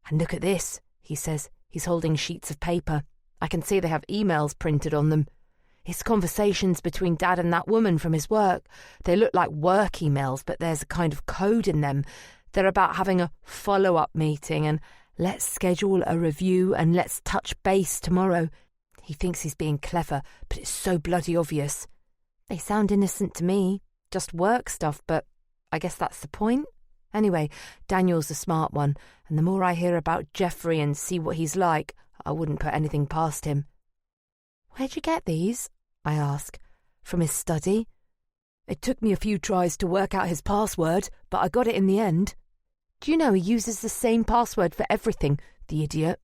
And look at this, he says. He's holding sheets of paper. I can see they have emails printed on them. It's conversations between Dad and that woman from his work. They look like work emails, but there's a kind of code in them. They're about having a follow-up meeting and let's schedule a review and let's touch base tomorrow. He thinks he's being clever, but it's so bloody obvious. They sound innocent to me, just work stuff, but I guess that's the point. Anyway, Daniel's a smart one, and the more I hear about Geoffrey and see what he's like, I wouldn't put anything past him. Where'd you get these? I ask. From his study. It took me a few tries to work out his password, but I got it in the end. Do you know he uses the same password for everything, the idiot?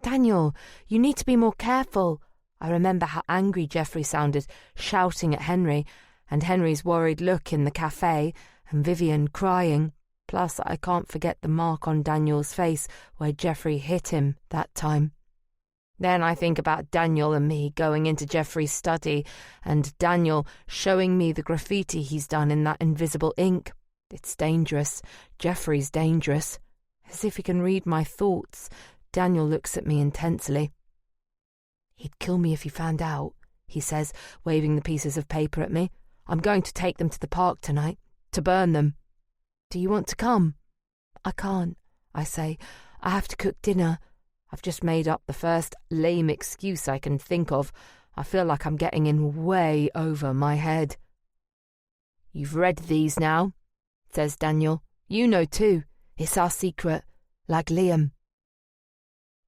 Daniel, you need to be more careful. I remember how angry Geoffrey sounded, shouting at Henry, and Henry's worried look in the cafe, and Vivian crying. Plus, I can't forget the mark on Daniel's face where Geoffrey hit him that time. Then I think about Daniel and me going into Geoffrey's study and Daniel showing me the graffiti he's done in that invisible ink. It's dangerous. Geoffrey's dangerous. As if he can read my thoughts, Daniel looks at me intensely. He'd kill me if he found out, he says, waving the pieces of paper at me. I'm going to take them to the park tonight, to burn them. Do you want to come? I can't, I say. I have to cook dinner. I've just made up the first lame excuse I can think of. I feel like I'm getting in way over my head. You've read these now, says Daniel. You know too. It's our secret, like Liam.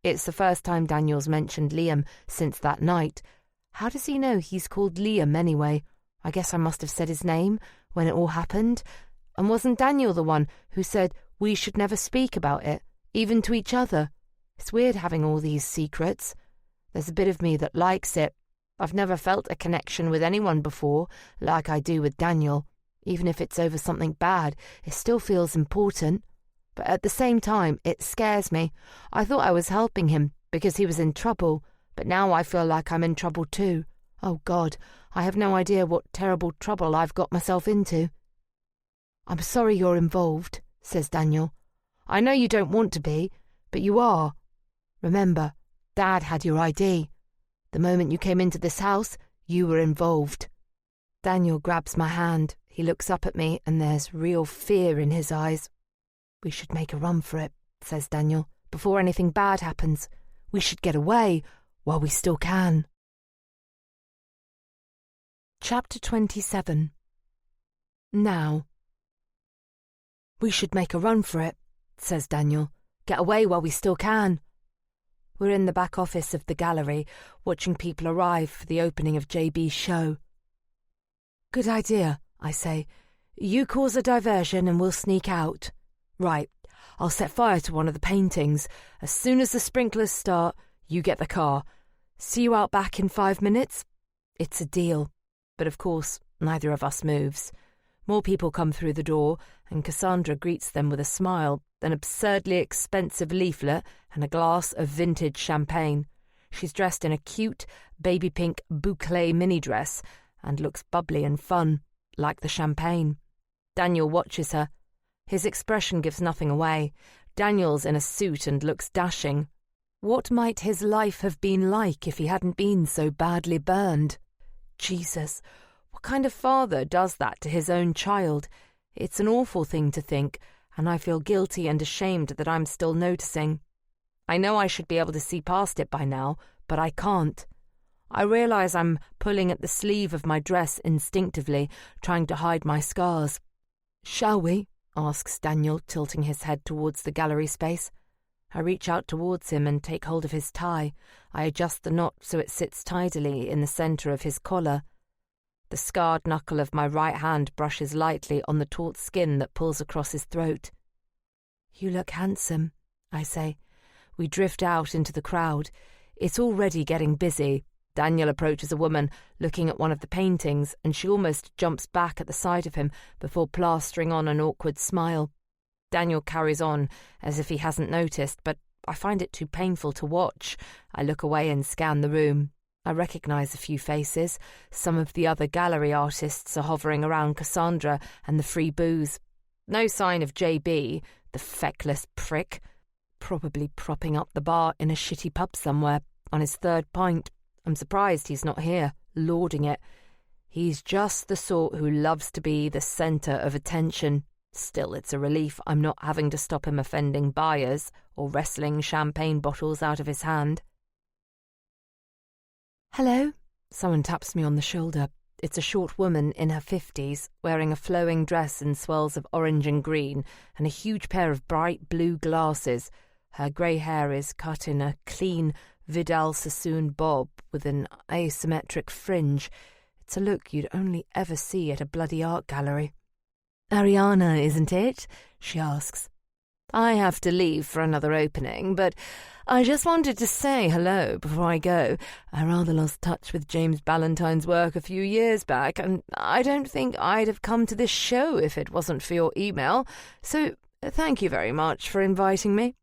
It's the first time Daniel's mentioned Liam since that night. How does he know he's called Liam anyway? I guess I must have said his name when it all happened. And wasn't Daniel the one who said we should never speak about it, even to each other? It's weird having all these secrets. There's a bit of me that likes it. I've never felt a connection with anyone before, like I do with Daniel. Even if it's over something bad, it still feels important. But at the same time, it scares me. I thought I was helping him because he was in trouble, but now I feel like I'm in trouble too. Oh God, I have no idea what terrible trouble I've got myself into. I'm sorry you're involved, says Daniel. I know you don't want to be, but you are. Remember, Dad had your ID. The moment you came into this house, you were involved. Daniel grabs my hand. He looks up at me and there's real fear in his eyes. We should make a run for it, says Daniel, before anything bad happens. We should get away while we still can. Chapter 27. Now. We should make a run for it, says Daniel. Get away while we still can. We're in the back office of the gallery, watching people arrive for the opening of JB's show. Good idea, I say. You cause a diversion and we'll sneak out. Right, I'll set fire to one of the paintings. As soon as the sprinklers start, you get the car. See you out back in 5 minutes? It's a deal. But of course, neither of us moves. More people come through the door, and Cassandra greets them with a smile, an absurdly expensive leaflet, and a glass of vintage champagne. She's dressed in a cute, baby pink boucle mini dress, and looks bubbly and fun, like the champagne. Daniel watches her. His expression gives nothing away. Daniel's in a suit and looks dashing. What might his life have been like if he hadn't been so badly burned? Jesus, what kind of father does that to his own child? It's an awful thing to think, and I feel guilty and ashamed that I'm still noticing. I know I should be able to see past it by now, but I can't. I realise I'm pulling at the sleeve of my dress instinctively, trying to hide my scars. Shall we? Asks Daniel, tilting his head towards the gallery space. I reach out towards him and take hold of his tie. I adjust the knot so it sits tidily in the centre of his collar. The scarred knuckle of my right hand brushes lightly on the taut skin that pulls across his throat. You look handsome, I say. We drift out into the crowd. It's already getting busy. Daniel approaches a woman looking at one of the paintings, and she almost jumps back at the sight of him before plastering on an awkward smile. Daniel carries on as if he hasn't noticed, but I find it too painful to watch. I look away and scan the room. I recognise a few faces. Some of the other gallery artists are hovering around Cassandra and the free booze. No sign of JB, the feckless prick. Probably propping up the bar in a shitty pub somewhere, on his third pint. I'm surprised he's not here, lauding it. He's just the sort who loves to be the centre of attention. Still, it's a relief I'm not having to stop him offending buyers or wrestling champagne bottles out of his hand. Hello? Someone taps me on the shoulder. It's a short woman in her 50s, wearing a flowing dress in swirls of orange and green and a huge pair of bright blue glasses. Her grey hair is cut in a clean Vidal Sassoon bob with an asymmetric fringe. It's a look you'd only ever see at a bloody art gallery. Ariana, isn't it? She asks. I have to leave for another opening, but I just wanted to say hello before I go. I rather lost touch with James Ballantyne's work a few years back, and I don't think I'd have come to this show if it wasn't for your email, so thank you very much for inviting me.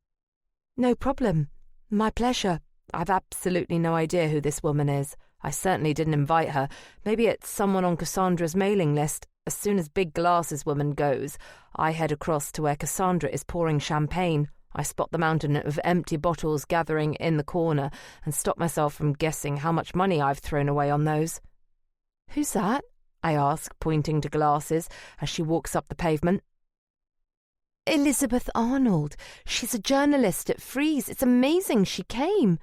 No problem. My pleasure. I've absolutely no idea who this woman is. I certainly didn't invite her. Maybe it's someone on Cassandra's mailing list. As soon as Big Glasses woman goes, I head across to where Cassandra is pouring champagne. I spot the mountain of empty bottles gathering in the corner and stop myself from guessing how much money I've thrown away on those. Who's that? I ask, pointing to Glasses as she walks up the pavement. Elizabeth Arnold. She's a journalist at Frieze. It's amazing she came.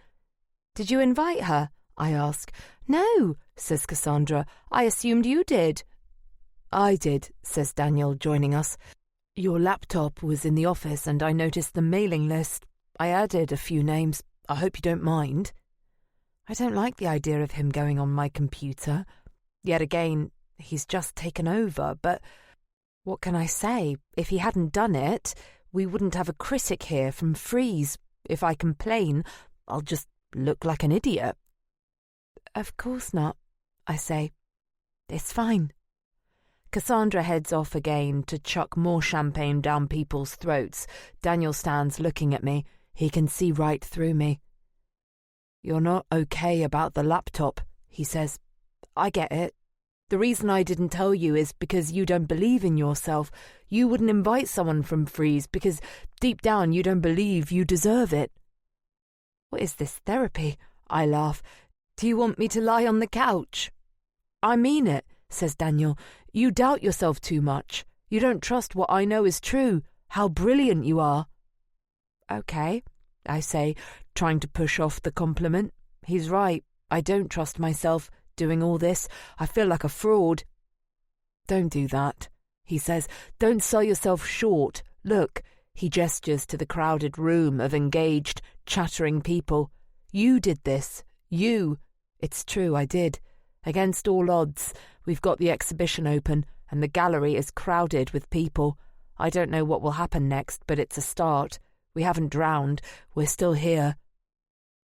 Did you invite her? I ask. No, says Cassandra. I assumed you did. I did, says Daniel, joining us. Your laptop was in the office and I noticed the mailing list. I added a few names. I hope you don't mind. I don't like the idea of him going on my computer. Yet again, he's just taken over, but what can I say? If he hadn't done it, we wouldn't have a critic here from Frieze. If I complain, I'll just look like an idiot. Of course not, I say. It's fine. Cassandra heads off again to chuck more champagne down people's throats. Daniel stands looking at me. He can see right through me. "You're not okay about the laptop," he says. "I get it. The reason I didn't tell you is because you don't believe in yourself. You wouldn't invite someone from Freeze because deep down you don't believe you deserve it." "What is this, therapy?" I laugh. "Do you want me to lie on the couch?" "I mean it," says Daniel. "You doubt yourself too much. You don't trust what I know is true, how brilliant you are." "Okay," I say, trying to push off the compliment. He's right. I don't trust myself. Doing all this, I feel like a fraud. "Don't do that," he says. "Don't sell yourself short. Look," he gestures to the crowded room of engaged, chattering people. "You did this. You." It's true, I did. Against all odds, we've got the exhibition open, and the gallery is crowded with people. I don't know what will happen next, but it's a start. We haven't drowned. We're still here.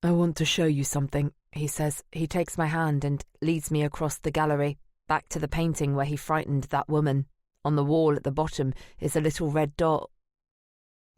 "I want to show you something," he says. He takes my hand and leads me across the gallery, back to the painting where he frightened that woman. On the wall at the bottom is a little red dot.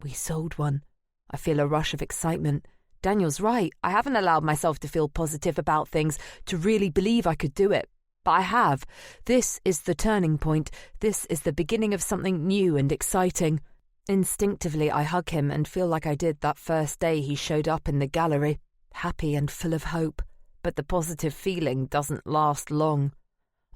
We sold one. I feel a rush of excitement. Daniel's right. I haven't allowed myself to feel positive about things, to really believe I could do it. But I have. This is the turning point. This is the beginning of something new and exciting. Instinctively, I hug him and feel like I did that first day he showed up in the gallery, happy and full of hope. But the positive feeling doesn't last long.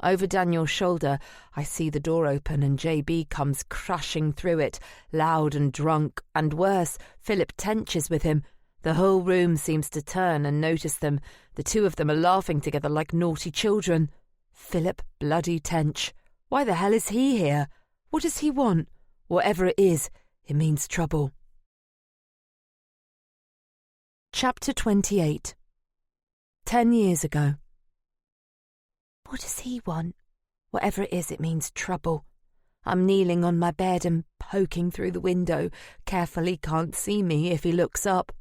Over Daniel's shoulder, I see the door open and JB comes crashing through it, loud and drunk, and worse, Philip Tench is with him. The whole room seems to turn and notice them. The two of them are laughing together like naughty children. Philip bloody Tench. Why the hell is he here? What does he want? Whatever it is, it means trouble. Chapter 28. 10 years ago. What does he want? Whatever it is, it means trouble. I'm kneeling on my bed and poking through the window. Careful he can't see me if he looks up.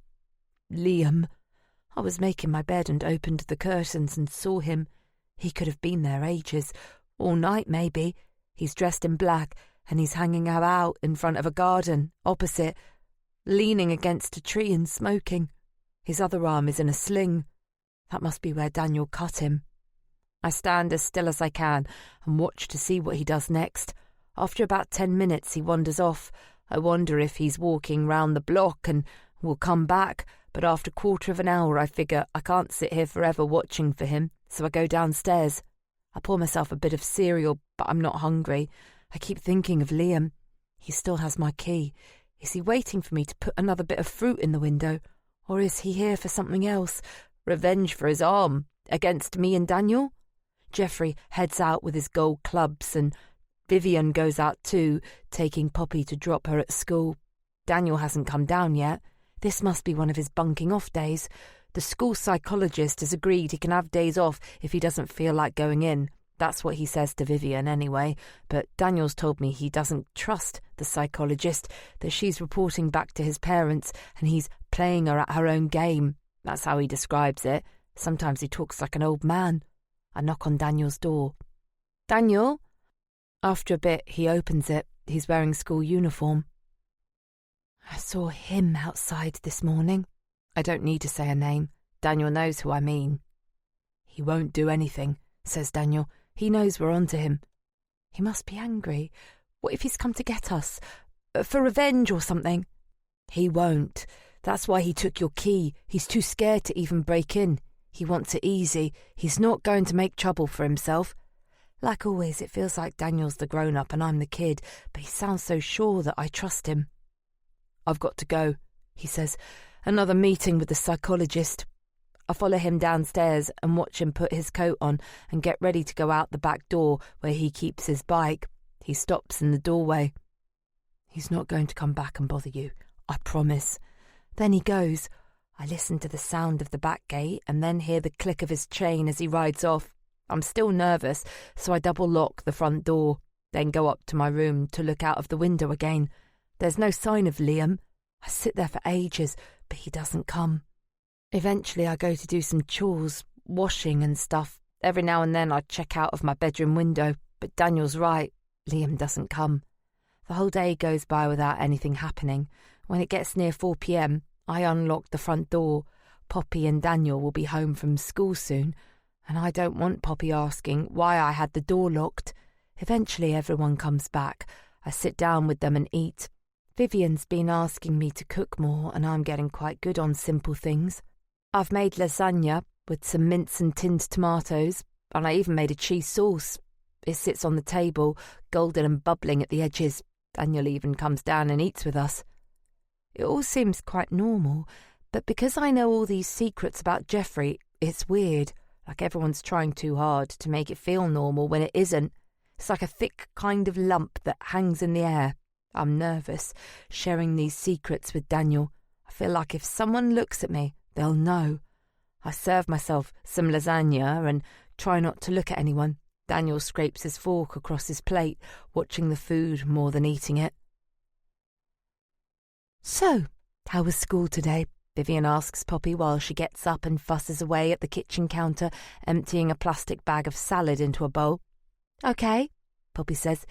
Liam. I was making my bed and opened the curtains and saw him. He could have been there ages. All night, maybe. He's dressed in black and he's hanging out in front of a garden, opposite, leaning against a tree and smoking. His other arm is in a sling. That must be where Daniel cut him. I stand as still as I can and watch to see what he does next. After about 10 minutes, he wanders off. I wonder if he's walking round the block and will come back, but after 1/4 hour I figure I can't sit here forever watching for him, so I go downstairs. I pour myself a bit of cereal, but I'm not hungry. I keep thinking of Liam. He still has my key. Is he waiting for me to put another bit of fruit in the window? Or is he here for something else? Revenge for his arm? Against me and Daniel? Jeffrey heads out with his gold clubs and Vivian goes out too, taking Poppy to drop her at school. Daniel hasn't come down yet. This must be one of his bunking off days. The school psychologist has agreed he can have days off if he doesn't feel like going in. That's what he says to Vivian anyway, but Daniel's told me he doesn't trust the psychologist, that she's reporting back to his parents and he's playing her at her own game. That's how he describes it. Sometimes he talks like an old man. I knock on Daniel's door. "Daniel?" After a bit, he opens it. He's wearing school uniform. "I saw him outside this morning." I don't need to say a name. Daniel knows who I mean. "He won't do anything," says Daniel. "He knows we're on to him." "He must be angry. What if he's come to get us? For revenge or something?" "He won't. That's why he took your key. He's too scared to even break in. He wants it easy. He's not going to make trouble for himself." Like always, it feels like Daniel's the grown-up and I'm the kid, but he sounds so sure that I trust him. "I've got to go," he says. "Another meeting with the psychologist." I follow him downstairs and watch him put his coat on and get ready to go out the back door where he keeps his bike. He stops in the doorway. "He's not going to come back and bother you, I promise." Then he goes. I listen to the sound of the back gate and then hear the click of his chain as he rides off. I'm still nervous, so I double lock the front door, then go up to my room to look out of the window again. There's no sign of Liam. I sit there for ages, but he doesn't come. Eventually I go to do some chores, washing and stuff. Every now and then I check out of my bedroom window, but Daniel's right. Liam doesn't come. The whole day goes by without anything happening. When it gets near 4 p.m, I unlock the front door. Poppy and Daniel will be home from school soon, and I don't want Poppy asking why I had the door locked. Eventually everyone comes back. I sit down with them and eat. Vivian's been asking me to cook more, and I'm getting quite good on simple things. I've made lasagna with some mince and tinned tomatoes, and I even made a cheese sauce. It sits on the table, golden and bubbling at the edges. Daniel even comes down and eats with us. It all seems quite normal, but because I know all these secrets about Jeffrey, it's weird, like everyone's trying too hard to make it feel normal when it isn't. It's like a thick kind of lump that hangs in the air. I'm nervous, sharing these secrets with Daniel. I feel like if someone looks at me, they'll know. I serve myself some lasagna and try not to look at anyone. Daniel scrapes his fork across his plate, watching the food more than eating it. "So, how was school today?" Vivian asks Poppy while she gets up and fusses away at the kitchen counter, emptying a plastic bag of salad into a bowl. "Okay," Poppy says.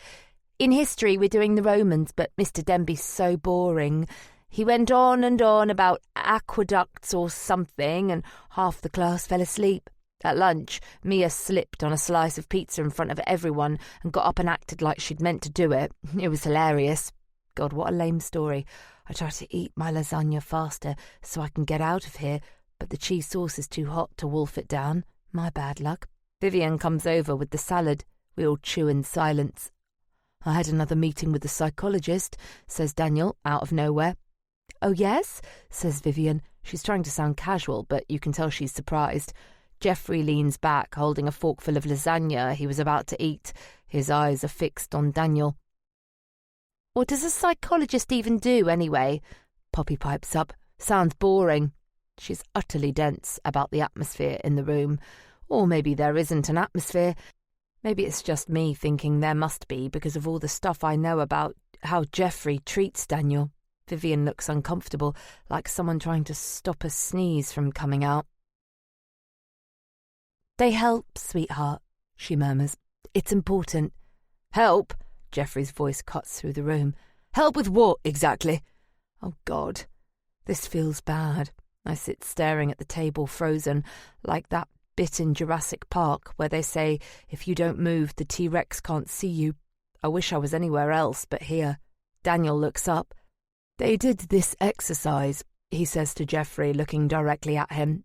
"In history we're doing the Romans, but Mr. Denby's so boring. He went on and on about aqueducts or something, and half the class fell asleep. At lunch, Mia slipped on a slice of pizza in front of everyone and got up and acted like she'd meant to do it. It was hilarious. God, what a lame story. I try to eat my lasagna faster so I can get out of here, but the cheese sauce is too hot to wolf it down. My bad luck." Vivian comes over with the salad. We all chew in silence. "I had another meeting with the psychologist," says Daniel, out of nowhere. "Oh, yes?" says Vivian. She's trying to sound casual, but you can tell she's surprised. Jeffrey leans back, holding a forkful of lasagna he was about to eat. His eyes are fixed on Daniel. "What does a psychologist even do, anyway?" Poppy pipes up. "Sounds boring." She's utterly dense about the atmosphere in the room. Or maybe there isn't an atmosphere. Maybe it's just me thinking there must be because of all the stuff I know about how Jeffrey treats Daniel. Vivian looks uncomfortable, like someone trying to stop a sneeze from coming out. "They help, sweetheart," she murmurs. "It's important." "Help?" Jeffrey's voice cuts through the room. "Help with what, exactly?" Oh, God. This feels bad. I sit staring at the table, frozen, like that bit in Jurassic Park where they say, if you don't move, the T-Rex can't see you. I wish I was anywhere else but here. Daniel looks up. "They did this exercise," he says to Jeffrey, looking directly at him.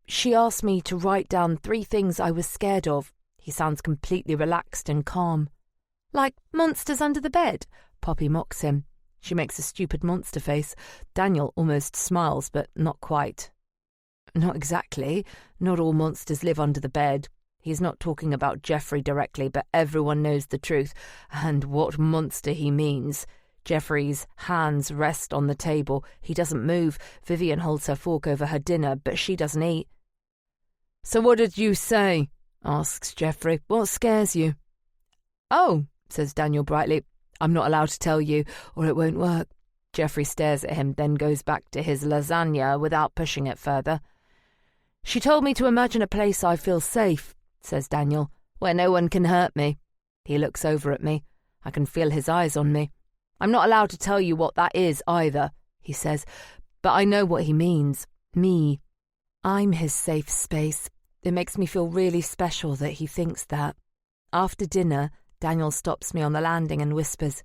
"She asked me to write down 3 things I was scared of." He sounds completely relaxed and calm. "Like monsters under the bed?" Poppy mocks him. She makes a stupid monster face. Daniel almost smiles, but not quite. "Not exactly. Not all monsters live under the bed." He's not talking about Jeffrey directly, but everyone knows the truth, and what monster he means. Jeffrey's hands rest on the table. He doesn't move. Vivian holds her fork over her dinner, but she doesn't eat. "So what did you say?" asks Jeffrey. "What scares you?" "Oh," says Daniel brightly, "I'm not allowed to tell you, or it won't work." Jeffrey stares at him, then goes back to his lasagna without pushing it further. "She told me to imagine a place I feel safe," says Daniel, "where no one can hurt me." He looks over at me. I can feel his eyes on me. "I'm not allowed to tell you what that is either," he says, "but I know what he means. Me. I'm his safe space. It makes me feel really special that he thinks that." After dinner, Daniel stops me on the landing and whispers,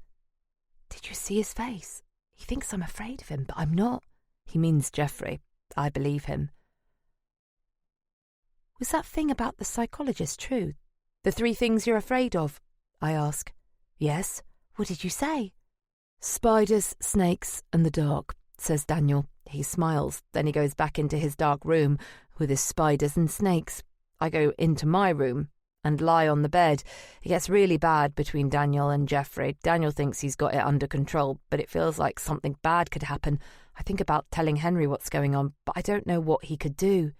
"Did you see his face? He thinks I'm afraid of him, but I'm not." He means Jeffrey. I believe him. "Was that thing about the psychologist true? The 3 things you're afraid of?" I ask. "Yes." "What did you say?" "Spiders, snakes, and the dark," says Daniel. He smiles, then he goes back into his dark room with his spiders and snakes. I go into my room and lie on the bed. It gets really bad between Daniel and Jeffrey. Daniel thinks he's got it under control, but it feels like something bad could happen. I think about telling Henry what's going on, but I don't know what he could do.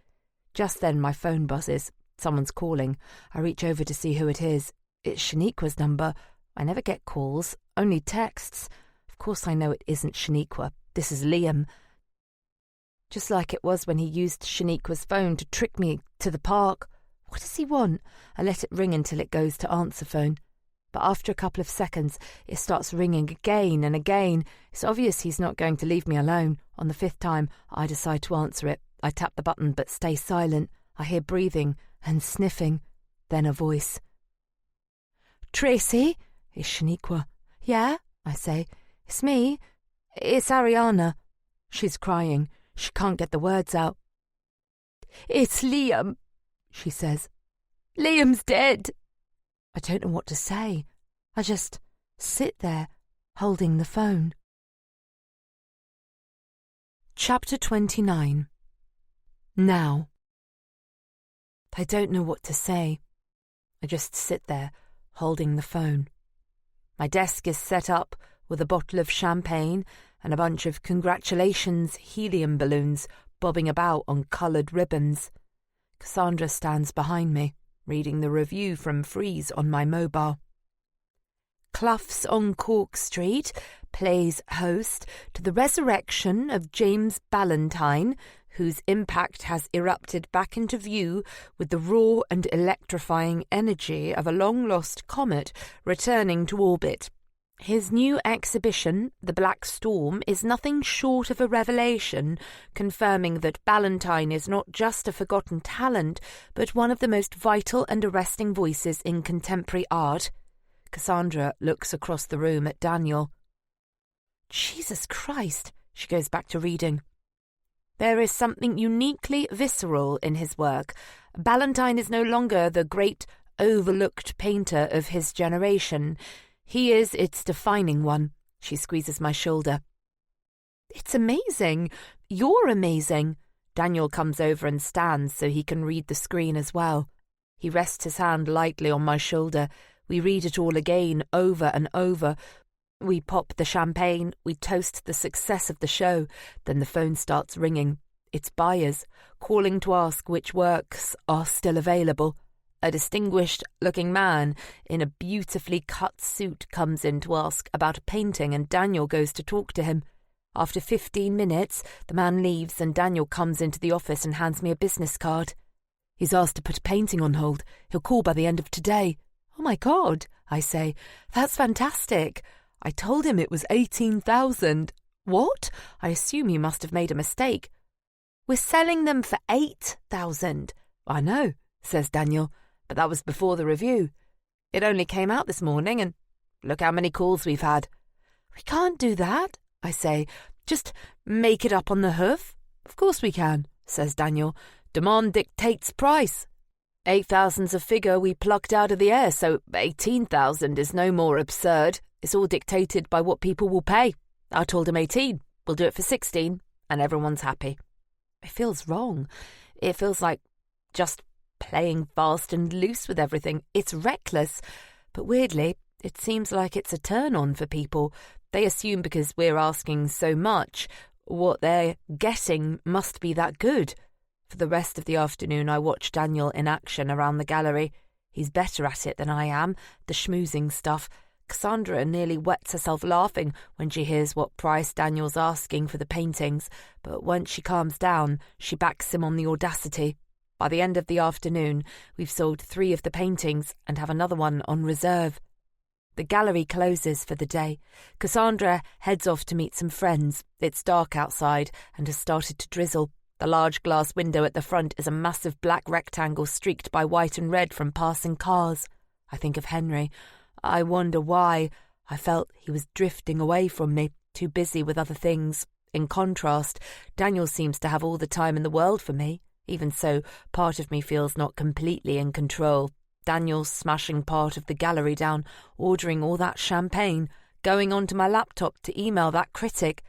Just then my phone buzzes. Someone's calling. I reach over to see who it is. It's Shaniqua's number. I never get calls, only texts. Of course I know it isn't Shaniqua. This is Liam. Just like it was when he used Shaniqua's phone to trick me to the park. What does he want? I let it ring until it goes to answer phone. But after a couple of seconds, it starts ringing again and again. It's obvious he's not going to leave me alone. On the 5th time, I decide to answer it. I tap the button but stay silent. I hear breathing and sniffing. Then a voice. "Tracy?" It's Shaniqua. "Yeah?" I say. "It's me. It's Ariana." She's crying. She can't get the words out. "It's Liam," she says. "Liam's dead." I don't know what to say. I just sit there, holding the phone. Chapter 29. Now. I don't know what to say. I just sit there, holding the phone. My desk is set up with a bottle of champagne and a bunch of congratulations helium balloons bobbing about on coloured ribbons. Cassandra stands behind me, reading the review from Freeze on my mobile. Clough's on Cork Street plays host to the resurrection of James Ballantyne, whose impact has erupted back into view with the raw and electrifying energy of a long-lost comet returning to orbit. His new exhibition, The Black Storm, is nothing short of a revelation, confirming that Ballantyne is not just a forgotten talent, but one of the most vital and arresting voices in contemporary art. Cassandra looks across the room at Daniel. Jesus Christ, she goes back to reading. There is something uniquely visceral in his work. Ballantyne is no longer the great, overlooked painter of his generation. He is its defining one. She squeezes my shoulder. It's amazing. You're amazing. Daniel comes over and stands so he can read the screen as well. He rests his hand lightly on my shoulder. We read it all again, over and over. We pop the champagne, we toast the success of the show, then the phone starts ringing. It's buyers, calling to ask which works are still available. A distinguished-looking man in a beautifully cut suit comes in to ask about a painting, and Daniel goes to talk to him. After 15 minutes, the man leaves and Daniel comes into the office and hands me a business card. He's asked to put a painting on hold. He'll call by the end of today. Oh my God, I say. That's fantastic. I told him it was 18,000. What? I assume you must have made a mistake. We're selling them for 8,000. I know, says Daniel, but that was before the review. It only came out this morning, and look how many calls we've had. We can't do that, I say. Just make it up on the hoof. Of course we can, says Daniel. Demand dictates price. 8,000's a figure we plucked out of the air, so 18,000 is no more absurd. It's all dictated by what people will pay. I told him 18. We'll do it for 16, and everyone's happy. It feels wrong. It feels like just playing fast and loose with everything. It's reckless. But weirdly, it seems like it's a turn-on for people. They assume because we're asking so much, what they're getting must be that good. For the rest of the afternoon, I watch Daniel in action around the gallery. He's better at it than I am, the schmoozing stuff. Cassandra nearly wets herself laughing when she hears what price Daniel's asking for the paintings, but once she calms down, she backs him on the audacity. By the end of the afternoon, we've sold 3 of the paintings and have another one on reserve. The gallery closes for the day. Cassandra heads off to meet some friends. It's dark outside and has started to drizzle. The large glass window at the front is a massive black rectangle streaked by white and red from passing cars. I think of Henry. I wonder why. I felt he was drifting away from me, too busy with other things. In contrast, Daniel seems to have all the time in the world for me. Even so, part of me feels not completely in control. Daniel's smashing part of the gallery down, ordering all that champagne, going onto my laptop to email that critic.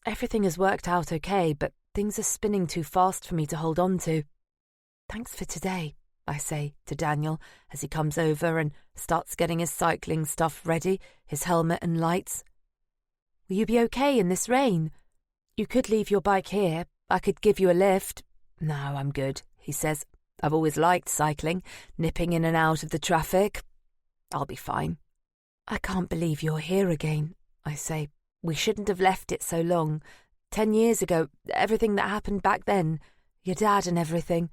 Everything has worked out okay, but things are spinning too fast for me to hold on to. Thanks for today, I say to Daniel as he comes over and starts getting his cycling stuff ready, his helmet and lights. Will you be okay in this rain? You could leave your bike here. I could give you a lift. No, I'm good, he says. I've always liked cycling, nipping in and out of the traffic. I'll be fine. I can't believe you're here again, I say. We shouldn't have left it so long. 10 years ago, everything that happened back then, your dad and everything.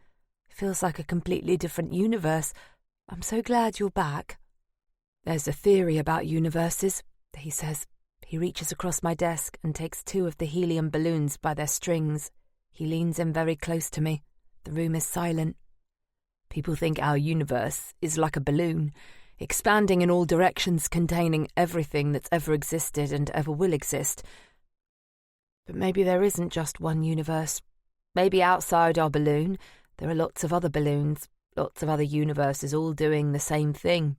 Feels like a completely different universe. I'm so glad you're back. There's a theory about universes, he says. He reaches across my desk and takes 2 of the helium balloons by their strings. He leans in very close to me. The room is silent. People think our universe is like a balloon, expanding in all directions, containing everything that's ever existed and ever will exist. But maybe there isn't just one universe. Maybe outside our balloon, there are lots of other balloons, lots of other universes all doing the same thing.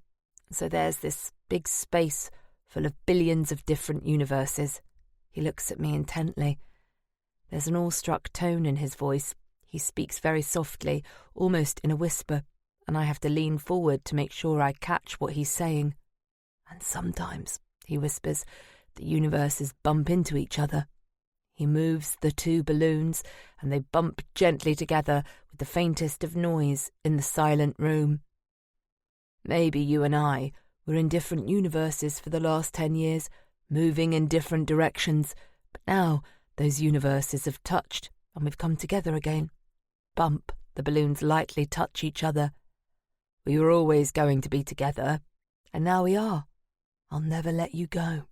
So there's this big space full of billions of different universes. He looks at me intently. There's an awestruck tone in his voice. He speaks very softly, almost in a whisper, and I have to lean forward to make sure I catch what he's saying. And sometimes, he whispers, the universes bump into each other. He moves the 2 balloons, and they bump gently together with the faintest of noise in the silent room. Maybe you and I were in different universes for the last 10 years, moving in different directions, but now those universes have touched, and we've come together again. Bump, the balloons lightly touch each other. We were always going to be together, and now we are. I'll never let you go.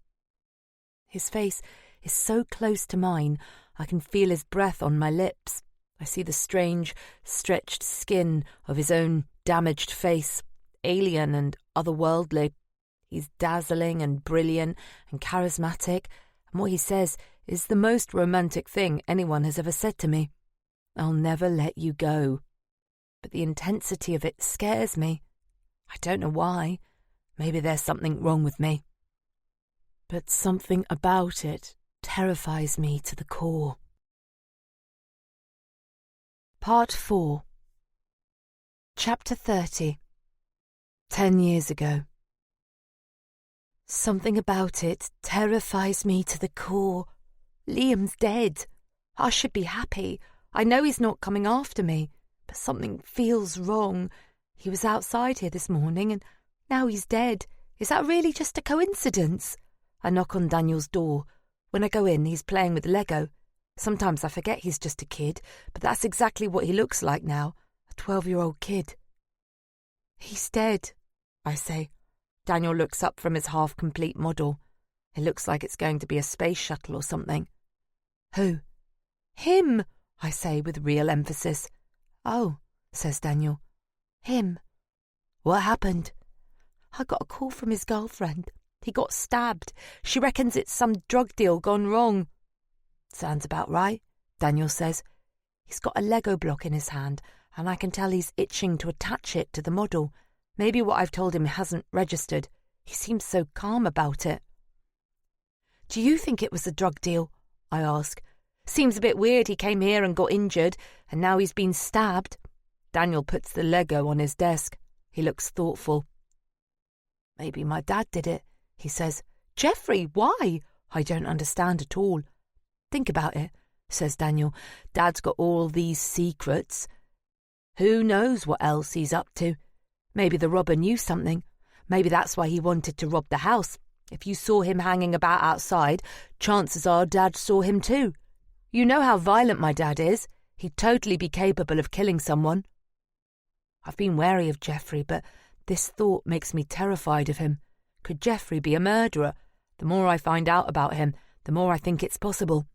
His face is so close to mine, I can feel his breath on my lips. I see the strange, stretched skin of his own damaged face, alien and otherworldly. He's dazzling and brilliant and charismatic, and what he says is the most romantic thing anyone has ever said to me. I'll never let you go. But the intensity of it scares me. I don't know why. Maybe there's something wrong with me. But something about it terrifies me to the core. Part 4. Chapter 30. 10 years ago. Something about it terrifies me to the core. Liam's dead. I should be happy. I know he's not coming after me, but something feels wrong. He was outside here this morning and now he's dead. Is that really just a coincidence? I knock on Daniel's door. When I go in, he's playing with Lego. Sometimes I forget he's just a kid, but that's exactly what he looks like now, a 12-year-old kid. He's dead, I say. Daniel looks up from his half-complete model. It looks like it's going to be a space shuttle or something. Who? Him, I say with real emphasis. Oh, says Daniel. Him. What happened? I got a call from his girlfriend. He got stabbed. She reckons it's some drug deal gone wrong. Sounds about right, Daniel says. He's got a Lego block in his hand, and I can tell he's itching to attach it to the model. Maybe what I've told him hasn't registered. He seems so calm about it. Do you think it was a drug deal? I ask. Seems a bit weird he came here and got injured, and now he's been stabbed. Daniel puts the Lego on his desk. He looks thoughtful. Maybe my dad did it, he says. Jeffrey, why? I don't understand at all. Think about it, says Daniel. Dad's got all these secrets. Who knows what else he's up to? Maybe the robber knew something. Maybe that's why he wanted to rob the house. If you saw him hanging about outside, chances are Dad saw him too. You know how violent my dad is. He'd totally be capable of killing someone. I've been wary of Jeffrey, but this thought makes me terrified of him. Could Jeffrey be a murderer? The more I find out about him, the more I think it's possible.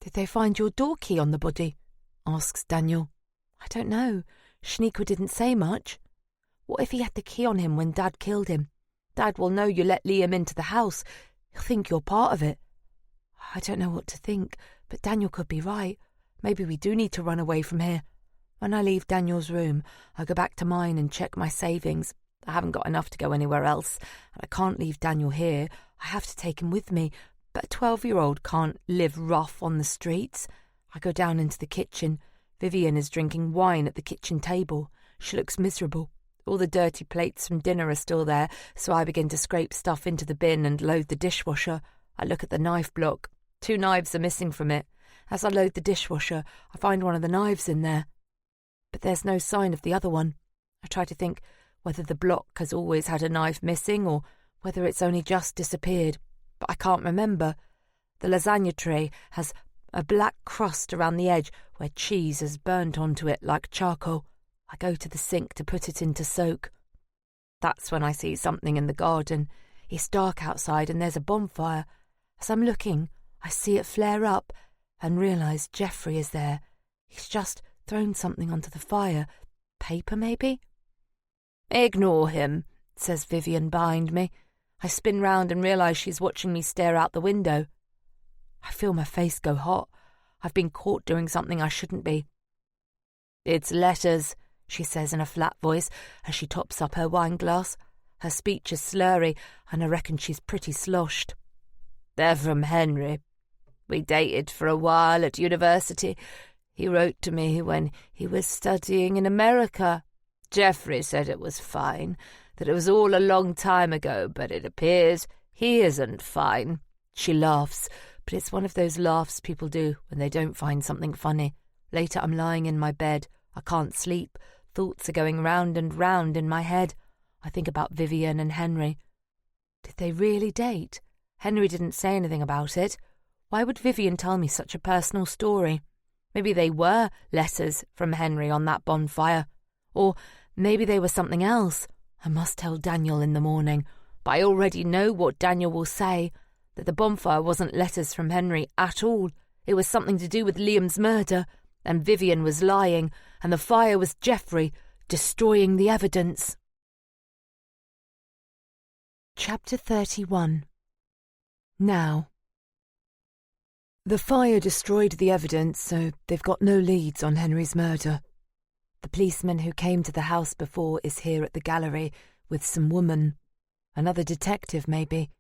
Did they find your door key on the body? Asks Daniel. I don't know. Shaniqua didn't say much. What if he had the key on him when Dad killed him? Dad will know you let Liam into the house. He'll think you're part of it. I don't know what to think, but Daniel could be right. Maybe we do need to run away from here. When I leave Daniel's room, I go back to mine and check my savings. I haven't got enough to go anywhere else, and I can't leave Daniel here. I have to take him with me, but a 12-year-old can't live rough on the streets. I go down into the kitchen. Vivian is drinking wine at the kitchen table. She looks miserable. All the dirty plates from dinner are still there, so I begin to scrape stuff into the bin and load the dishwasher. I look at the knife block. 2 knives are missing from it. As I load the dishwasher, I find one of the knives in there. But there's no sign of the other one. I try to think whether the block has always had a knife missing or whether it's only just disappeared, but I can't remember. The lasagna tray has a black crust around the edge where cheese has burnt onto it like charcoal. I go to the sink to put it into soak. That's when I see something in the garden. It's dark outside and there's a bonfire. As I'm looking, I see it flare up and realise Geoffrey is there. He's just thrown something onto the fire. Paper, maybe? "Ignore him," says Vivian behind me. I spin round and realise she's watching me stare out the window. I feel my face go hot. I've been caught doing something I shouldn't be. "It's letters," she says in a flat voice as she tops up her wine glass. Her speech is slurry, and I reckon she's pretty sloshed. "They're from Henry. We dated for a while at university. He wrote to me when he was studying in America. Geoffrey said it was fine, that it was all a long time ago, but it appears he isn't fine." She laughs, but it's one of those laughs people do when they don't find something funny. Later I'm lying in my bed. I can't sleep. Thoughts are going round and round in my head. I think about Vivian and Henry. Did they really date? Henry didn't say anything about it. Why would Vivian tell me such a personal story? Maybe they were letters from Henry on that bonfire. Or maybe they were something else. I must tell Daniel in the morning. But I already know what Daniel will say, that the bonfire wasn't letters from Henry at all. It was something to do with Liam's murder, and Vivian was lying, and the fire was Geoffrey destroying the evidence. Chapter 31. Now. The fire destroyed the evidence, so they've got no leads on Henry's murder. The policeman who came to the house before is here at the gallery with some woman. Another detective, maybe.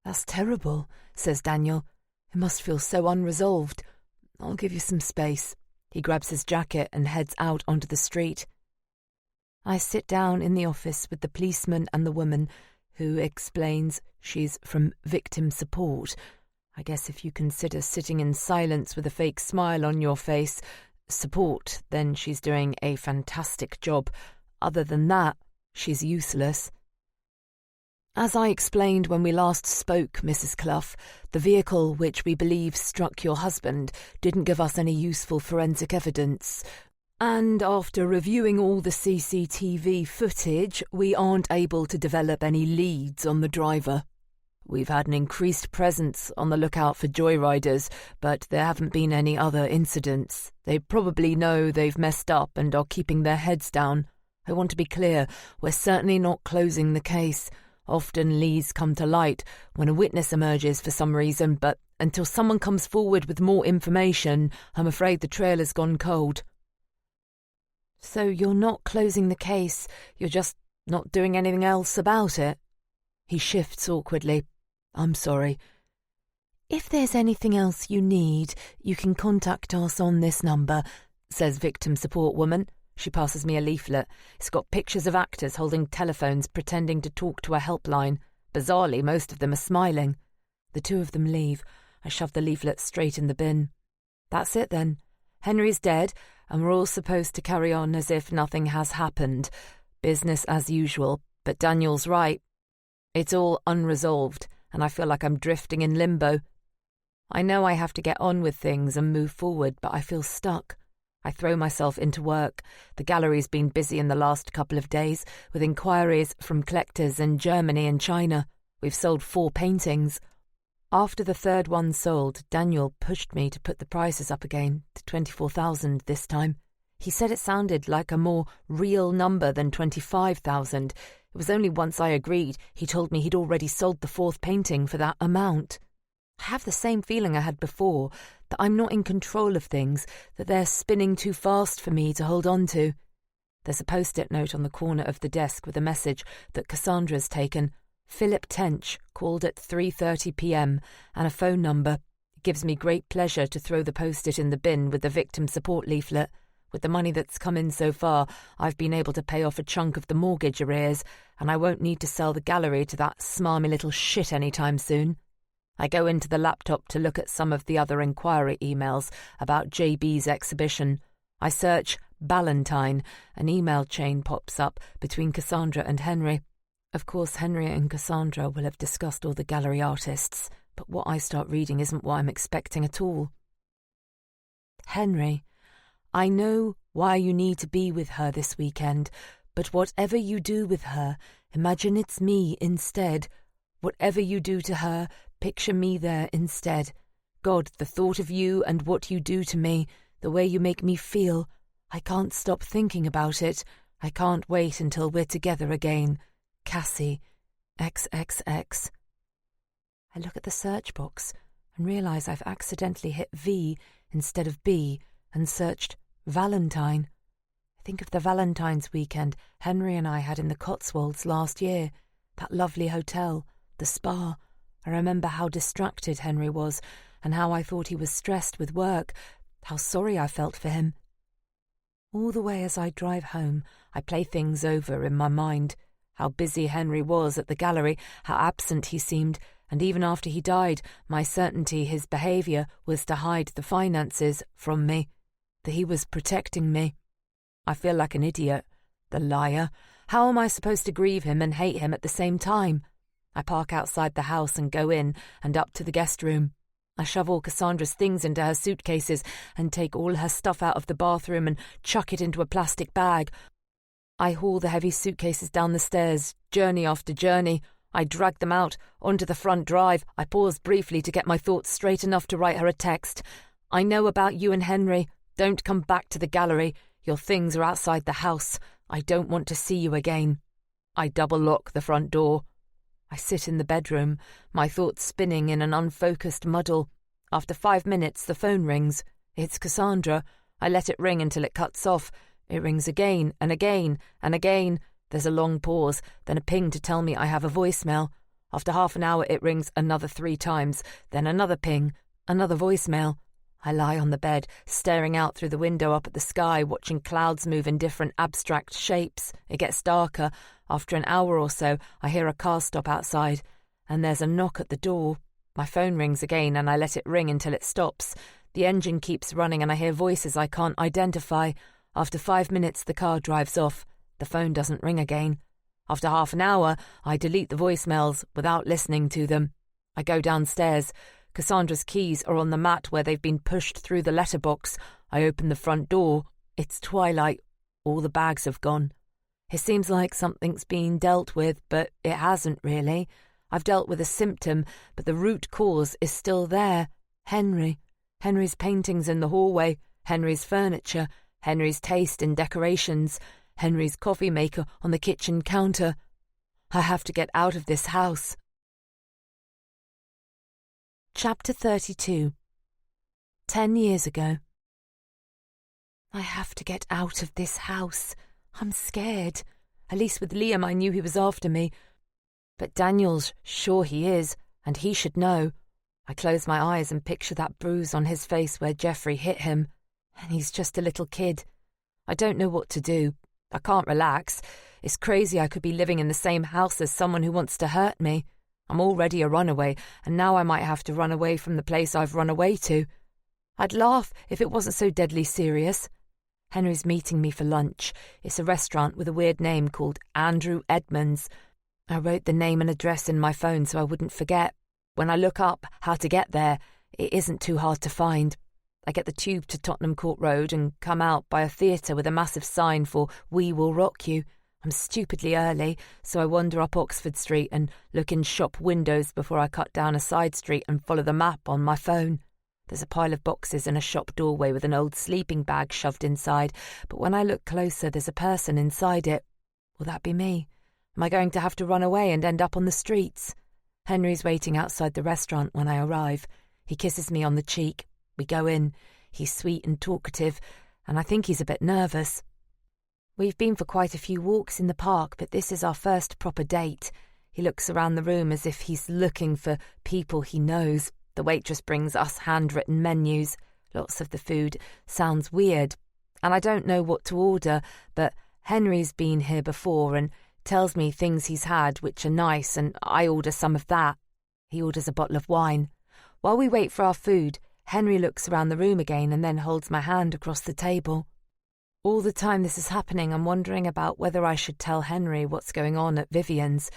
"That's terrible," says Daniel. "It must feel so unresolved. I'll give you some space." He grabs his jacket and heads out onto the street. I sit down in the office with the policeman and the woman, who explains she's from victim support. I guess if you consider sitting in silence with a fake smile on your face support, then she's doing a fantastic job. Other than that, she's useless. "As I explained when we last spoke, Mrs. Clough, the vehicle which we believe struck your husband didn't give us any useful forensic evidence. And after reviewing all the CCTV footage, we aren't able to develop any leads on the driver. We've had an increased presence on the lookout for joyriders, but there haven't been any other incidents. They probably know they've messed up and are keeping their heads down. I want to be clear, we're certainly not closing the case. Often leads come to light when a witness emerges for some reason, but until someone comes forward with more information, I'm afraid the trail has gone cold." "So you're not closing the case, you're just not doing anything else about it?" He shifts awkwardly. "I'm sorry." "If there's anything else you need, you can contact us on this number," says victim support woman. She passes me a leaflet. It's got pictures of actors holding telephones pretending to talk to a helpline. Bizarrely, most of them are smiling. The two of them leave. I shove the leaflet straight in the bin. That's it then. Henry's dead, and we're all supposed to carry on as if nothing has happened. Business as usual, but Daniel's right. It's all unresolved, and I feel like I'm drifting in limbo. I know I have to get on with things and move forward, but I feel stuck. I throw myself into work. The gallery's been busy in the last couple of days, with inquiries from collectors in Germany and China. We've sold 4 paintings. After the third one sold, Daniel pushed me to put the prices up again to 24,000 this time. He said it sounded like a more real number than 25,000. It was only once I agreed he told me he'd already sold the 4th painting for that amount. I have the same feeling I had before, that I'm not in control of things, that they're spinning too fast for me to hold on to. There's a post-it note on the corner of the desk with a message that Cassandra's taken. Philip Tench called at 3:30 p.m. and a phone number. It gives me great pleasure to throw the post-it in the bin with the victim support leaflet. With the money that's come in so far, I've been able to pay off a chunk of the mortgage arrears, and I won't need to sell the gallery to that smarmy little shit anytime soon. I go into the laptop to look at some of the other inquiry emails about JB's exhibition. I search Ballantyne. An email chain pops up between Cassandra and Henry. Of course, Henry and Cassandra will have discussed all the gallery artists, but what I start reading isn't what I'm expecting at all. Henry, I know why you need to be with her this weekend, But whatever you do with her, imagine it's me instead. Whatever you do to her, picture me there instead. God, the thought of you and what you do to me, the way you make me feel, I can't stop thinking about it. I can't wait until we're together again. Cassie, XXX. I look at the search box and realise I've accidentally hit V instead of B and searched Valentine. I think of the Valentine's weekend Henry and I had in the Cotswolds last year, that lovely hotel, the spa. I remember how distracted Henry was and how I thought he was stressed with work, how sorry I felt for him. All the way as I drive home, I play things over in my mind. How busy Henry was at the gallery, how absent he seemed, and even after he died, my certainty his behaviour was to hide the finances from me, that he was protecting me. I feel like an idiot. The liar. How am I supposed to grieve him and hate him at the same time? I park outside the house and go in and up to the guest room. I shove all Cassandra's things into her suitcases and take all her stuff out of the bathroom and chuck it into a plastic bag. I haul the heavy suitcases down the stairs, journey after journey. I drag them out onto the front drive. I pause briefly to get my thoughts straight enough to write her a text. I know about you and Henry. Don't come back to the gallery. Your things are outside the house. I don't want to see you again. I double lock the front door. I sit in the bedroom, my thoughts spinning in an unfocused muddle. After 5 minutes, the phone rings. It's Cassandra. I let it ring until it cuts off. It rings again and again and again. There's a long pause, then a ping to tell me I have a voicemail. After half an hour, it rings another 3 times, then another ping, another voicemail. I lie on the bed, staring out through the window up at the sky, watching clouds move in different abstract shapes. It gets darker. After an hour or so, I hear a car stop outside, and there's a knock at the door. My phone rings again, and I let it ring until it stops. The engine keeps running, and I hear voices I can't identify. After 5 minutes, the car drives off. The phone doesn't ring again. After half an hour, I delete the voicemails without listening to them. I go downstairs. Cassandra's keys are on the mat where they've been pushed through the letterbox. I open the front door. It's twilight. All the bags have gone. It seems like something's been dealt with, but it hasn't really. I've dealt with a symptom, but the root cause is still there. Henry. Henry's paintings in the hallway. Henry's furniture. Henry's taste in decorations. Henry's coffee maker on the kitchen counter. I have to get out of this house. Chapter 32. 10 years ago. I have to get out of this house. I'm scared. At least with Liam I knew he was after me. But Daniel's sure he is, and he should know. I close my eyes and picture that bruise on his face where Jeffrey hit him. And he's just a little kid. I don't know what to do. I can't relax. It's crazy I could be living in the same house as someone who wants to hurt me. I'm already a runaway, and now I might have to run away from the place I've run away to. I'd laugh if it wasn't so deadly serious. Henry's meeting me for lunch. It's a restaurant with a weird name called Andrew Edmonds. I wrote the name and address in my phone so I wouldn't forget. When I look up how to get there, it isn't too hard to find. I get the tube to Tottenham Court Road and come out by a theatre with a massive sign for We Will Rock You. I'm stupidly early, so I wander up Oxford Street and look in shop windows before I cut down a side street and follow the map on my phone. There's a pile of boxes in a shop doorway with an old sleeping bag shoved inside, but when I look closer, there's a person inside it. Will that be me? Am I going to have to run away and end up on the streets? Henry's waiting outside the restaurant when I arrive. He kisses me on the cheek. We go in. He's sweet and talkative, and I think he's a bit nervous. We've been for quite a few walks in the park, but this is our first proper date. He looks around the room as if he's looking for people he knows. The waitress brings us handwritten menus. Lots of the food sounds weird, and I don't know what to order, but Henry's been here before and tells me things he's had which are nice, and I order some of that. He orders a bottle of wine. While we wait for our food, Henry looks around the room again and then holds my hand across the table. All the time this is happening, I'm wondering about whether I should tell Henry what's going on at Vivian's.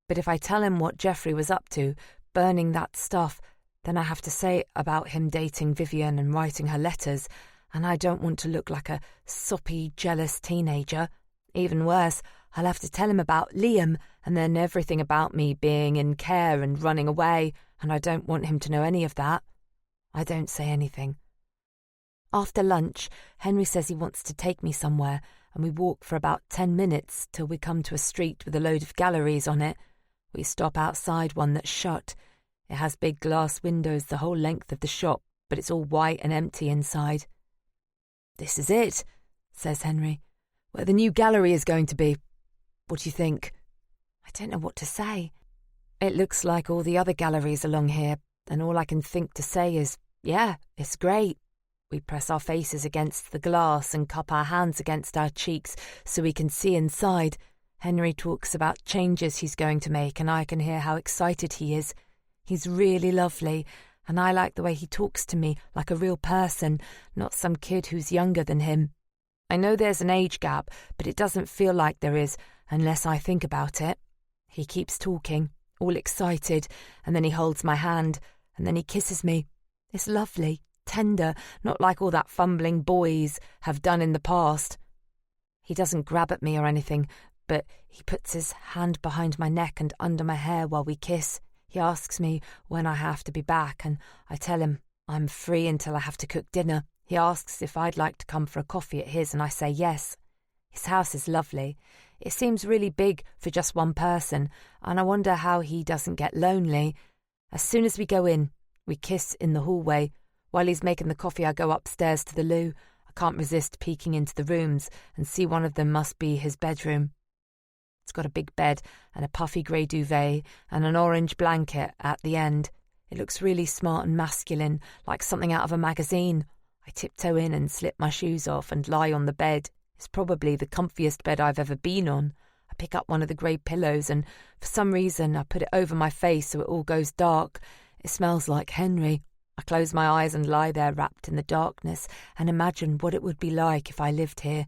But if I tell him what Jeffrey was up to, burning that stuff, then I have to say about him dating Vivian and writing her letters, and I don't want to look like a soppy, jealous teenager. Even worse, I'll have to tell him about Liam, and then everything about me being in care and running away, and I don't want him to know any of that. I don't say anything. After lunch, Henry says he wants to take me somewhere, and we walk for about 10 minutes till we come to a street with a load of galleries on it. We stop outside one that's shut. It has big glass windows the whole length of the shop, but it's all white and empty inside. "This is it," says Henry, "where the new gallery is going to be. What do you think?" I don't know what to say. It looks like all the other galleries along here, and all I can think to say is, yeah, it's great. We press our faces against the glass and cup our hands against our cheeks so we can see inside. Henry talks about changes he's going to make, and I can hear how excited he is. He's really lovely, and I like the way he talks to me like a real person, not some kid who's younger than him. I know there's an age gap, but it doesn't feel like there is unless I think about it. He keeps talking, all excited, and then he holds my hand, and then he kisses me. It's lovely, tender, not like all that fumbling boys have done in the past. He doesn't grab at me or anything, but he puts his hand behind my neck and under my hair while we kiss. He asks me when I have to be back, and I tell him I'm free until I have to cook dinner. He asks if I'd like to come for a coffee at his, and I say yes. His house is lovely. It seems really big for just one person, and I wonder how he doesn't get lonely. As soon as we go in, we kiss in the hallway. While he's making the coffee, I go upstairs to the loo. I can't resist peeking into the rooms and see one of them must be his bedroom. It's got a big bed and a puffy grey duvet and an orange blanket at the end. It looks really smart and masculine, like something out of a magazine. I tiptoe in and slip my shoes off and lie on the bed. It's probably the comfiest bed I've ever been on. I pick up one of the grey pillows and, for some reason, I put it over my face so it all goes dark. It smells like Henry. I close my eyes and lie there wrapped in the darkness and imagine what it would be like if I lived here.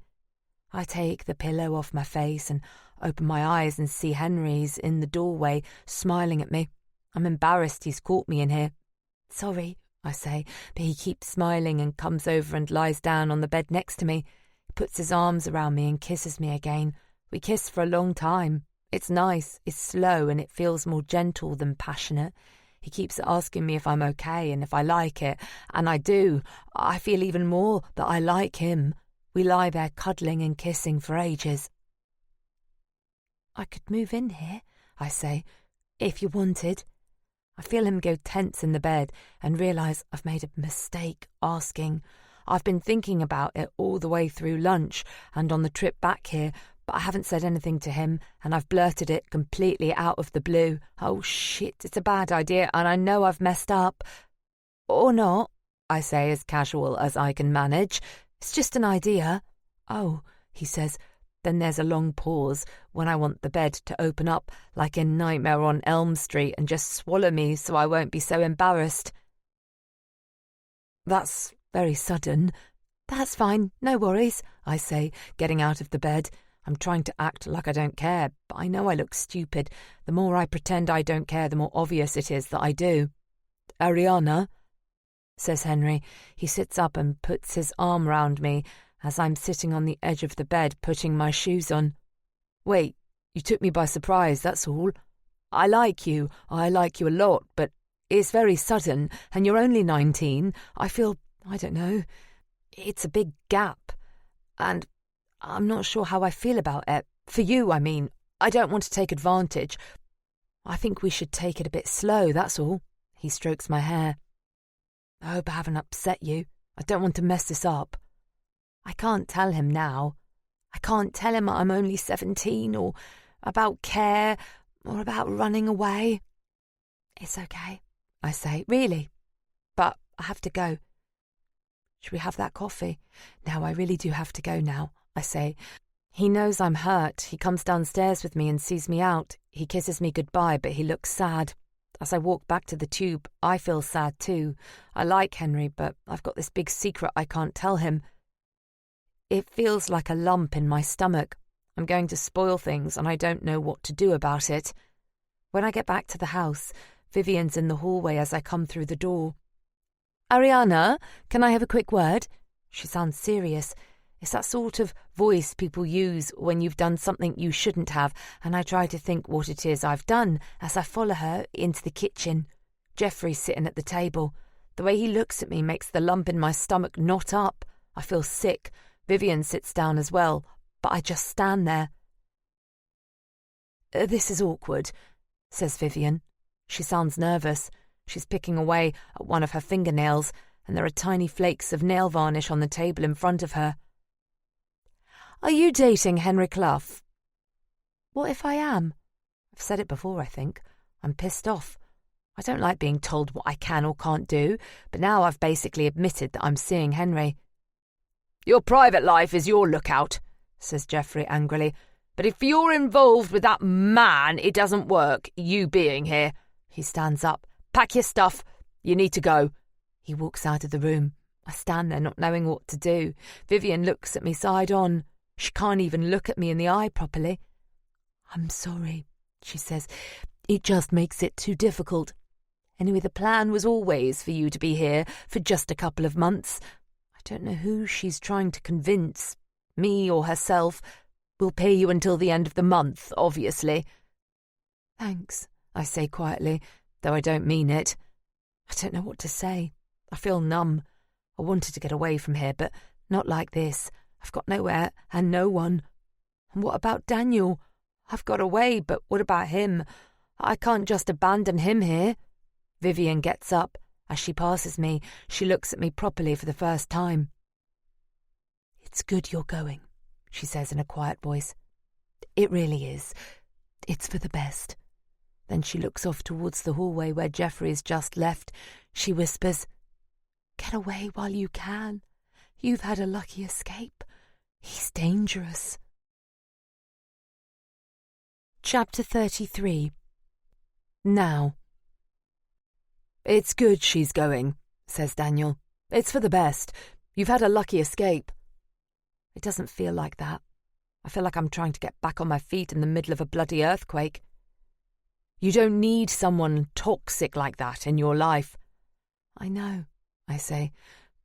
I take the pillow off my face and open my eyes and see Henry's in the doorway, smiling at me. I'm embarrassed he's caught me in here. "Sorry," I say, but he keeps smiling and comes over and lies down on the bed next to me. He puts his arms around me and kisses me again. We kiss for a long time. It's nice, it's slow, and it feels more gentle than passionate. He keeps asking me if I'm okay and if I like it, and I do. I feel even more that I like him. We lie there cuddling and kissing for ages. "I could move in here," I say, "if you wanted." I feel him go tense in the bed and realise I've made a mistake asking. I've been thinking about it all the way through lunch and on the trip back here, but I haven't said anything to him, and I've blurted it completely out of the blue. Oh shit, it's a bad idea, and I know I've messed up. "Or not," I say as casual as I can manage. "It's just an idea." "Oh," he says. Then there's a long pause when I want the bed to open up like in Nightmare on Elm Street and just swallow me so I won't be so embarrassed. "That's very sudden." "That's fine, no worries," I say, getting out of the bed. I'm trying to act like I don't care, but I know I look stupid. The more I pretend I don't care, the more obvious it is that I do. "Ariana," says Henry. He sits up and puts his arm round me as I'm sitting on the edge of the bed putting my shoes on. "Wait, you took me by surprise, that's all. I like you a lot, but it's very sudden, and you're only 19. I feel, I don't know, it's a big gap, and I'm not sure how I feel about it. For you, I mean. I don't want to take advantage. I think we should take it a bit slow, that's all." He strokes my hair. "I hope I haven't upset you. I don't want to mess this up." I can't tell him now. I can't tell him I'm only 17, or about care, or about running away. "It's okay," I say, "really. But I have to go." "Should we have that coffee?" "No, I really do have to go now," I say. He knows I'm hurt. He comes downstairs with me and sees me out. He kisses me goodbye, but he looks sad. As I walk back to the tube, I feel sad too. I like Henry, but I've got this big secret I can't tell him. It feels like a lump in my stomach. I'm going to spoil things, and I don't know what to do about it. When I get back to the house, Vivian's in the hallway as I come through the door. "Ariana, can I have a quick word?" She sounds serious. It's that sort of voice people use when you've done something you shouldn't have, and I try to think what it is I've done as I follow her into the kitchen. Geoffrey's sitting at the table. The way he looks at me makes the lump in my stomach knot up. I feel sick. Vivian sits down as well, but I just stand there. This is awkward, says Vivian. She sounds nervous. She's picking away at one of her fingernails, and there are tiny flakes of nail varnish on the table in front of her. Are you dating Henry Clough? What if I am? I've said it before, I think. I'm pissed off. I don't like being told what I can or can't do, but now I've basically admitted that I'm seeing Henry. Your private life is your lookout, says Geoffrey angrily. But if you're involved with that man, it doesn't work, you being here. He stands up. Pack your stuff. You need to go. He walks out of the room. I stand there not knowing what to do. Vivian looks at me side on. She can't even look at me in the eye properly. I'm sorry, she says. It just makes it too difficult. Anyway, the plan was always for you to be here for just a couple of months. I don't know who she's trying to convince, me or herself. We'll pay you until the end of the month, obviously. Thanks, I say quietly, though I don't mean it. I don't know what to say. I feel numb. I wanted to get away from here, but not like this. I've got nowhere and no one. And what about Daniel? I've got away, but what about him? I can't just abandon him here. Vivian gets up. As she passes me, she looks at me properly for the first time. It's good you're going, she says in a quiet voice. It really is. It's for the best. Then she looks off towards the hallway where Geoffrey's just left. She whispers, Get away while you can. You've had a lucky escape. He's dangerous. Chapter 33. Now. It's good she's going, says Daniel. It's for the best. You've had a lucky escape. It doesn't feel like that. I feel like I'm trying to get back on my feet in the middle of a bloody earthquake. You don't need someone toxic like that in your life. I know, I say,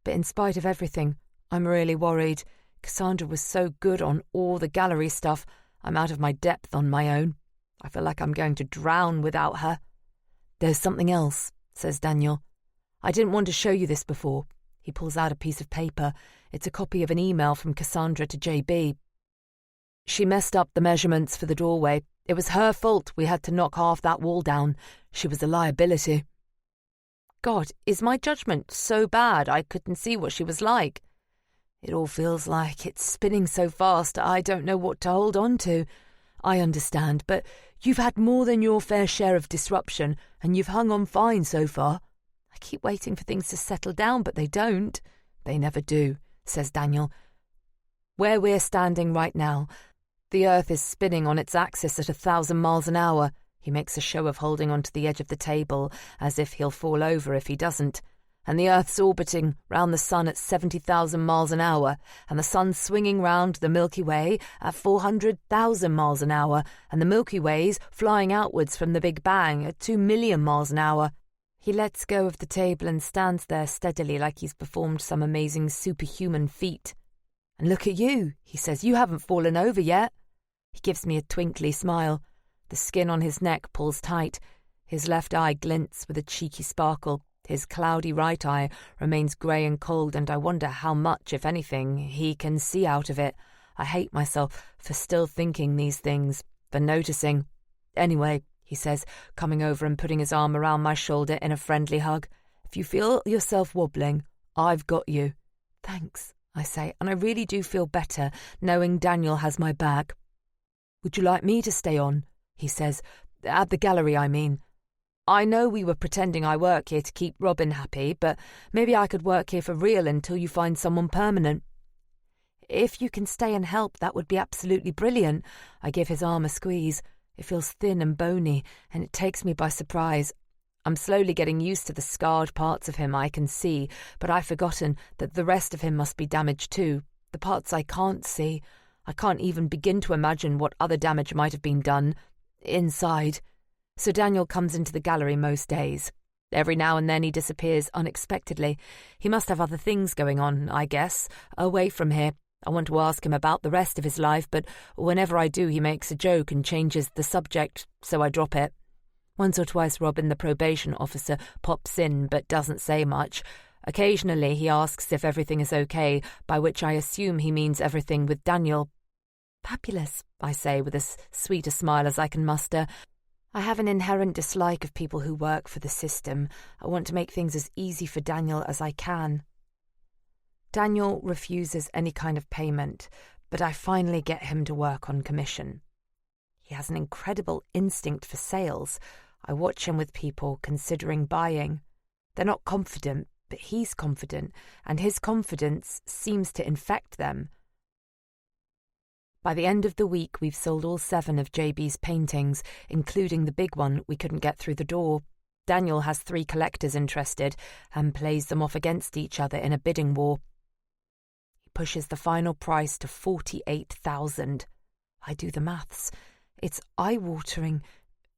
but in spite of everything, I'm really worried. Cassandra was so good on all the gallery stuff. I'm out of my depth on my own. I feel like I'm going to drown without her. There's something else, says Daniel. I didn't want to show you this before. He pulls out a piece of paper. It's a copy of an email from Cassandra to JB. She messed up the measurements for the doorway. It was her fault we had to knock half that wall down. She was a liability. God, is my judgment so bad I couldn't see what she was like? It all feels like it's spinning so fast I don't know what to hold on to. I understand, but you've had more than your fair share of disruption, and you've hung on fine so far. I keep waiting for things to settle down, but they don't. They never do, says Daniel. Where we're standing right now, the Earth is spinning on its axis at 1,000 miles an hour. He makes a show of holding onto the edge of the table, as if he'll fall over if he doesn't. And the Earth's orbiting round the Sun at 70,000 miles an hour, and the Sun's swinging round the Milky Way at 400,000 miles an hour, and the Milky Way's flying outwards from the Big Bang at 2 million miles an hour. He lets go of the table and stands there steadily like he's performed some amazing superhuman feat. And look at you, he says, you haven't fallen over yet. He gives me a twinkly smile. The skin on his neck pulls tight. His left eye glints with a cheeky sparkle. His cloudy right eye remains grey and cold, and I wonder how much, if anything, he can see out of it. I hate myself for still thinking these things, for noticing. Anyway, he says, coming over and putting his arm around my shoulder in a friendly hug, if you feel yourself wobbling, I've got you. Thanks, I say, and I really do feel better knowing Daniel has my back. Would you like me to stay on? He says. At the gallery, I mean. I know we were pretending I work here to keep Robin happy, but maybe I could work here for real until you find someone permanent. If you can stay and help, that would be absolutely brilliant. I give his arm a squeeze. It feels thin and bony, and it takes me by surprise. I'm slowly getting used to the scarred parts of him I can see, but I've forgotten that the rest of him must be damaged too, the parts I can't see. I can't even begin to imagine what other damage might have been done inside. So Daniel comes into the gallery most days. Every now and then he disappears unexpectedly. He must have other things going on, I guess, away from here. I want to ask him about the rest of his life, but whenever I do he makes a joke and changes the subject, so I drop it. Once or twice Robin, the probation officer, pops in but doesn't say much. Occasionally he asks if everything is okay, by which I assume he means everything with Daniel. Fabulous, I say with as sweet a smile as I can muster. I have an inherent dislike of people who work for the system. I want to make things as easy for Daniel as I can. Daniel refuses any kind of payment, but I finally get him to work on commission. He has an incredible instinct for sales. I watch him with people considering buying. They're not confident, but he's confident, and his confidence seems to infect them. By the end of the week, we've sold all 7 of JB's paintings, including the big one we couldn't get through the door. Daniel has 3 collectors interested and plays them off against each other in a bidding war. He pushes the final price to $48,000. I do the maths. It's eye-watering.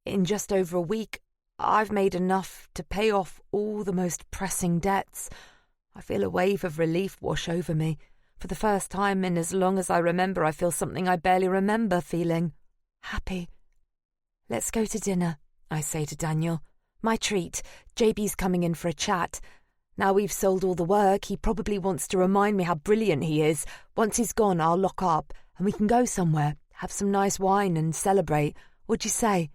In just over a week, I've made enough to pay off all the most pressing debts. I feel a wave of relief wash over me. For the first time in as long as I remember, I feel something I barely remember feeling. Happy. Let's go to dinner, I say to Daniel. My treat. JB's coming in for a chat. Now we've sold all the work, he probably wants to remind me how brilliant he is. Once he's gone, I'll lock up, and we can go somewhere, have some nice wine and celebrate. What'd you say?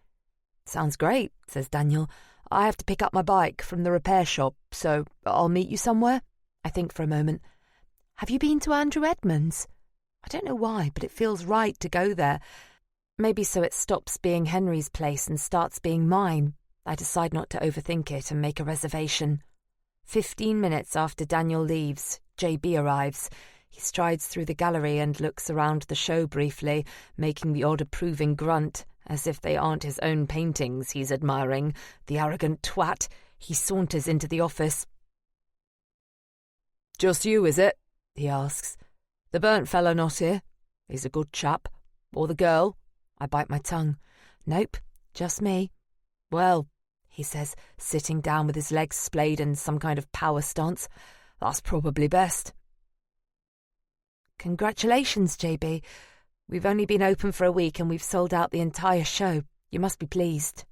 Sounds great, says Daniel. I have to pick up my bike from the repair shop, so I'll meet you somewhere. I think for a moment. Have you been to Andrew Edmonds? I don't know why, but it feels right to go there. Maybe so it stops being Henry's place and starts being mine. I decide not to overthink it and make a reservation. 15 minutes after Daniel leaves, JB arrives. He strides through the gallery and looks around the show briefly, making the odd approving grunt, as if they aren't his own paintings he's admiring. The arrogant twat. He saunters into the office. Just you, is it? He asks. The burnt fellow not here? He's a good chap. Or the girl? I bite my tongue. Nope, just me. Well, he says, sitting down with his legs splayed in some kind of power stance. That's probably best. Congratulations, JB. We've only been open for a week and we've sold out the entire show. You must be pleased.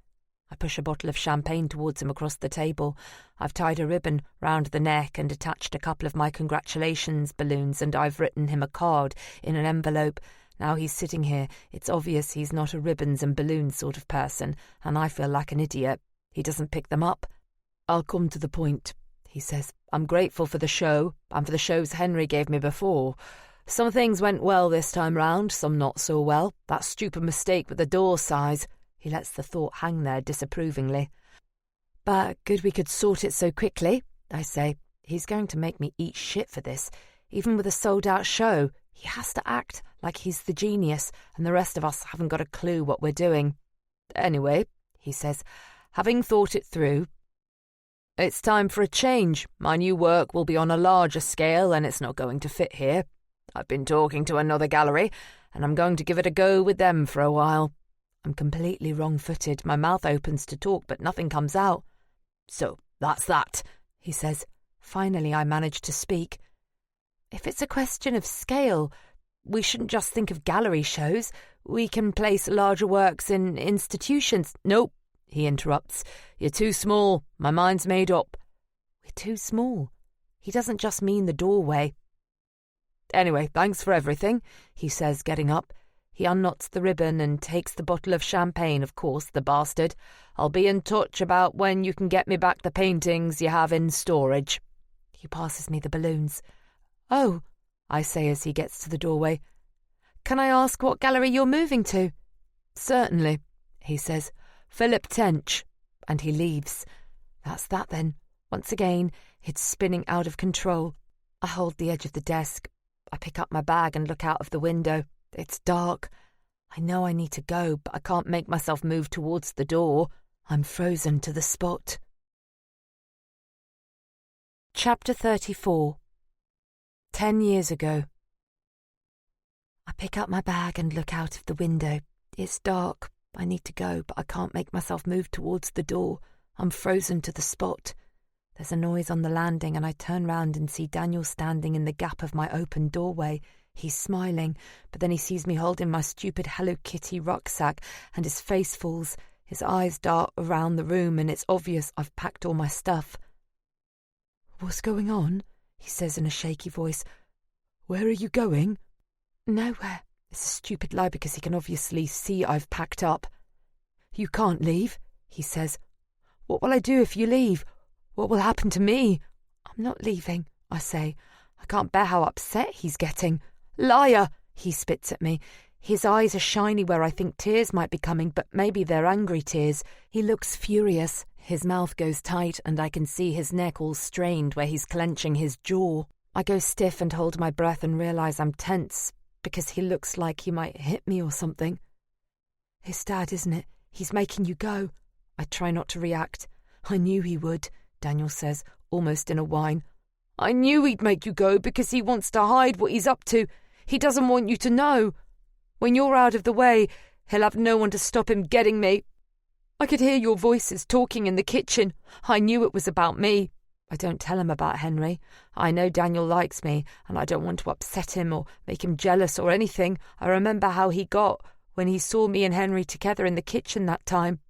I push a bottle of champagne towards him across the table. I've tied a ribbon round the neck and attached a couple of my congratulations balloons, and I've written him a card in an envelope. Now he's sitting here. It's obvious he's not a ribbons and balloons sort of person, and I feel like an idiot. He doesn't pick them up. I'll come to the point, he says. I'm grateful for the show, and for the shows Henry gave me before. Some things went well this time round, some not so well. That stupid mistake with the door size. He lets the thought hang there disapprovingly. But good we could sort it so quickly, I say. He's going to make me eat shit for this. Even with a sold-out show, he has to act like he's the genius, and the rest of us haven't got a clue what we're doing. Anyway, he says, having thought it through, it's time for a change. My new work will be on a larger scale, and it's not going to fit here. I've been talking to another gallery, and I'm going to give it a go with them for a while. I'm completely wrong-footed. My mouth opens to talk, but nothing comes out. So, that's that, he says. Finally, I manage to speak. If it's a question of scale, we shouldn't just think of gallery shows. We can place larger works in institutions. Nope, he interrupts. You're too small. My mind's made up. We're too small. He doesn't just mean the doorway. Anyway, thanks for everything, he says, getting up. He unknots the ribbon and takes the bottle of champagne, of course, the bastard. I'll be in touch about when you can get me back the paintings you have in storage. He passes me the balloons. Oh, I say as he gets to the doorway. Can I ask what gallery you're moving to? Certainly, he says. Philip Tench. And he leaves. That's that then. Once again, it's spinning out of control. I hold the edge of the desk. I pick up my bag and look out of the window. It's dark. I know I need to go, but I can't make myself move towards the door. I'm frozen to the spot. Chapter 34. 10 years ago. I pick up my bag and look out of the window. It's dark. I need to go, but I can't make myself move towards the door. I'm frozen to the spot. There's a noise on the landing, and I turn round and see Daniel standing in the gap of my open doorway. He's smiling, but then he sees me holding my stupid Hello Kitty rucksack and his face falls. His eyes dart around the room and it's obvious I've packed all my stuff. "What's going on?" he says in a shaky voice. "Where are you going?" "Nowhere." It's a stupid lie because he can obviously see I've packed up. "You can't leave," he says. "What will I do if you leave? What will happen to me?" "I'm not leaving," I say. I can't bear how upset he's getting. "Liar!" he spits at me. His eyes are shiny where I think tears might be coming, but maybe they're angry tears. He looks furious. His mouth goes tight and I can see his neck all strained where he's clenching his jaw. I go stiff and hold my breath and realise I'm tense because he looks like he might hit me or something. "It's Dad, isn't it? He's making you go." I try not to react. "I knew he would," Daniel says, almost in a whine. "I knew he'd make you go because he wants to hide what he's up to. He doesn't want you to know. When you're out of the way, he'll have no one to stop him getting me. I could hear your voices talking in the kitchen. I knew it was about me." I don't tell him about Henry. I know Daniel likes me, and I don't want to upset him or make him jealous or anything. I remember how he got when he saw me and Henry together in the kitchen that time.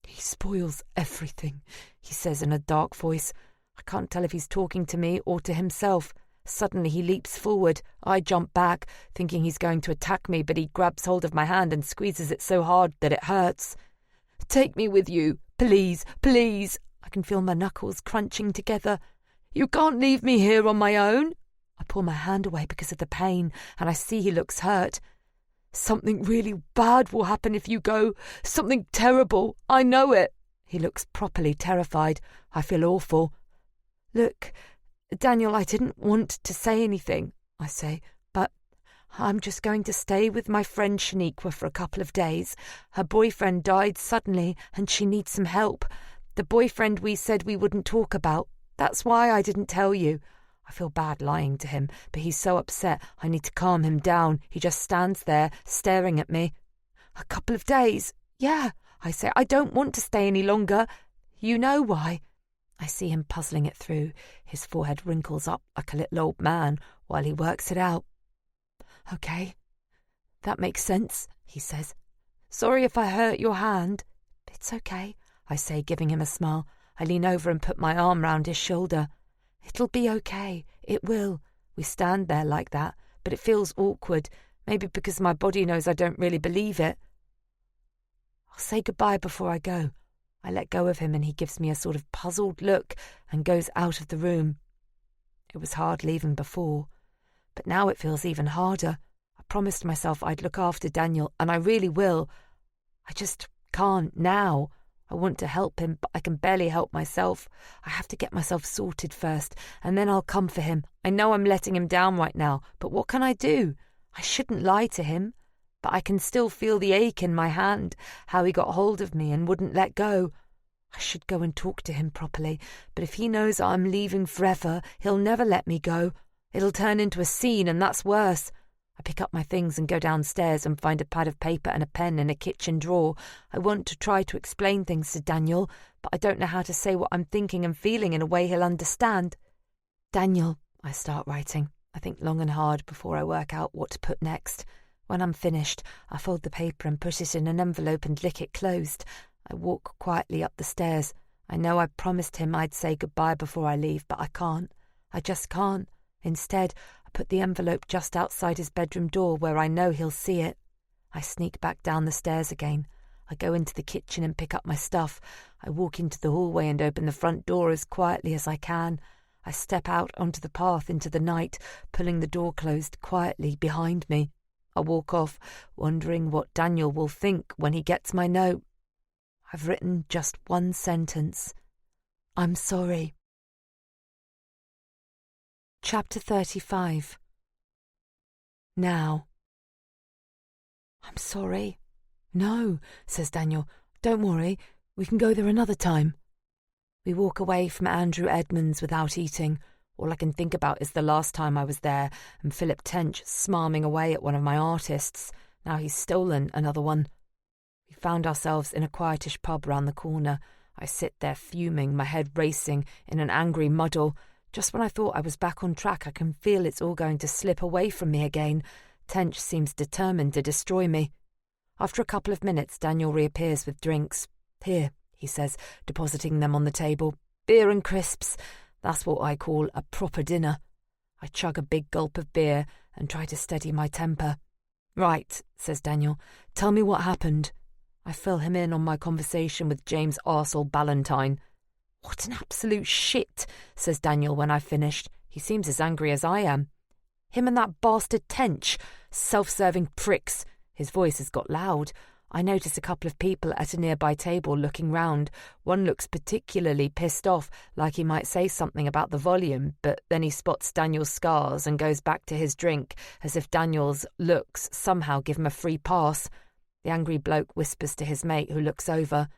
"He spoils everything," he says in a dark voice. I can't tell if he's talking to me or to himself. Suddenly he leaps forward. I jump back, thinking he's going to attack me, but he grabs hold of my hand and squeezes it so hard that it hurts. "Take me with you, please, please." I can feel my knuckles crunching together. "You can't leave me here on my own." I pull my hand away because of the pain, and I see he looks hurt. "Something really bad will happen if you go. Something terrible. I know it." He looks properly terrified. I feel awful. "Look, Daniel, I didn't want to say anything," I say, "but I'm just going to stay with my friend Shaniqua for a couple of days. Her boyfriend died suddenly and she needs some help. The boyfriend we said we wouldn't talk about. That's why I didn't tell you." I feel bad lying to him, but he's so upset I need to calm him down. He just stands there, staring at me. "A couple of days? Yeah," I say. "I don't want to stay any longer. You know why." I see him puzzling it through. His forehead wrinkles up like a little old man while he works it out. "Okay, that makes sense," he says. "Sorry if I hurt your hand." "It's okay," I say, giving him a smile. I lean over and put my arm round his shoulder. "It'll be okay. It will." We stand there like that, but it feels awkward, maybe because my body knows I don't really believe it. "I'll say goodbye before I go." I let go of him and he gives me a sort of puzzled look and goes out of the room. It was hard leaving before, but now it feels even harder. I promised myself I'd look after Daniel, and I really will. I just can't now. I want to help him, but I can barely help myself. I have to get myself sorted first, and then I'll come for him. I know I'm letting him down right now, but what can I do? I shouldn't lie to him, but I can still feel the ache in my hand, how he got hold of me and wouldn't let go. I should go and talk to him properly, but if he knows I'm leaving forever, he'll never let me go. It'll turn into a scene, and that's worse. I pick up my things and go downstairs and find a pad of paper and a pen in a kitchen drawer. I want to try to explain things to Daniel, but I don't know how to say what I'm thinking and feeling in a way he'll understand. "Daniel," I start writing. I think long and hard before I work out what to put next. When I'm finished, I fold the paper and put it in an envelope and lick it closed. I walk quietly up the stairs. I know I promised him I'd say goodbye before I leave, but I can't. I just can't. Instead, I put the envelope just outside his bedroom door where I know he'll see it. I sneak back down the stairs again. I go into the kitchen and pick up my stuff. I walk into the hallway and open the front door as quietly as I can. I step out onto the path into the night, pulling the door closed quietly behind me. I walk off, wondering what Daniel will think when he gets my note. I've written just one sentence. I'm sorry. Chapter 35. Now. I'm sorry. No, says Daniel. Don't worry. We can go there another time. We walk away from Andrew Edmonds without eating. All I can think about is the last time I was there and Philip Tench smarming away at one of my artists. Now he's stolen another one. We found ourselves in a quietish pub round the corner. I sit there fuming, my head racing, in an angry muddle. Just when I thought I was back on track, I can feel it's all going to slip away from me again. Tench seems determined to destroy me. After a couple of minutes, Daniel reappears with drinks. "Here," he says, depositing them on the table. "Beer and crisps. That's what I call a proper dinner." I chug a big gulp of beer and try to steady my temper. "Right," says Daniel. "Tell me what happened." I fill him in on my conversation with James Arsehole Ballantyne. "What an absolute shit," says Daniel when I've finished. He seems as angry as I am. "Him and that bastard Tench. Self-serving pricks." His voice has got loud. I notice a couple of people at a nearby table looking round. One looks particularly pissed off, like he might say something about the volume, but then he spots Daniel's scars and goes back to his drink, as if Daniel's looks somehow give him a free pass. The angry bloke whispers to his mate, who looks over.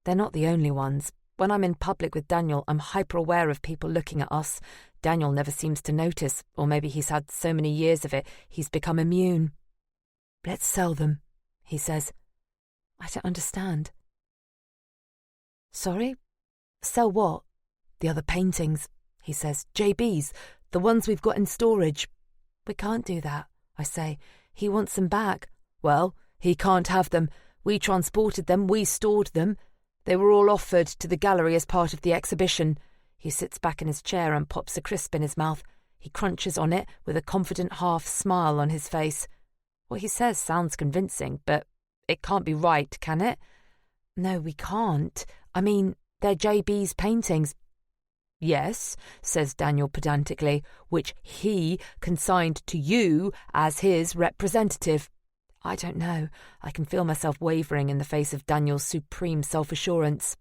They're not the only ones. When I'm in public with Daniel, I'm hyper-aware of people looking at us. Daniel never seems to notice, or maybe he's had so many years of it, he's become immune. "Let's sell them," he says. I don't understand. "Sorry? Sell what?" "The other paintings," he says. "JB's, the ones we've got in storage." "We can't do that," I say. "He wants them back." "Well, he can't have them. We transported them, we stored them. They were all offered to the gallery as part of the exhibition." He sits back in his chair and pops a crisp in his mouth. He crunches on it with a confident half-smile on his face. What he says sounds convincing, but it can't be right, can it? "No, we can't. I mean, they're JB's paintings." "Yes," says Daniel pedantically, "which he consigned to you as his representative." I don't know. I can feel myself wavering in the face of Daniel's supreme self-assurance.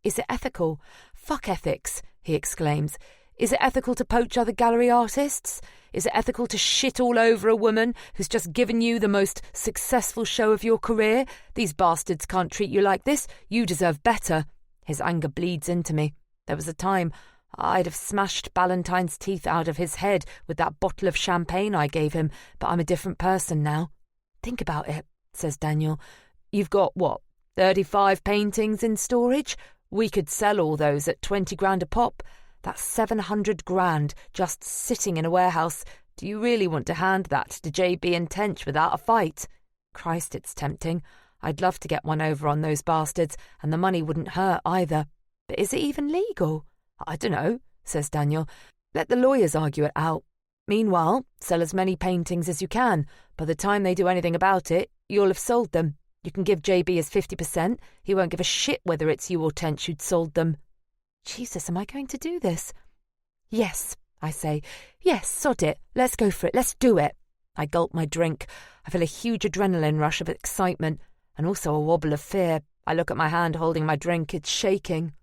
"Is it ethical?" "Fuck ethics," he exclaims. "Is it ethical to poach other gallery artists? Is it ethical to shit all over a woman who's just given you the most successful show of your career? These bastards can't treat you like this. You deserve better." His anger bleeds into me. There was a time I'd have smashed Ballantyne's teeth out of his head with that bottle of champagne I gave him, but I'm a different person now. "Think about it," says Daniel. "You've got, 35 paintings in storage? We could sell all those at 20 grand a pop. That's 700 grand just sitting in a warehouse. Do you really want to hand that to JB and Tench without a fight? Christ, it's tempting. I'd love to get one over on those bastards, and the money wouldn't hurt either. But is it even legal?" "I dunno," says Daniel. "Let the lawyers argue it out. Meanwhile, sell as many paintings as you can. By the time they do anything about it, you'll have sold them. You can give JB his 50%. He won't give a shit whether it's you or Tench who'd sold them." Jesus, am I going to do this? "Yes," I say. "Yes, sod it. Let's go for it. Let's do it." I gulp my drink. I feel a huge adrenaline rush of excitement and also a wobble of fear. I look at my hand holding my drink. It's shaking.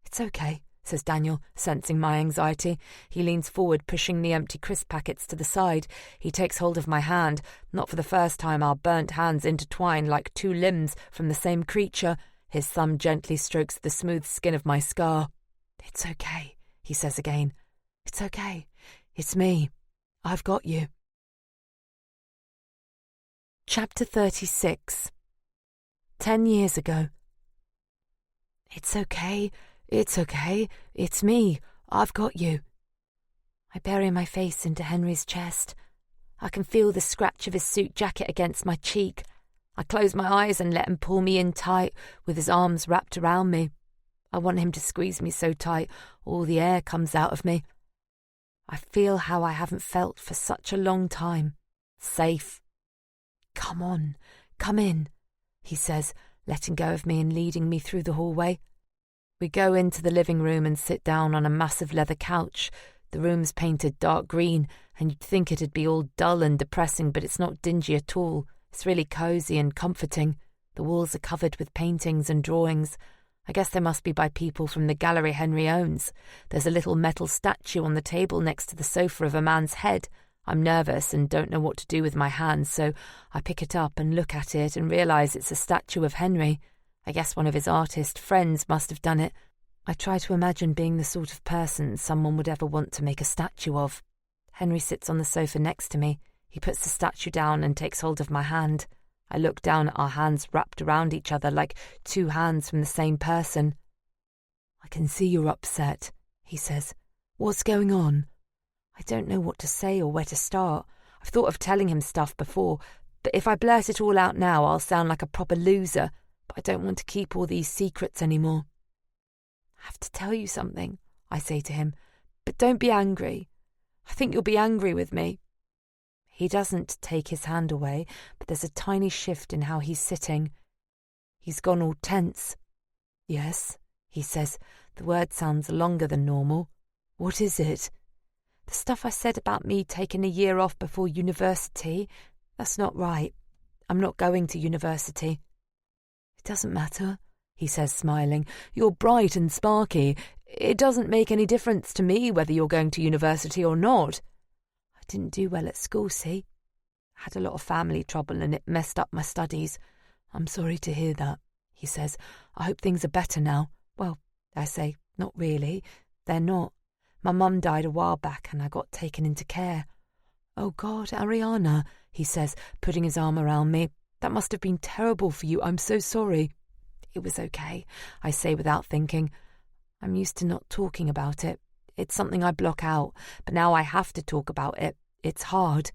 "It's okay," says Daniel, sensing my anxiety. He leans forward, pushing the empty crisp packets to the side. He takes hold of my hand. Not for the first time our burnt hands intertwine like two limbs from the same creature. His thumb gently strokes the smooth skin of my scar. "It's okay," he says again. "It's okay. It's me. I've got you." Chapter 36. 10 years ago. "It's okay. It's okay. It's me. I've got you." I bury my face into Henry's chest. I can feel the scratch of his suit jacket against my cheek. I close my eyes and let him pull me in tight, with his arms wrapped around me. I want him to squeeze me so tight, all the air comes out of me. I feel how I haven't felt for such a long time. Safe. "Come on, come in," he says, letting go of me and leading me through the hallway. We go into the living room and sit down on a massive leather couch. The room's painted dark green, and you'd think it'd be all dull and depressing, but it's not dingy at all. It's really cosy and comforting. The walls are covered with paintings and drawings. I guess they must be by people from the gallery Henry owns. There's a little metal statue on the table next to the sofa of a man's head. I'm nervous and don't know what to do with my hands, so I pick it up and look at it and realise it's a statue of Henry. I guess one of his artist friends must have done it. I try to imagine being the sort of person someone would ever want to make a statue of. Henry sits on the sofa next to me. He puts the statue down and takes hold of my hand. I look down at our hands wrapped around each other like two hands from the same person. "I can see you're upset," he says. What's going on? I don't know what to say or where to start. I've thought of telling him stuff before, but if I blurt it all out now, I'll sound like a proper loser, but I don't want to keep all these secrets anymore. I have to tell you something, I say to him, but don't be angry. I think you'll be angry with me. He doesn't take his hand away, but there's a tiny shift in how he's sitting. He's gone all tense. Yes, he says. The word sounds longer than normal. What is it? The stuff I said about me taking a year off before university, that's not right. I'm not going to university. It doesn't matter, he says, smiling. You're bright and sparky. It doesn't make any difference to me whether you're going to university or not. I didn't do well at school, see? I had a lot of family trouble and it messed up my studies. I'm sorry to hear that, he says. I hope things are better now. Well, I say, not really. They're not. My mum died a while back and I got taken into care. Oh God, Ariana, he says, putting his arm around me. That must have been terrible for you. I'm so sorry. It was okay, I say without thinking. I'm used to not talking about it. It's something I block out, but now I have to talk about it. It's hard.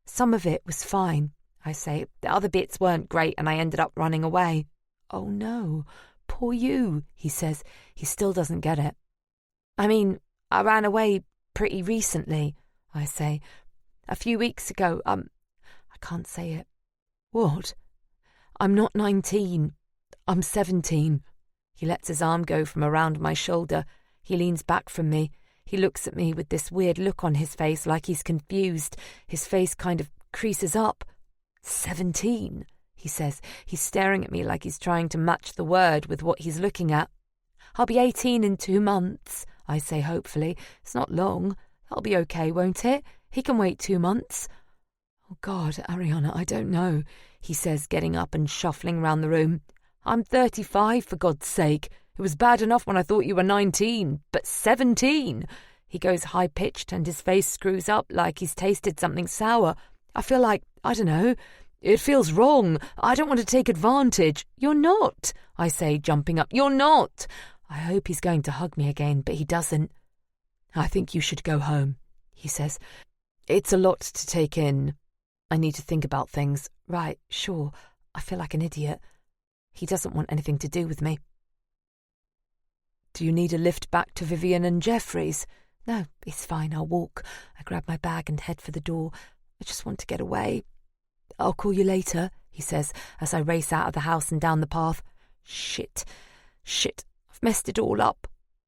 Some of it was fine, I say. The other bits weren't great and I ended up running away. Oh no, poor you, he says. He still doesn't get it. I mean, I ran away pretty recently, I say. A few weeks ago, I can't say it. What? I'm not 19. I'm 17. He lets his arm go from around my shoulder. He leans back from me. He looks at me with this weird look on his face like he's confused. His face kind of creases up. 17, he says. He's staring at me like he's trying to match the word with what he's looking at. I'll be 18 in 2 months, I say hopefully. It's not long. That'll be okay, won't it? He can wait 2 months. Oh God, Ariana, I don't know, he says, getting up and shuffling round the room. I'm 35, for God's sake. It was bad enough when I thought you were 19, but 17. He goes high-pitched and his face screws up like he's tasted something sour. I feel like, I don't know, it feels wrong. I don't want to take advantage. You're not, I say, jumping up. You're not. I hope he's going to hug me again, but he doesn't. I think you should go home, he says. It's a lot to take in. I need to think about things. Right, sure. I feel like an idiot. He doesn't want anything to do with me. Do you need a lift back to Vivian and Jeffrey's? No, it's fine, I'll walk. I grab my bag and head for the door. I just want to get away. I'll call you later, he says, as I race out of the house and down the path. Shit, I've messed it all up.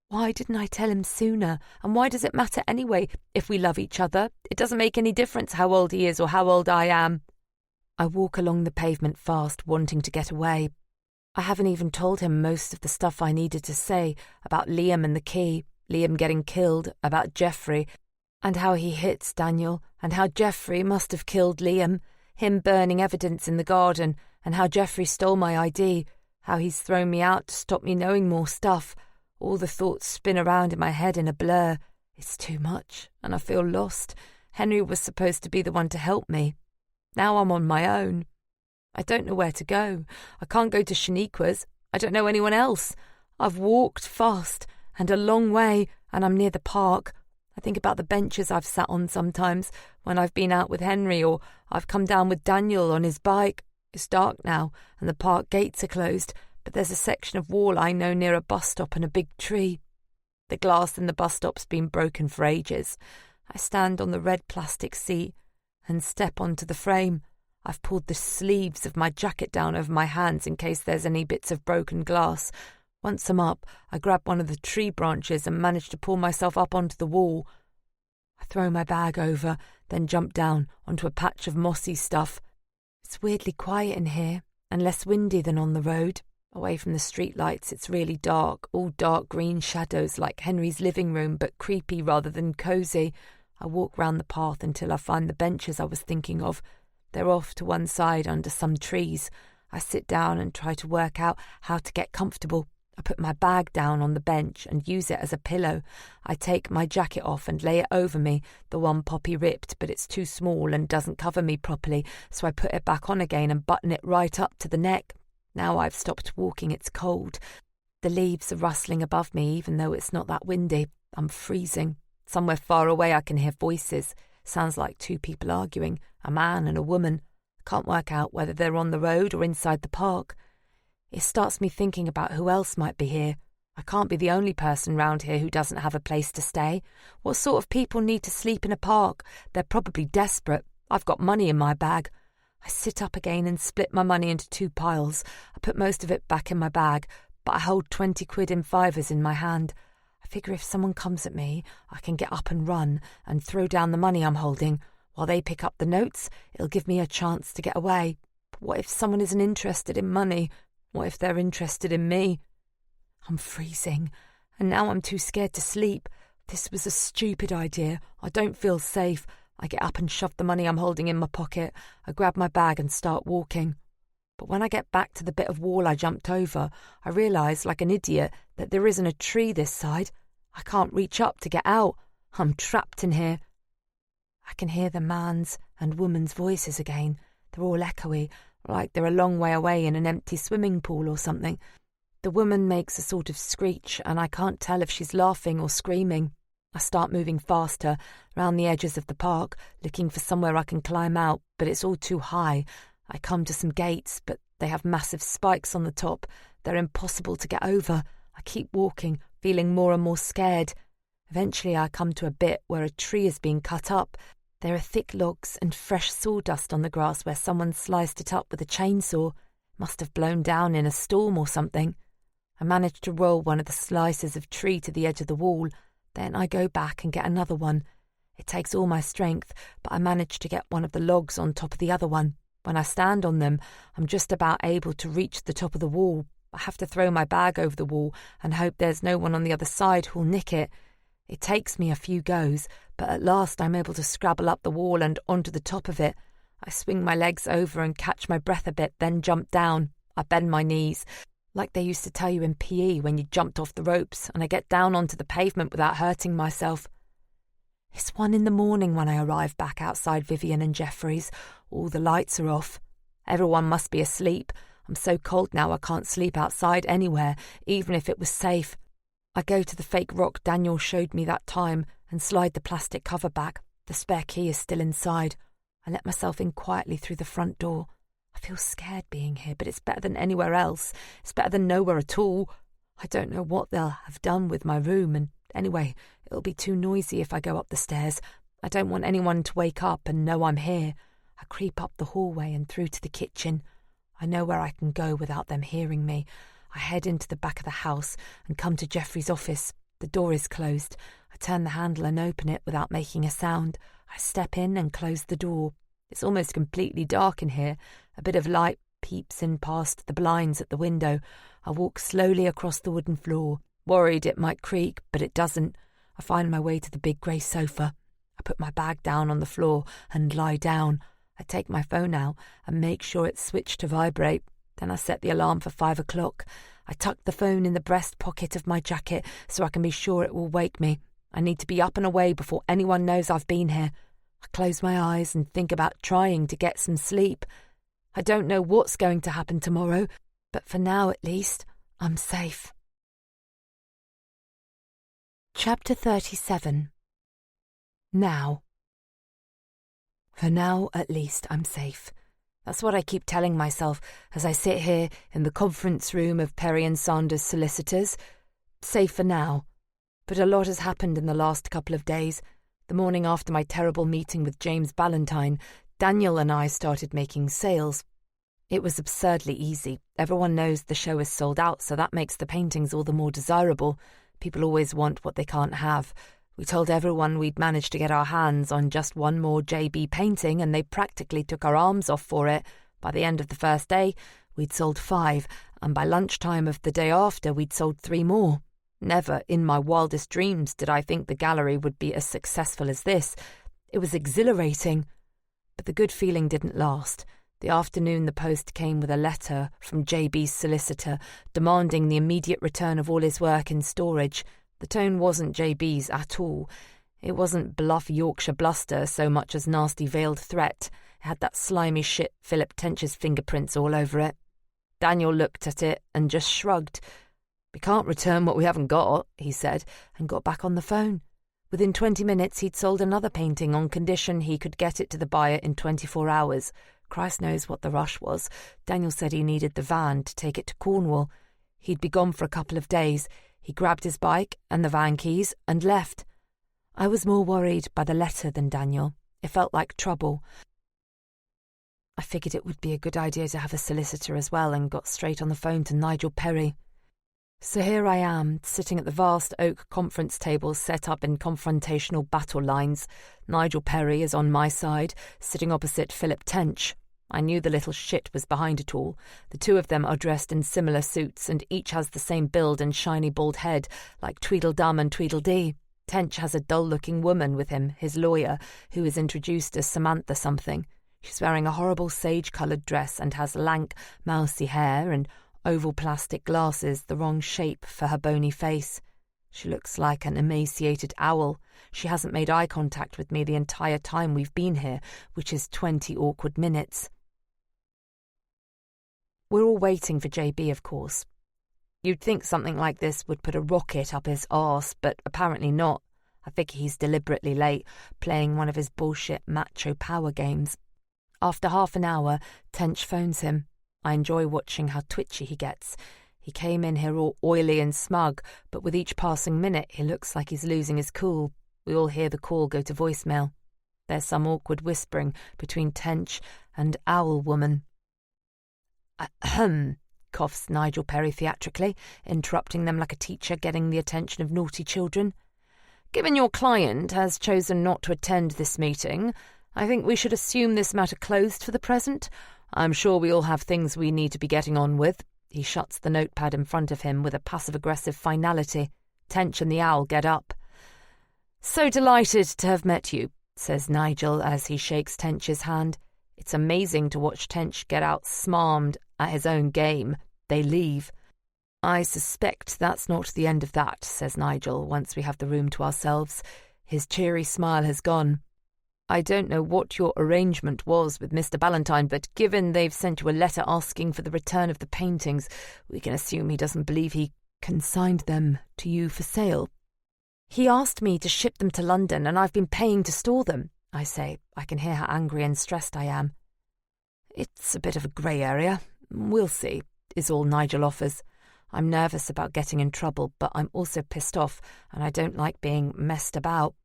Why didn't I tell him sooner? And why does it matter anyway? If we love each other, it doesn't make any difference how old he is or how old I am. I walk along the pavement fast, wanting to get away. I haven't even told him most of the stuff I needed to say about Liam and the key, Liam getting killed, about Jeffrey, and how he hits Daniel, and how Jeffrey must have killed Liam, him burning evidence in the garden, and how Jeffrey stole my ID, how he's thrown me out to stop me knowing more stuff. All the thoughts spin around in my head in a blur. It's too much, and I feel lost. Henry was supposed to be the one to help me. Now I'm on my own. I don't know where to go. I can't go to Shaniqua's. I don't know anyone else. I've walked fast and a long way, and I'm near the park. I think about the benches I've sat on sometimes when I've been out with Henry, or I've come down with Daniel on his bike. It's dark now, and the park gates are closed, but there's a section of wall I know near a bus stop and a big tree. The glass in the bus stop's been broken for ages. I stand on the red plastic seat and step onto the frame. I've pulled the sleeves of my jacket down over my hands in case there's any bits of broken glass. Once I'm up, I grab one of the tree branches and manage to pull myself up onto the wall. I throw my bag over, then jump down onto a patch of mossy stuff. It's weirdly quiet in here, and less windy than on the road. Away from the street lights, it's really dark, all dark green shadows like Henry's living room, but creepy rather than cosy. I walk round the path until I find the benches I was thinking of. They're off to one side under some trees. I sit down and try to work out how to get comfortable. I put my bag down on the bench and use it as a pillow. I take my jacket off and lay it over me. The one Poppy ripped, but it's too small and doesn't cover me properly, so I put it back on again and button it right up to the neck. Now I've stopped walking, it's cold. The leaves are rustling above me even though it's not that windy. I'm freezing. Somewhere far away I can hear voices. Sounds like two people arguing, a man and a woman. Can't work out whether they're on the road or inside the park. It starts me thinking about who else might be here. I can't be the only person round here who doesn't have a place to stay. What sort of people need to sleep in a park? They're probably desperate. I've got money in my bag. I sit up again and split my money into 2 piles. I put most of it back in my bag, but I hold 20 quid in fivers in my hand. I figure if someone comes at me, I can get up and run and throw down the money I'm holding. While they pick up the notes, it'll give me a chance to get away. But what if someone isn't interested in money? What if they're interested in me? I'm freezing, and now I'm too scared to sleep. This was a stupid idea. I don't feel safe. I get up and shove the money I'm holding in my pocket. I grab my bag and start walking. But when I get back to the bit of wall I jumped over, I realise, like an idiot, that there isn't a tree this side. I can't reach up to get out. I'm trapped in here. I can hear the man's and woman's voices again. They're all echoey, like they're a long way away in an empty swimming pool or something. The woman makes a sort of screech, and I can't tell if she's laughing or screaming. I start moving faster, round the edges of the park, looking for somewhere I can climb out, but it's all too high. I come to some gates, but they have massive spikes on the top. They're impossible to get over. I keep walking, feeling more and more scared. Eventually I come to a bit where a tree is being cut up. There are thick logs and fresh sawdust on the grass where someone sliced it up with a chainsaw. Must have blown down in a storm or something. I manage to roll one of the slices of tree to the edge of the wall. Then I go back and get another one. It takes all my strength, but I manage to get one of the logs on top of the other one. When I stand on them, I'm just about able to reach the top of the wall. I have to throw my bag over the wall and hope there's no one on the other side who'll nick it. It takes me a few goes, but at last I'm able to scrabble up the wall and onto the top of it. I swing my legs over and catch my breath a bit, then jump down. I bend my knees, like they used to tell you in PE when you jumped off the ropes, and I get down onto the pavement without hurting myself. It's 1 a.m. when I arrive back outside Vivian and Jeffrey's. All the lights are off. Everyone must be asleep. I'm so cold now I can't sleep outside anywhere, even if it was safe. I go to the fake rock Daniel showed me that time and slide the plastic cover back. The spare key is still inside. I let myself in quietly through the front door. I feel scared being here, but it's better than anywhere else. It's better than nowhere at all. I don't know what they'll have done with my room, and anyway, it'll be too noisy if I go up the stairs. I don't want anyone to wake up and know I'm here. I creep up the hallway and through to the kitchen. I know where I can go without them hearing me. I head into the back of the house and come to Jeffrey's office. The door is closed. I turn the handle and open it without making a sound. I step in and close the door. It's almost completely dark in here. A bit of light peeps in past the blinds at the window. I walk slowly across the wooden floor, worried it might creak, but it doesn't. I find my way to the big grey sofa. I put my bag down on the floor and lie down. I take my phone out and make sure it's switched to vibrate. Then I set the alarm for 5 o'clock. I tuck the phone in the breast pocket of my jacket so I can be sure it will wake me. I need to be up and away before anyone knows I've been here. I close my eyes and think about trying to get some sleep. I don't know what's going to happen tomorrow, but for now at least, I'm safe. Chapter 37. Now. For now, at least, I'm safe. That's what I keep telling myself as I sit here in the conference room of Perry and Sanders solicitors. Safe for now. But a lot has happened in the last couple of days. The morning after my terrible meeting with James Ballantyne, Daniel and I started making sales. It was absurdly easy. Everyone knows the show is sold out, so that makes the paintings all the more desirable. People always want what they can't have. We told everyone we'd managed to get our hands on just one more JB painting, and they practically took our arms off for it. By the end of the first day, we'd sold 5, and by lunchtime of the day after, we'd sold 3 more. Never in my wildest dreams did I think the gallery would be as successful as this. It was exhilarating. But the good feeling didn't last. The afternoon the post came with a letter from JB's solicitor demanding the immediate return of all his work in storage. The tone wasn't JB's at all. It wasn't bluff Yorkshire bluster so much as nasty veiled threat. It had that slimy shit Philip Tench's fingerprints all over it. Daniel looked at it and just shrugged. "We can't return what we haven't got," he said, and got back on the phone. Within 20 minutes he'd sold another painting on condition he could get it to the buyer in 24 hours. Christ knows what the rush was. Daniel said he needed the van to take it to Cornwall. He'd be gone for a couple of days. He grabbed his bike and the van keys and left. I was more worried by the letter than Daniel. It felt like trouble. I figured it would be a good idea to have a solicitor as well and got straight on the phone to Nigel Perry. So here I am, sitting at the vast oak conference table set up in confrontational battle lines. Nigel Perry is on my side, sitting opposite Philip Tench. I knew the little shit was behind it all. The two of them are dressed in similar suits, and each has the same build and shiny bald head, like Tweedledum and Tweedledee. Tench has a dull-looking woman with him, his lawyer, who is introduced as Samantha something. She's wearing a horrible sage-coloured dress and has lank, mousy hair and oval plastic glasses, the wrong shape for her bony face. She looks like an emaciated owl. She hasn't made eye contact with me the entire time we've been here, which is 20 awkward minutes. We're all waiting for JB, of course. You'd think something like this would put a rocket up his arse, but apparently not. I think he's deliberately late, playing one of his bullshit macho power games. After half an hour, Tench phones him. I enjoy watching how twitchy he gets. He came in here all oily and smug, but with each passing minute he looks like he's losing his cool. We all hear the call go to voicemail. There's some awkward whispering between Tench and Owl Woman. Ahem, coughs Nigel Perry theatrically, interrupting them like a teacher getting the attention of naughty children. Given your client has chosen not to attend this meeting, I think we should assume this matter closed for the present. I'm sure we all have things we need to be getting on with. He shuts the notepad in front of him with a passive-aggressive finality. Tench and the owl get up. So delighted to have met you, says Nigel as he shakes Tench's hand. It's amazing to watch Tench get outsmarmed at his own game. They leave. I suspect that's not the end of that, says Nigel, once we have the room to ourselves. His cheery smile has gone. I don't know what your arrangement was with Mr. Ballantyne, but given they've sent you a letter asking for the return of the paintings, we can assume he doesn't believe he consigned them to you for sale. He asked me to ship them to London, and I've been paying to store them, I say. I can hear how angry and stressed I am. It's a bit of a grey area. We'll see, is all Nigel offers. I'm nervous about getting in trouble, but I'm also pissed off, and I don't like being messed about.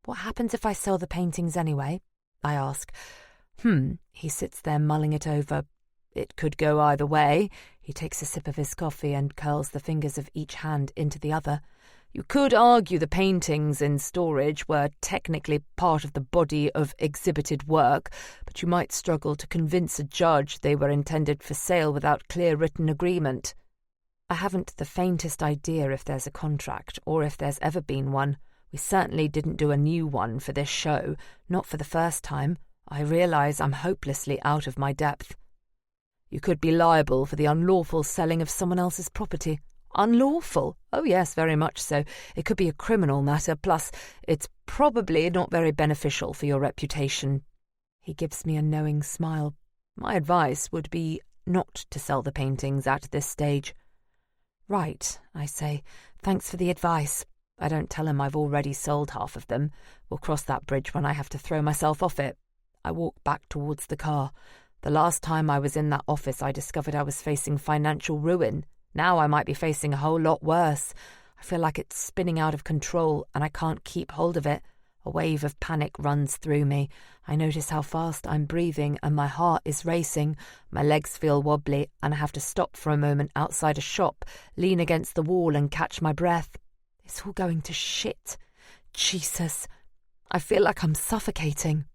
What happens if I sell the paintings anyway? I ask. He sits there mulling it over. It could go either way. He takes a sip of his coffee and curls the fingers of each hand into the other. You could argue the paintings in storage were technically part of the body of exhibited work, but you might struggle to convince a judge they were intended for sale without clear written agreement. I haven't the faintest idea if there's a contract or if there's ever been one. We certainly didn't do a new one for this show, not for the first time. I realise I'm hopelessly out of my depth. You could be liable for the unlawful selling of someone else's property. Unlawful? Oh yes, very much so. It could be a criminal matter, plus it's probably not very beneficial for your reputation. He gives me a knowing smile. My advice would be not to sell the paintings at this stage. Right, I say. Thanks for the advice. I don't tell him I've already sold half of them. We'll cross that bridge when I have to throw myself off it. I walk back towards the car. The last time I was in that office, I discovered I was facing financial ruin. Now I might be facing a whole lot worse. I feel like it's spinning out of control, and I can't keep hold of it. A wave of panic runs through me. I notice how fast I'm breathing, and my heart is racing. My legs feel wobbly, and I have to stop for a moment outside a shop, lean against the wall and catch my breath. It's all going to shit. Jesus. I feel like I'm suffocating.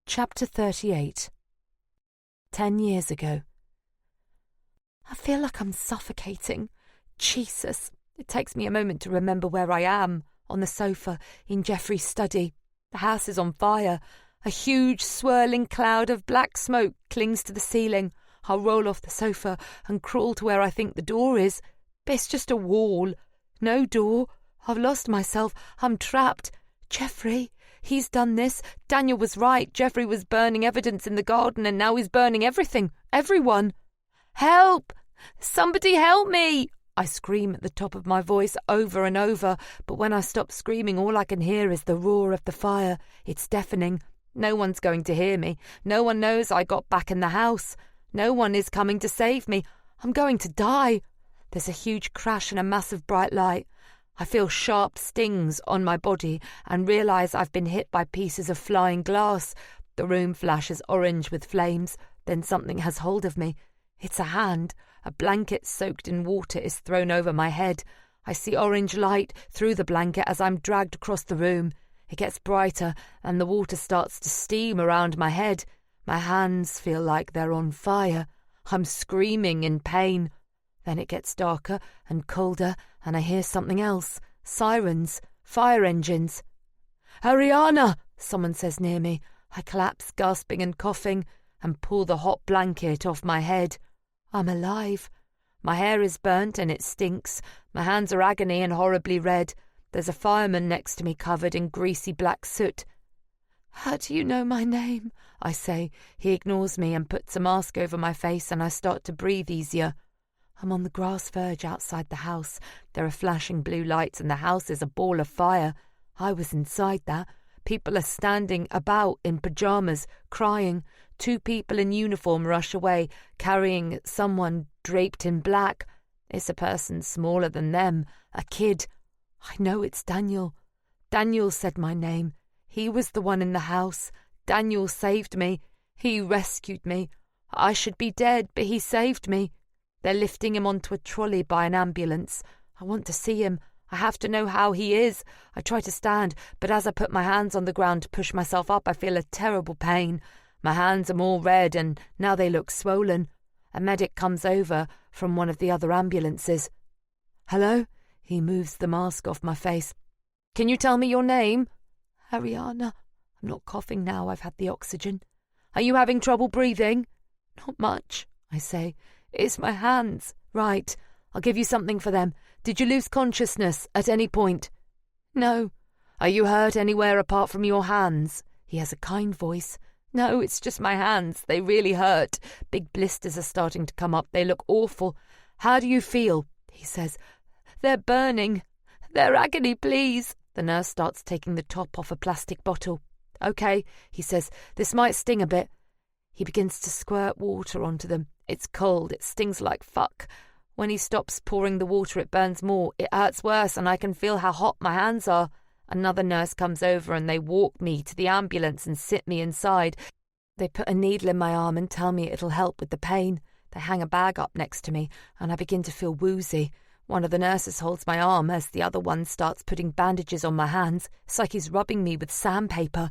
Chapter 38. 10 years ago. I feel like I'm suffocating. Jesus. It takes me a moment to remember where I am, on the sofa in Geoffrey's study. The house is on fire. A huge swirling cloud of black smoke clings to the ceiling. I'll roll off the sofa and crawl to where I think the door is. But it's just a wall. No door. I've lost myself. I'm trapped. Geoffrey, he's done this. Daniel was right. Geoffrey was burning evidence in the garden, and now he's burning everything. Everyone. Help! Somebody help me! I scream at the top of my voice over and over, but when I stop screaming, all I can hear is the roar of the fire. It's deafening. No one's going to hear me. No one knows I got back in the house. No one is coming to save me. I'm going to die. There's a huge crash and a massive bright light. I feel sharp stings on my body and realise I've been hit by pieces of flying glass. The room flashes orange with flames. Then something has hold of me. It's a hand. A blanket soaked in water is thrown over my head. I see orange light through the blanket as I'm dragged across the room. It gets brighter and the water starts to steam around my head. My hands feel like they're on fire. I'm screaming in pain. Then it gets darker and colder and I hear something else. Sirens. Fire engines. "Ariana!" someone says near me. I collapse, gasping and coughing, and pull the hot blanket off my head. I'm alive. My hair is burnt and it stinks. My hands are agony and horribly red. There's a fireman next to me covered in greasy black soot. "How do you know my name?" I say. He ignores me and puts a mask over my face and I start to breathe easier. I'm on the grass verge outside the house. There are flashing blue lights and the house is a ball of fire. I was inside that. People are standing about in pyjamas, crying. 2 people in uniform rush away, carrying someone draped in black. It's a person smaller than them, a kid. I know it's Daniel. Daniel said my name. He was the one in the house. Daniel saved me. He rescued me. I should be dead, but he saved me. They're lifting him onto a trolley by an ambulance. I want to see him. I have to know how he is. I try to stand, but as I put my hands on the ground to push myself up, I feel a terrible pain. My hands are more red and now they look swollen. A medic comes over from one of the other ambulances. "Hello?" He moves the mask off my face. "Can you tell me your name?" "Ariana." I'm not coughing now, I've had the oxygen. "Are you having trouble breathing?" "Not much," I say. "It's my hands." "Right, I'll give you something for them. Did you lose consciousness at any point?" "No." "Are you hurt anywhere apart from your hands?" He has a kind voice. "No, it's just my hands. They really hurt. Big blisters are starting to come up. They look awful." "How do you feel?" he says. "They're burning. They're agony, please." The nurse starts taking the top off a plastic bottle. "Okay," he says. "This might sting a bit." He begins to squirt water onto them. It's cold. It stings like fuck. When he stops pouring the water, it burns more. It hurts worse, and I can feel how hot my hands are. Another nurse comes over and they walk me to the ambulance and sit me inside. They put a needle in my arm and tell me it'll help with the pain. They hang a bag up next to me and I begin to feel woozy. One of the nurses holds my arm as the other one starts putting bandages on my hands. It's like he's rubbing me with sandpaper.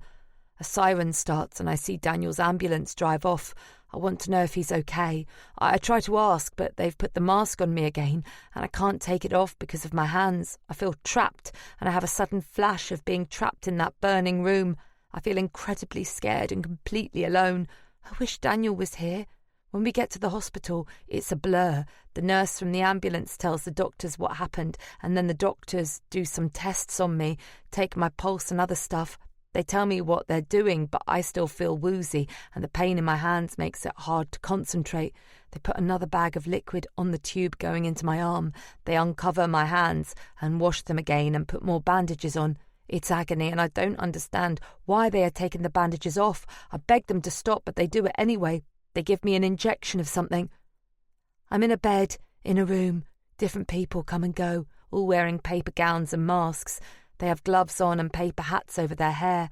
A siren starts and I see Daniel's ambulance drive off. I want to know if he's okay. I try to ask, but they've put the mask on me again, and I can't take it off because of my hands. I feel trapped, and I have a sudden flash of being trapped in that burning room. I feel incredibly scared and completely alone. I wish Daniel was here. When we get to the hospital, it's a blur. The nurse from the ambulance tells the doctors what happened, and then the doctors do some tests on me, take my pulse and other stuff. They tell me what they're doing, but I still feel woozy, and the pain in my hands makes it hard to concentrate. They put another bag of liquid on the tube going into my arm. They uncover my hands and wash them again and put more bandages on. It's agony, and I don't understand why they are taking the bandages off. I beg them to stop, but they do it anyway. They give me an injection of something. I'm in a bed, in a room. Different people come and go, all wearing paper gowns and masks. They have gloves on and paper hats over their hair.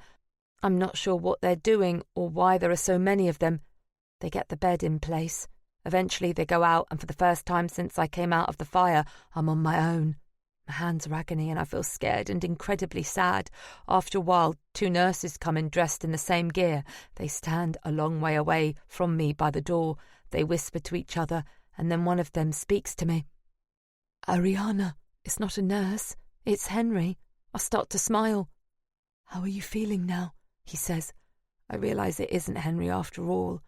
I'm not sure what they're doing or why there are so many of them. They get the bed in place. Eventually they go out, and for the first time since I came out of the fire, I'm on my own. My hands are agony and I feel scared and incredibly sad. After a while, 2 nurses come in dressed in the same gear. They stand a long way away from me by the door. They whisper to each other, and then one of them speaks to me. "Ariana." It's not a nurse. It's Henry. I start to smile. "How are you feeling now?" he says. I realise it isn't Henry after all.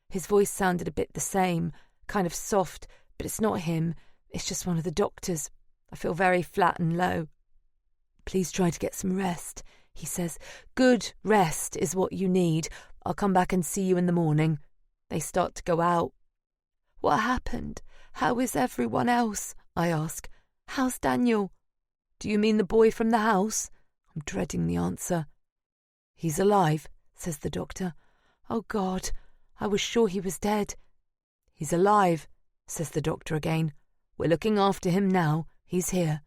His voice sounded a bit the same, kind of soft, but it's not him. It's just one of the doctors. I feel very flat and low. "Please try to get some rest," he says. "Good rest is what you need. I'll come back and see you in the morning." They start to go out. "What happened? How is everyone else? I ask. How's Daniel? Do you mean the boy from the house? I'm dreading the answer. He's alive, says the doctor. Oh, God, I was sure he was dead. He's alive, says the doctor again. We're looking after him now. He's here.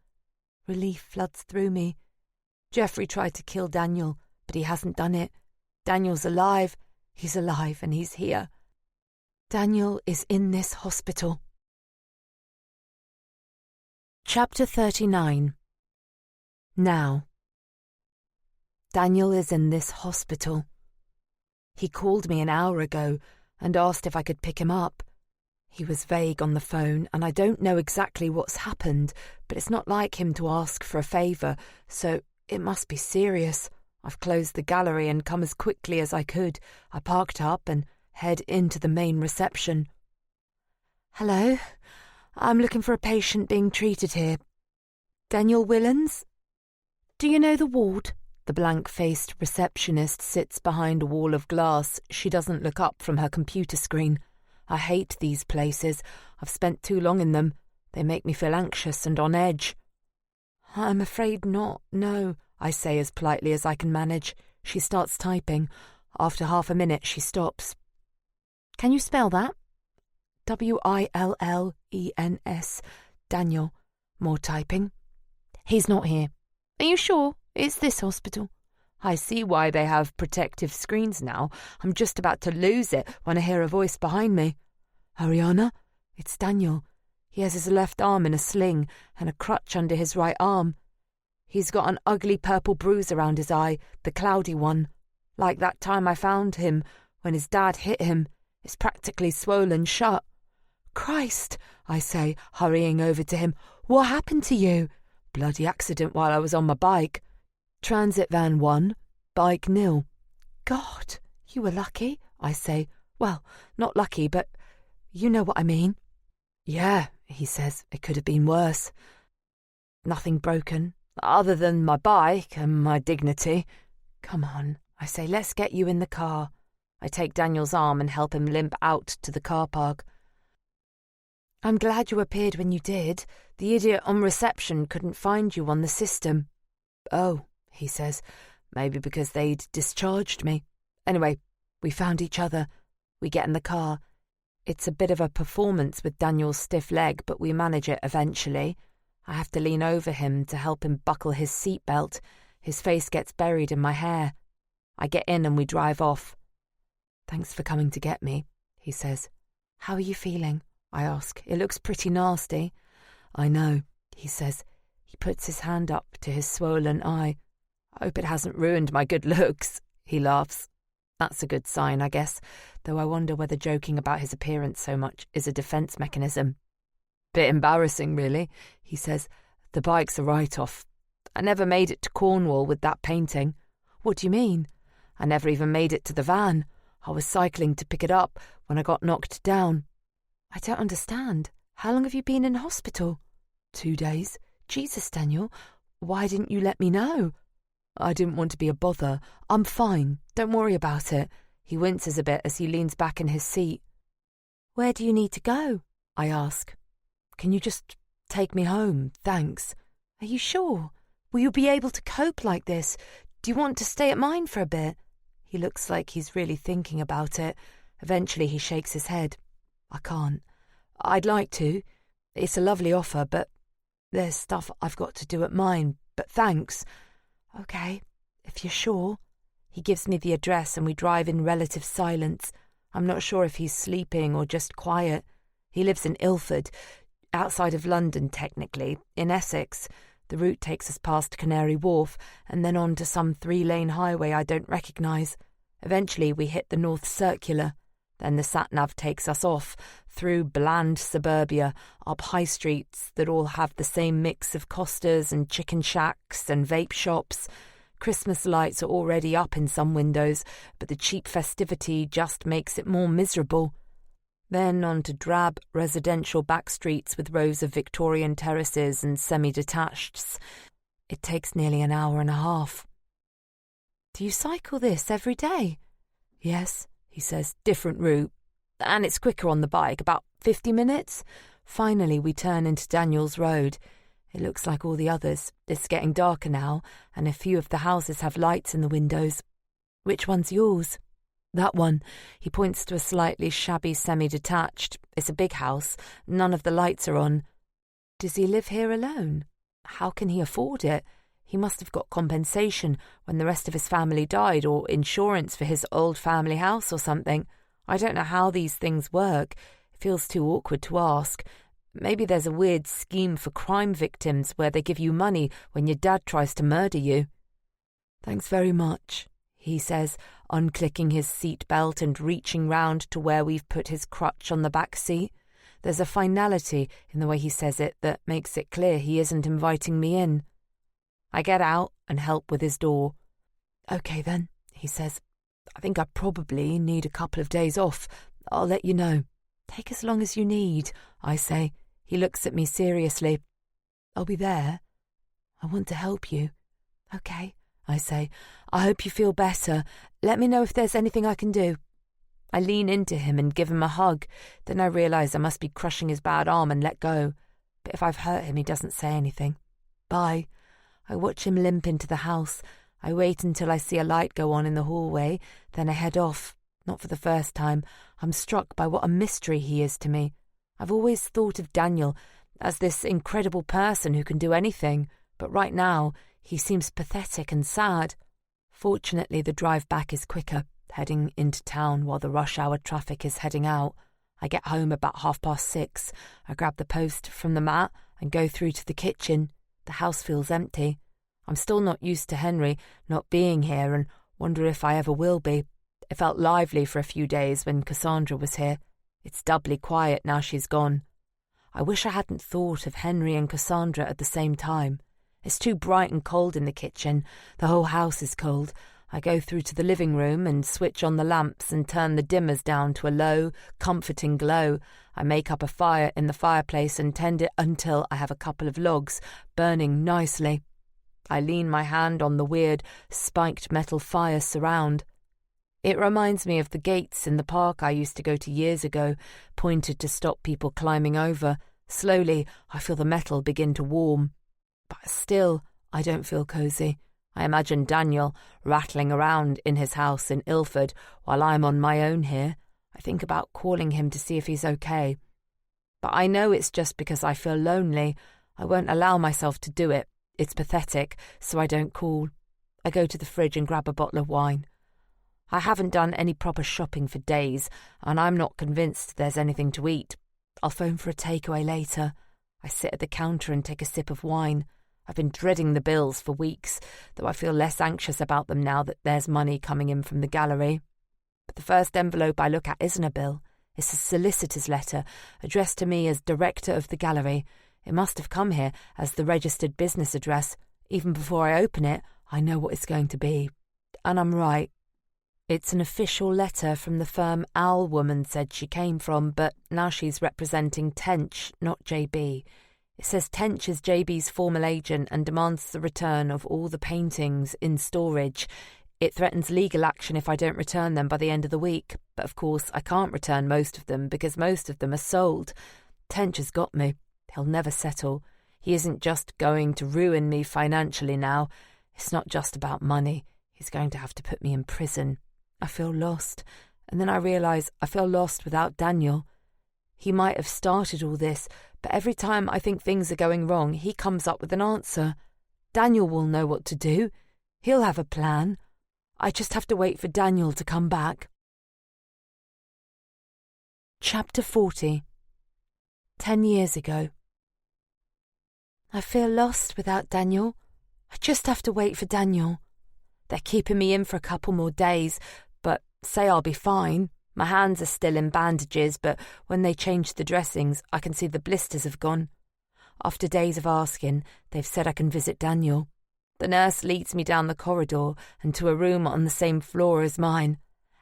Relief floods through me. Jeffrey tried to kill Daniel, but he hasn't done it. Daniel's alive. He's alive and he's here. Daniel is in this hospital. Chapter 39. Now. Daniel is in this hospital. He called me an hour ago and asked if I could pick him up. He was vague on the phone, and I don't know exactly what's happened, but it's not like him to ask for a favour, so it must be serious. I've closed the gallery and come as quickly as I could. I parked up and head into the main reception. Hello, I'm looking for a patient being treated here. Daniel Willens? Do you know the ward? The blank-faced receptionist sits behind a wall of glass. She doesn't look up from her computer screen. I hate these places. I've spent too long in them. They make me feel anxious and on edge. I'm afraid not, no, I say as politely as I can manage. She starts typing. After half a minute, she stops. Can you spell that? Willens. Daniel. More typing. He's not here. Are you sure? It's this hospital. I see why they have protective screens now. I'm just about to lose it when I hear a voice behind me. Ariana? It's Daniel. He has his left arm in a sling and a crutch under his right arm. He's got an ugly purple bruise around his eye, the cloudy one. Like that time I found him when his dad hit him. It's practically swollen shut. Christ, I say, hurrying over to him. What happened to you? Bloody accident while I was on my bike. Transit van 1, bike 0. God, you were lucky, I say. Well, not lucky, but you know what I mean. Yeah, he says, it could have been worse. Nothing broken, other than my bike and my dignity. Come on, I say, let's get you in the car. I take Daniel's arm and help him limp out to the car park. I'm glad you appeared when you did. The idiot on reception couldn't find you on the system. Oh, he says, maybe because they'd discharged me. Anyway, we found each other. We get in the car. It's a bit of a performance with Daniel's stiff leg, but we manage it eventually. I have to lean over him to help him buckle his seatbelt. His face gets buried in my hair. I get in and we drive off. Thanks for coming to get me, he says. How are you feeling? I ask. It looks pretty nasty. I know, he says. He puts his hand up to his swollen eye. I hope it hasn't ruined my good looks, he laughs. That's a good sign, I guess, though I wonder whether joking about his appearance so much is a defence mechanism. Bit embarrassing, really, he says. The bike's a write-off. I never made it to Cornwall with that painting. What do you mean? I never even made it to the van. I was cycling to pick it up when I got knocked down. I don't understand. How long have you been in hospital? 2 days. Jesus, Daniel, why didn't you let me know? I didn't want to be a bother. I'm fine. Don't worry about it. He winces a bit as he leans back in his seat. Where do you need to go? I ask. Can you just take me home? Thanks. Are you sure? Will you be able to cope like this? Do you want to stay at mine for a bit? He looks like he's really thinking about it. Eventually he shakes his head. I can't. I'd like to. It's a lovely offer, but there's stuff I've got to do at mine. But thanks. Okay, if you're sure. He gives me the address and we drive in relative silence. I'm not sure if he's sleeping or just quiet. He lives in Ilford, outside of London technically, in Essex. The route takes us past Canary Wharf and then on to some 3-lane highway I don't recognise. Eventually we hit the North Circular. Then the sat-nav takes us off, through bland suburbia, up high streets that all have the same mix of Costas and chicken shacks and vape shops. Christmas lights are already up in some windows, but the cheap festivity just makes it more miserable. Then on to drab residential back streets with rows of Victorian terraces and semi-detacheds. It takes nearly an hour and a half. Do you cycle this every day? Yes, he says, different route. And it's quicker on the bike, about 50 minutes. Finally, we turn into Daniel's road. It looks like all the others. It's getting darker now, and a few of the houses have lights in the windows. Which one's yours? That one. He points to a slightly shabby semi-detached. It's a big house. None of the lights are on. Does he live here alone? How can he afford it? He must have got compensation when the rest of his family died, or insurance for his old family house or something. I don't know how these things work. It feels too awkward to ask. Maybe there's a weird scheme for crime victims where they give you money when your dad tries to murder you. Thanks very much, he says, unclicking his seat belt and reaching round to where we've put his crutch on the back seat. There's a finality in the way he says it that makes it clear he isn't inviting me in. I get out and help with his door. Okay then, he says. I think I probably need a couple of days off. I'll let you know. Take as long as you need, I say. He looks at me seriously. I'll be there. I want to help you. Okay, I say. I hope you feel better. Let me know if there's anything I can do. I lean into him and give him a hug. Then I realise I must be crushing his bad arm and let go. But if I've hurt him, he doesn't say anything. Bye. I watch him limp into the house. I wait until I see a light go on in the hallway, then I head off. Not for the first time. I'm struck by what a mystery he is to me. I've always thought of Daniel as this incredible person who can do anything, but right now he seems pathetic and sad. Fortunately, the drive back is quicker, heading into town while the rush hour traffic is heading out. I get home about 6:30. I grab the post from the mat and go through to the kitchen. The house feels empty. I'm still not used to Henry not being here and wonder if I ever will be. It felt lively for a few days when Cassandra was here. It's doubly quiet now she's gone. I wish I hadn't thought of Henry and Cassandra at the same time. It's too bright and cold in the kitchen. The whole house is cold. I go through to the living room and switch on the lamps and turn the dimmers down to a low, comforting glow. I make up a fire in the fireplace and tend it until I have a couple of logs burning nicely. I lean my hand on the weird, spiked metal fire surround. It reminds me of the gates in the park I used to go to years ago, pointed to stop people climbing over. Slowly, I feel the metal begin to warm. But still, I don't feel cosy. I imagine Daniel rattling around in his house in Ilford while I'm on my own here. I think about calling him to see if he's okay. But I know it's just because I feel lonely. I won't allow myself to do it. It's pathetic, so I don't call. I go to the fridge and grab a bottle of wine. I haven't done any proper shopping for days, and I'm not convinced there's anything to eat. I'll phone for a takeaway later. I sit at the counter and take a sip of wine. I've been dreading the bills for weeks, though I feel less anxious about them now that there's money coming in from the gallery. But the first envelope I look at isn't a bill. It's a solicitor's letter, addressed to me as director of the gallery. It must have come here as the registered business address. Even before I open it, I know what it's going to be. And I'm right. It's an official letter from the firm Owl Woman said she came from, but now she's representing Tench, not JB. It says Tench is JB's formal agent and demands the return of all the paintings in storage. It threatens legal action if I don't return them by the end of the week, but of course I can't return most of them because most of them are sold. Tench has got me. He'll never settle. He isn't just going to ruin me financially now. It's not just about money. He's going to have to put me in prison. I feel lost, and then I realise I feel lost without Daniel. He might have started all this, but every time I think things are going wrong, he comes up with an answer. Daniel will know what to do. He'll have a plan. I just have to wait for Daniel to come back. Chapter 40. 10 years ago. I feel lost without Daniel. I just have to wait for Daniel. They're keeping me in for a couple more days, but say I'll be fine. My hands are still in bandages, but when they change the dressings, I can see the blisters have gone. After days of asking, they've said I can visit Daniel. The nurse leads me down the corridor and to a room on the same floor as mine.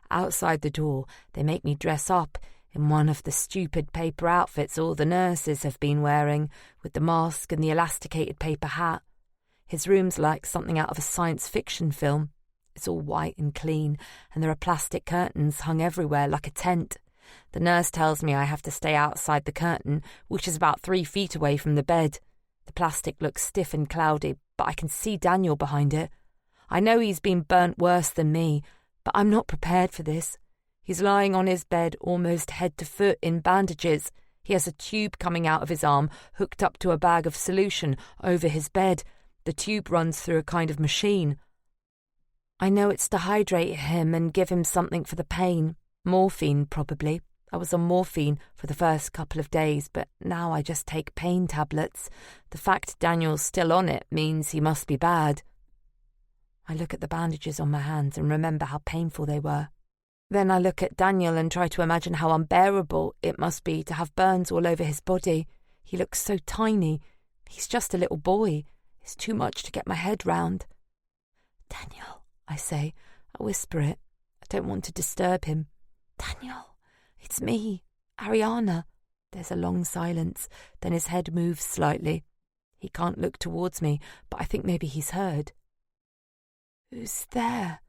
Outside the door, they make me dress up in one of the stupid paper outfits all the nurses have been wearing, with the mask and the elasticated paper hat. His room's like something out of a science fiction film. It's all white and clean, and there are plastic curtains hung everywhere like a tent. The nurse tells me I have to stay outside the curtain, which is about 3 feet away from the bed. The plastic looks stiff and cloudy, but I can see Daniel behind it. I know he's been burnt worse than me, but I'm not prepared for this. He's lying on his bed almost head to foot in bandages. He has a tube coming out of his arm, hooked up to a bag of solution over his bed. The tube runs through a kind of machine. I know it's to hydrate him and give him something for the pain. Morphine, probably. I was on morphine for the first couple of days, but now I just take pain tablets. The fact Daniel's still on it means he must be bad. I look at the bandages on my hands and remember how painful they were. Then I look at Daniel and try to imagine how unbearable it must be to have burns all over his body. He looks so tiny. He's just a little boy. It's too much to get my head round. "Daniel," I say. I whisper it. I don't want to disturb him. "Daniel, it's me, Ariana." There's a long silence. Then his head moves slightly. He can't look towards me, but I think maybe he's heard. "Who's there?"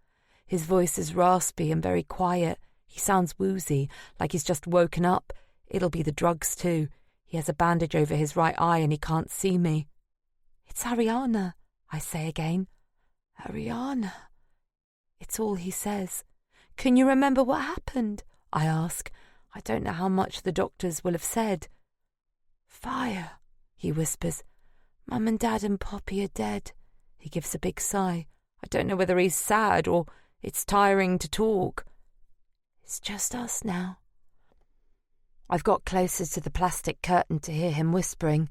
His voice is raspy and very quiet. He sounds woozy, like he's just woken up. It'll be the drugs too. He has a bandage over his right eye and he can't see me. "It's Ariana," I say again. "Ariana." It's all he says. "Can you remember what happened?" I ask. I don't know how much the doctors will have said. "Fire," he whispers. "Mum and Dad and Poppy are dead." He gives a big sigh. I don't know whether he's sad or it's tiring to talk. "It's just us now." I've got closer to the plastic curtain to hear him whispering.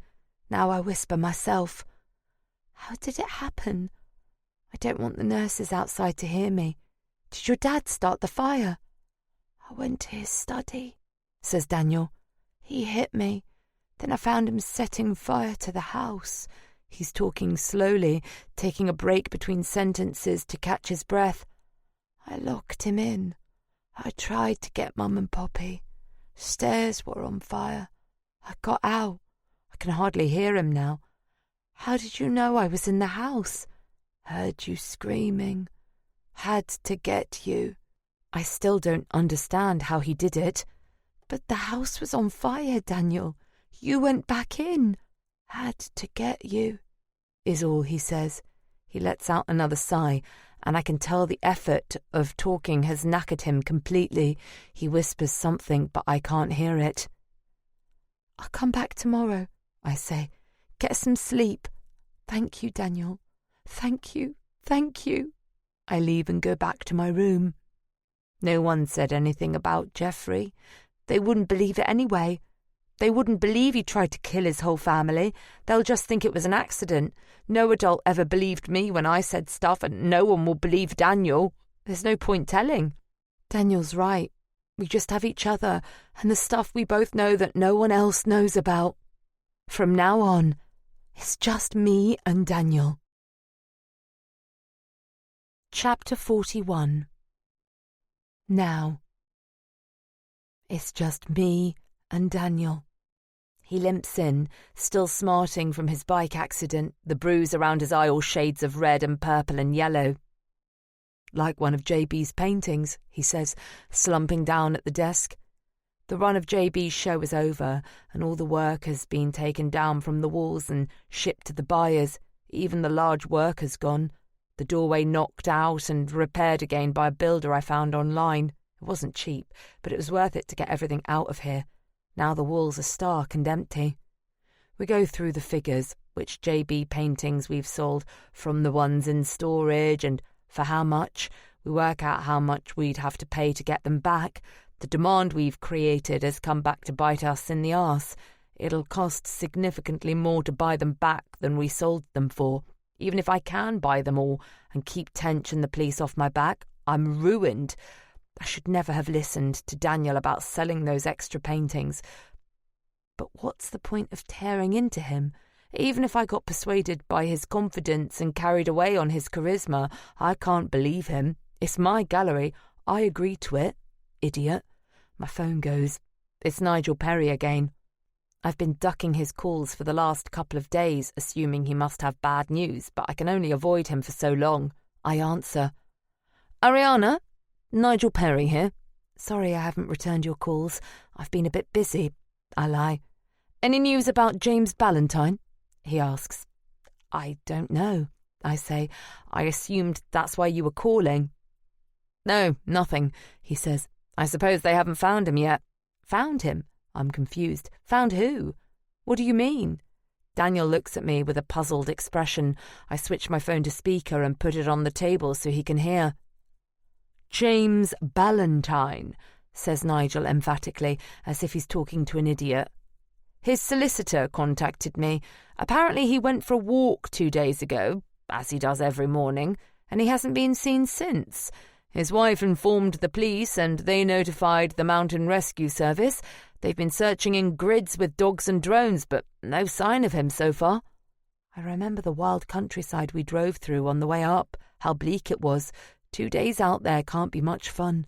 Now I whisper myself. "How did it happen?" I don't want the nurses outside to hear me. "Did your dad start the fire?" "I went to his study," says Daniel. "He hit me. Then I found him setting fire to the house." He's talking slowly, taking a break between sentences to catch his breath. "I locked him in. I tried to get Mum and Poppy. Stairs were on fire. I got out. I can hardly hear him now. How did you know I was in the house?" "Heard you screaming. Had to get you." I still don't understand how he did it. "But the house was on fire, Daniel. You went back in." "Had to get you," is all he says. He lets out another sigh, and I can tell the effort of talking has knackered him completely. He whispers something, but I can't hear it. "I'll come back tomorrow," I say. "Get some sleep." "Thank you, Daniel. Thank you, thank you." I leave and go back to my room. No one said anything about Jeffrey. They wouldn't believe it anyway. They wouldn't believe he tried to kill his whole family. They'll just think it was an accident. No adult ever believed me when I said stuff, and no one will believe Daniel. There's no point telling. Daniel's right. We just have each other and the stuff we both know that no one else knows about. From now on, it's just me and Daniel. Chapter 41. Now. It's just me and Daniel. He limps in, still smarting from his bike accident, the bruise around his eye all shades of red and purple and yellow. "Like one of JB's paintings," he says, slumping down at the desk. The run of JB's show is over, and all the work has been taken down from the walls and shipped to the buyers. Even the large work has gone. The doorway knocked out and repaired again by a builder I found online. It wasn't cheap, but it was worth it to get everything out of here. Now the walls are stark and empty. We go through the figures, which JB paintings we've sold, from the ones in storage and for how much. We work out how much we'd have to pay to get them back. The demand we've created has come back to bite us in the arse. It'll cost significantly more to buy them back than we sold them for. Even if I can buy them all and keep Tench and the police off my back, I'm ruined. I should never have listened to Daniel about selling those extra paintings. But what's the point of tearing into him? Even if I got persuaded by his confidence and carried away on his charisma, I can't believe him. It's my gallery. I agree to it. Idiot. My phone goes. It's Nigel Perry again. I've been ducking his calls for the last couple of days, assuming he must have bad news, but I can only avoid him for so long. I answer. "Ariana? Nigel Perry here. Sorry I haven't returned your calls. I've been a bit busy, I lie. Any news about James Ballantyne? He asks. I don't know, I say. I assumed that's why you were calling. No, nothing, he says. I suppose they haven't found him yet. Found him? I'm confused. Found who? What do you mean? Daniel looks at me with a puzzled expression. I switch my phone to speaker and put it on the table so he can hear. James Ballantyne, says Nigel emphatically, as if he's talking to an idiot. His solicitor contacted me. Apparently he went for a walk 2 days ago, as he does every morning, and he hasn't been seen since. His wife informed the police and they notified the Mountain Rescue Service. They've been searching in grids with dogs and drones, but no sign of him so far. I remember the wild countryside we drove through on the way up, how bleak it was. 2 days out there can't be much fun.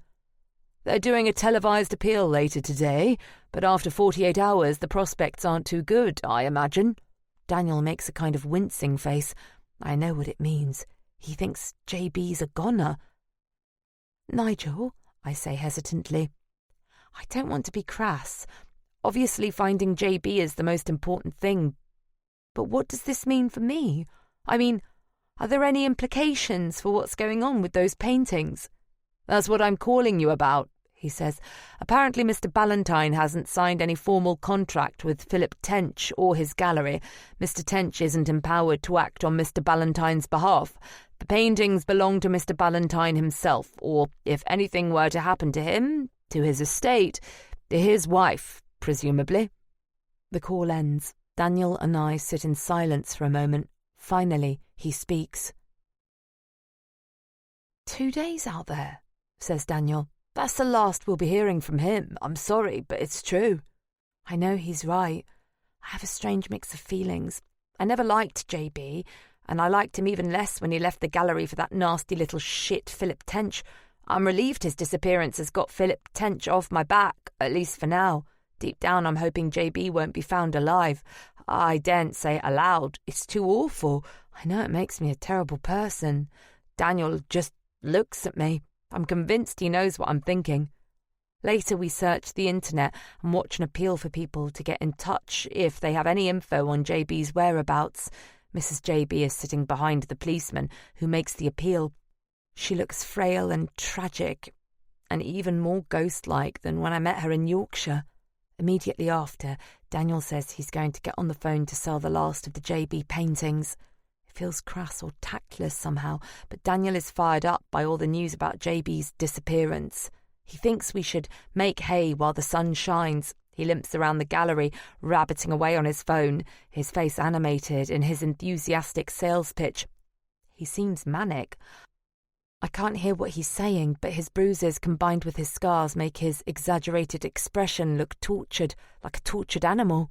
They're doing a televised appeal later today, but after 48 hours the prospects aren't too good, I imagine. Daniel makes a kind of wincing face. I know what it means. He thinks JB's a goner. Nigel, I say hesitantly, I don't want to be crass. Obviously finding JB is the most important thing. But what does this mean for me? I mean, are there any implications for what's going on with those paintings? That's what I'm calling you about, he says. Apparently Mr. Ballantyne hasn't signed any formal contract with Philip Tench or his gallery. Mr. Tench isn't empowered to act on Mr. Ballantyne's behalf. The paintings belong to Mr. Ballantyne himself, or if anything were to happen to him, to his estate, to his wife, presumably. The call ends. Daniel and I sit in silence for a moment. Finally, he speaks. 2 days out there, says Daniel. That's the last we'll be hearing from him. I'm sorry, but it's true. I know he's right. I have a strange mix of feelings. I never liked JB, and I liked him even less when he left the gallery for that nasty little shit Philip Tench. I'm relieved his disappearance has got Philip Tench off my back, at least for now. Deep down I'm hoping JB won't be found alive. I daren't say it aloud. It's too awful. I know it makes me a terrible person. Daniel just looks at me. I'm convinced he knows what I'm thinking. Later we search the internet and watch an appeal for people to get in touch if they have any info on JB's whereabouts. Mrs. JB is sitting behind the policeman who makes the appeal. She looks frail and tragic, and even more ghost-like than when I met her in Yorkshire. Immediately after, Daniel says he's going to get on the phone to sell the last of the JB paintings. It feels crass or tactless somehow, but Daniel is fired up by all the news about JB's disappearance. He thinks we should make hay while the sun shines. He limps around the gallery, rabbiting away on his phone, his face animated in his enthusiastic sales pitch. He seems manic. I can't hear what he's saying, but his bruises combined with his scars make his exaggerated expression look tortured, like a tortured animal.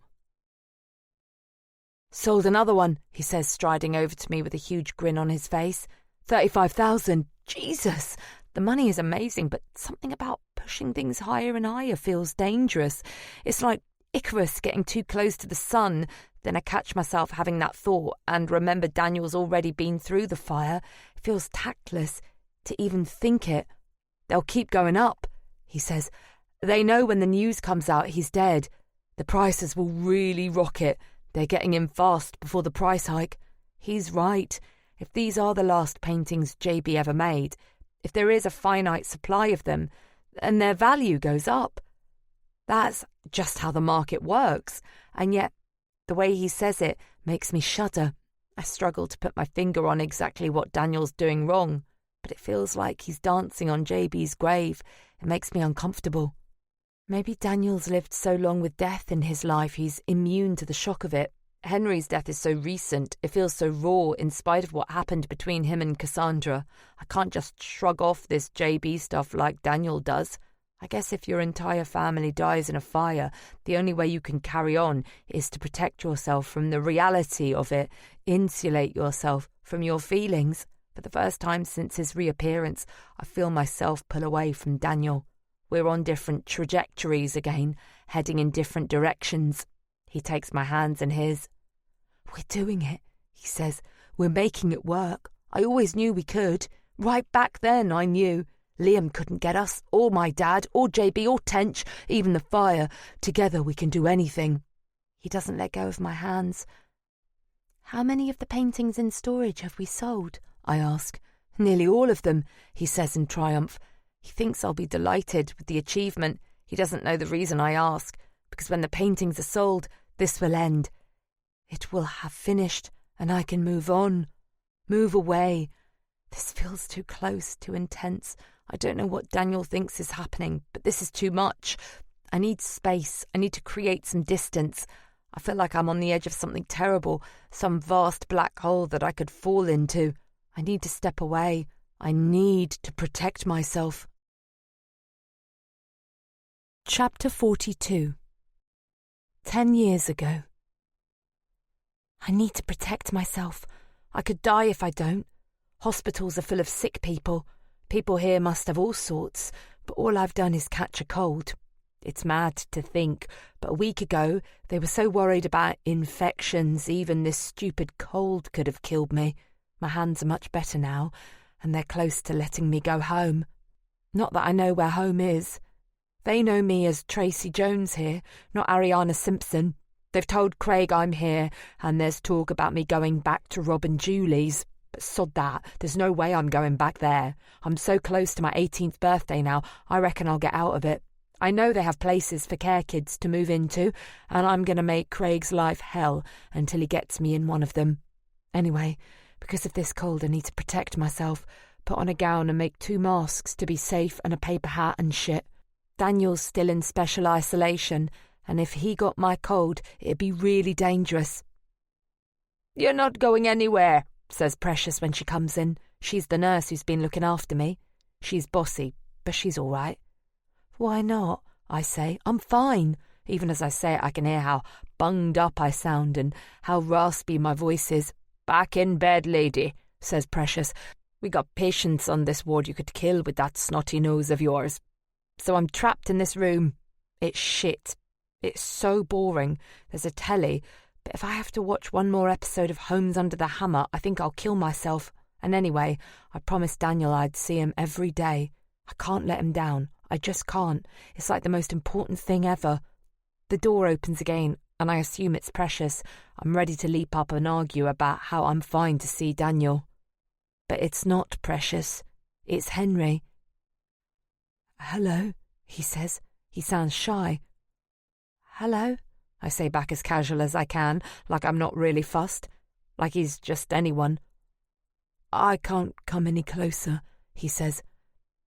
Sold another one, he says, striding over to me with a huge grin on his face. 35,000. Jesus! The money is amazing, but something about pushing things higher and higher feels dangerous. It's like Icarus getting too close to the sun. Then I catch myself having that thought and remember Daniel's already been through the fire. It feels tactless to even think it. They'll keep going up, he says. They know when the news comes out he's dead. The prices will really rocket. They're getting in fast before the price hike. He's right. If these are the last paintings JB ever made, if there is a finite supply of them, then their value goes up. That's just how the market works. And yet, the way he says it makes me shudder. I struggle to put my finger on exactly what Daniel's doing wrong, but it feels like he's dancing on JB's grave. It makes me uncomfortable. Maybe Daniel's lived so long with death in his life he's immune to the shock of it. Henry's death is so recent, it feels so raw in spite of what happened between him and Cassandra. I can't just shrug off this JB stuff like Daniel does. I guess if your entire family dies in a fire, the only way you can carry on is to protect yourself from the reality of it, insulate yourself from your feelings. For the first time since his reappearance, I feel myself pull away from Daniel. We're on different trajectories again, heading in different directions. He takes my hands in his. We're doing it, he says. We're making it work. I always knew we could. Right back then I knew. Liam couldn't get us, or my dad, or JB, or Tench, even the fire. Together we can do anything. He doesn't let go of my hands. How many of the paintings in storage have we sold? I ask. Nearly all of them, he says in triumph. He thinks I'll be delighted with the achievement. He doesn't know the reason I ask, because when the paintings are sold, this will end. It will have finished, and I can move on. Move away. This feels too close, too intense. I don't know what Daniel thinks is happening, but this is too much. I need space. I need to create some distance. I feel like I'm on the edge of something terrible, some vast black hole that I could fall into. I need to step away. I need to protect myself. Chapter 42. 10 years ago. I need to protect myself. I could die if I don't. Hospitals are full of sick people. People here must have all sorts, but all I've done is catch a cold. It's mad to think, but a week ago they were so worried about infections, even this stupid cold could have killed me. My hands are much better now, and they're close to letting me go home. Not that I know where home is. They know me as Tracy Jones here, not Ariana Simpson. They've told Craig I'm here, and there's talk about me going back to Rob and Julie's. But sod that, there's no way I'm going back there. I'm so close to my 18th birthday now, I reckon I'll get out of it. I know they have places for care kids to move into, and I'm going to make Craig's life hell until he gets me in one of them. Anyway, because of this cold I need to protect myself, put on a gown and make 2 masks to be safe and a paper hat and shit. Daniel's still in special isolation, and if he got my cold, it'd be really dangerous. You're not going anywhere, says Precious when she comes in. She's the nurse who's been looking after me. She's bossy, but she's all right. Why not? I say. I'm fine. Even as I say it, I can hear how bunged up I sound and how raspy my voice is. Back in bed, lady, says Precious. We got patients on this ward you could kill with that snotty nose of yours. So I'm trapped in this room. It's shit. It's so boring. There's a telly, but if I have to watch one more episode of Homes Under the Hammer, I think I'll kill myself. And anyway, I promised Daniel I'd see him every day. I can't let him down. I just can't. It's like the most important thing ever. The door opens again, and I assume it's Precious. I'm ready to leap up and argue about how I'm fine to see Daniel. But it's not Precious. It's Henry. Hello, he says. He sounds shy. Hello, I say back as casual as I can, like I'm not really fussed, like he's just anyone. I can't come any closer, he says.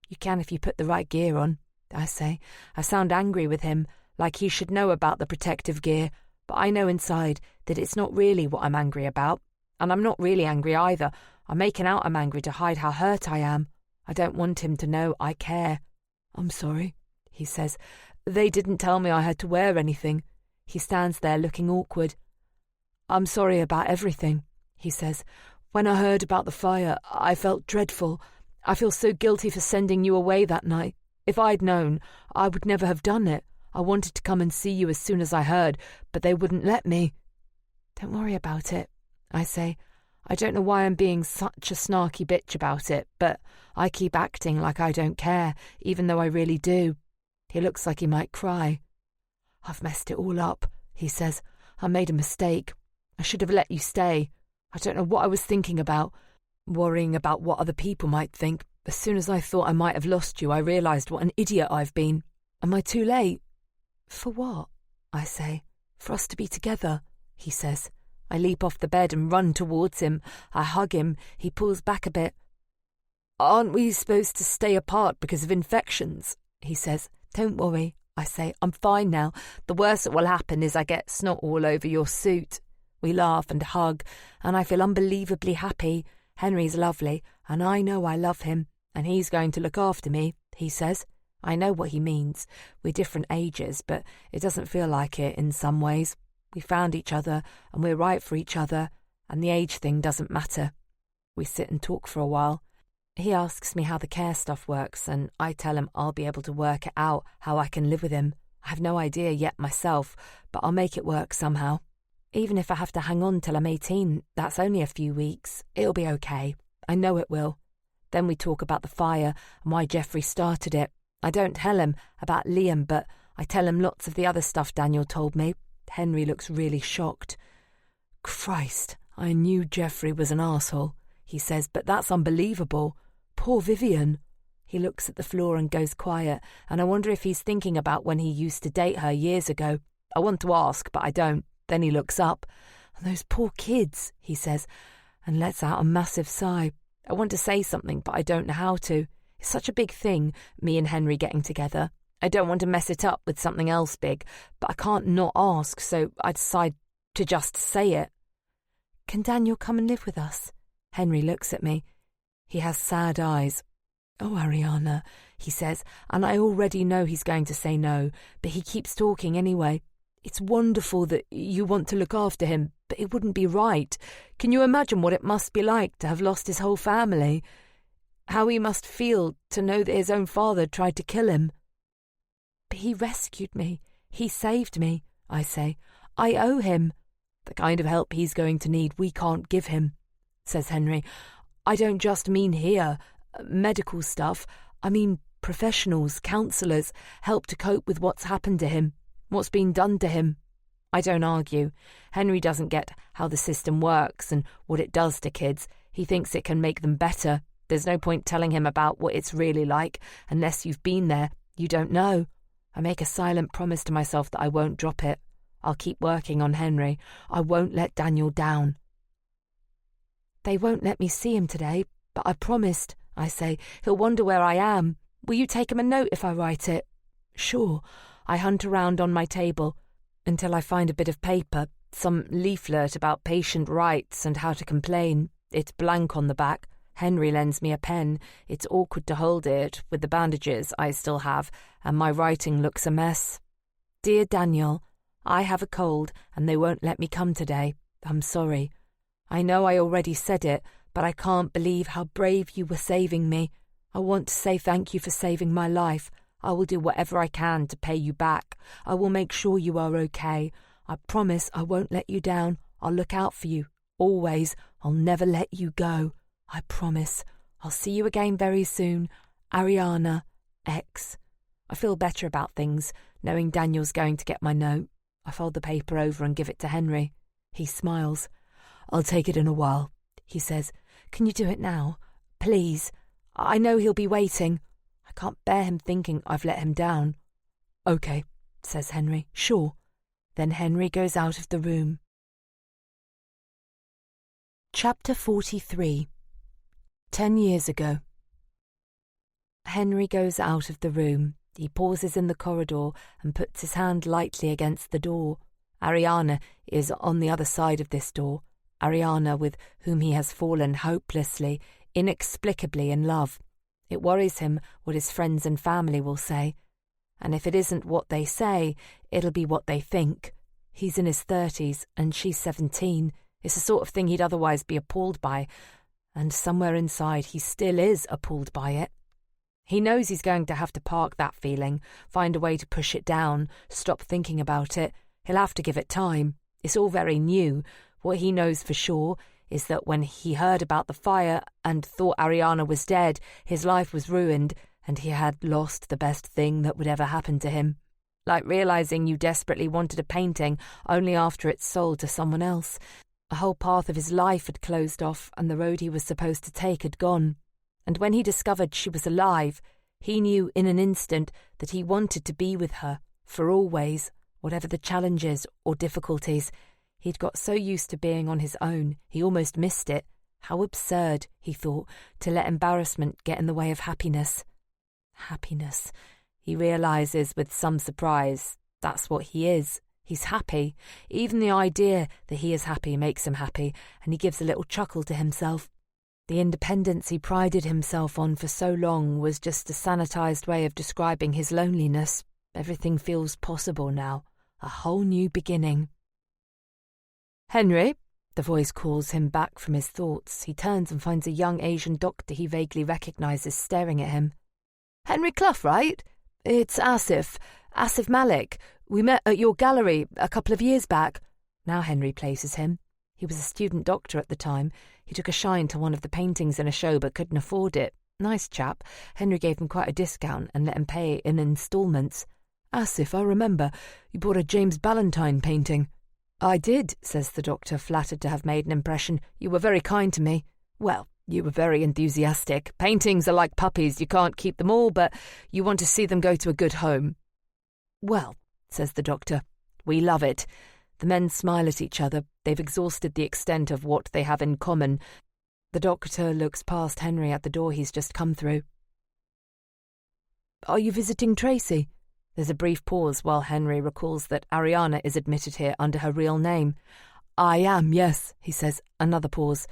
You can if you put the right gear on, I say. I sound angry with him, like he should know about the protective gear, but I know inside that it's not really what I'm angry about, and I'm not really angry either. I'm making out I'm angry to hide how hurt I am. I don't want him to know I care. I'm sorry, he says. They didn't tell me I had to wear anything. He stands there looking awkward. I'm sorry about everything, he says. When I heard about the fire, I felt dreadful. I feel so guilty for sending you away that night. If I'd known, I would never have done it. I wanted to come and see you as soon as I heard, but they wouldn't let me. Don't worry about it, I say. I don't know why I'm being such a snarky bitch about it, but I keep acting like I don't care, even though I really do. He looks like he might cry. I've messed it all up, he says. I made a mistake. I should have let you stay. I don't know what I was thinking about, worrying about what other people might think. As soon as I thought I might have lost you, I realised what an idiot I've been. Am I too late? For what? I say. For us to be together, he says. I leap off the bed and run towards him. I hug him. He pulls back a bit. Aren't we supposed to stay apart because of infections? He says. Don't worry, I say. I'm fine now. The worst that will happen is I get snot all over your suit. We laugh and hug, and I feel unbelievably happy. Henry's lovely, and I know I love him, and he's going to look after me, he says. I know what he means. We're different ages, but it doesn't feel like it in some ways. We found each other, and we're right for each other, and the age thing doesn't matter. We sit and talk for a while. He asks me how the care stuff works, and I tell him I'll be able to work it out, how I can live with him. I have no idea yet myself, but I'll make it work somehow. Even if I have to hang on till I'm 18, that's only a few weeks. It'll be okay. I know it will. Then we talk about the fire and why Geoffrey started it. I don't tell him about Liam, but I tell him lots of the other stuff Daniel told me. Henry looks really shocked. Christ, I knew Geoffrey was an arsehole, he says, but that's unbelievable. Poor Vivian. He looks at the floor and goes quiet, and I wonder if he's thinking about when he used to date her years ago. I want to ask, but I don't. Then he looks up. Those poor kids, he says, and lets out a massive sigh. I want to say something, but I don't know how to. It's such a big thing, me and Henry getting together. I don't want to mess it up with something else big, but I can't not ask, so I decide to just say it. Can Daniel come and live with us? Henry looks at me. He has sad eyes. Oh, Ariana, he says, and I already know he's going to say no, but he keeps talking anyway. It's wonderful that you want to look after him, but it wouldn't be right. Can you imagine what it must be like to have lost his whole family? How he must feel to know that his own father tried to kill him. But he rescued me. He saved me, I say. I owe him. The kind of help he's going to need we can't give him, says Henry. I don't just mean here, medical stuff. I mean professionals, counsellors, help to cope with what's happened to him, what's been done to him. I don't argue. Henry doesn't get how the system works and what it does to kids. He thinks it can make them better. There's no point telling him about what it's really like. Unless you've been there, you don't know. I make a silent promise to myself that I won't drop it. I'll keep working on Henry. I won't let Daniel down. They won't let me see him today, but I promised, I say. He'll wonder where I am. Will you take him a note if I write it? Sure. I hunt around on my table until I find a bit of paper, some leaflet about patient rights and how to complain. It's blank on the back. Henry lends me a pen. It's awkward to hold it with the bandages I still have, and my writing looks a mess. Dear Daniel, I have a cold and they won't let me come today. I'm sorry. I know I already said it, but I can't believe how brave you were saving me. I want to say thank you for saving my life. I will do whatever I can to pay you back. I will make sure you are okay. I promise I won't let you down. I'll look out for you. Always. I'll never let you go. I promise. I'll see you again very soon. Ariana, X. I feel better about things, knowing Daniel's going to get my note. I fold the paper over and give it to Henry. He smiles. I'll take it in a while, he says. Can you do it now? Please. I know he'll be waiting. I can't bear him thinking I've let him down. Okay, says Henry. Sure. Then Henry goes out of the room. Chapter 43. 10 years ago. Henry goes out of the room. He pauses in the corridor and puts his hand lightly against the door. Ariana is on the other side of this door. Ariana, with whom he has fallen hopelessly, inexplicably in love. It worries him what his friends and family will say. And if it isn't what they say, it'll be what they think. He's in his 30s and she's 17. It's the sort of thing he'd otherwise be appalled by. And somewhere inside he still is appalled by it. He knows he's going to have to park that feeling, find a way to push it down, stop thinking about it. He'll have to give it time. It's all very new. What he knows for sure is that when he heard about the fire and thought Ariana was dead, his life was ruined and he had lost the best thing that would ever happen to him. Like realizing you desperately wanted a painting only after it's sold to someone else. A whole path of his life had closed off and the road he was supposed to take had gone. And when he discovered she was alive, he knew in an instant that he wanted to be with her, for always, whatever the challenges or difficulties. He'd got so used to being on his own, he almost missed it. How absurd, he thought, to let embarrassment get in the way of happiness. Happiness. He realizes with some surprise that's what he is. He's happy. Even the idea that he is happy makes him happy, and he gives a little chuckle to himself. The independence he prided himself on for so long was just a sanitized way of describing his loneliness. Everything feels possible now. A whole new beginning. Henry, the voice calls him back from his thoughts. He turns and finds a young Asian doctor he vaguely recognizes staring at him. Henry Clough, right? It's Asif Malik. We met at your gallery a couple of years back. Now Henry places him. He was a student doctor at the time. He took a shine to one of the paintings in a show but couldn't afford it. Nice chap. Henry gave him quite a discount and let him pay in instalments. As if I remember, you bought a James Ballantyne painting. I did, says the doctor, flattered to have made an impression. You were very kind to me. Well, you were very enthusiastic. Paintings are like puppies. You can't keep them all, but you want to see them go to a good home. Well, says the doctor, we love it. The men smile at each other. They've exhausted the extent of what they have in common. The doctor looks past Henry at the door he's just come through. Are you visiting Tracy? There's a brief pause while Henry recalls that Ariana is admitted here under her real name. I am, yes, he says. Another pause.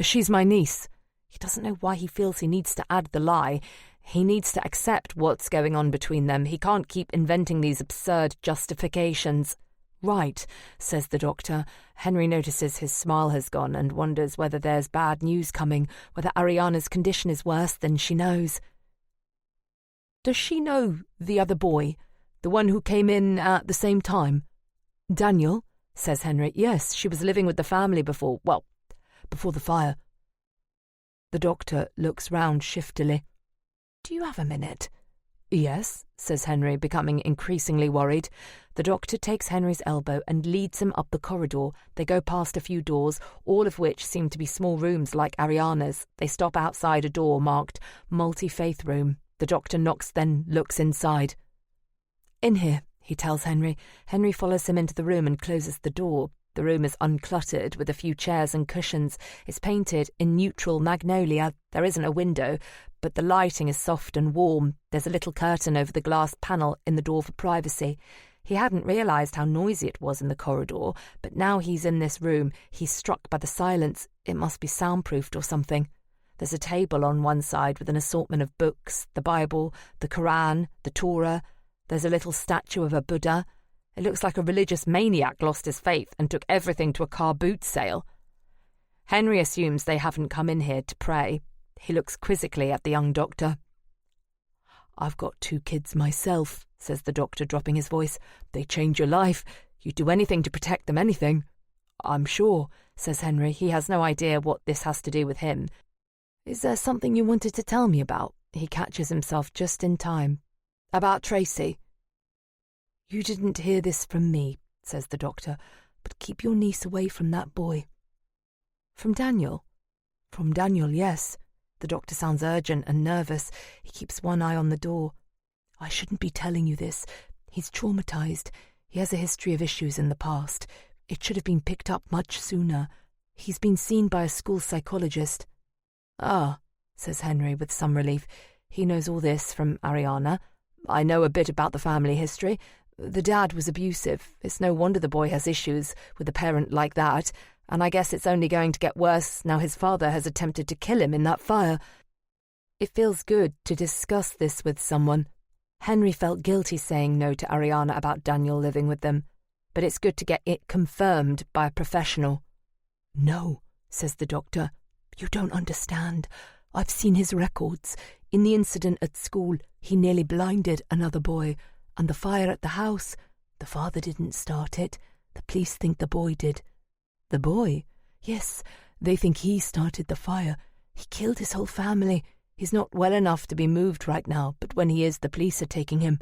She's my niece. He doesn't know why he feels he needs to add the lie. He needs to accept what's going on between them. He can't keep inventing these absurd justifications. Right, says the doctor. Henry notices his smile has gone and wonders whether there's bad news coming, whether Ariana's condition is worse than she knows. Does she know the other boy, the one who came in at the same time? Daniel, says Henry. Yes, she was living with the family before the fire. The doctor looks round shiftily. Do you have a minute? Yes, says Henry, becoming increasingly worried. The doctor takes Henry's elbow and leads him up the corridor. They go past a few doors, all of which seem to be small rooms like Ariana's. They stop outside a door marked Multi-Faith Room. The doctor knocks, then looks inside. In here, he tells Henry. Henry follows him into the room and closes the door. The room is uncluttered, with a few chairs and cushions. It's painted in neutral magnolia. There isn't a window, but the lighting is soft and warm. There's a little curtain over the glass panel in the door for privacy. He hadn't realised how noisy it was in the corridor, but now he's in this room, he's struck by the silence. It must be soundproofed or something. There's a table on one side with an assortment of books, the Bible, the Quran, the Torah. There's a little statue of a Buddha. It looks like a religious maniac lost his faith and took everything to a car boot sale. Henry assumes they haven't come in here to pray. He looks quizzically at the young doctor. I've got 2 kids myself, says the doctor, dropping his voice. They change your life. You'd do anything to protect them, anything. I'm sure, says Henry. He has no idea what this has to do with him. Is there something you wanted to tell me about? He catches himself just in time. About Tracy. You didn't hear this from me, says the doctor, but keep your niece away from that boy. From Daniel? From Daniel, yes. The doctor sounds urgent and nervous. He keeps one eye on the door. I shouldn't be telling you this. He's traumatized. He has a history of issues in the past. It should have been picked up much sooner. He's been seen by a school psychologist. Ah, says Henry with some relief. He knows all this from Ariana. I know a bit about the family history. The dad was abusive. It's no wonder the boy has issues with a parent like that, and I guess it's only going to get worse now his father has attempted to kill him in that fire. It feels good to discuss this with someone. Henry felt guilty saying no to Ariana about Daniel living with them, but it's good to get it confirmed by a professional. No, says the doctor. You don't understand. I've seen his records. In the incident at school, he nearly blinded another boy. And the fire at the house, the father didn't start it. The police think the boy did. The boy? Yes, they think he started the fire. He killed his whole family. He's not well enough to be moved right now, but when he is, the police are taking him.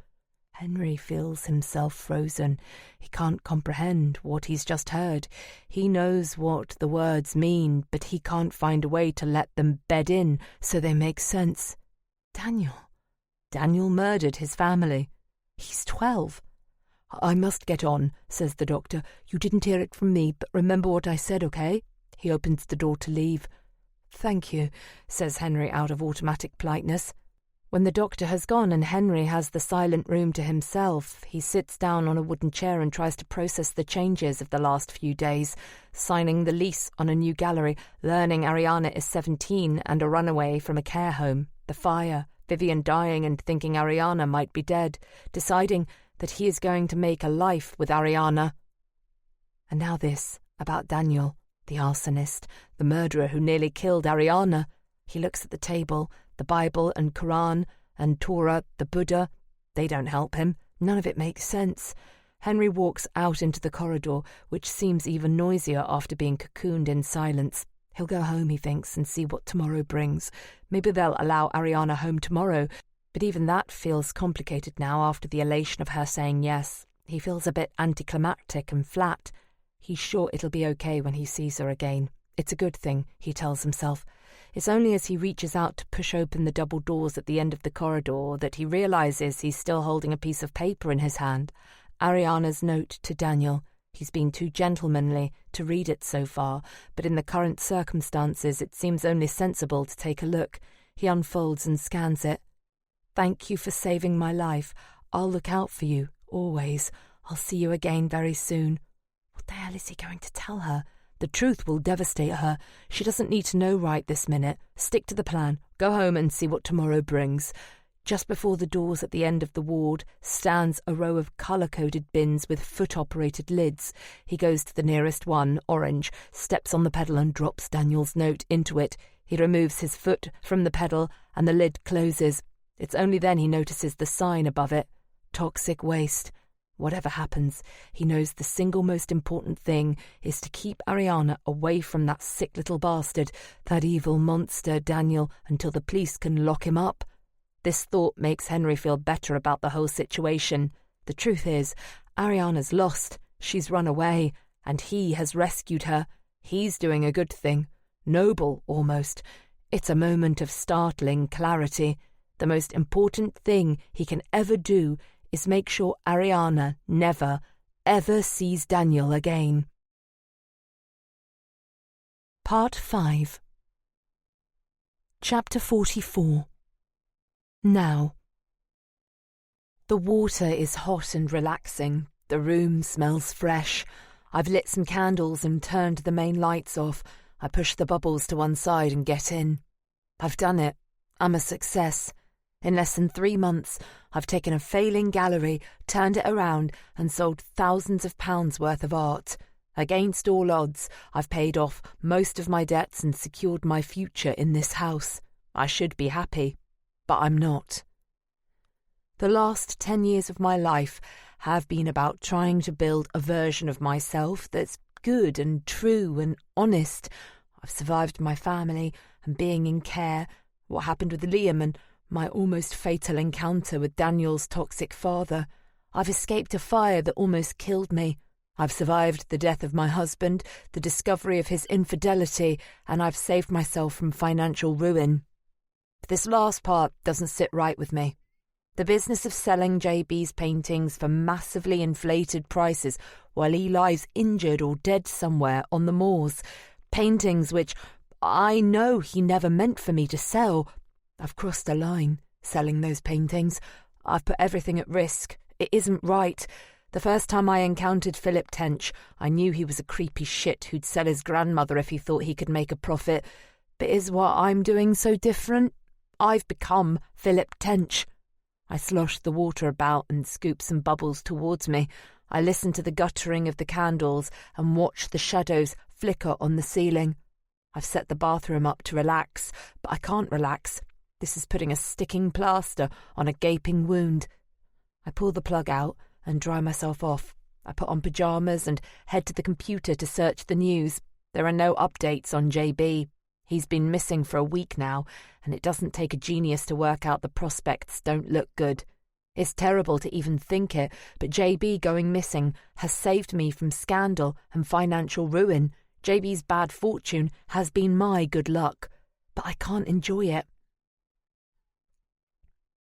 Henry feels himself frozen. He can't comprehend what he's just heard. He knows what the words mean, but he can't find a way to let them bed in so they make sense. Daniel murdered his family. He's 12. I must get on, says the doctor. You didn't hear it from me, but remember what I said, okay? He opens the door to leave. Thank you, says Henry out of automatic politeness. When the doctor has gone and Henry has the silent room to himself, he sits down on a wooden chair and tries to process the changes of the last few days, signing the lease on a new gallery, learning Ariana is 17 and a runaway from a care home, the fire, Vivian dying and thinking Ariana might be dead, deciding that he is going to make a life with Ariana. And now this, about Daniel, the arsonist, the murderer who nearly killed Ariana. He looks at the table, the Bible and Quran and Torah, the Buddha. They don't help him. None of it makes sense. Henry walks out into the corridor, which seems even noisier after being cocooned in silence. He'll go home, he thinks, and see what tomorrow brings. Maybe they'll allow Ariana home tomorrow, but even that feels complicated now after the elation of her saying yes. He feels a bit anticlimactic and flat. He's sure it'll be okay when he sees her again. It's a good thing, he tells himself. It's only as he reaches out to push open the double doors at the end of the corridor that he realizes he's still holding a piece of paper in his hand. Ariana's note to Daniel. He's been too gentlemanly to read it so far, but in the current circumstances it seems only sensible to take a look. He unfolds and scans it. "Thank you for saving my life. I'll look out for you, always. I'll see you again very soon." What the hell is he going to tell her? The truth will devastate her. She doesn't need to know right this minute. Stick to the plan. Go home and see what tomorrow brings. Just before the doors at the end of the ward stands a row of colour-coded bins with foot-operated lids. He goes to the nearest one, orange, steps on the pedal and drops Daniel's note into it. He removes his foot from the pedal and the lid closes. It's only then he notices the sign above it. Toxic waste. Whatever happens, he knows the single most important thing is to keep Ariana away from that sick little bastard, that evil monster Daniel, until the police can lock him up. This thought makes Henry feel better about the whole situation. The truth is, Ariana's lost. She's run away, and he has rescued her. He's doing a good thing. Noble, almost. It's a moment of startling clarity. The most important thing he can ever do is make sure Ariana never, ever sees Daniel again. Part 5. Chapter 44. Now. The water is hot and relaxing. The room smells fresh. I've lit some candles and turned the main lights off. I push the bubbles to one side and get in. I've done it. I'm a success. In less than 3 months, I've taken a failing gallery, turned it around, and sold thousands of pounds worth of art. Against all odds, I've paid off most of my debts and secured my future in this house. I should be happy, but I'm not. The last 10 years of my life have been about trying to build a version of myself that's good and true and honest. I've survived my family and being in care, what happened with Liam and my almost fatal encounter with Daniel's toxic father. I've escaped a fire that almost killed me. I've survived the death of my husband, the discovery of his infidelity, and I've saved myself from financial ruin. But this last part doesn't sit right with me. The business of selling JB's paintings for massively inflated prices while he lies injured or dead somewhere on the moors. Paintings which I know he never meant for me to sell. I've crossed a line, selling those paintings. I've put everything at risk. It isn't right. The first time I encountered Philip Tench, I knew he was a creepy shit who'd sell his grandmother if he thought he could make a profit. But is what I'm doing so different? I've become Philip Tench. I slosh the water about and scoop some bubbles towards me. I listen to the guttering of the candles and watch the shadows flicker on the ceiling. I've set the bathroom up to relax, but I can't relax. This is putting a sticking plaster on a gaping wound. I pull the plug out and dry myself off. I put on pyjamas and head to the computer to search the news. There are no updates on JB. He's been missing for a week now, and it doesn't take a genius to work out the prospects don't look good. It's terrible to even think it, but JB going missing has saved me from scandal and financial ruin. JB's bad fortune has been my good luck, but I can't enjoy it.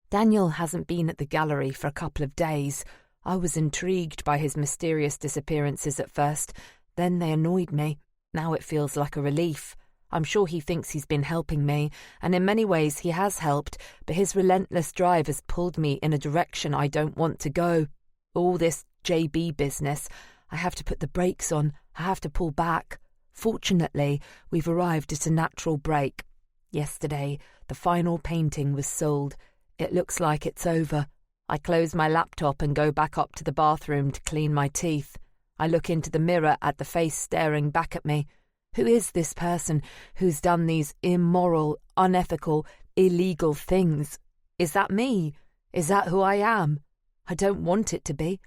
Daniel hasn't been at the gallery for a couple of days. I was intrigued by his mysterious disappearances at first. Then they annoyed me. Now it feels like a relief. I'm sure he thinks he's been helping me, and in many ways he has helped, but his relentless drive has pulled me in a direction I don't want to go. All this JB business, I have to put the brakes on. I have to pull back. Fortunately, we've arrived at a natural break. Yesterday, the final painting was sold. It looks like it's over. I close my laptop and go back up to the bathroom to clean my teeth. I look into the mirror at the face staring back at me. Who is this person who's done these immoral, unethical, illegal things? Is that me? Is that who I am? I don't want it to be.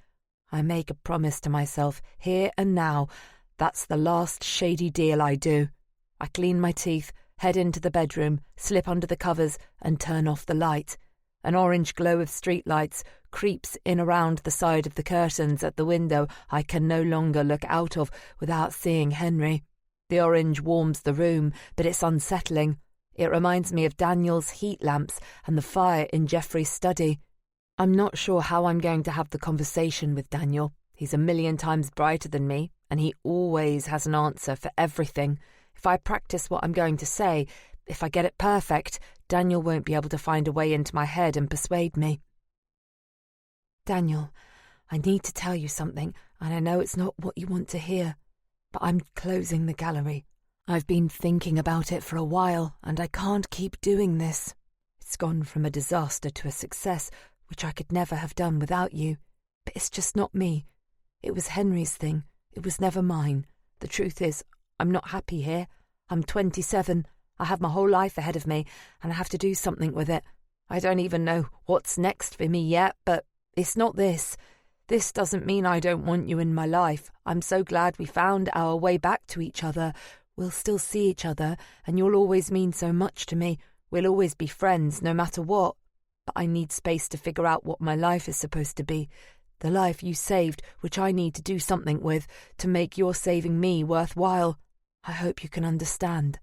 I make a promise to myself, here and now. That's the last shady deal I do. I clean my teeth, head into the bedroom, slip under the covers and turn off the light. An orange glow of streetlights creeps in around the side of the curtains at the window I can no longer look out of without seeing Henry. The orange warms the room, but it's unsettling. It reminds me of Daniel's heat lamps and the fire in Jeffrey's study. I'm not sure how I'm going to have the conversation with Daniel. He's a million times brighter than me, and he always has an answer for everything. If I practice what I'm going to say, if I get it perfect, Daniel won't be able to find a way into my head and persuade me. Daniel, I need to tell you something, and I know it's not what you want to hear, but I'm closing the gallery. I've been thinking about it for a while, and I can't keep doing this. It's gone from a disaster to a success, which I could never have done without you. But it's just not me. It was Henry's thing. It was never mine. The truth is, I'm not happy here. I'm 27. I have my whole life ahead of me, and I have to do something with it. I don't even know what's next for me yet, but it's not this. This doesn't mean I don't want you in my life. I'm so glad we found our way back to each other. We'll still see each other, and you'll always mean so much to me. We'll always be friends, no matter what. But I need space to figure out what my life is supposed to be. The life you saved, which I need to do something with, to make your saving me worthwhile. I hope you can understand.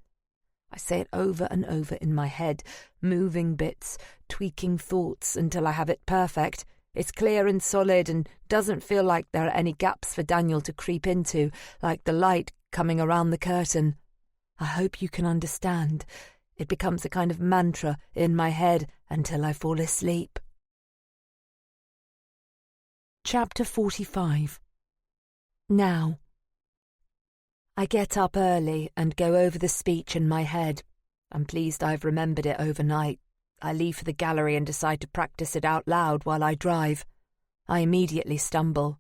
I say it over and over in my head, moving bits, tweaking thoughts until I have it perfect. It's clear and solid and doesn't feel like there are any gaps for Daniel to creep into, like the light coming around the curtain. I hope you can understand. It becomes a kind of mantra in my head until I fall asleep. Chapter 45. Now. I get up early and go over the speech in my head. I'm pleased I've remembered it overnight. I leave for the gallery and decide to practice it out loud while I drive. I immediately stumble.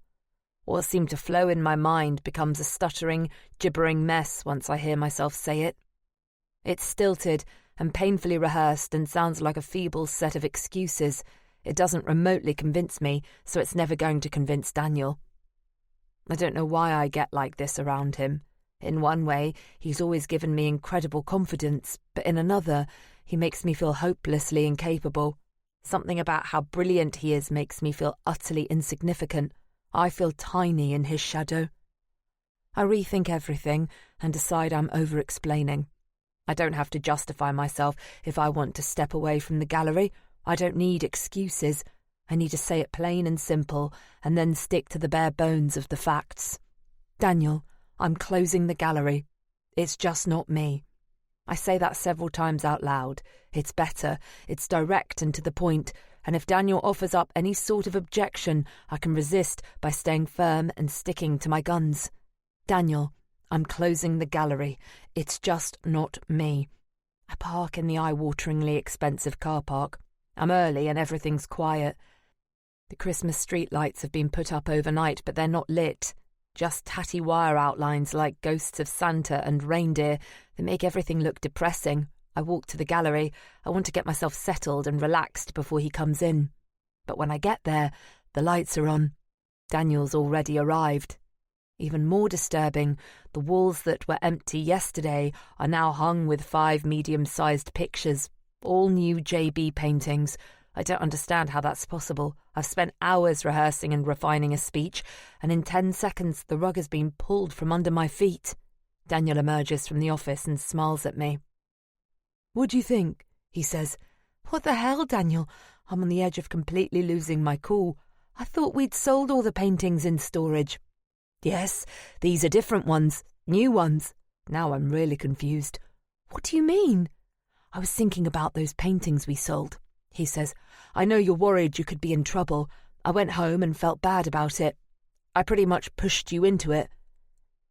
What seemed to flow in my mind becomes a stuttering, gibbering mess once I hear myself say it. It's stilted and painfully rehearsed and sounds like a feeble set of excuses. It doesn't remotely convince me, so it's never going to convince Daniel. I don't know why I get like this around him. In one way, he's always given me incredible confidence, but in another, he makes me feel hopelessly incapable. Something about how brilliant he is makes me feel utterly insignificant. I feel tiny in his shadow. I rethink everything and decide I'm over-explaining. I don't have to justify myself if I want to step away from the gallery. I don't need excuses. I need to say it plain and simple and then stick to the bare bones of the facts. Daniel, I'm closing the gallery. It's just not me. I say that several times out loud. It's better, it's direct and to the point, and if Daniel offers up any sort of objection, I can resist by staying firm and sticking to my guns. Daniel, I'm closing the gallery. It's just not me. I park in the eye-wateringly expensive car park. I'm early and everything's quiet. The Christmas streetlights have been put up overnight, but they're not lit. Just tatty wire outlines like ghosts of Santa and reindeer that make everything look depressing. I walk to the gallery. I want to get myself settled and relaxed before he comes in. But when I get there, the lights are on. Daniel's already arrived. Even more disturbing, the walls that were empty yesterday are now hung with 5 medium-sized pictures, all new JB paintings. I don't understand how that's possible. I've spent hours rehearsing and refining a speech, and in 10 seconds the rug has been pulled from under my feet. Daniel emerges from the office and smiles at me. "What do you think?" he says. "What the hell, Daniel? I'm on the edge of completely losing my cool. I thought we'd sold all the paintings in storage." "Yes, these are different ones, new ones." Now I'm really confused. "What do you mean?" "I was thinking about those paintings we sold," he says. "I know you're worried you could be in trouble. I went home and felt bad about it. I pretty much pushed you into it."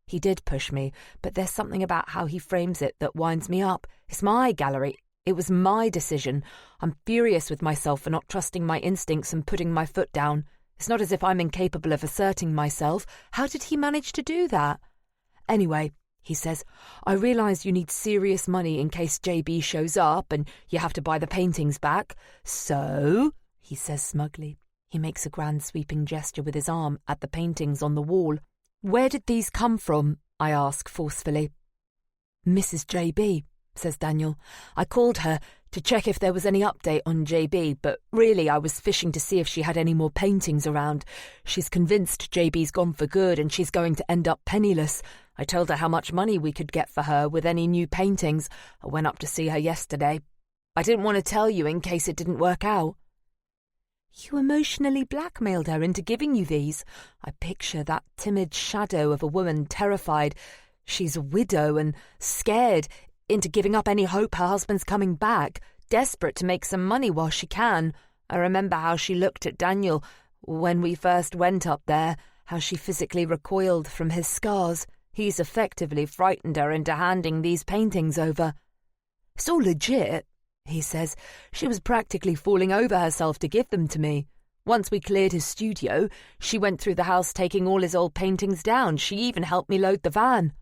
He did push me, but there's something about how he frames it that winds me up. It's my gallery. It was my decision. I'm furious with myself for not trusting my instincts and putting my foot down. It's not as if I'm incapable of asserting myself. How did he manage to do that? "Anyway," he says, "I realise you need serious money in case JB shows up and you have to buy the paintings back. So," he says smugly. He makes a grand sweeping gesture with his arm at the paintings on the wall. "Where did these come from?" I ask forcefully. Mrs. JB, says Daniel. I called her to check if there was any update on JB, but really I was fishing to see if she had any more paintings around. She's convinced JB's gone for good and she's going to end up penniless. I told her how much money we could get for her with any new paintings. I went up to see her yesterday. I didn't want to tell you in case it didn't work out. You emotionally blackmailed her into giving you these. I picture that timid shadow of a woman terrified. She's a widow and scared into giving up any hope her husband's coming back, desperate to make some money while she can. I remember how she looked at Daniel when we first went up there, how she physically recoiled from his scars. He's effectively frightened her into handing these paintings over. It's all legit, he says. She was practically falling over herself to give them to me. Once we cleared his studio, she went through the house taking all his old paintings down. She even helped me load the van.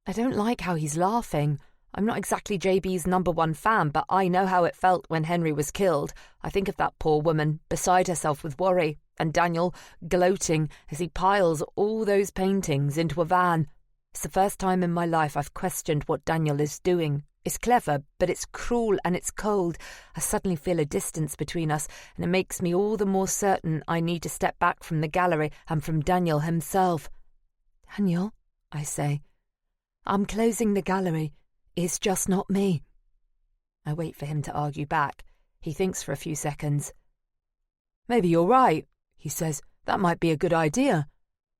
I don't like how he's laughing. I'm not exactly JB's #1 fan, but I know how it felt when Henry was killed. I think of that poor woman, beside herself with worry, and Daniel gloating as he piles all those paintings into a van. It's the first time in my life I've questioned what Daniel is doing. It's clever, but it's cruel and it's cold. I suddenly feel a distance between us, and it makes me all the more certain I need to step back from the gallery and from Daniel himself. Daniel, I say, I'm closing the gallery. It's just not me. I wait for him to argue back. He thinks for a few seconds. Maybe you're right, he says. That might be a good idea.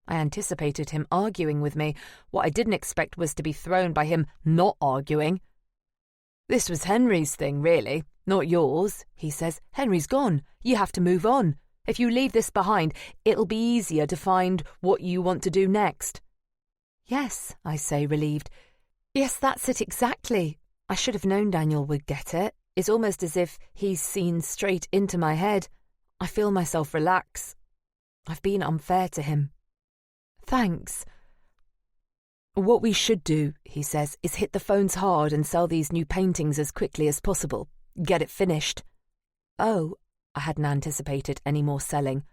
I anticipated him arguing with me. What I didn't expect was to be thrown by him not arguing. This was Henry's thing, really, not yours, he says. Henry's gone. You have to move on. If you leave this behind, it'll be easier to find what you want to do next. Yes, I say, relieved. Yes, that's it exactly. I should have known Daniel would get it. It's almost as if he's seen straight into my head. I feel myself relax. I've been unfair to him. Thanks. What we should do, he says, is hit the phones hard and sell these new paintings as quickly as possible. Get it finished. Oh, I hadn't anticipated any more selling.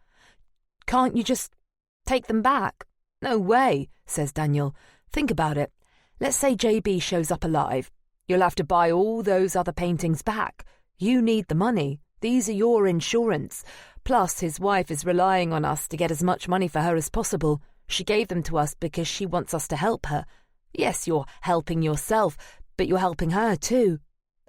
Can't you just take them back? No way, says Daniel. Think about it. Let's say JB shows up alive. You'll have to buy all those other paintings back. You need the money. These are your insurance. Plus, his wife is relying on us to get as much money for her as possible. She gave them to us because she wants us to help her. Yes, you're helping yourself, but you're helping her too.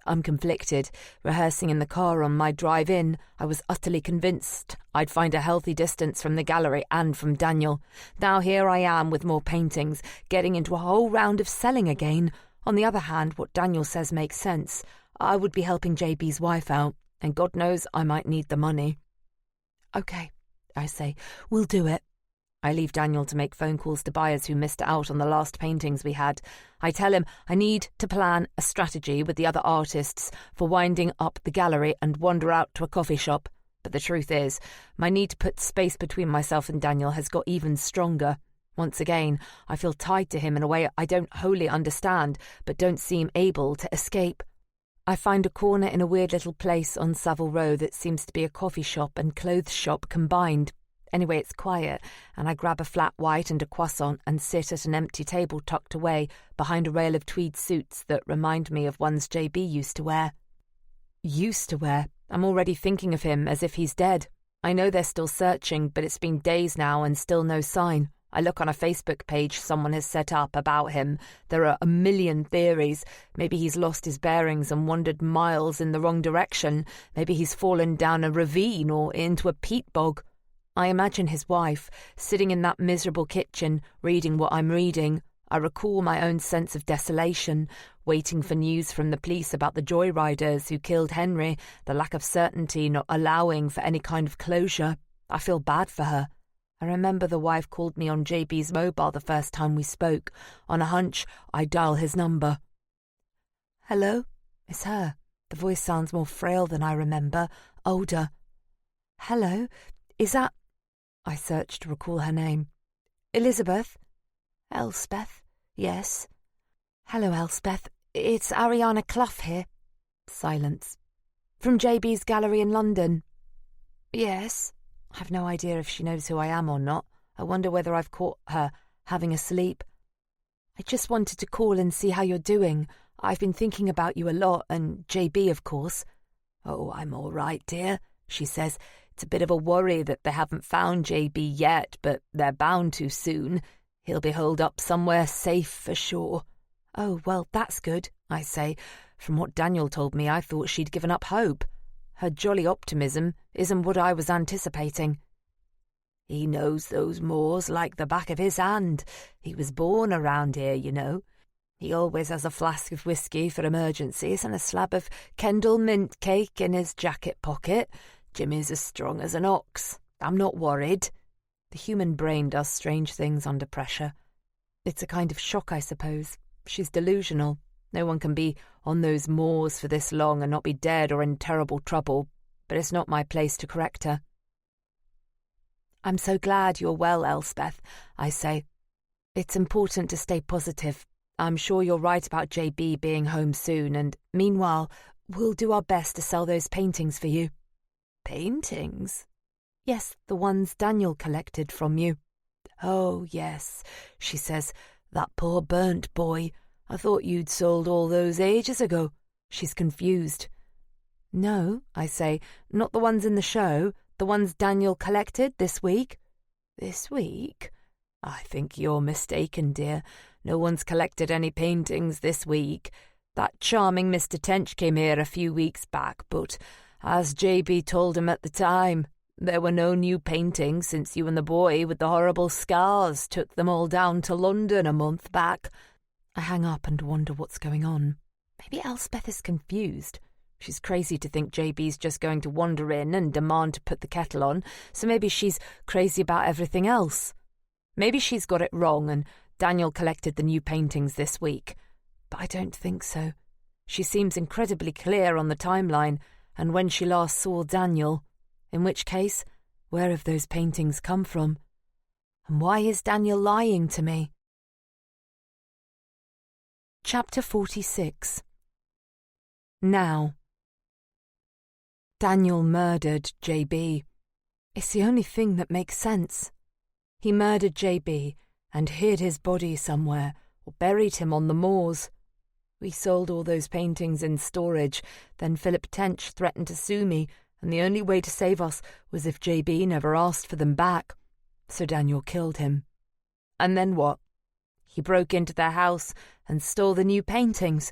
I'm conflicted. Rehearsing in the car on my drive in, I was utterly convinced I'd find a healthy distance from the gallery and from Daniel. Now here I am with more paintings, getting into a whole round of selling again. On the other hand, what Daniel says makes sense. I would be helping JB's wife out, and God knows I might need the money. Okay, I say, we'll do it. I leave Daniel to make phone calls to buyers who missed out on the last paintings we had. I tell him I need to plan a strategy with the other artists for winding up the gallery and wander out to a coffee shop. But the truth is, my need to put space between myself and Daniel has got even stronger. Once again, I feel tied to him in a way I don't wholly understand, but don't seem able to escape. I find a corner in a weird little place on Savile Row that seems to be a coffee shop and clothes shop combined. Anyway, it's quiet, and I grab a flat white and a croissant and sit at an empty table tucked away behind a rail of tweed suits that remind me of ones JB used to wear. Used to wear. I'm already thinking of him as if he's dead. I know they're still searching, but it's been days now and still no sign. I look on a Facebook page someone has set up about him. There are a million theories. Maybe he's lost his bearings and wandered miles in the wrong direction. Maybe he's fallen down a ravine or into a peat bog. I imagine his wife, sitting in that miserable kitchen, reading what I'm reading. I recall my own sense of desolation, waiting for news from the police about the joyriders who killed Henry, the lack of certainty not allowing for any kind of closure. I feel bad for her. I remember the wife called me on JB's mobile the first time we spoke. On a hunch, I dial his number. Hello? It's her. The voice sounds more frail than I remember, older. Hello? Is that... I search to recall her name. Elizabeth? Elspeth? Yes. Hello, Elspeth. It's Ariana Clough here. Silence. From JB's gallery in London. Yes. I've no idea if she knows who I am or not. I wonder whether I've caught her having a sleep. I just wanted to call and see how you're doing. I've been thinking about you a lot, and JB, of course." "Oh, I'm all right, dear," she says. "It's a bit of a worry that they haven't found JB yet, but they're bound to soon. He'll be holed up somewhere safe for sure." "Oh, well, that's good," I say. From what Daniel told me, I thought she'd given up hope. Her jolly optimism isn't what I was anticipating. "He knows those moors like the back of his hand. He was born around here, you know. He always has a flask of whiskey for emergencies and a slab of Kendal mint cake in his jacket pocket. Jimmy's as strong as an ox. I'm not worried." The human brain does strange things under pressure. It's a kind of shock, I suppose. She's delusional. No one can be on those moors for this long and not be dead or in terrible trouble, but it's not my place to correct her. "I'm so glad you're well, Elspeth," I say. "It's important to stay positive. I'm sure you're right about JB being home soon, and meanwhile, we'll do our best to sell those paintings for you." "Paintings?" "Yes, the ones Daniel collected from you." "Oh, yes," she says. "That poor burnt boy. I thought you'd sold all those ages ago." She's confused. "No," I say, "not the ones in the show. The ones Daniel collected this week." "This week? I think you're mistaken, dear. No one's collected any paintings this week. That charming Mr. Tench came here a few weeks back, but, as JB told him at the time, there were no new paintings since you and the boy with the horrible scars took them all down to London a month back." I hang up and wonder what's going on. Maybe Elspeth is confused. She's crazy to think JB's just going to wander in and demand to put the kettle on, so maybe she's crazy about everything else. Maybe she's got it wrong and Daniel collected the new paintings this week. But I don't think so. She seems incredibly clear on the timeline and when she last saw Daniel. In which case, where have those paintings come from? And why is Daniel lying to me? Chapter 46. Now. Daniel murdered JB. It's the only thing that makes sense. He murdered JB and hid his body somewhere or buried him on the moors. We sold all those paintings in storage, then Philip Tench threatened to sue me, and the only way to save us was if JB never asked for them back. So Daniel killed him. And then what? He broke into their house and stole the new paintings.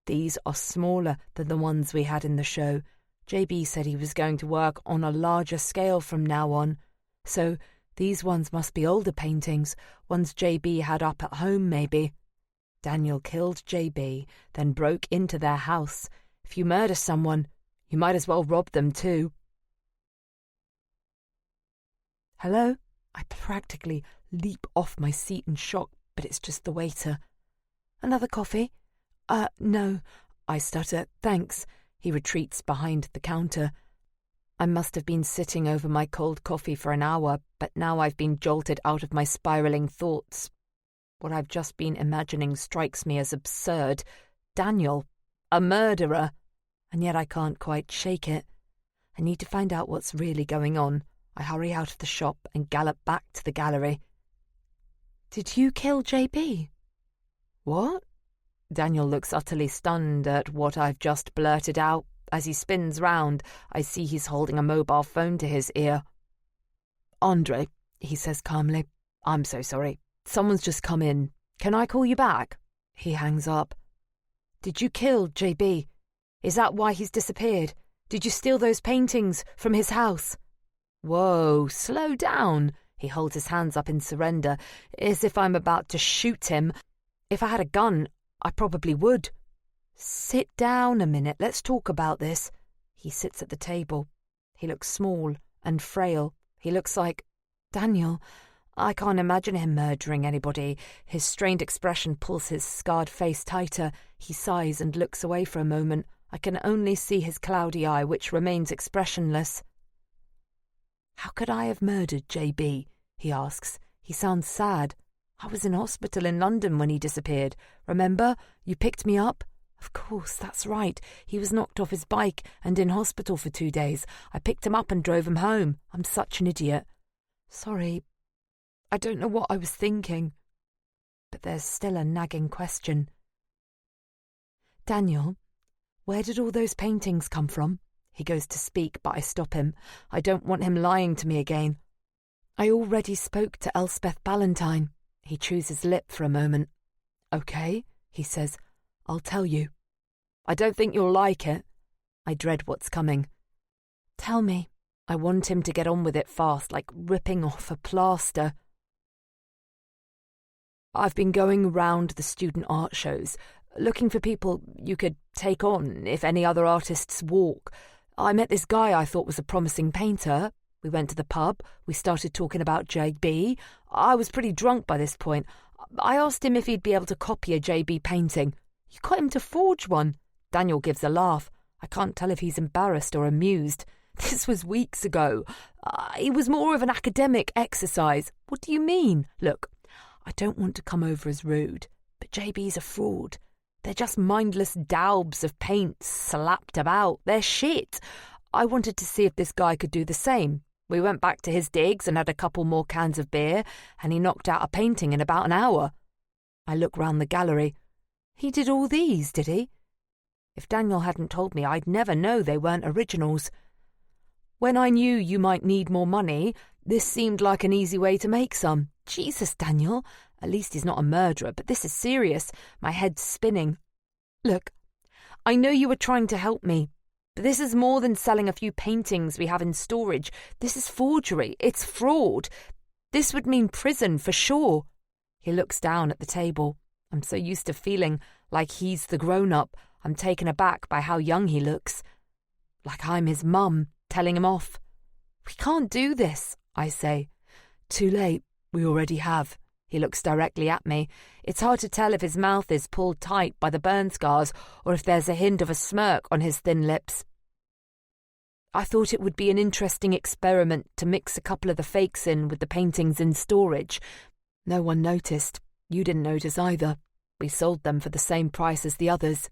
These are smaller than the ones we had in the show. JB said he was going to work on a larger scale from now on. So these ones must be older paintings, ones JB had up at home maybe. Daniel killed JB, then broke into their house. If you murder someone, you might as well rob them too. "Hello?" I practically leap off my seat in shock, but it's just the waiter. "Another coffee?" No," I stutter. "Thanks." He retreats behind the counter. I must have been sitting over my cold coffee for an hour, but now I've been jolted out of my spiralling thoughts. What I've just been imagining strikes me as absurd. Daniel, a murderer. And yet I can't quite shake it. I need to find out what's really going on. I hurry out of the shop and gallop back to the gallery. "Did you kill JB?" "What?" Daniel looks utterly stunned at what I've just blurted out. As he spins round, I see he's holding a mobile phone to his ear. "Andre," he says calmly, "I'm so sorry. Someone's just come in. Can I call you back?" He hangs up. "Did you kill JB? Is that why he's disappeared? Did you steal those paintings from his house?" "Whoa, slow down." He holds his hands up in surrender, as if I'm about to shoot him. If I had a gun, I probably would. "Sit down a minute, let's talk about this." He sits at the table. He looks small and frail. He looks like Daniel. I can't imagine him murdering anybody. His strained expression pulls his scarred face tighter. He sighs and looks away for a moment. I can only see his cloudy eye, which remains expressionless. "How could I have murdered JB?" he asks. He sounds sad. "I was in hospital in London when he disappeared. Remember? You picked me up?" "Of course, that's right. He was knocked off his bike and in hospital for 2 days. I picked him up and drove him home. I'm such an idiot." "Sorry. I don't know what I was thinking." but there's still a nagging question. "Daniel, where did all those paintings come from?" He goes to speak, but I stop him. I don't want him lying to me again. "I already spoke to Elspeth Ballantyne." He chews his lip for a moment. "Okay," he says. "I'll tell you. I don't think you'll like it." I dread what's coming. "Tell me." I want him to get on with it fast, like ripping off a plaster. "I've been going round the student art shows, looking for people you could take on if any other artists walk. I met this guy I thought was a promising painter. We went to the pub, we started talking about JB. I was pretty drunk by this point. I asked him if he'd be able to copy a JB painting. You got him to forge one." Daniel gives a laugh. I can't tell if he's embarrassed or amused. "This was weeks ago. It was more of an academic exercise." "What do you mean?" "Look, I don't want to come over as rude, but JB's a fraud. They're just mindless daubs of paint slapped about. They're shit. I wanted to see if this guy could do the same. We went back to his digs and had a couple more cans of beer, and he knocked out a painting in about an hour." I look round the gallery. "He did all these, did he?" If Daniel hadn't told me, I'd never know they weren't originals. "When I knew you might need more money, this seemed like an easy way to make some." "Jesus, Daniel. At least he's not a murderer, but this is serious." My head's spinning. "Look, I know you were trying to help me, but this is more than selling a few paintings we have in storage. This is forgery. It's fraud. This would mean prison for sure." He looks down at the table. I'm so used to feeling like he's the grown-up, I'm taken aback by how young he looks. Like I'm his mum, telling him off. "We can't do this," I say. "Too late. We already have." He looks directly at me. It's hard to tell if his mouth is pulled tight by the burn scars or if there's a hint of a smirk on his thin lips. "I thought it would be an interesting experiment to mix a couple of the fakes in with the paintings in storage. No one noticed. You didn't notice either. We sold them for the same price as the others."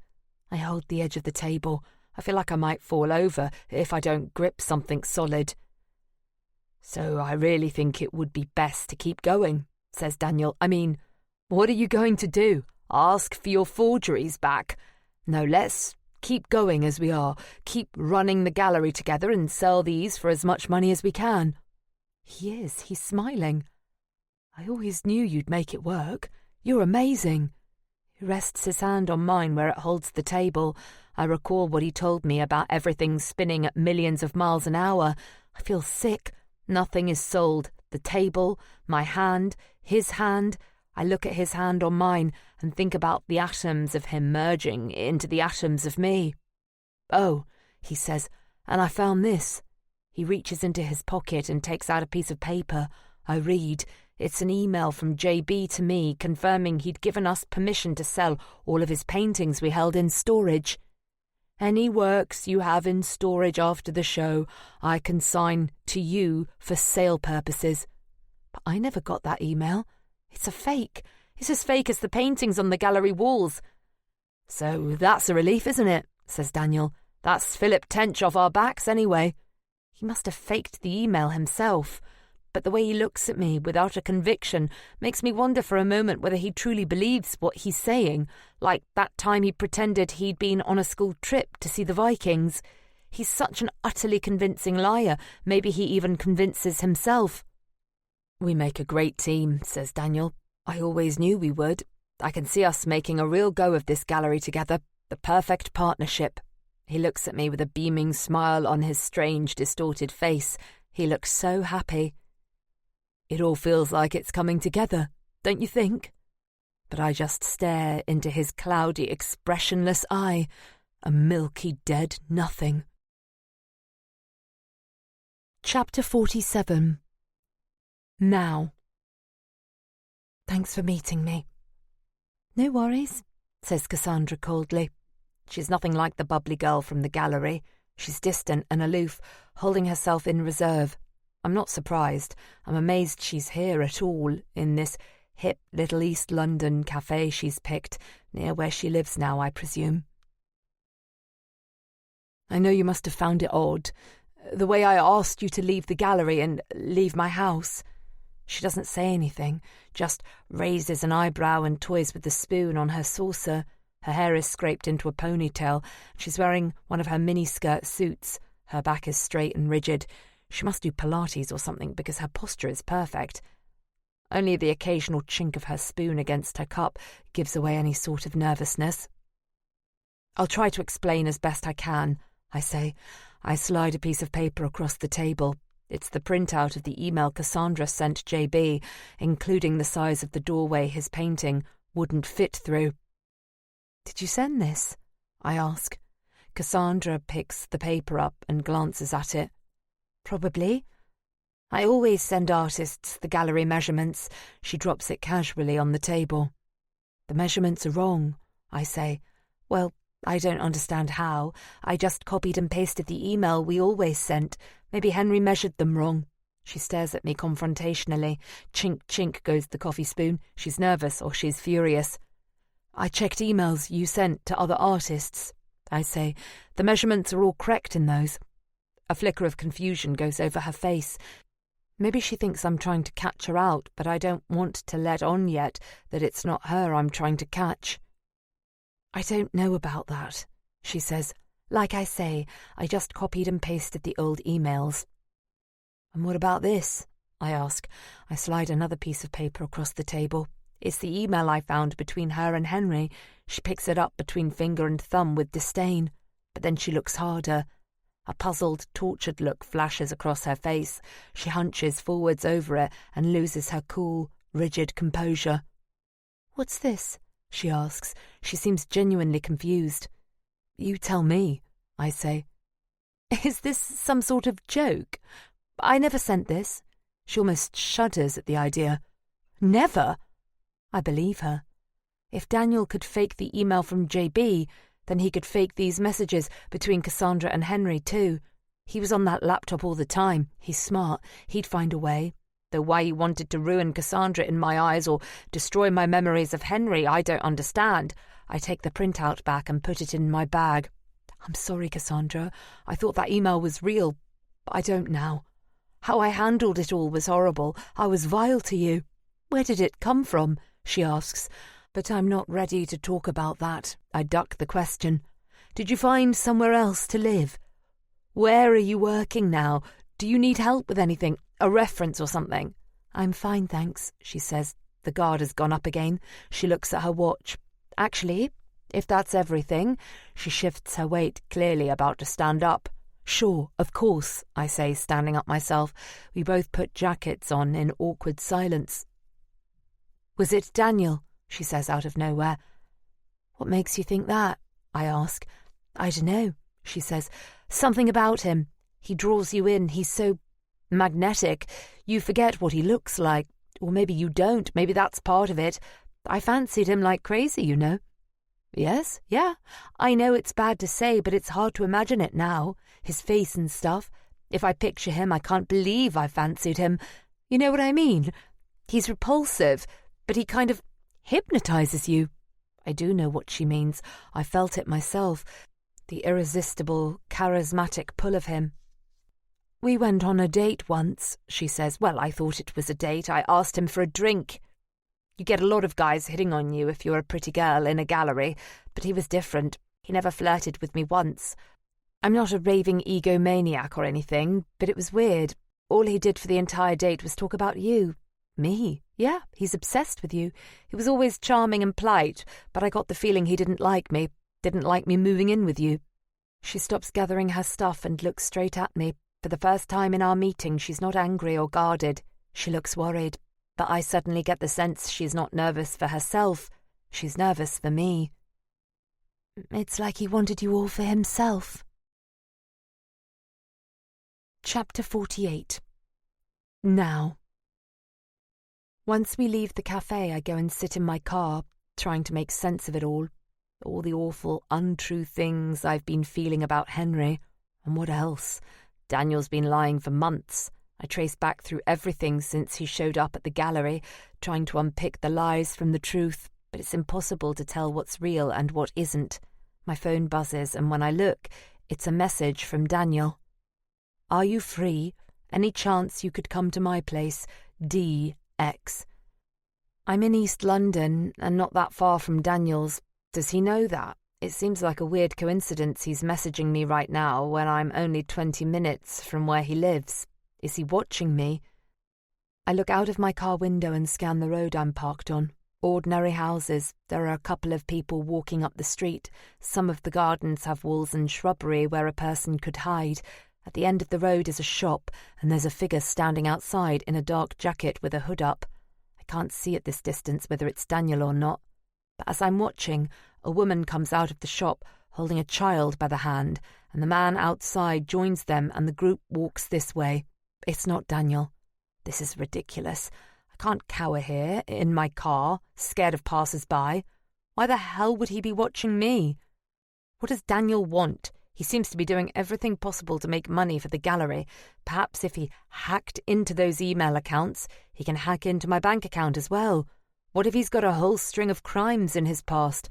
I hold the edge of the table. I feel like I might fall over if I don't grip something solid. "So I really think it would be best to keep going," says Daniel. "I mean, what are you going to do? Ask for your forgeries back? No, let's keep going as we are. Keep running the gallery together and sell these for as much money as we can." He's smiling. "I always knew you'd make it work. You're amazing." He rests his hand on mine where it holds the table. I recall what he told me about everything spinning at millions of miles an hour. I feel sick. Nothing is sold. The table, my hand, his hand. I look at his hand on mine and think about the atoms of him merging into the atoms of me. "Oh," he says, "and I found this." He reaches into his pocket and takes out a piece of paper. I read. It's an email from JB to me confirming he'd given us permission to sell all of his paintings we held in storage. "Any works you have in storage after the show, I consign to you for sale purposes." But I never got that email. It's a fake. It's as fake as the paintings on the gallery walls. "So that's a relief, isn't it?" says Daniel. "That's Philip Tench off our backs anyway." He must have faked the email himself. But the way he looks at me without a conviction makes me wonder for a moment whether he truly believes what he's saying, like that time he pretended he'd been on a school trip to see the Vikings. He's such an utterly convincing liar, maybe he even convinces himself. "We make a great team," says Daniel. "I always knew we would. I can see us making a real go of this gallery together, the perfect partnership." He looks at me with a beaming smile on his strange, distorted face. He looks so happy. "It all feels like it's coming together, don't you think?" But I just stare into his cloudy, expressionless eye, a milky dead nothing. Chapter 47. Now. "Thanks for meeting me." "No worries," says Cassandra coldly. She's nothing like the bubbly girl from the gallery. She's distant and aloof, holding herself in reserve. I'm not surprised. I'm amazed she's here at all, in this hip little East London cafe she's picked, near where she lives now, I presume. "I know you must have found it odd, the way I asked you to leave the gallery and leave my house." She doesn't say anything, just raises an eyebrow and toys with the spoon on her saucer. Her hair is scraped into a ponytail. She's wearing one of her mini-skirt suits. Her back is straight and rigid. She must do Pilates or something because her posture is perfect. Only the occasional chink of her spoon against her cup gives away any sort of nervousness. I'll try to explain as best I can, I say. I slide a piece of paper across the table. It's the printout of the email Cassandra sent JB, including the size of the doorway his painting wouldn't fit through. "Did you send this?" I ask. Cassandra picks the paper up and glances at it. "Probably. I always send artists the gallery measurements." She drops it casually on the table. "The measurements are wrong," I say. "Well, I don't understand how. I just copied and pasted the email we always sent. Maybe Henry measured them wrong." She stares at me confrontationally. Chink, chink goes the coffee spoon. She's nervous or she's furious. "I checked emails you sent to other artists," I say. "The measurements are all correct in those." A flicker of confusion goes over her face. Maybe she thinks I'm trying to catch her out, but I don't want to let on yet that it's not her I'm trying to catch. "I don't know about that," she says. "Like I say, I just copied and pasted the old emails." "And what about this?" I ask. I slide another piece of paper across the table. It's the email I found between her and Henry. She picks it up between finger and thumb with disdain, but then she looks harder. A puzzled, tortured look flashes across her face. She hunches forwards over it and loses her cool, rigid composure. "What's this?" she asks. She seems genuinely confused. "You tell me," I say. "Is this some sort of joke? I never sent this." She almost shudders at the idea. "Never?" I believe her. If Daniel could fake the email from JB, then he could fake these messages between Cassandra and Henry too. He was on that laptop all the time. He's smart. He'd find a way. Though why he wanted to ruin Cassandra in my eyes or destroy my memories of Henry, I don't understand. I take the printout back and put it in my bag. "I'm sorry, Cassandra. I thought that email was real. But I don't now. How I handled it all was horrible. I was vile to you." "Where did it come from?" she asks. But I'm not ready to talk about that. I duck the question. "Did you find somewhere else to live? Where are you working now? Do you need help with anything? A reference or something?" "I'm fine, thanks," she says. The guard has gone up again. She looks at her watch. "Actually, if that's everything," she shifts her weight, clearly about to stand up. "Sure, of course," I say, standing up myself. We both put jackets on in awkward silence. "Was it Daniel?" she says out of nowhere. "What makes you think that?" I ask. "I dunno," she says. "Something about him. He draws you in. He's so magnetic. You forget what he looks like. Or maybe you don't. Maybe that's part of it. I fancied him like crazy, you know." "Yes, yeah. I know it's bad to say, but it's hard to imagine it now. His face and stuff. If I picture him, I can't believe I fancied him. You know what I mean? He's repulsive, but he kind of hypnotizes you." I do know what she means. I felt it myself. The irresistible, charismatic pull of him. "We went on a date once," she says. "Well, I thought it was a date. I asked him for a drink. You get a lot of guys hitting on you if you're a pretty girl in a gallery, but he was different. He never flirted with me once. I'm not a raving egomaniac or anything, but it was weird. All he did for the entire date was talk about you. Me? Yeah, he's obsessed with you. He was always charming and polite, but I got the feeling he didn't like me moving in with you." She stops gathering her stuff and looks straight at me. For the first time in our meeting, she's not angry or guarded. She looks worried, but I suddenly get the sense she's not nervous for herself. She's nervous for me. "It's like he wanted you all for himself." Chapter 48. Now. Once we leave the cafe, I go and sit in my car, trying to make sense of it all the awful, untrue things I've been feeling about Henry. And what else? Daniel's been lying for months. I trace back through everything since he showed up at the gallery, trying to unpick the lies from the truth, but it's impossible to tell what's real and what isn't. My phone buzzes, and when I look, it's a message from Daniel. "Are you free? Any chance you could come to my place? DX. I'm in East London and not that far from Daniel's. Does he know that? It seems like a weird coincidence he's messaging me right now when I'm only 20 minutes from where he lives. Is he watching me? I look out of my car window and scan the road I'm parked on. Ordinary houses. There are a couple of people walking up the street. Some of the gardens have walls and shrubbery where a person could hide. At the end of the road is a shop, and there's a figure standing outside in a dark jacket with a hood up. I can't see at this distance whether it's Daniel or not. But as I'm watching, a woman comes out of the shop holding a child by the hand, and the man outside joins them and the group walks this way. It's not Daniel. This is ridiculous. I can't cower here, in my car, scared of passers-by. Why the hell would he be watching me? What does Daniel want? He seems to be doing everything possible to make money for the gallery. Perhaps if he hacked into those email accounts, he can hack into my bank account as well. What if he's got a whole string of crimes in his past?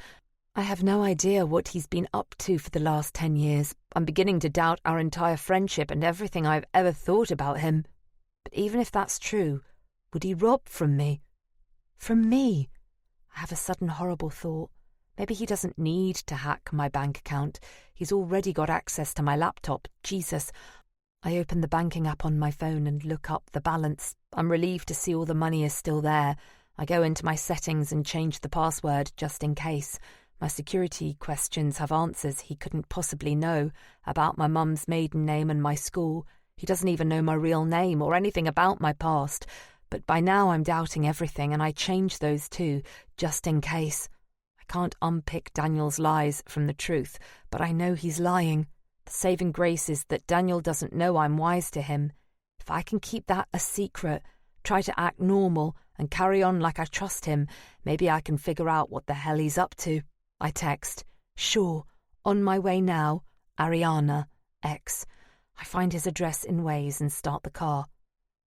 I have no idea what he's been up to for the last 10 years. I'm beginning to doubt our entire friendship and everything I've ever thought about him. But even if that's true, would he rob from me? From me? I have a sudden horrible thought. Maybe he doesn't need to hack my bank account. He's already got access to my laptop. Jesus. I open the banking app on my phone and look up the balance. I'm relieved to see all the money is still there. I go into my settings and change the password just in case. My security questions have answers he couldn't possibly know about my mum's maiden name and my school. He doesn't even know my real name or anything about my past. But by now I'm doubting everything, and I change those too, just in case. I can't unpick Daniel's lies from the truth, but I know he's lying. The saving grace is that Daniel doesn't know I'm wise to him. If I can keep that a secret, try to act normal, and carry on like I trust him, maybe I can figure out what the hell he's up to. I text, "Sure, on my way now, Ariana, X." I find his address in Waze and start the car.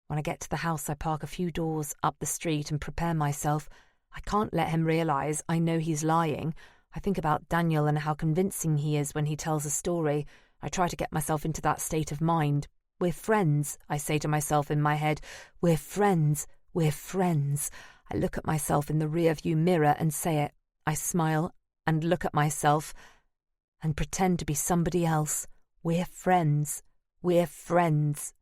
When I get to the house, I park a few doors up the street and prepare myself. I can't let him realise I know he's lying. I think about Daniel and how convincing he is when he tells a story. I try to get myself into that state of mind. We're friends, I say to myself in my head. We're friends. We're friends. I look at myself in the rear-view mirror and say it. I smile and look at myself and pretend to be somebody else. We're friends. We're friends.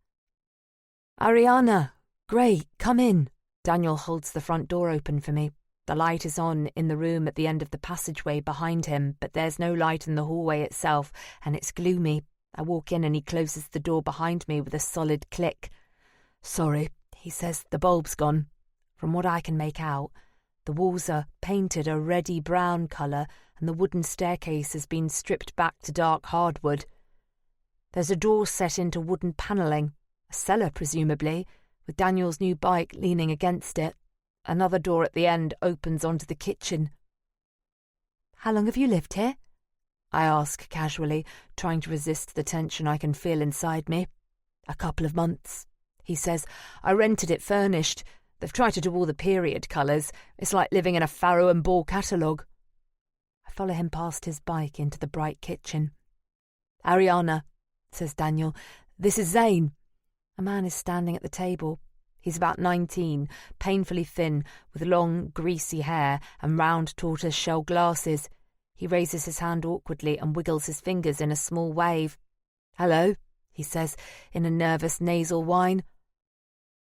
"Ariana, great, come in." Daniel holds the front door open for me. The light is on in the room at the end of the passageway behind him, but there's no light in the hallway itself, and it's gloomy. I walk in and he closes the door behind me with a solid click. "Sorry," he says, "the bulb's gone." From what I can make out, the walls are painted a reddy brown colour, and the wooden staircase has been stripped back to dark hardwood. There's a door set into wooden panelling, a cellar presumably, with Daniel's new bike leaning against it. Another door at the end opens onto the kitchen. "How long have you lived here?" I ask casually, trying to resist the tension I can feel inside me. "A couple of months," he says. "I rented it furnished. They've tried to do all the period colours. It's like living in a Farrow and Ball catalogue." I follow him past his bike into the bright kitchen. "Ariana," says Daniel, "this is Zane." A man is standing at the table. He's about 19, painfully thin, with long, greasy hair and round tortoise-shell glasses. He raises his hand awkwardly and wiggles his fingers in a small wave. "Hello," he says, in a nervous nasal whine.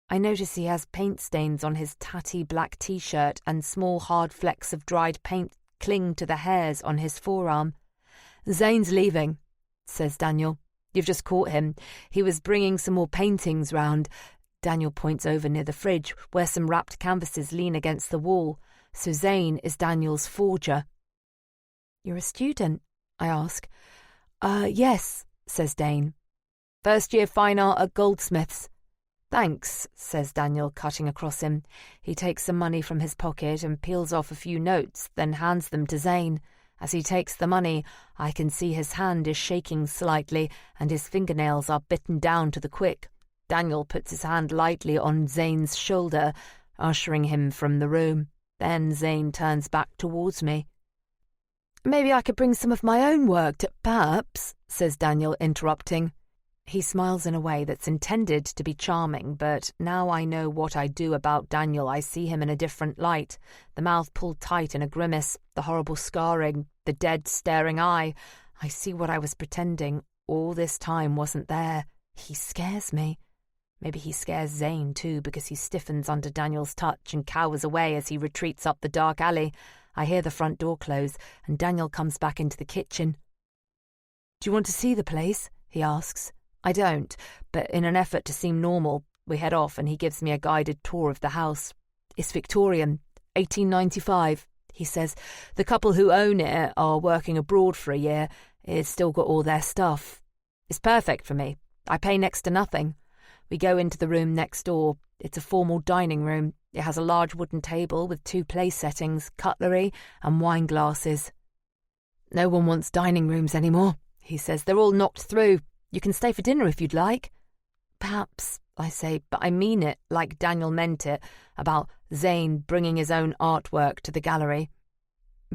I notice he has paint stains on his tatty black t-shirt and small hard flecks of dried paint cling to the hairs on his forearm. "Zane's leaving," says Daniel. "You've just caught him. He was bringing some more paintings round." Daniel points over near the fridge, where some wrapped canvases lean against the wall. So Zane is Daniel's forger. "You're a student?" I ask. Yes," says Dane. "First year fine art at Goldsmiths." "Thanks," says Daniel, cutting across him. He takes some money from his pocket and peels off a few notes, then hands them to Zane. As he takes the money, I can see his hand is shaking slightly and his fingernails are bitten down to the quick. Daniel puts his hand lightly on Zane's shoulder, ushering him from the room. Then Zane turns back towards me. "Maybe I could bring some of my own work to—" "Perhaps," says Daniel, interrupting. He smiles in a way that's intended to be charming, but now I know what I do about Daniel. I see him in a different light. The mouth pulled tight in a grimace, the horrible scarring, the dead staring eye. I see what I was pretending all this time wasn't there. He scares me. Maybe he scares Zane too, because he stiffens under Daniel's touch and cowers away as he retreats up the dark alley. I hear the front door close, and Daniel comes back into the kitchen. "Do you want to see the place?" he asks. I don't, but in an effort to seem normal, we head off and he gives me a guided tour of the house. "It's Victorian, 1895, he says. "The couple who own it are working abroad for a year. It's still got all their stuff. It's perfect for me. I pay next to nothing." We go into the room next door. It's a formal dining room. It has a large wooden table with 2 place settings, cutlery and wine glasses. "No one wants dining rooms anymore," he says. "They're all knocked through. You can stay for dinner if you'd like." "Perhaps," I say, but I mean it like Daniel meant it, about Zane bringing his own artwork to the gallery.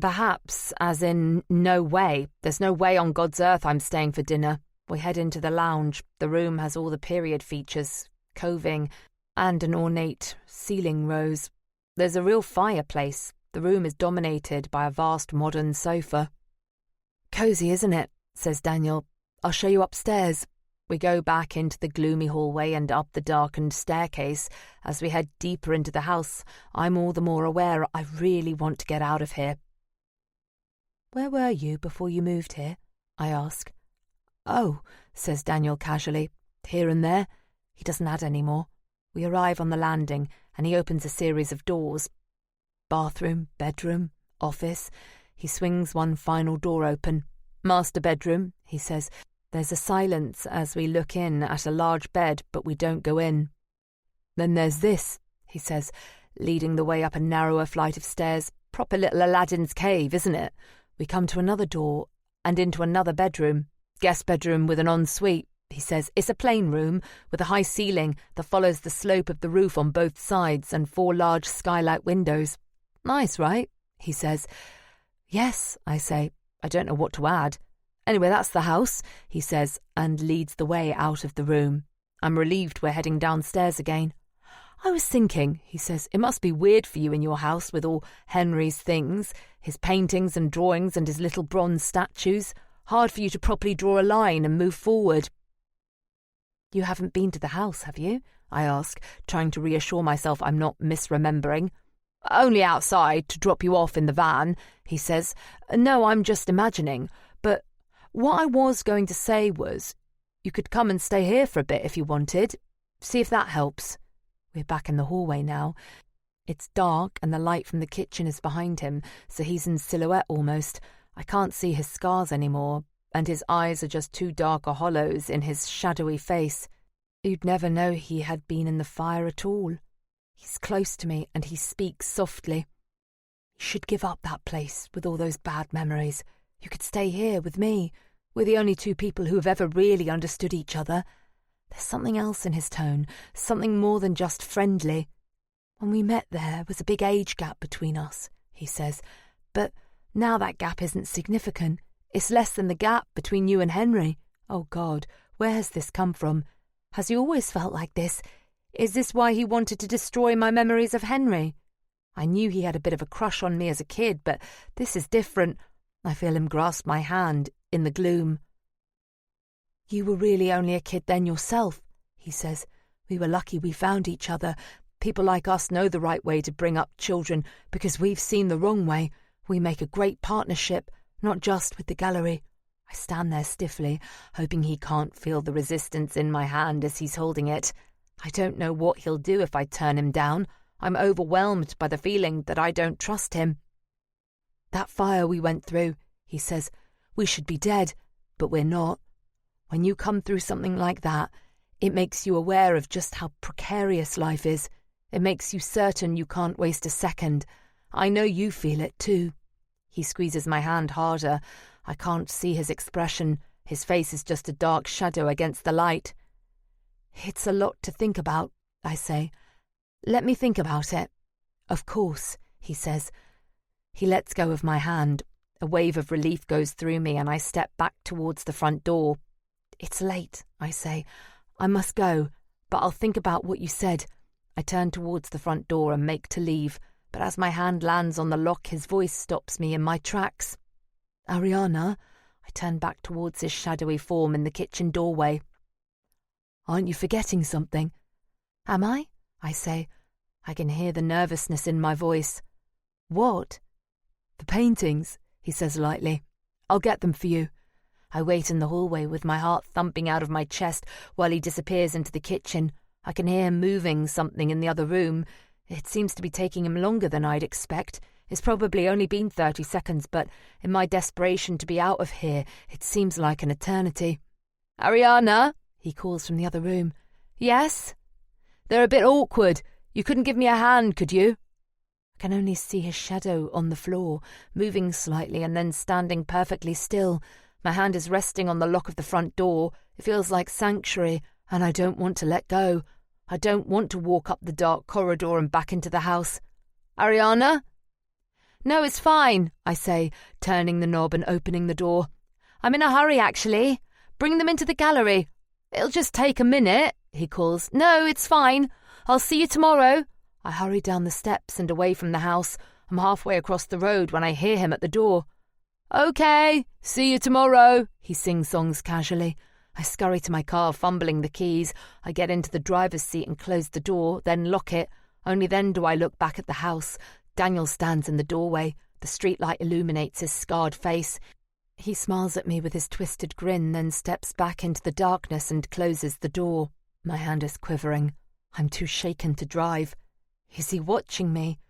Perhaps, as in no way. There's no way on God's earth I'm staying for dinner. We head into the lounge. The room has all the period features, coving, and an ornate ceiling rose. There's a real fireplace. The room is dominated by a vast modern sofa. "Cosy, isn't it?" says Daniel. "I'll show you upstairs." We go back into the gloomy hallway and up the darkened staircase. As we head deeper into the house, I'm all the more aware I really want to get out of here. "Where were you before you moved here?" I ask. "Oh," says Daniel casually, "here and there." He doesn't add any more. We arrive on the landing, and he opens a series of doors. Bathroom, bedroom, office. He swings one final door open. "Master bedroom," he says. There's a silence as we look in at a large bed, but we don't go in. "Then there's this," he says, leading the way up a narrower flight of stairs. "Proper little Aladdin's cave, isn't it?" We come to another door and into another bedroom. "Guest bedroom with an ensuite," he says. "It's a plain room with a high ceiling that follows the slope of the roof on both sides and 4 large skylight windows." "Nice, right?" he says. "Yes," I say. I don't know what to add. "Anyway, that's the house," he says, and leads the way out of the room. I'm relieved we're heading downstairs again. "I was thinking," he says, "it must be weird for you in your house with all Henry's things, his paintings and drawings and his little bronze statues. Hard for you to properly draw a line and move forward." "You haven't been to the house, have you?" I ask, trying to reassure myself I'm not misremembering. "Only outside to drop you off in the van," he says. "No, I'm just imagining. But what I was going to say was, you could come and stay here for a bit if you wanted. See if that helps." We're back in the hallway now. It's dark and the light from the kitchen is behind him, so he's in silhouette almost. I can't see his scars anymore, and his eyes are just 2 darker hollows in his shadowy face. You'd never know he had been in the fire at all. He's close to me and he speaks softly. "You should give up that place with all those bad memories. You could stay here with me. We're the only 2 people who have ever really understood each other." There's something else in his tone, something more than just friendly. "When we met there was a big age gap between us," he says. "But now that gap isn't significant. It's less than the gap between you and Henry. Oh God, where has this come from? Has he always felt like this? Is this why he wanted to destroy my memories of Henry? I knew he had a bit of a crush on me as a kid, but this is different." I feel him grasp my hand in the gloom. "You were really only a kid then yourself," he says. "We were lucky we found each other. People like us know the right way to bring up children because we've seen the wrong way. We make a great partnership, not just with the gallery." I stand there stiffly, hoping he can't feel the resistance in my hand as he's holding it. I don't know what he'll do if I turn him down. I'm overwhelmed by the feeling that I don't trust him. "That fire we went through," he says. "We should be dead, but we're not. When you come through something like that, it makes you aware of just how precarious life is. It makes you certain you can't waste a second. I know you feel it too." He squeezes my hand harder. I can't see his expression. His face is just a dark shadow against the light. "It's a lot to think about," I say. "Let me think about it." "Of course," he says. He lets go of my hand. A wave of relief goes through me and I step back towards the front door. It's late, I say. I must go, but I'll think about what you said. I turn towards the front door and make to leave, but as my hand lands on the lock, his voice stops me in my tracks. Ariana, I turn back towards his shadowy form in the kitchen doorway. Aren't you forgetting something? Am I? I say. I can hear the nervousness in my voice. What? The paintings, he says lightly. I'll get them for you. I wait in the hallway with my heart thumping out of my chest while he disappears into the kitchen. I can hear him moving something in the other room. It seems to be taking him longer than I'd expect. It's probably only been 30 seconds, but in my desperation to be out of here, it seems like an eternity. Ariana, he calls from the other room. Yes? They're a bit awkward. You couldn't give me a hand, could you? I can only see his shadow on the floor, moving slightly and then standing perfectly still. My hand is resting on the lock of the front door. It feels like sanctuary, and I don't want to let go. I don't want to walk up the dark corridor and back into the house. Ariana? No, it's fine, I say, turning the knob and opening the door. I'm in a hurry, actually. Bring them into the gallery. It'll just take a minute, he calls. No, it's fine. I'll see you tomorrow. I hurry down the steps and away from the house. I'm halfway across the road when I hear him at the door. Okay, see you tomorrow, he sing-songs casually. I scurry to my car, fumbling the keys. I get into the driver's seat and close the door, then lock it. Only then do I look back at the house. Daniel stands in the doorway. The streetlight illuminates his scarred face. He smiles at me with his twisted grin, then steps back into the darkness and closes the door. My hand is quivering. I'm too shaken to drive. Is he watching me?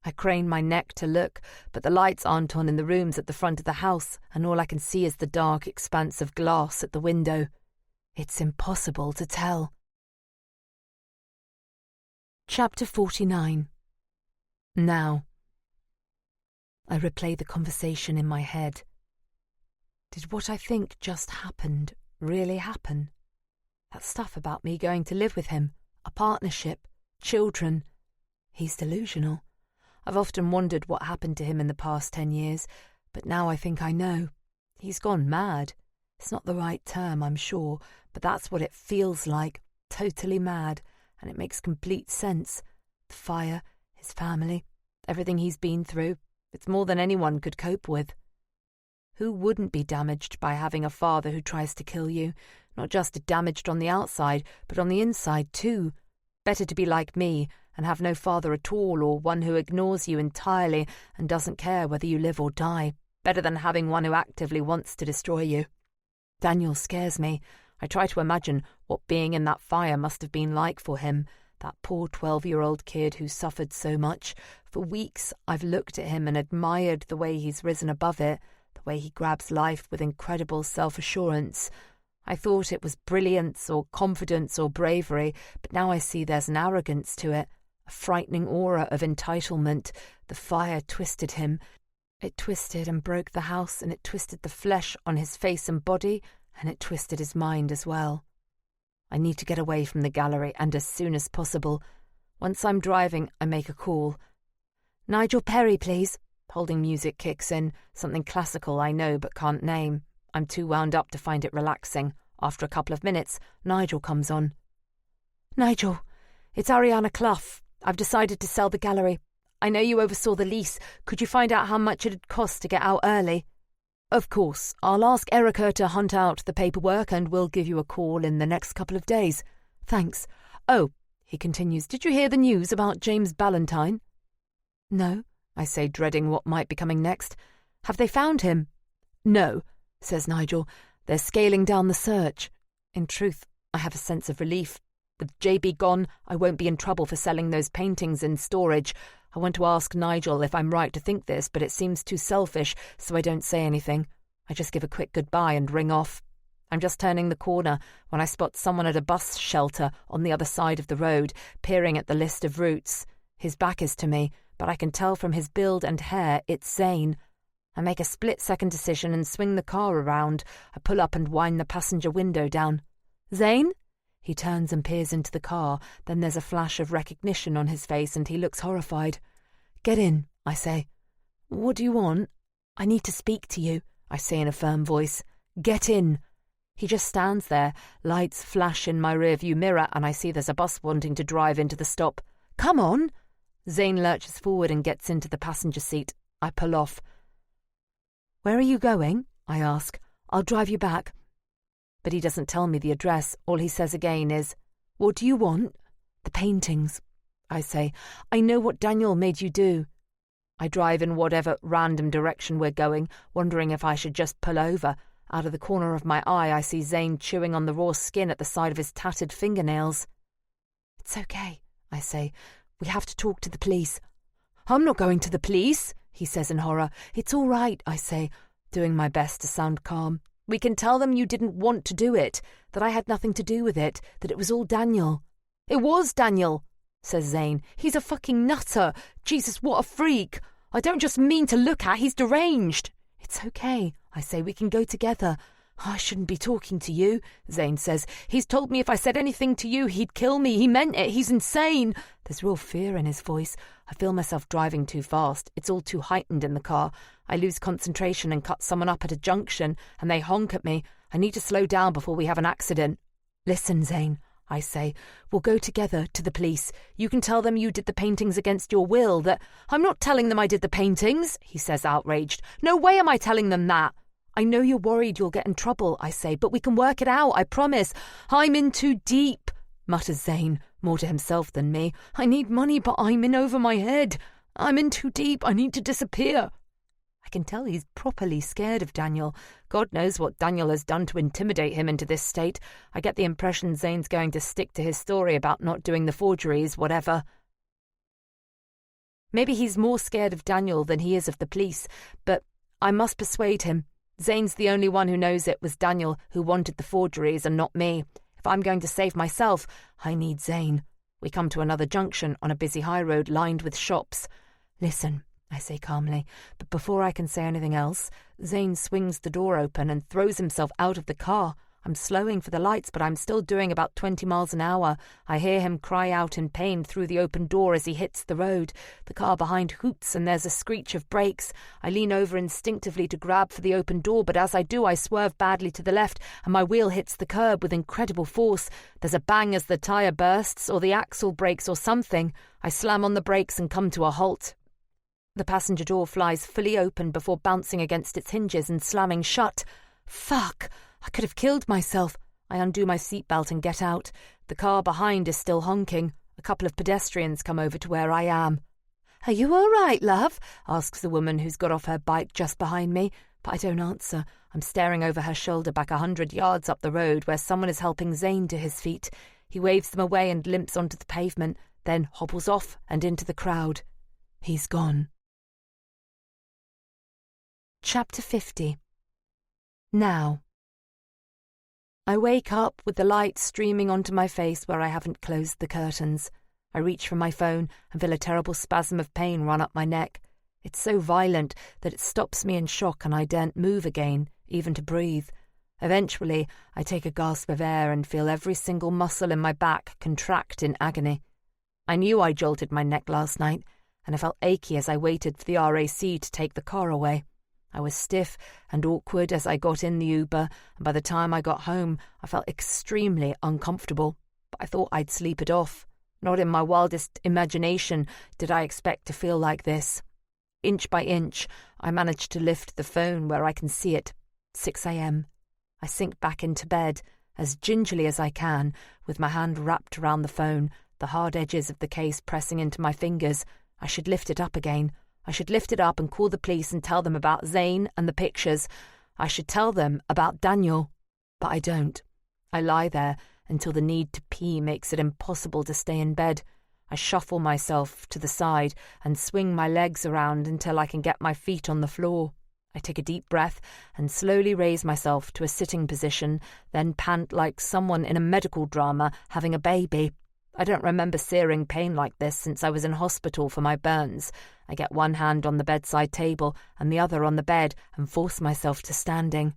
I crane my neck to look, but the lights aren't on in the rooms at the front of the house, and all I can see is the dark expanse of glass at the window. It's impossible to tell. Chapter 49. Now. I replay the conversation in my head. Did what I think just happened really happen? That stuff about me going to live with him, a partnership, children. He's delusional. I've often wondered what happened to him in the past 10 years, but now I think I know. He's gone mad. It's not the right term, I'm sure, but that's what it feels like, totally mad, and it makes complete sense. The fire, his family, everything he's been through, it's more than anyone could cope with. Who wouldn't be damaged by having a father who tries to kill you? Not just damaged on the outside, but on the inside too. Better to be like me and have no father at all, or one who ignores you entirely and doesn't care whether you live or die. Better than having one who actively wants to destroy you. Daniel scares me. I try to imagine what being in that fire must have been like for him, that poor 12-year-old kid who suffered so much. For weeks I've looked at him and admired the way he's risen above it, the way he grabs life with incredible self-assurance. I thought it was brilliance or confidence or bravery, but now I see there's an arrogance to it, a frightening aura of entitlement. The fire twisted him. It twisted and broke the house, and it twisted the flesh on his face and body, and it twisted his mind as well. I need to get away from the gallery, and as soon as possible. Once I'm driving, I make a call. Nigel Perry, please. Holding music kicks in, something classical I know but can't name. I'm too wound up to find it relaxing. After a couple of minutes, Nigel comes on. Nigel, it's Ariana Clough. I've decided to sell the gallery. I know you oversaw the lease. Could you find out how much it'd cost to get out early? Of course. I'll ask Erica to hunt out the paperwork and we'll give you a call in the next couple of days. Thanks. Oh, he continues, did you hear the news about James Ballantyne? No, I say, dreading what might be coming next. Have they found him? No, says Nigel. They're scaling down the search. In truth, I have a sense of relief. With JB gone, I won't be in trouble for selling those paintings in storage. I want to ask Nigel if I'm right to think this, but it seems too selfish, so I don't say anything. I just give a quick goodbye and ring off. I'm just turning the corner when I spot someone at a bus shelter on the other side of the road, peering at the list of routes. His back is to me, but I can tell from his build and hair it's Zane. I make a split-second decision and swing the car around. I pull up and wind the passenger window down. Zane? He turns and peers into the car. Then there's a flash of recognition on his face and he looks horrified. Get in, I say. What do you want? I need to speak to you, I say in a firm voice. Get in. He just stands there, lights flash in my rearview mirror, and I see there's a bus wanting to drive into the stop. Come on! Zane lurches forward and gets into the passenger seat. I pull off. Where are you going? I ask. I'll drive you back. But he doesn't tell me the address. All he says again is, What do you want? The paintings. I say, I know what Daniel made you do. I drive in whatever random direction we're going, wondering if I should just pull over. Out of the corner of my eye, I see Zane chewing on the raw skin at the side of his tattered fingernails. It's okay, I say. We have to talk to the police. I'm not going to the police, he says in horror. It's all right, I say, doing my best to sound calm. We can tell them you didn't want to do it, that I had nothing to do with it, that it was all Daniel. It was Daniel, says Zane. He's a fucking nutter. Jesus, what a freak. I don't just mean to look at, he's deranged. It's okay, I say, we can go together. I shouldn't be talking to you, Zane says. He's told me if I said anything to you, he'd kill me. He meant it. He's insane. There's real fear in his voice. I feel myself driving too fast. It's all too heightened in the car. I lose concentration and cut someone up at a junction, and they honk at me. I need to slow down before we have an accident. Listen, Zane, I say. We'll go together to the police. You can tell them you did the paintings against your will, that... I'm not telling them I did the paintings, he says, outraged. No way am I telling them that. I know you're worried you'll get in trouble, I say, but we can work it out, I promise. I'm in too deep, mutters Zane, more to himself than me. I need money, but I'm in over my head. I'm in too deep. I need to disappear. I can tell he's properly scared of Daniel. God knows what Daniel has done to intimidate him into this state. I get the impression Zane's going to stick to his story about not doing the forgeries, whatever. Maybe he's more scared of Daniel than he is of the police, but I must persuade him. Zane's the only one who knows it was Daniel who wanted the forgeries and not me. If I'm going to save myself, I need Zane. We come to another junction on a busy high road lined with shops. Listen, I say calmly, but before I can say anything else, Zane swings the door open and throws himself out of the car. I'm slowing for the lights, but I'm still doing about 20 miles an hour. I hear him cry out in pain through the open door as he hits the road. The car behind hoots and there's a screech of brakes. I lean over instinctively to grab for the open door, but as I do, I swerve badly to the left and my wheel hits the curb with incredible force. There's a bang as the tyre bursts or the axle breaks or something. I slam on the brakes and come to a halt. The passenger door flies fully open before bouncing against its hinges and slamming shut. Fuck! I could have killed myself. I undo my seatbelt and get out. The car behind is still honking. A couple of pedestrians come over to where I am. Are you all right, love? Asks the woman who's got off her bike just behind me. But I don't answer. I'm staring over her shoulder back 100 yards up the road where someone is helping Zane to his feet. He waves them away and limps onto the pavement, then hobbles off and into the crowd. He's gone. Chapter 50. Now. I wake up with the light streaming onto my face where I haven't closed the curtains. I reach for my phone and feel a terrible spasm of pain run up my neck. It's so violent that it stops me in shock and I daren't move again, even to breathe. Eventually, I take a gasp of air and feel every single muscle in my back contract in agony. I knew I jolted my neck last night, and I felt achy as I waited for the RAC to take the car away. I was stiff and awkward as I got in the Uber, and by the time I got home, I felt extremely uncomfortable. But I thought I'd sleep it off. Not in my wildest imagination did I expect to feel like this. Inch by inch, I managed to lift the phone where I can see it. 6 a.m. I sink back into bed, as gingerly as I can, with my hand wrapped around the phone, the hard edges of the case pressing into my fingers. I should lift it up again. I should lift it up and call the police and tell them about Zane and the pictures. I should tell them about Daniel. But I don't. I lie there until the need to pee makes it impossible to stay in bed. I shuffle myself to the side and swing my legs around until I can get my feet on the floor. I take a deep breath and slowly raise myself to a sitting position, then pant like someone in a medical drama having a baby. I don't remember searing pain like this since I was in hospital for my burns. I get one hand on the bedside table and the other on the bed and force myself to standing.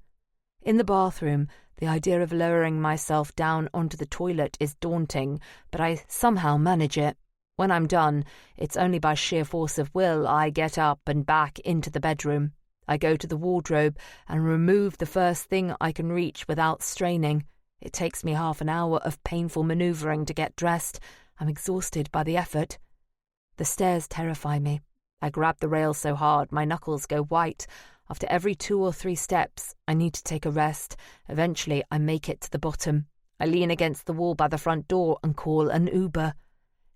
In the bathroom, the idea of lowering myself down onto the toilet is daunting, but I somehow manage it. When I'm done, it's only by sheer force of will I get up and back into the bedroom. I go to the wardrobe and remove the first thing I can reach without straining. It takes me half an hour of painful manoeuvring to get dressed. I'm exhausted by the effort. The stairs terrify me. I grab the rail so hard my knuckles go white. After every 2 or 3 steps, I need to take a rest. Eventually, I make it to the bottom. I lean against the wall by the front door and call an Uber.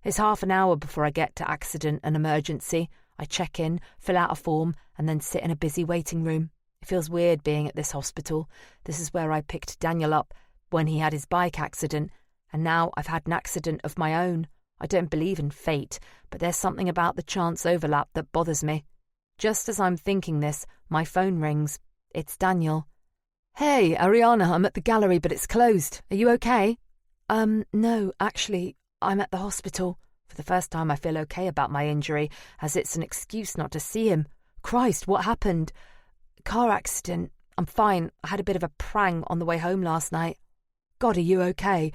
It's half an hour before I get to accident and emergency. I check in, fill out a form, and then sit in a busy waiting room. It feels weird being at this hospital. This is where I picked Daniel up when he had his bike accident, and now I've had an accident of my own. I don't believe in fate, but there's something about the chance overlap that bothers me. Just as I'm thinking this, my phone rings. It's Daniel. "Hey, Ariana, I'm at the gallery, but it's closed. Are you okay?" No, actually, I'm at the hospital. For the first time I feel okay about my injury, as it's an excuse not to see him. Christ, what happened? Car accident. I'm fine. I had a bit of a prang on the way home last night. God, are you okay?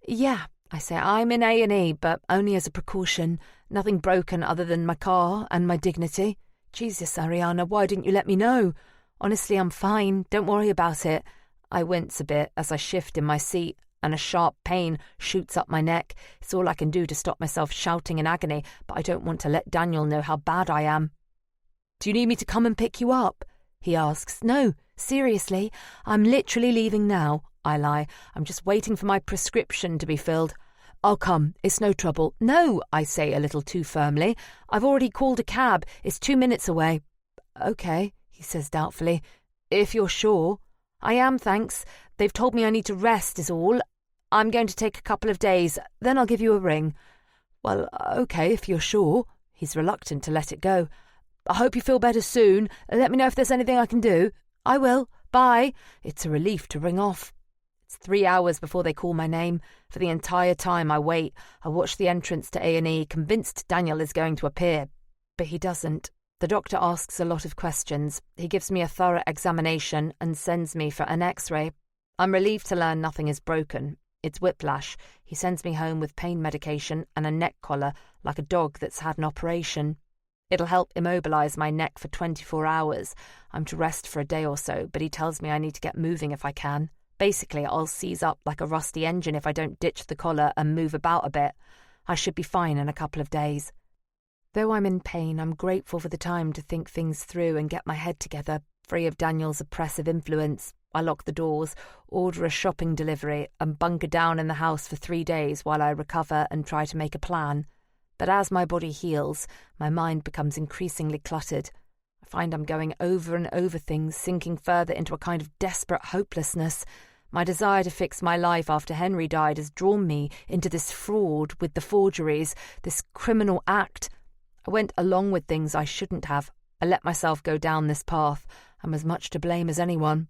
Yeah, I say. I'm in A&E, but only as a precaution. Nothing broken other than my car and my dignity. Jesus, Ariana, why didn't you let me know? Honestly, I'm fine. Don't worry about it. I wince a bit as I shift in my seat, and a sharp pain shoots up my neck. It's all I can do to stop myself shouting in agony, but I don't want to let Daniel know how bad I am. "Do you need me to come and pick you up?" he asks. "No, seriously, I'm literally leaving now," I lie. "I'm just waiting for my prescription to be filled." "I'll come. It's no trouble." "No," I say a little too firmly. "I've already called a cab. It's 2 minutes away." "Okay," he says doubtfully. "If you're sure." "I am, thanks. They've told me I need to rest is all. I'm going to take a couple of days, then I'll give you a ring." "Well, okay, if you're sure." He's reluctant to let it go. "I hope you feel better soon. Let me know if there's anything I can do." "I will. Bye." It's a relief to ring off. It's 3 hours before they call my name. For the entire time I wait, I watch the entrance to A&E, convinced Daniel is going to appear. But he doesn't. The doctor asks a lot of questions. He gives me a thorough examination and sends me for an X-ray. I'm relieved to learn nothing is broken. It's whiplash. He sends me home with pain medication and a neck collar, like a dog that's had an operation. It'll help immobilize my neck for 24 hours. I'm to rest for a day or so, but he tells me I need to get moving if I can. Basically, I'll seize up like a rusty engine if I don't ditch the collar and move about a bit. I should be fine in a couple of days. Though I'm in pain, I'm grateful for the time to think things through and get my head together, free of Daniel's oppressive influence. I lock the doors, order a shopping delivery, and bunker down in the house for 3 days while I recover and try to make a plan. But as my body heals, my mind becomes increasingly cluttered. I find I'm going over and over things, sinking further into a kind of desperate hopelessness. My desire to fix my life after Henry died has drawn me into this fraud with the forgeries, this criminal act. I went along with things I shouldn't have. I let myself go down this path. I'm as much to blame as anyone.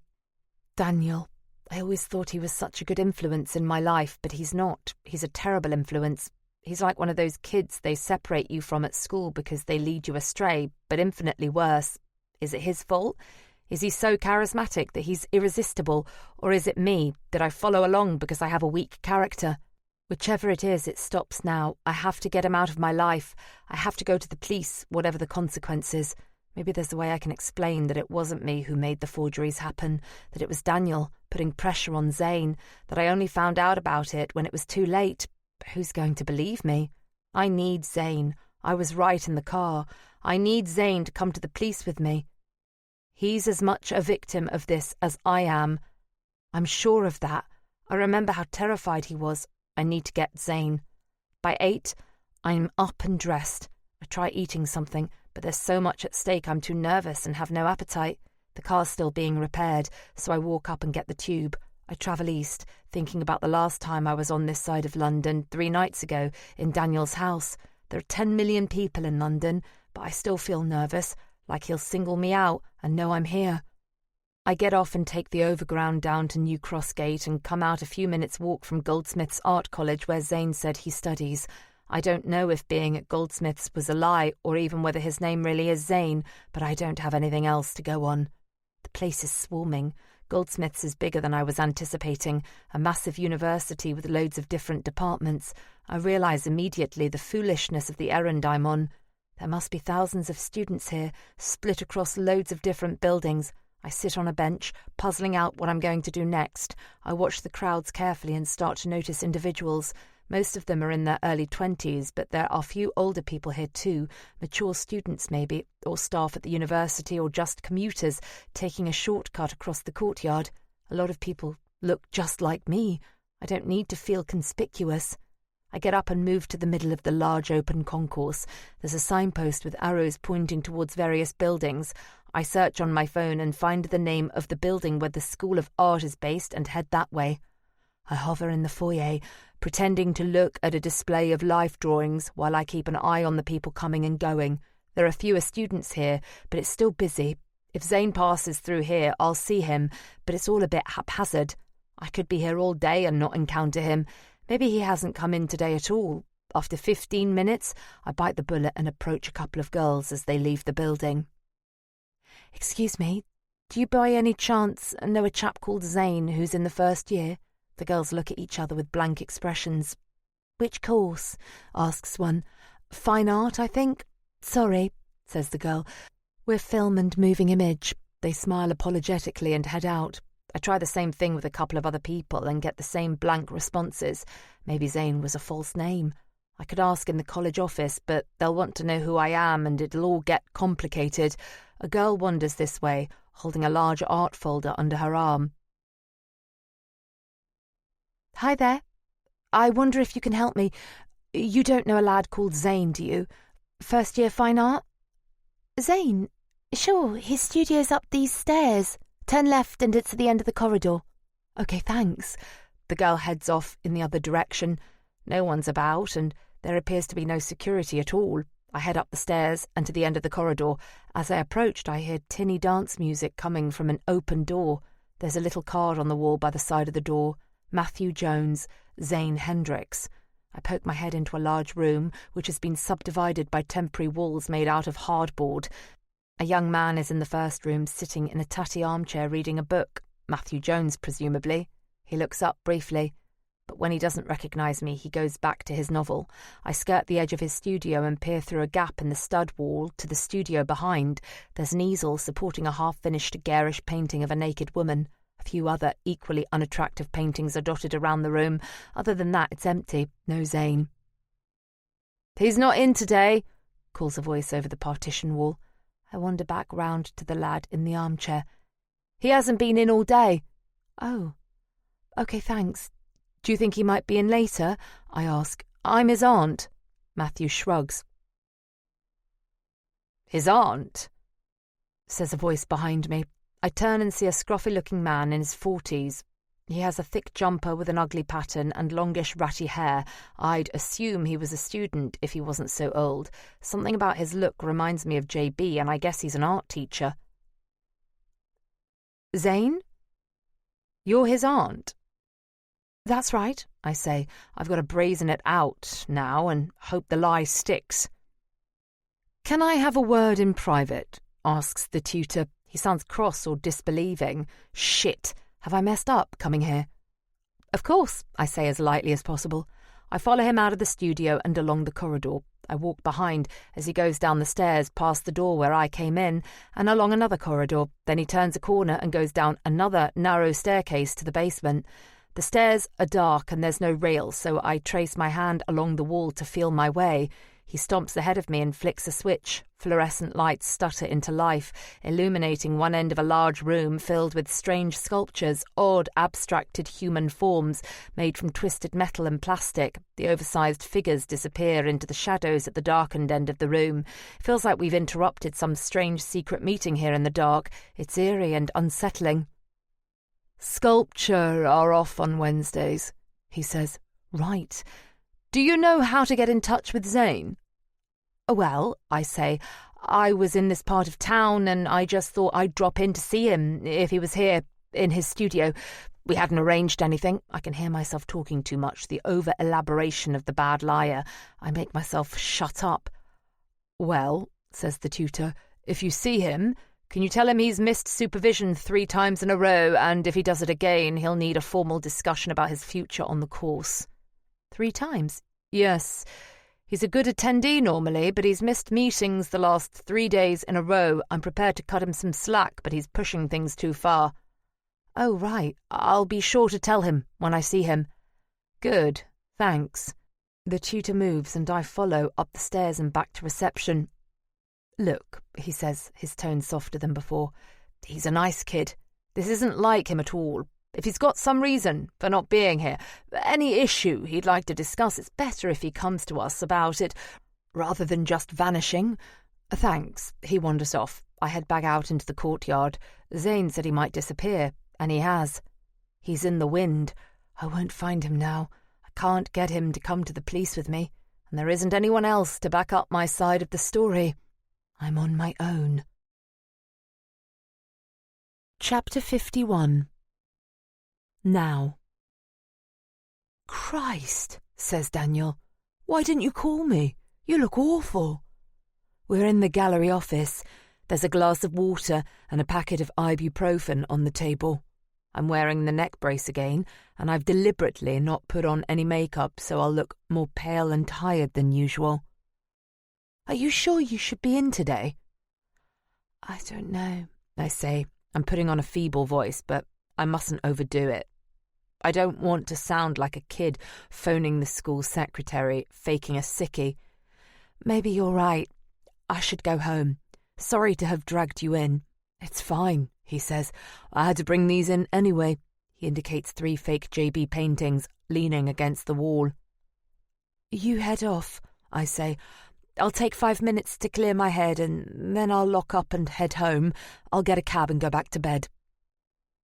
Daniel. I always thought he was such a good influence in my life, but he's not. He's a terrible influence. He's like one of those kids they separate you from at school because they lead you astray, but infinitely worse. Is it his fault? Is he so charismatic that he's irresistible, or is it me, that I follow along because I have a weak character? Whichever it is, it stops now. I have to get him out of my life. I have to go to the police, whatever the consequences. Maybe there's a way I can explain that it wasn't me who made the forgeries happen, that it was Daniel putting pressure on Zane, that I only found out about it when it was too late. But who's going to believe me? I need Zane. I was right in the car. I need Zane to come to the police with me. He's as much a victim of this as I am. I'm sure of that. I remember how terrified he was. I need to get Zane. By 8, I'm up and dressed. I try eating something, but there's so much at stake I'm too nervous and have no appetite. The car's still being repaired, so I walk up and get the tube. I travel east, thinking about the last time I was on this side of London, 3 nights ago, in Daniel's house. There are 10 million people in London, but I still feel nervous, like he'll single me out and know I'm here. I get off and take the overground down to New Cross Gate and come out a few minutes' walk from Goldsmiths Art College where Zane said he studies. I don't know if being at Goldsmiths was a lie or even whether his name really is Zane, but I don't have anything else to go on. The place is swarming. Goldsmiths is bigger than I was anticipating, a massive university with loads of different departments. I realise immediately the foolishness of the errand I'm on. There must be thousands of students here, split across loads of different buildings. I sit on a bench, puzzling out what I'm going to do next. I watch the crowds carefully and start to notice individuals. Most of them are in their early 20s, but there are few older people here too, mature students maybe, or staff at the university, or just commuters taking a shortcut across the courtyard. A lot of people look just like me. I don't need to feel conspicuous. I get up and move to the middle of the large open concourse. There's a signpost with arrows pointing towards various buildings. I search on my phone and find the name of the building where the School of Art is based and head that way. I hover in the foyer, pretending to look at a display of life drawings while I keep an eye on the people coming and going. There are fewer students here, but it's still busy. If Zane passes through here, I'll see him, but it's all a bit haphazard. I could be here all day and not encounter him. Maybe he hasn't come in today at all. After 15 minutes, I bite the bullet and approach a couple of girls as they leave the building. "Excuse me, do you by any chance know a chap called Zane who's in the first year?" The girls look at each other with blank expressions. "Which course?" asks one. "Fine art, I think." "Sorry," says the girl. "We're film and moving image." They smile apologetically and head out. I try the same thing with a couple of other people and get the same blank responses. Maybe Zane was a false name. I could ask in the college office, but they'll want to know who I am and it'll all get complicated. A girl wanders this way, holding a large art folder under her arm. "Hi there. I wonder if you can help me. You don't know a lad called Zane, do you? First year fine art?" "Zane? Sure, his studio's up these stairs. Turn left and it's at the end of the corridor." "Okay, thanks." The girl heads off in the other direction. No one's about and there appears to be no security at all. I head up the stairs and to the end of the corridor. As I approached, I hear tinny dance music coming from an open door. There's a little card on the wall by the side of the door. Matthew Jones, Zane Hendricks. I poke my head into a large room, which has been subdivided by temporary walls made out of hardboard. A young man is in the first room, sitting in a tatty armchair reading a book. Matthew Jones, presumably. He looks up briefly, but when he doesn't recognise me, he goes back to his novel. I skirt the edge of his studio and peer through a gap in the stud wall to the studio behind. There's an easel supporting a half-finished garish painting of a naked woman. A few other equally unattractive paintings are dotted around the room. Other than that, it's empty. No Zane. "He's not in today," calls a voice over the partition wall. I wander back round to the lad in the armchair. "He hasn't been in all day." "Oh. Okay, thanks. Do you think he might be in later?" I ask. "I'm his aunt." Matthew shrugs. "His aunt?" says a voice behind me. I turn and see a scruffy-looking man in his 40s. He has a thick jumper with an ugly pattern and longish ratty hair. I'd assume he was a student if he wasn't so old. Something about his look reminds me of JB, and I guess he's an art teacher. "Zane? You're his aunt?" "That's right," I say. I've got to brazen it out now and hope the lie sticks. "Can I have a word in private?" asks the tutor. He sounds cross or disbelieving. Shit. Have I messed up coming here? "Of course," I say as lightly as possible. I follow him out of the studio and along the corridor. I walk behind as he goes down the stairs past the door where I came in and along another corridor. Then he turns a corner and goes down another narrow staircase to the basement. The stairs are dark and there's no rail, so I trace my hand along the wall to feel my way. He stomps ahead of me and flicks a switch. Fluorescent lights stutter into life, illuminating one end of a large room filled with strange sculptures, odd, abstracted human forms made from twisted metal and plastic. The oversized figures disappear into the shadows at the darkened end of the room. It feels like we've interrupted some strange secret meeting here in the dark. It's eerie and unsettling. "Sculpture are off on Wednesdays," he says. "Right. Do you know how to get in touch with Zane?" "Well," I say, "I was in this part of town and I just thought I'd drop in to see him if he was here in his studio. We hadn't arranged anything." I can hear myself talking too much, the over-elaboration of the bad liar. I make myself shut up. "Well," says the tutor, "if you see him, can you tell him he's missed supervision 3 times in a row, and if he does it again, he'll need a formal discussion about his future on the course." 3 times? Yes. He's a good attendee normally, but he's missed meetings the last 3 days in a row. I'm prepared to cut him some slack, but he's pushing things too far." "Oh, right. I'll be sure to tell him when I see him." "Good, thanks." The tutor moves and I follow up the stairs and back to reception. "Look," he says, his tone softer than before, "he's a nice kid. This isn't like him at all. If he's got some reason for not being here, any issue he'd like to discuss, it's better if he comes to us about it, rather than just vanishing. Thanks." He wanders off. I head back out into the courtyard. Zane said he might disappear, and he has. He's in the wind. I won't find him now. I can't get him to come to the police with me, and there isn't anyone else to back up my side of the story. I'm on my own. Chapter 51. Now. "Christ," says Daniel. "Why didn't you call me? You look awful." We're in the gallery office. There's a glass of water and a packet of ibuprofen on the table. I'm wearing the neck brace again, and I've deliberately not put on any makeup so I'll look more pale and tired than usual. "Are you sure you should be in today?" "I don't know," I say. I'm putting on a feeble voice, but I mustn't overdo it. I don't want to sound like a kid phoning the school secretary, faking a sickie. "Maybe you're right. I should go home. Sorry to have dragged you in." "It's fine," he says. "I had to bring these in anyway." He indicates 3 fake JB paintings leaning against the wall. "You head off," I say. "I'll take 5 minutes to clear my head, and then I'll lock up and head home. I'll get a cab and go back to bed."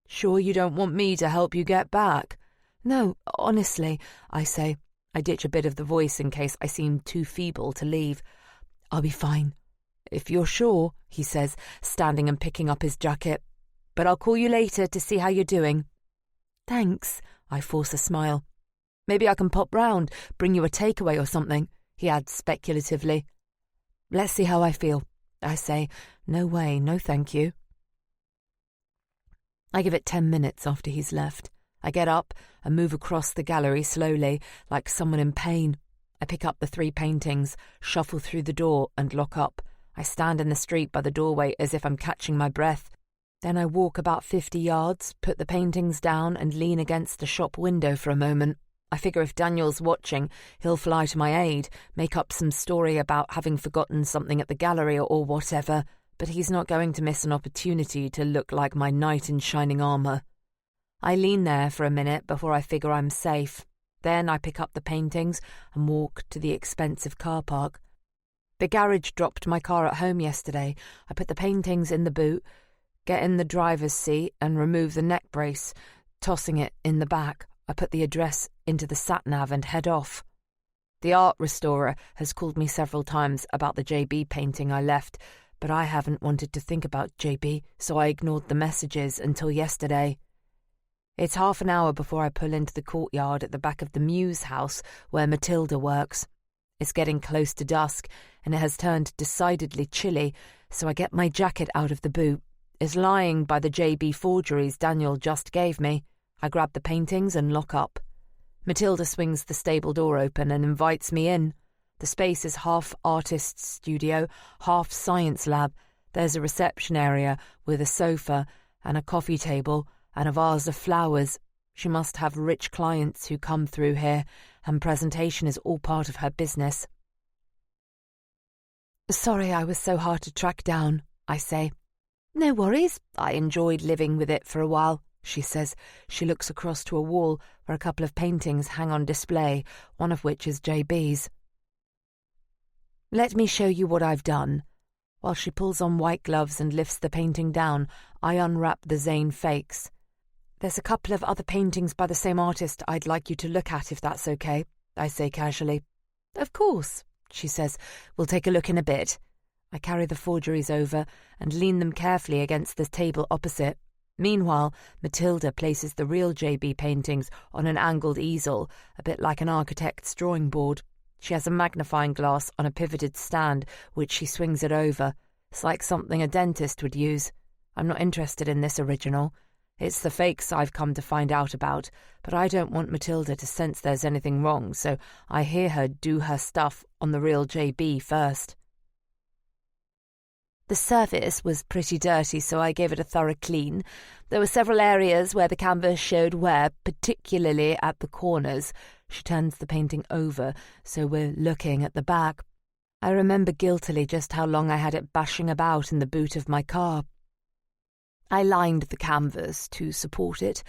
"Sure you don't want me to help you get back?" "No, honestly," I say. I ditch a bit of the voice in case I seem too feeble to leave. "I'll be fine." "If you're sure," he says, standing and picking up his jacket. "But I'll call you later to see how you're doing." "Thanks," I force a smile. "Maybe I can pop round, bring you a takeaway or something," he adds speculatively. "Let's see how I feel," I say. "No way, no thank you." I give it 10 minutes after he's left. I get up and move across the gallery slowly, like someone in pain. I pick up the 3 paintings, shuffle through the door and lock up. I stand in the street by the doorway as if I'm catching my breath. Then I walk about 50 yards, put the paintings down and lean against the shop window for a moment. I figure if Daniel's watching, he'll fly to my aid, make up some story about having forgotten something at the gallery or whatever, but he's not going to miss an opportunity to look like my knight in shining armour. I lean there for a minute before I figure I'm safe. Then I pick up the paintings and walk to the expensive car park. The garage dropped my car at home yesterday. I put the paintings in the boot, get in the driver's seat and remove the neck brace. Tossing it in the back, I put the address into the sat-nav and head off. The art restorer has called me several times about the JB painting I left, but I haven't wanted to think about JB, so I ignored the messages until yesterday. It's half an hour before I pull into the courtyard at the back of the Muse house where Matilda works. It's getting close to dusk, and it has turned decidedly chilly, so I get my jacket out of the boot. It's lying by the JB forgeries Daniel just gave me. I grab the paintings and lock up. Matilda swings the stable door open and invites me in. The space is half artist's studio, half science lab. There's a reception area with a sofa and a coffee table and a vase of flowers. She must have rich clients who come through here, and presentation is all part of her business. "Sorry I was so hard to track down," I say. "No worries. I enjoyed living with it for a while," she says. She looks across to a wall where a couple of paintings hang on display, one of which is JB's. "Let me show you what I've done." While she pulls on white gloves and lifts the painting down, I unwrap the Zane fakes. "There's a couple of other paintings by the same artist I'd like you to look at if that's okay," I say casually. "Of course," she says. "We'll take a look in a bit." I carry the forgeries over and lean them carefully against the table opposite. Meanwhile, Matilda places the real JB paintings on an angled easel, a bit like an architect's drawing board. She has a magnifying glass on a pivoted stand, which she swings it over. It's like something a dentist would use. I'm not interested in this original. It's the fakes I've come to find out about, but I don't want Matilda to sense there's anything wrong, so I hear her do her stuff on the real JB first. The surface was pretty dirty, so I gave it a thorough clean. There were several areas where the canvas showed wear, particularly at the corners. She turns the painting over, so we're looking at the back. I remember guiltily just how long I had it bashing about in the boot of my car. I lined the canvas to support it,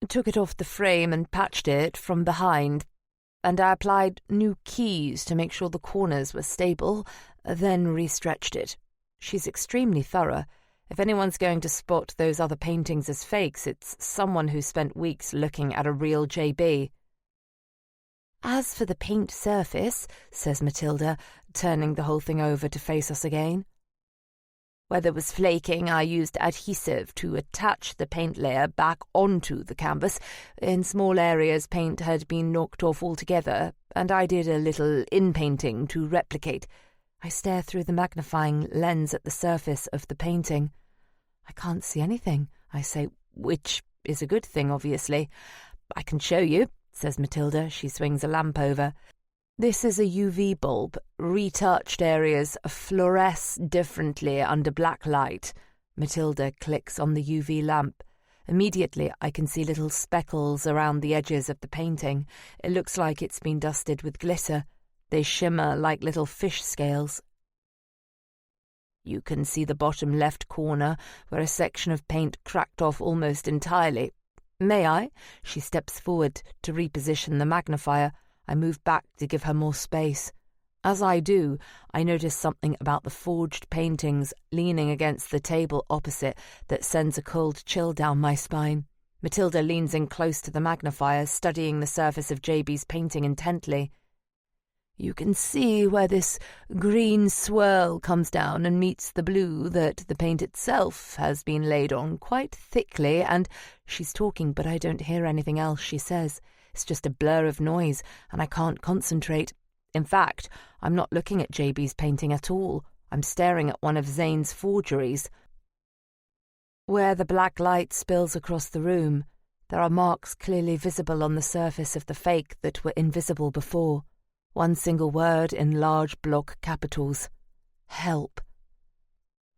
took it off the frame and patched it from behind, and I applied new keys to make sure the corners were stable, then restretched it. She's extremely thorough. If anyone's going to spot those other paintings as fakes, it's someone who spent weeks looking at a real JB. As for the paint surface, says Matilda, turning the whole thing over to face us again. Where there was flaking, I used adhesive to attach the paint layer back onto the canvas. In small areas, paint had been knocked off altogether, and I did a little in-painting to replicate. I stare through the magnifying lens at the surface of the painting. I can't see anything, I say, which is a good thing, obviously. I can show you, says Matilda. She swings a lamp over. This is a UV bulb. Retouched areas fluoresce differently under black light. Matilda clicks on the UV lamp. Immediately, I can see little speckles around the edges of the painting. It looks like it's been dusted with glitter. They shimmer like little fish scales. You can see the bottom left corner, where a section of paint cracked off almost entirely. May I? She steps forward to reposition the magnifier. I move back to give her more space. As I do, I notice something about the forged paintings leaning against the table opposite that sends a cold chill down my spine. Matilda leans in close to the magnifier, studying the surface of JB's painting intently. You can see where this green swirl comes down and meets the blue that the paint itself has been laid on quite thickly, and she's talking, but I don't hear anything else she says. It's just a blur of noise, and I can't concentrate. In fact, I'm not looking at JB's painting at all. I'm staring at one of Zane's forgeries. Where the black light spills across the room, there are marks clearly visible on the surface of the fake that were invisible before. One single word in large block capitals. Help.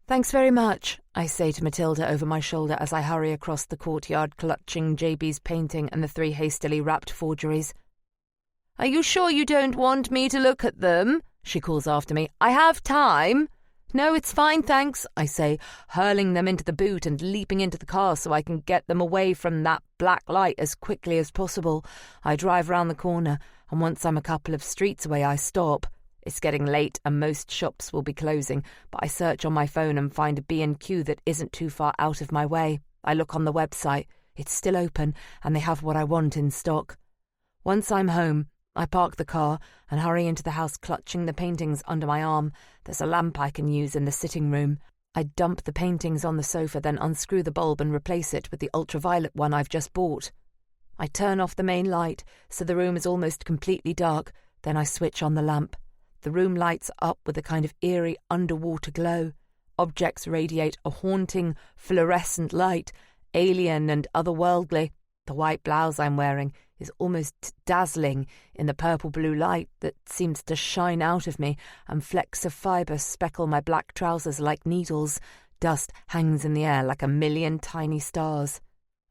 Thanks very much, I say to Matilda over my shoulder as I hurry across the courtyard clutching JB's painting and the 3 hastily wrapped forgeries. Are you sure you don't want me to look at them? She calls after me. I have time. No, it's fine, thanks, I say, hurling them into the boot and leaping into the car so I can get them away from that black light as quickly as possible. I drive round the corner, and once I'm a couple of streets away, I stop. It's getting late and most shops will be closing, but I search on my phone and find a B&Q that isn't too far out of my way. I look on the website. It's still open, and they have what I want in stock. Once I'm home, I park the car and hurry into the house clutching the paintings under my arm. There's a lamp I can use in the sitting room. I dump the paintings on the sofa, then unscrew the bulb and replace it with the ultraviolet one I've just bought. I turn off the main light, so the room is almost completely dark, then I switch on the lamp. The room lights up with a kind of eerie underwater glow. Objects radiate a haunting, fluorescent light, alien and otherworldly. The white blouse I'm wearing is almost dazzling in the purple-blue light that seems to shine out of me, and flecks of fibre speckle my black trousers like needles. Dust hangs in the air like a million tiny stars.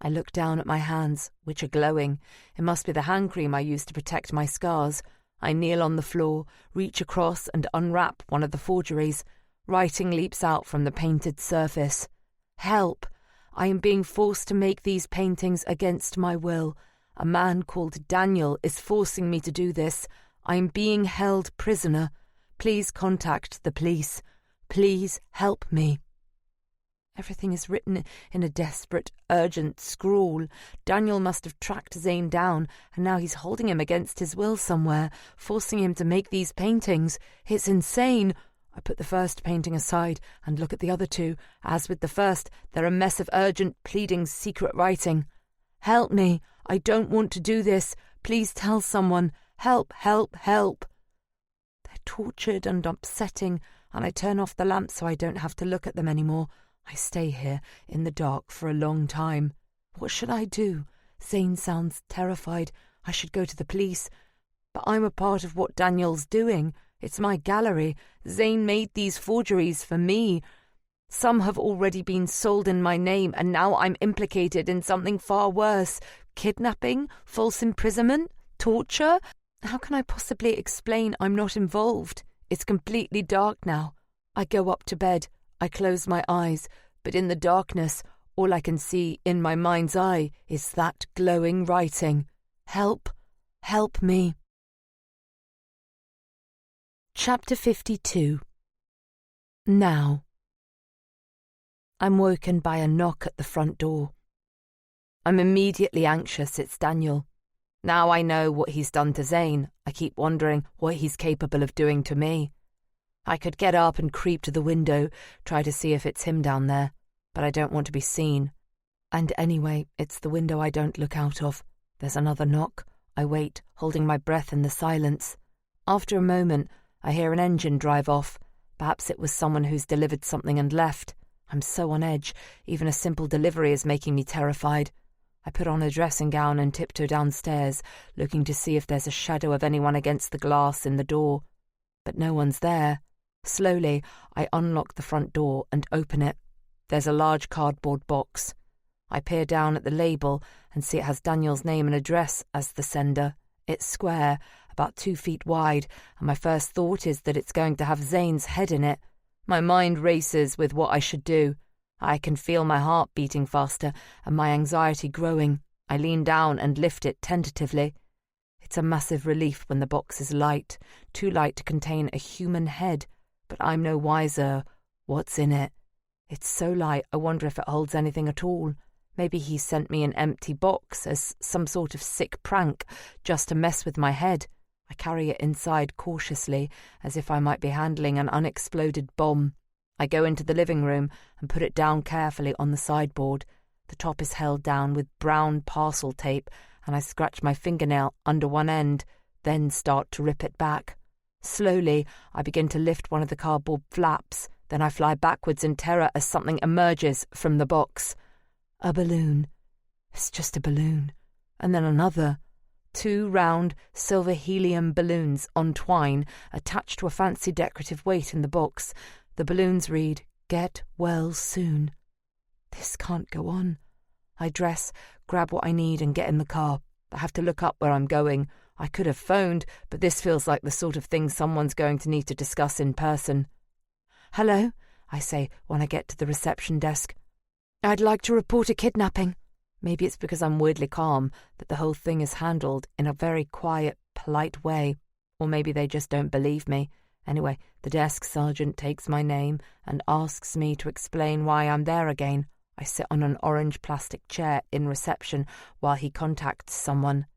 I look down at my hands, which are glowing. It must be the hand cream I used to protect my scars. I kneel on the floor, reach across and unwrap one of the forgeries. Writing leaps out from the painted surface. Help! I am being forced to make these paintings against my will. A man called Daniel is forcing me to do this. I am being held prisoner. Please contact the police. Please help me. Everything is written in a desperate, urgent scrawl. Daniel must have tracked Zane down, and now he's holding him against his will somewhere, forcing him to make these paintings. It's insane. I put the first painting aside and look at the other 2. As with the first, they're a mess of urgent, pleading, secret writing. Help me. I don't want to do this. Please tell someone. Help, help, help. They're tortured and upsetting, and I turn off the lamp so I don't have to look at them anymore. I stay here in the dark for a long time. What should I do? Zane sounds terrified. I should go to the police. But I'm a part of what Daniel's doing. It's my gallery. Zane made these forgeries for me. Some have already been sold in my name, and now I'm implicated in something far worse. Kidnapping? False imprisonment? Torture? How can I possibly explain I'm not involved? It's completely dark now. I go up to bed. I close my eyes, but in the darkness, all I can see in my mind's eye is that glowing writing. Help! Help me! Chapter 52. Now. I'm woken by a knock at the front door. I'm immediately anxious. It's Daniel. Now I know what he's done to Zane. I keep wondering what he's capable of doing to me. I could get up and creep to the window, try to see if it's him down there, but I don't want to be seen. And anyway, it's the window I don't look out of. There's another knock. I wait, holding my breath in the silence. After a moment, I hear an engine drive off. Perhaps it was someone who's delivered something and left. I'm so on edge. Even a simple delivery is making me terrified. I put on a dressing gown and tiptoe downstairs, looking to see if there's a shadow of anyone against the glass in the door. But no one's there. Slowly, I unlock the front door and open it. There's a large cardboard box. I peer down at the label and see it has Daniel's name and address as the sender. It's square, about 2 feet wide, and my first thought is that it's going to have Zane's head in it. My mind races with what I should do. I can feel my heart beating faster and my anxiety growing. I lean down and lift it tentatively. It's a massive relief when the box is light, too light to contain a human head, but I'm no wiser what's in it. It's so light I wonder if it holds anything at all. Maybe he sent me an empty box as some sort of sick prank, just to mess with my head. I carry it inside cautiously, as if I might be handling an unexploded bomb. I go into the living room and put it down carefully on the sideboard. The top is held down with brown parcel tape, and I scratch my fingernail under one end, then start to rip it back. Slowly, I begin to lift one of the cardboard flaps, then I fly backwards in terror as something emerges from the box. A balloon. It's just a balloon. And then another. 2 round, silver helium balloons on twine, attached to a fancy decorative weight in the box. The balloons read, "Get well soon." This can't go on. I dress, grab what I need and get in the car. I have to look up where I'm going. I could have phoned, but this feels like the sort of thing someone's going to need to discuss in person. "Hello," I say when I get to the reception desk. "I'd like to report a kidnapping." Maybe it's because I'm weirdly calm that the whole thing is handled in a very quiet, polite way. Or maybe they just don't believe me. Anyway, the desk sergeant takes my name and asks me to explain why I'm there again. I sit on an orange plastic chair in reception while he contacts someone.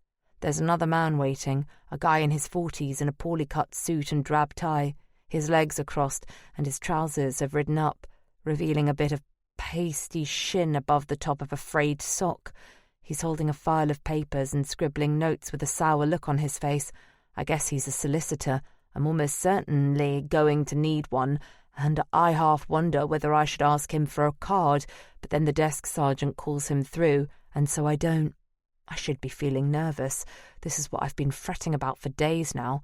There's another man waiting, a guy in his 40s in a poorly cut suit and drab tie. His legs are crossed and his trousers have ridden up, revealing a bit of pasty shin above the top of a frayed sock. He's holding a file of papers and scribbling notes with a sour look on his face. I guess he's a solicitor. I'm almost certainly going to need one, and I half wonder whether I should ask him for a card, but then the desk sergeant calls him through, and so I don't. I should be feeling nervous. This is what I've been fretting about for days now.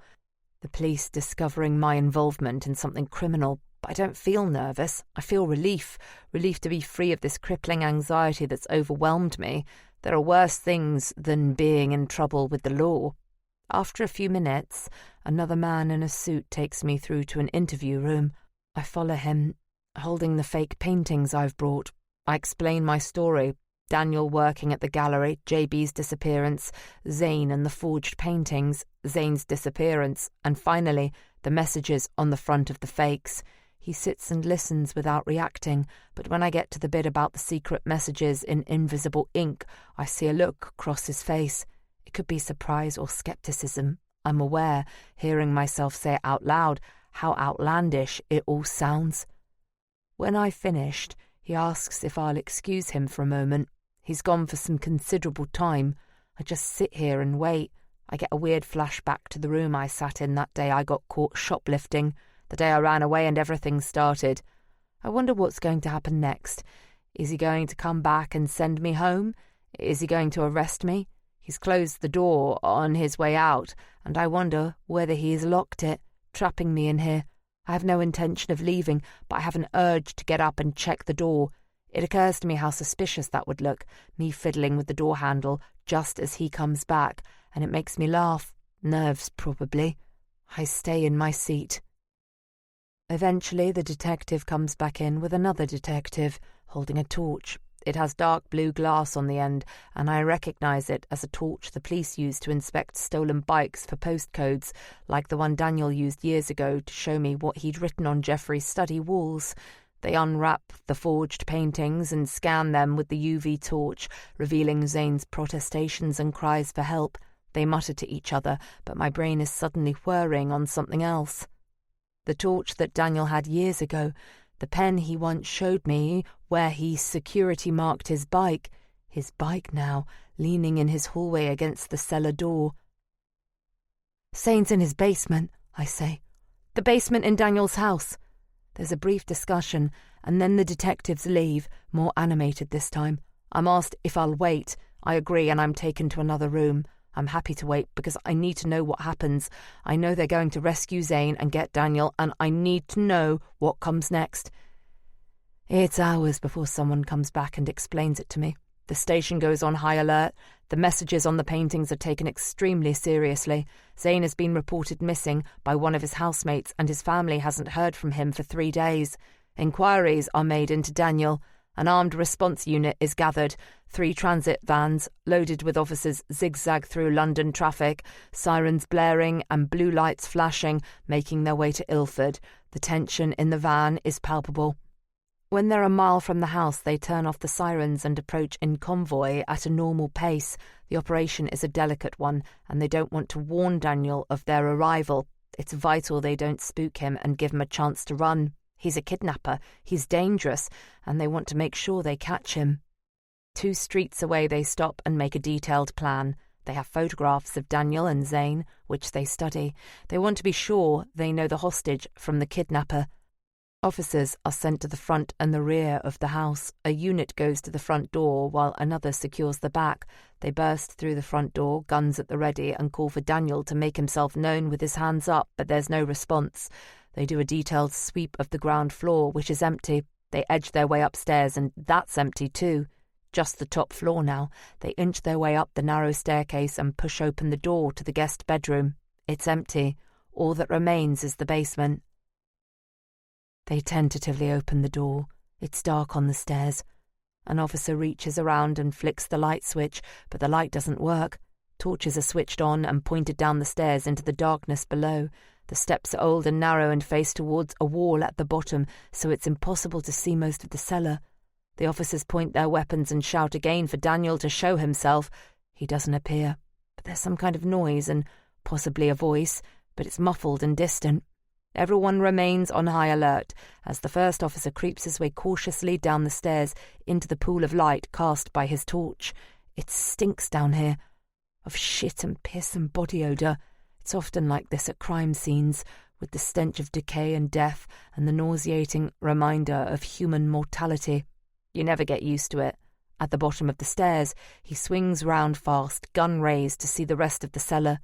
The police discovering my involvement in something criminal. But I don't feel nervous. I feel relief to be free of this crippling anxiety that's overwhelmed me. There are worse things than being in trouble with the law. After a few minutes, another man in a suit takes me through to an interview room. I follow him, holding the fake paintings I've brought. I explain my story. Daniel working at the gallery, JB's disappearance, Zane and the forged paintings, Zane's disappearance, and finally, the messages on the front of the fakes. He sits and listens without reacting, but when I get to the bit about the secret messages in invisible ink, I see a look cross his face. It could be surprise or skepticism. I'm aware, hearing myself say it out loud, how outlandish it all sounds. When I've finished, he asks if I'll excuse him for a moment. He's gone for some considerable time. I just sit here and wait. I get a weird flashback to the room I sat in that day I got caught shoplifting. The day I ran away and everything started. I wonder what's going to happen next. Is he going to come back and send me home? Is he going to arrest me? He's closed the door on his way out, and I wonder whether he has locked it, trapping me in here. I have no intention of leaving, but I have an urge to get up and check the door. It occurs to me how suspicious that would look, me fiddling with the door handle just as he comes back, and it makes me laugh. Nerves, probably. I stay in my seat. Eventually, the detective comes back in with another detective, holding a torch. It has dark blue glass on the end, and I recognise it as a torch the police use to inspect stolen bikes for postcodes, like the one Daniel used years ago to show me what he'd written on Jeffrey's study walls. They unwrap the forged paintings and scan them with the UV torch, revealing Zane's protestations and cries for help. They mutter to each other, but my brain is suddenly whirring on something else. The torch that Daniel had years ago, the pen he once showed me where he security marked his bike now, leaning in his hallway against the cellar door. Zane's in his basement, I say. The basement in Daniel's house. There's a brief discussion, and then the detectives leave, more animated this time. I'm asked if I'll wait. I agree, and I'm taken to another room. I'm happy to wait because I need to know what happens. I know they're going to rescue Zane and get Daniel, and I need to know what comes next. It's hours before someone comes back and explains it to me. The station goes on high alert. The messages on the paintings are taken extremely seriously. Zane has been reported missing by one of his housemates, and his family hasn't heard from him for 3 days. Inquiries are made into Daniel. An armed response unit is gathered. 3 transit vans, loaded with officers, zigzag through London traffic, sirens blaring and blue lights flashing, making their way to Ilford. The tension in the van is palpable. When they're a mile from the house, they turn off the sirens and approach in convoy at a normal pace. The operation is a delicate one, and they don't want to warn Daniel of their arrival. It's vital they don't spook him and give him a chance to run. He's a kidnapper, he's dangerous, and they want to make sure they catch him. 2 streets away they stop and make a detailed plan. They have photographs of Daniel and Zane, which they study. They want to be sure they know the hostage from the kidnapper. Officers are sent to the front and the rear of the house. A unit goes to the front door while another secures the back. They burst through the front door, guns at the ready, and call for Daniel to make himself known with his hands up, but there's no response. They do a detailed sweep of the ground floor, which is empty. They edge their way upstairs, and that's empty too. Just the top floor now. They inch their way up the narrow staircase and push open the door to the guest bedroom. It's empty. All that remains is the basement. They tentatively open the door. It's dark on the stairs. An officer reaches around and flicks the light switch, but the light doesn't work. Torches are switched on and pointed down the stairs into the darkness below. The steps are old and narrow and face towards a wall at the bottom, so it's impossible to see most of the cellar. The officers point their weapons and shout again for Daniel to show himself. He doesn't appear, but there's some kind of noise and possibly a voice, but it's muffled and distant. Everyone remains on high alert as the first officer creeps his way cautiously down the stairs into the pool of light cast by his torch. It stinks down here, of shit and piss and body odour. It's often like this at crime scenes, with the stench of decay and death and the nauseating reminder of human mortality. You never get used to it. At the bottom of the stairs, he swings round fast, gun raised to see the rest of the cellar.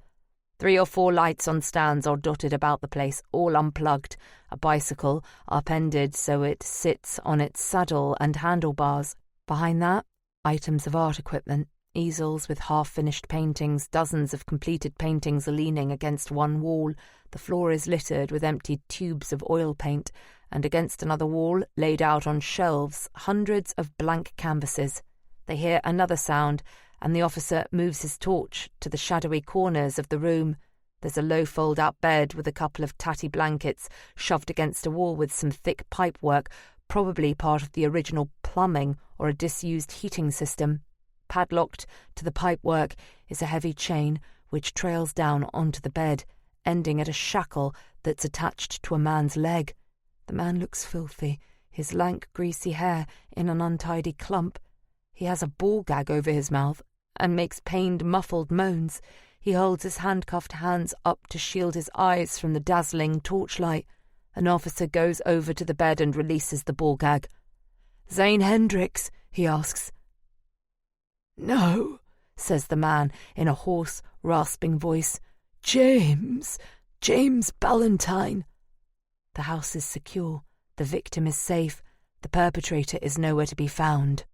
3 or 4 lights on stands are dotted about the place, all unplugged. A bicycle, upended so it sits on its saddle and handlebars. Behind that, items of art equipment, easels with half-finished paintings. Dozens of completed paintings are leaning against one wall. The floor is littered with empty tubes of oil paint, and against another wall, laid out on shelves, hundreds of blank canvases. They hear another sound, and the officer moves his torch to the shadowy corners of the room. There's a low fold-out bed with a couple of tatty blankets shoved against a wall with some thick pipework, probably part of the original plumbing or a disused heating system. Padlocked to the pipework is a heavy chain which trails down onto the bed, ending at a shackle that's attached to a man's leg. The man looks filthy, his lank, greasy hair in an untidy clump. He has a ball gag over his mouth and makes pained, muffled moans. He holds his handcuffed hands up to shield his eyes from the dazzling torchlight. An officer goes over to the bed and releases the ball gag. "Zane Hendricks?" he asks. "No," says the man in a hoarse, rasping voice. James Ballantyne." The house is secure. The victim is safe. The perpetrator is nowhere to be found.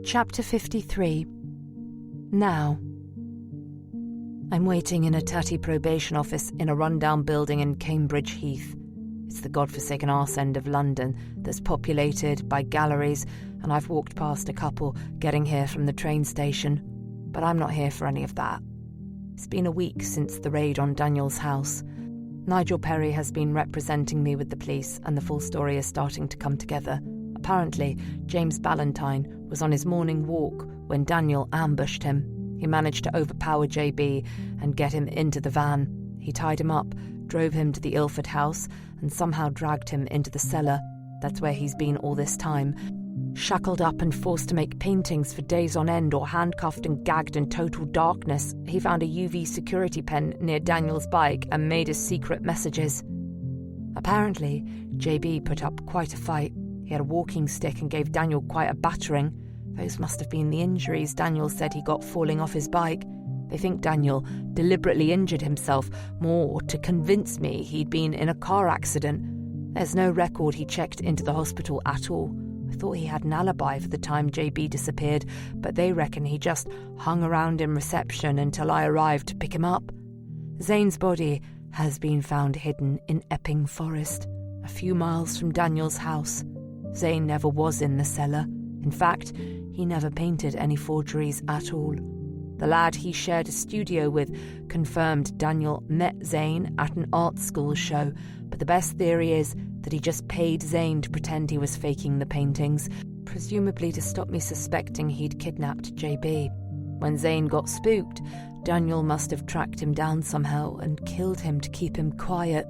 Chapter 53. Now. I'm waiting in a tatty probation office in a rundown building in Cambridge Heath. It's the godforsaken arse end of London that's populated by galleries, and I've walked past a couple getting here from the train station. But I'm not here for any of that. It's been a week since the raid on Daniel's house. Nigel Perry has been representing me with the police, and the full story is starting to come together. Apparently, James Ballantyne was on his morning walk when Daniel ambushed him. He managed to overpower JB and get him into the van. He tied him up, drove him to the Ilford house, and somehow dragged him into the cellar. That's where he's been all this time. Shackled up and forced to make paintings for days on end, or handcuffed and gagged in total darkness, he found a UV security pen near Daniel's bike and made his secret messages. Apparently, JB put up quite a fight. He had a walking stick and gave Daniel quite a battering. Those must have been the injuries Daniel said he got falling off his bike. They think Daniel deliberately injured himself more to convince me he'd been in a car accident. There's no record he checked into the hospital at all. I thought he had an alibi for the time JB disappeared, but they reckon he just hung around in reception until I arrived to pick him up. Zane's body has been found hidden in Epping Forest, a few miles from Daniel's house. Zane never was in the cellar. In fact, he never painted any forgeries at all. The lad he shared a studio with confirmed Daniel met Zane at an art school show, but the best theory is that he just paid Zane to pretend he was faking the paintings, presumably to stop me suspecting he'd kidnapped JB. When Zane got spooked, Daniel must have tracked him down somehow and killed him to keep him quiet.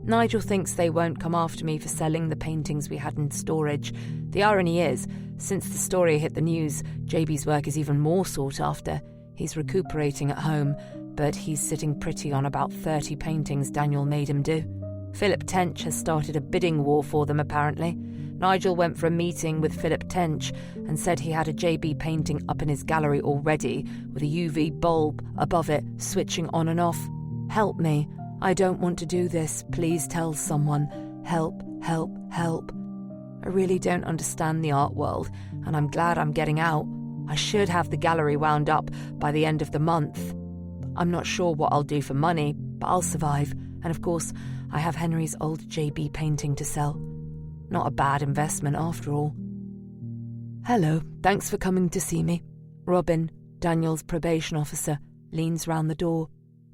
Nigel thinks they won't come after me for selling the paintings we had in storage. The irony is, since the story hit the news, JB's work is even more sought after. He's recuperating at home, but he's sitting pretty on about 30 paintings Daniel made him do. Philip Tench has started a bidding war for them, apparently. Nigel went for a meeting with Philip Tench and said he had a JB painting up in his gallery already, with a UV bulb above it, switching on and off. Help me. I don't want to do this. Please tell someone. Help, help, help. I really don't understand the art world, and I'm glad I'm getting out. I should have the gallery wound up by the end of the month. I'm not sure what I'll do for money, but I'll survive. And of course, I have Henry's old JB painting to sell. Not a bad investment after all. Hello, thanks for coming to see me. Robin, Daniel's probation officer, leans round the door.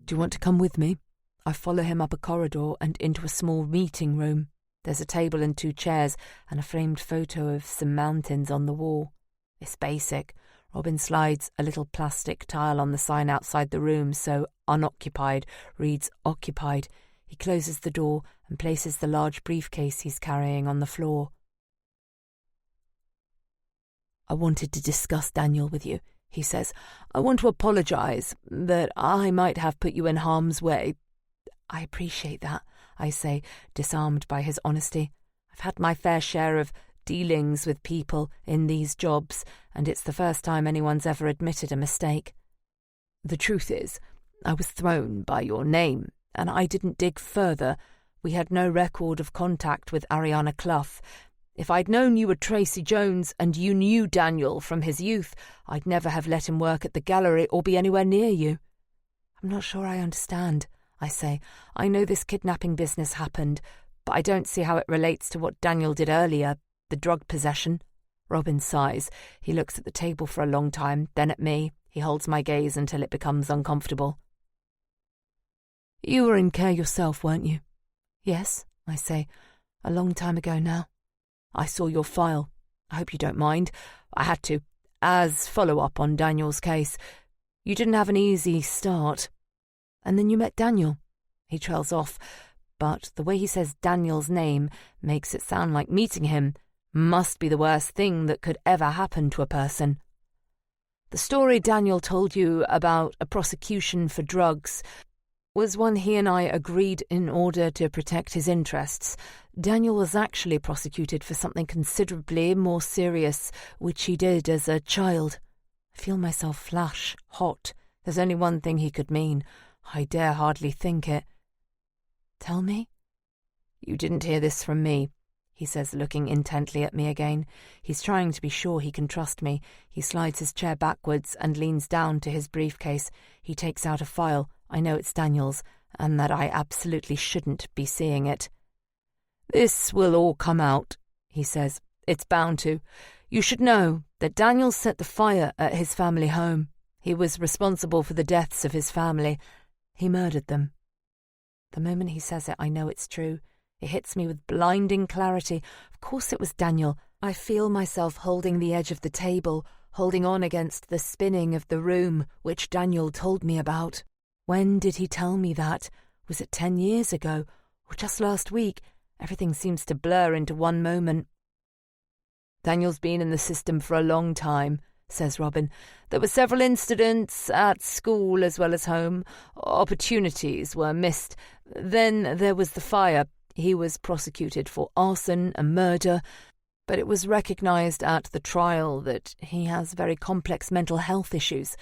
Do you want to come with me? I follow him up a corridor and into a small meeting room. There's a table and 2 chairs and a framed photo of some mountains on the wall. It's basic. Robin slides a little plastic tile on the sign outside the room so unoccupied reads occupied. He closes the door and places the large briefcase he's carrying on the floor. I wanted to discuss Daniel with you, he says. I want to apologise that I might have put you in harm's way. I appreciate that, I say, disarmed by his honesty. I've had my fair share of dealings with people in these jobs, and it's the first time anyone's ever admitted a mistake. The truth is, I was thrown by your name, and I didn't dig further. We had no record of contact with Ariana Clough. If I'd known you were Tracy Jones and you knew Daniel from his youth, I'd never have let him work at the gallery or be anywhere near you. I'm not sure I understand, I say. I know this kidnapping business happened, but I don't see how it relates to what Daniel did earlier, the drug possession. Robin sighs. He looks at the table for a long time, then at me. He holds my gaze until it becomes uncomfortable. You were in care yourself, weren't you? Yes, I say. A long time ago now. I saw your file. I hope you don't mind. I had to, as follow-up on Daniel's case. You didn't have an easy start. And then you met Daniel. He trails off, but the way he says Daniel's name makes it sound like meeting him must be the worst thing that could ever happen to a person. The story Daniel told you about a prosecution for drugs was one he and I agreed in order to protect his interests. Daniel was actually prosecuted for something considerably more serious, which he did as a child. I feel myself flush, hot. There's only one thing he could mean. I dare hardly think it. Tell me? You didn't hear this from me, he says, looking intently at me again. He's trying to be sure he can trust me. He slides his chair backwards and leans down to his briefcase. He takes out a file. I know it's Daniel's, and that I absolutely shouldn't be seeing it. This will all come out, he says. It's bound to. You should know that Daniel set the fire at his family home. He was responsible for the deaths of his family. He murdered them. The moment he says it, I know it's true. It hits me with blinding clarity. Of course it was Daniel. I feel myself holding the edge of the table, holding on against the spinning of the room, which Daniel told me about. When did he tell me that? Was it 10 years ago? Or just last week? Everything seems to blur into one moment. Daniel's been in the system for a long time, says Robin. There were several incidents at school as well as home. Opportunities were missed. Then there was the fire. He was prosecuted for arson and murder, but it was recognised at the trial that he has very complex mental health issues.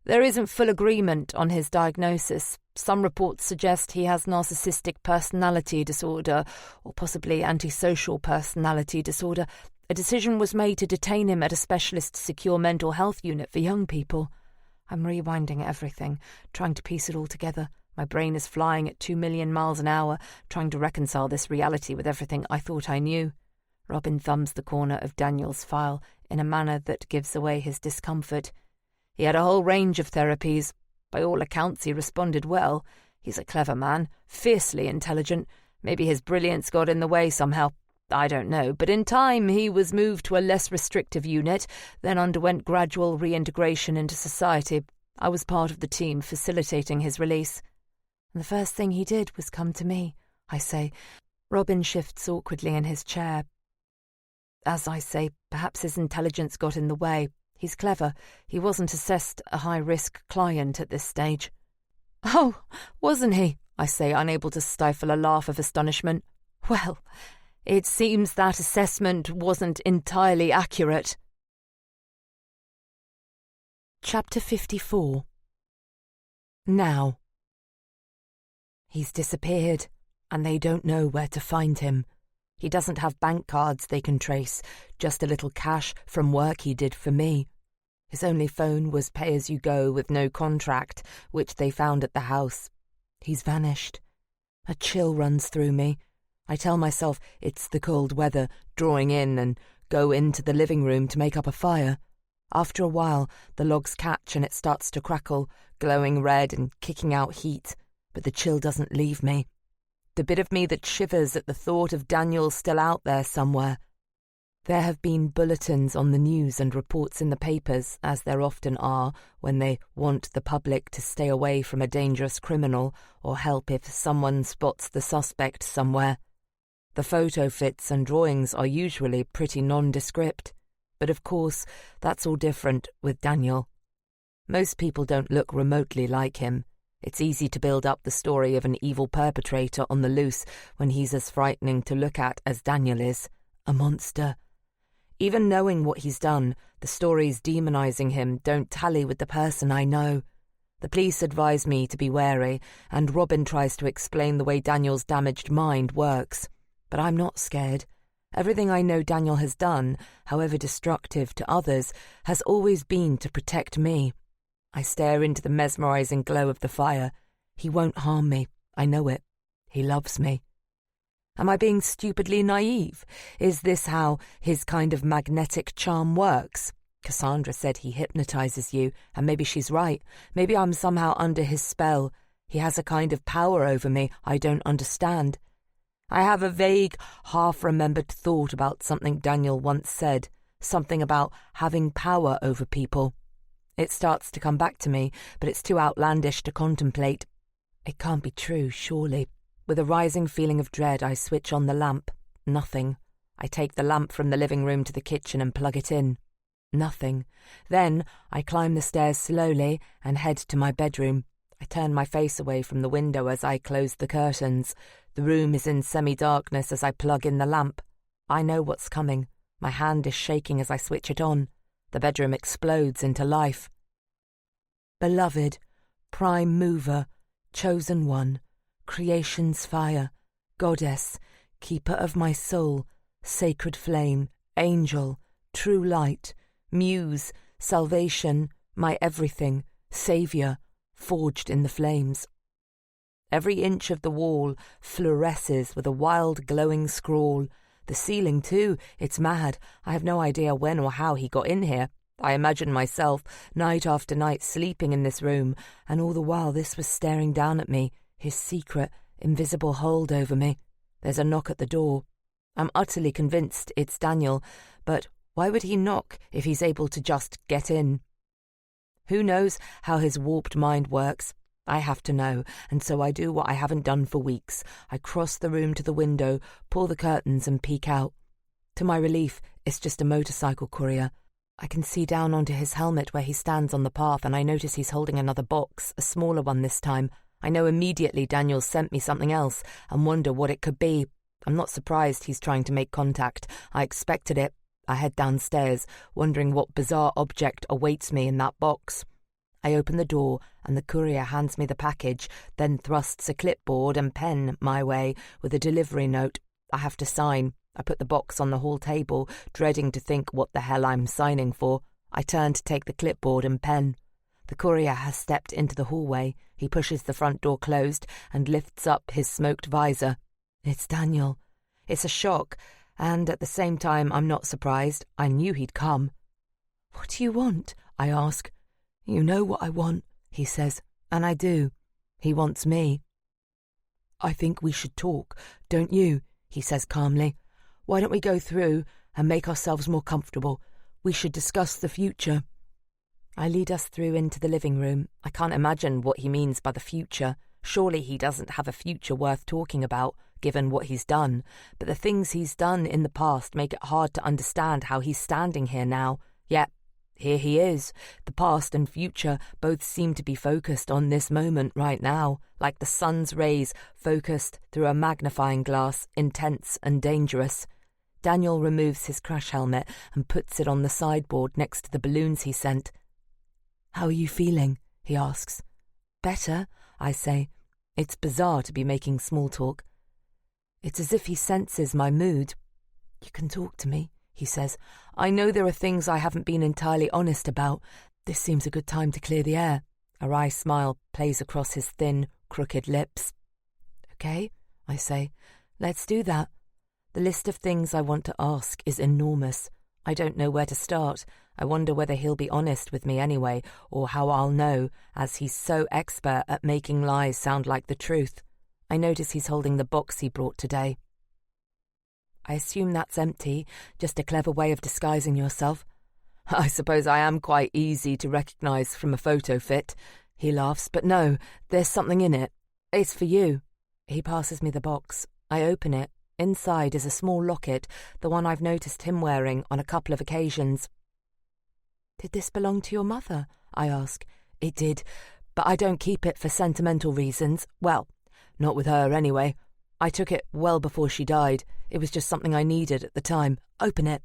There isn't full agreement on his diagnosis. Some reports suggest he has narcissistic personality disorder or possibly antisocial personality disorder. A decision was made to detain him at a specialist secure mental health unit for young people. I'm rewinding everything, trying to piece it all together. My brain is flying at 2 million miles an hour, trying to reconcile this reality with everything I thought I knew. Robin thumbs the corner of Daniel's file in a manner that gives away his discomfort. He had a whole range of therapies. By all accounts, he responded well. He's a clever man, fiercely intelligent. Maybe his brilliance got in the way somehow. I don't know, but in time he was moved to a less restrictive unit, then underwent gradual reintegration into society. I was part of the team facilitating his release. And the first thing he did was come to me, I say. Robin shifts awkwardly in his chair. As I say, perhaps his intelligence got in the way. He's clever. He wasn't assessed a high-risk client at this stage. Oh, wasn't he? I say, unable to stifle a laugh of astonishment. Well, it seems that assessment wasn't entirely accurate. Chapter 54. Now. He's disappeared, and they don't know where to find him. He doesn't have bank cards they can trace, just a little cash from work he did for me. His only phone was pay-as-you-go with no contract, which they found at the house. He's vanished. A chill runs through me. I tell myself it's the cold weather drawing in and go into the living room to make up a fire. After a while, the logs catch and it starts to crackle, glowing red and kicking out heat, but the chill doesn't leave me. The bit of me that shivers at the thought of Daniel still out there somewhere. There have been bulletins on the news and reports in the papers, as there often are, when they want the public to stay away from a dangerous criminal or help if someone spots the suspect somewhere. The photo fits and drawings are usually pretty nondescript, but of course that's all different with Daniel. Most people don't look remotely like him. It's easy to build up the story of an evil perpetrator on the loose when he's as frightening to look at as Daniel is, a monster. Even knowing what he's done, the stories demonizing him don't tally with the person I know. The police advise me to be wary, and Robin tries to explain the way Daniel's damaged mind works. But I'm not scared. Everything I know Daniel has done, however destructive to others, has always been to protect me. I stare into the mesmerizing glow of the fire. He won't harm me. I know it. He loves me. Am I being stupidly naive? Is this how his kind of magnetic charm works? Cassandra said he hypnotizes you, and maybe she's right. Maybe I'm somehow under his spell. He has a kind of power over me I don't understand. I have a vague, half-remembered thought about something Daniel once said, something about having power over people. It starts to come back to me, but it's too outlandish to contemplate. It can't be true, surely. With a rising feeling of dread, I switch on the lamp. Nothing. I take the lamp from the living room to the kitchen and plug it in. Nothing. Then I climb the stairs slowly and head to my bedroom. I turn my face away from the window as I close the curtains. The room is in semi-darkness as I plug in the lamp. I know what's coming. My hand is shaking as I switch it on. The bedroom explodes into life. Beloved, prime mover, chosen one, creation's fire, goddess, keeper of my soul, sacred flame, angel, true light, muse, salvation, my everything, saviour, forged in the flames. Every inch of the wall fluoresces with a wild glowing scrawl. The ceiling, too, it's mad. I have no idea when or how he got in here. I imagine myself, night after night, sleeping in this room, and all the while this was staring down at me, his secret, invisible hold over me. There's a knock at the door. I'm utterly convinced it's Daniel, but why would he knock if he's able to just get in? Who knows how his warped mind works? I have to know, and so I do what I haven't done for weeks. I cross the room to the window, pull the curtains and peek out. To my relief, it's just a motorcycle courier. I can see down onto his helmet where he stands on the path, and I notice he's holding another box, a smaller one this time. I know immediately Daniel sent me something else and wonder what it could be. I'm not surprised he's trying to make contact. I expected it. I head downstairs, wondering what bizarre object awaits me in that box. I open the door, and the courier hands me the package, then thrusts a clipboard and pen my way with a delivery note. I have to sign. I put the box on the hall table, dreading to think what the hell I'm signing for. I turn to take the clipboard and pen. The courier has stepped into the hallway. He pushes the front door closed and lifts up his smoked visor. It's Daniel. It's a shock, and at the same time I'm not surprised. I knew he'd come. "What do you want?" I ask. "You know what I want," he says, and I do. He wants me. "I think we should talk, don't you?" he says calmly. "Why don't we go through and make ourselves more comfortable? We should discuss the future." I lead us through into the living room. I can't imagine what he means by the future. Surely he doesn't have a future worth talking about, given what he's done. But the things he's done in the past make it hard to understand how he's standing here now. Yet, here he is. The past and future both seem to be focused on this moment right now, like the sun's rays focused through a magnifying glass, intense and dangerous. Daniel removes his crash helmet and puts it on the sideboard next to the balloons he sent. "How are you feeling?" he asks. "Better," I say. It's bizarre to be making small talk. It's as if he senses my mood. "You can talk to me," he says. "I know there are things I haven't been entirely honest about. This seems a good time to clear the air." A wry smile plays across his thin, crooked lips. "Okay," I say. "Let's do that." The list of things I want to ask is enormous. I don't know where to start. I wonder whether he'll be honest with me anyway, or how I'll know, as he's so expert at making lies sound like the truth. I notice he's holding the box he brought today. "I assume that's empty, just a clever way of disguising yourself." "I suppose I am quite easy to recognise from a photo fit," he laughs, "but no, there's something in it. It's for you." He passes me the box. I open it. Inside is a small locket, the one I've noticed him wearing on a couple of occasions. "Did this belong to your mother?" I ask. "It did, but I don't keep it for sentimental reasons. Well, not with her anyway. I took it well before she died. It was just something I needed at the time. Open it."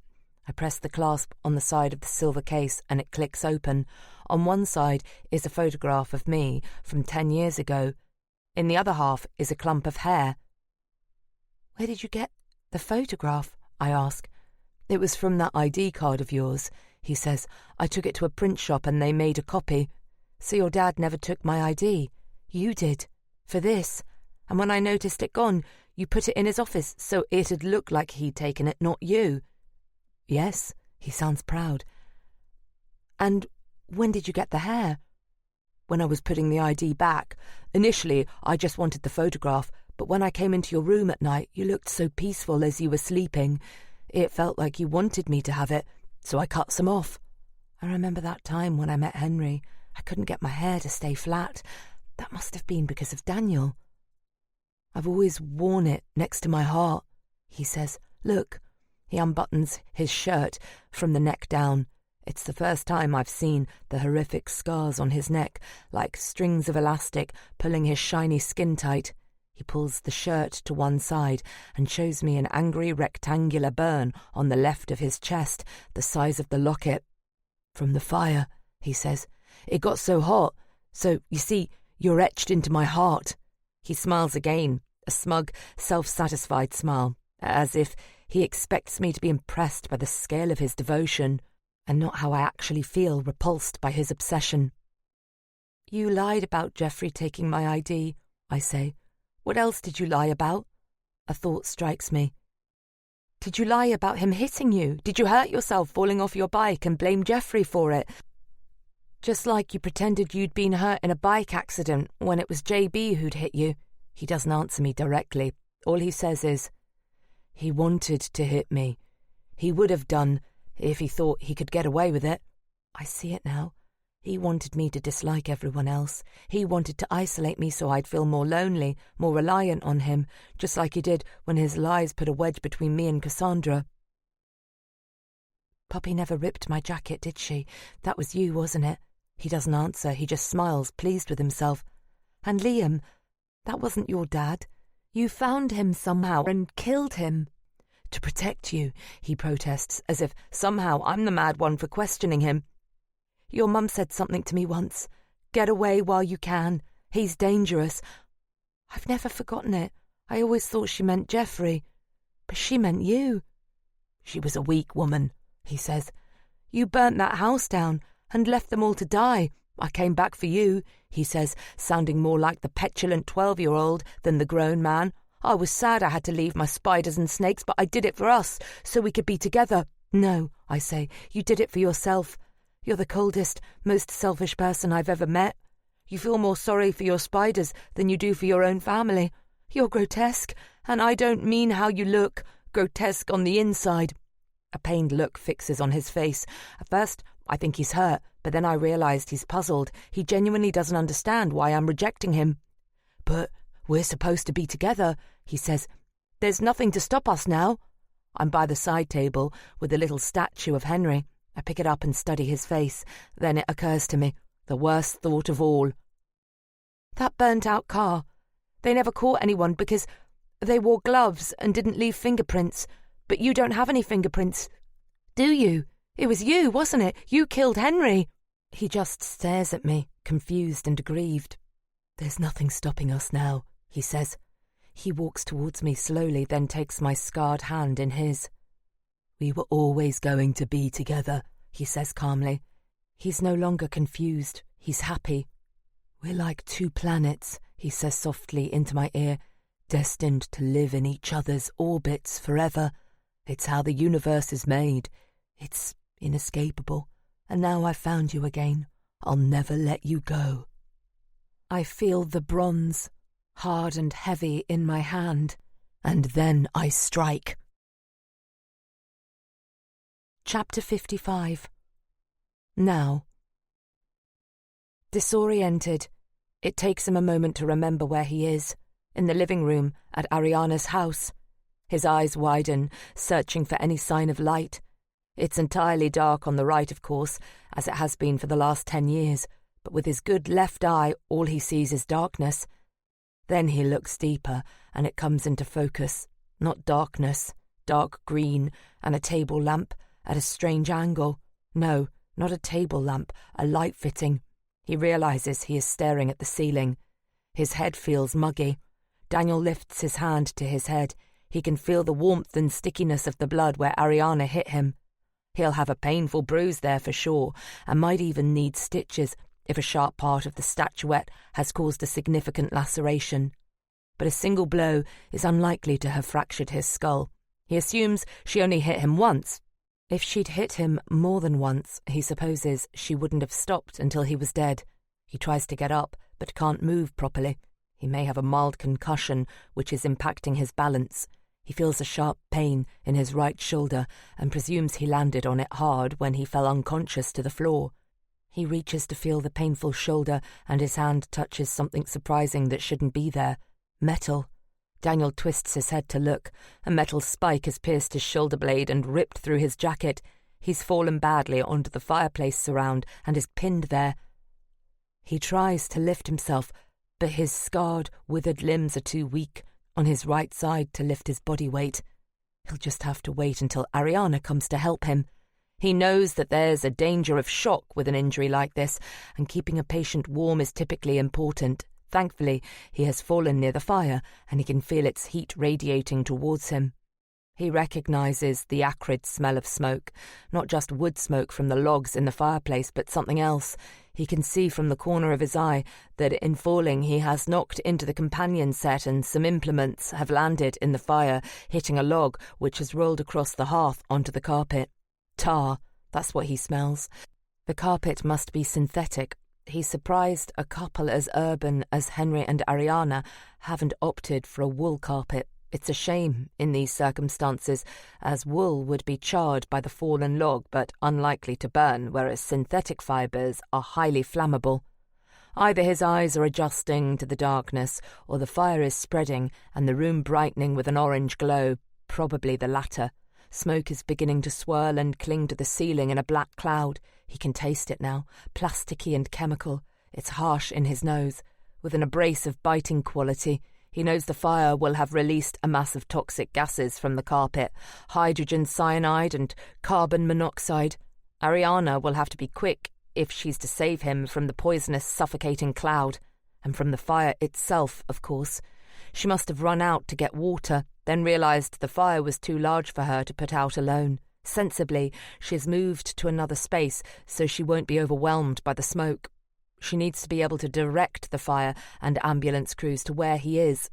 I press the clasp on the side of the silver case and it clicks open. On one side is a photograph of me from 10 years ago. In the other half is a clump of hair. "Where did you get the photograph?" I ask. "It was from that ID card of yours," he says. "I took it to a print shop and they made a copy. So your dad never took my ID. You did. For this. And when I noticed it gone, you put it in his office so it'd look like he'd taken it, not you." "Yes," he sounds proud. "And when did you get the hair?" "When I was putting the ID back. Initially, I just wanted the photograph, but when I came into your room at night, you looked so peaceful as you were sleeping. It felt like you wanted me to have it, so I cut some off. I remember that time when I met Henry. I couldn't get my hair to stay flat. That must have been because of Daniel. I've always worn it next to my heart," he says. "Look." He unbuttons his shirt from the neck down. It's the first time I've seen the horrific scars on his neck, like strings of elastic pulling his shiny skin tight. He pulls the shirt to one side and shows me an angry rectangular burn on the left of his chest, the size of the locket. "From the fire," he says. "It got so hot. So, you see, you're etched into my heart." He smiles again, a smug, self-satisfied smile, as if he expects me to be impressed by the scale of his devotion, and not how I actually feel repulsed by his obsession. "You lied about Jeffrey taking my ID," I say. "What else did you lie about?" A thought strikes me. "Did you lie about him hitting you? Did you hurt yourself falling off your bike and blame Jeffrey for it? Just like you pretended you'd been hurt in a bike accident when it was JB who'd hit you." He doesn't answer me directly. All he says is, "He wanted to hit me. He would have done if he thought he could get away with it. I see it now. He wanted me to dislike everyone else. He wanted to isolate me so I'd feel more lonely, more reliant on him, just like he did when his lies put a wedge between me and Cassandra." "Poppy never ripped my jacket, did she? That was you, wasn't it?" He doesn't answer. He just smiles, pleased with himself. "And Liam, that wasn't your dad. You found him somehow and killed him." "To protect you," he protests, as if somehow I'm the mad one for questioning him. "Your mum said something to me once. Get away while you can. He's dangerous." I've never forgotten it. I always thought she meant Jeffrey. But she meant you. "She was a weak woman," he says. "You burnt that house down and left them all to die. I came back for you," he says, sounding more like the petulant 12-year-old than the grown man. "I was sad I had to leave my spiders and snakes, but I did it for us, so we could be together." "No," I say, "you did it for yourself. You're the coldest, most selfish person I've ever met. You feel more sorry for your spiders than you do for your own family. You're grotesque, and I don't mean how you look, grotesque on the inside." A pained look fixes on his face. At first, I think he's hurt, but then I realized he's puzzled. He genuinely doesn't understand why I'm rejecting him. But we're supposed to be together, he says. There's nothing to stop us now. I'm by the side table with the little statue of Henry. I pick it up and study his face. Then it occurs to me, the worst thought of all. That burnt-out car. They never caught anyone because they wore gloves and didn't leave fingerprints. But you don't have any fingerprints, do you? It was you, wasn't it? You killed Henry. He just stares at me, confused and aggrieved. There's nothing stopping us now, he says. He walks towards me slowly, then takes my scarred hand in his. We were always going to be together, he says calmly. He's no longer confused. He's happy. We're like two planets, he says softly into my ear, destined to live in each other's orbits forever. It's how the universe is made. It's inescapable. And now I've found you again. I'll never let you go. I feel the bronze, hard and heavy in my hand, and then I strike. Chapter 55. Now. Disoriented, it takes him a moment to remember where he is, in the living room at Ariana's house. His eyes widen, searching for any sign of light. It's entirely dark on the right, of course, as it has been for the last 10 years, but with his good left eye, all he sees is darkness. Then he looks deeper, and it comes into focus. Not darkness, dark green, and a table lamp at a strange angle. No, not a table lamp, a light fitting. He realizes he is staring at the ceiling. His head feels muggy. Daniel lifts his hand to his head. He can feel the warmth and stickiness of the blood where Ariana hit him. He'll have a painful bruise there for sure, and might even need stitches if a sharp part of the statuette has caused a significant laceration. But a single blow is unlikely to have fractured his skull. He assumes she only hit him once. If she'd hit him more than once, he supposes she wouldn't have stopped until he was dead. He tries to get up, but can't move properly. He may have a mild concussion, which is impacting his balance. He feels a sharp pain in his right shoulder and presumes he landed on it hard when he fell unconscious to the floor. He reaches to feel the painful shoulder, and his hand touches something surprising that shouldn't be there. Metal. Daniel twists his head to look. A metal spike has pierced his shoulder blade and ripped through his jacket. He's fallen badly onto the fireplace surround and is pinned there. He tries to lift himself, but his scarred, withered limbs are too weak on his right side to lift his body weight. He'll just have to wait until Ariana comes to help him. He knows that there's a danger of shock with an injury like this, and keeping a patient warm is typically important. Thankfully, he has fallen near the fire, and he can feel its heat radiating towards him. He recognizes the acrid smell of smoke, not just wood smoke from the logs in the fireplace, but something else. He can see from the corner of his eye that in falling he has knocked into the companion set, and some implements have landed in the fire, hitting a log which has rolled across the hearth onto the carpet. Tar, that's what he smells. The carpet must be synthetic. He's surprised a couple as urban as Henry and Ariana haven't opted for a wool carpet. It's a shame in these circumstances, as wool would be charred by the fallen log but unlikely to burn, whereas synthetic fibres are highly flammable. Either his eyes are adjusting to the darkness, or the fire is spreading and the room brightening with an orange glow, probably the latter. Smoke is beginning to swirl and cling to the ceiling in a black cloud. He can taste it now, plasticky and chemical. It's harsh in his nose, with an abrasive biting quality. He knows the fire will have released a mass of toxic gases from the carpet, hydrogen cyanide and carbon monoxide. Ariana will have to be quick if she's to save him from the poisonous, suffocating cloud, and from the fire itself, of course. She must have run out to get water, then realised the fire was too large for her to put out alone. Sensibly, she has moved to another space so she won't be overwhelmed by the smoke. She needs to be able to direct the fire and ambulance crews to where he is.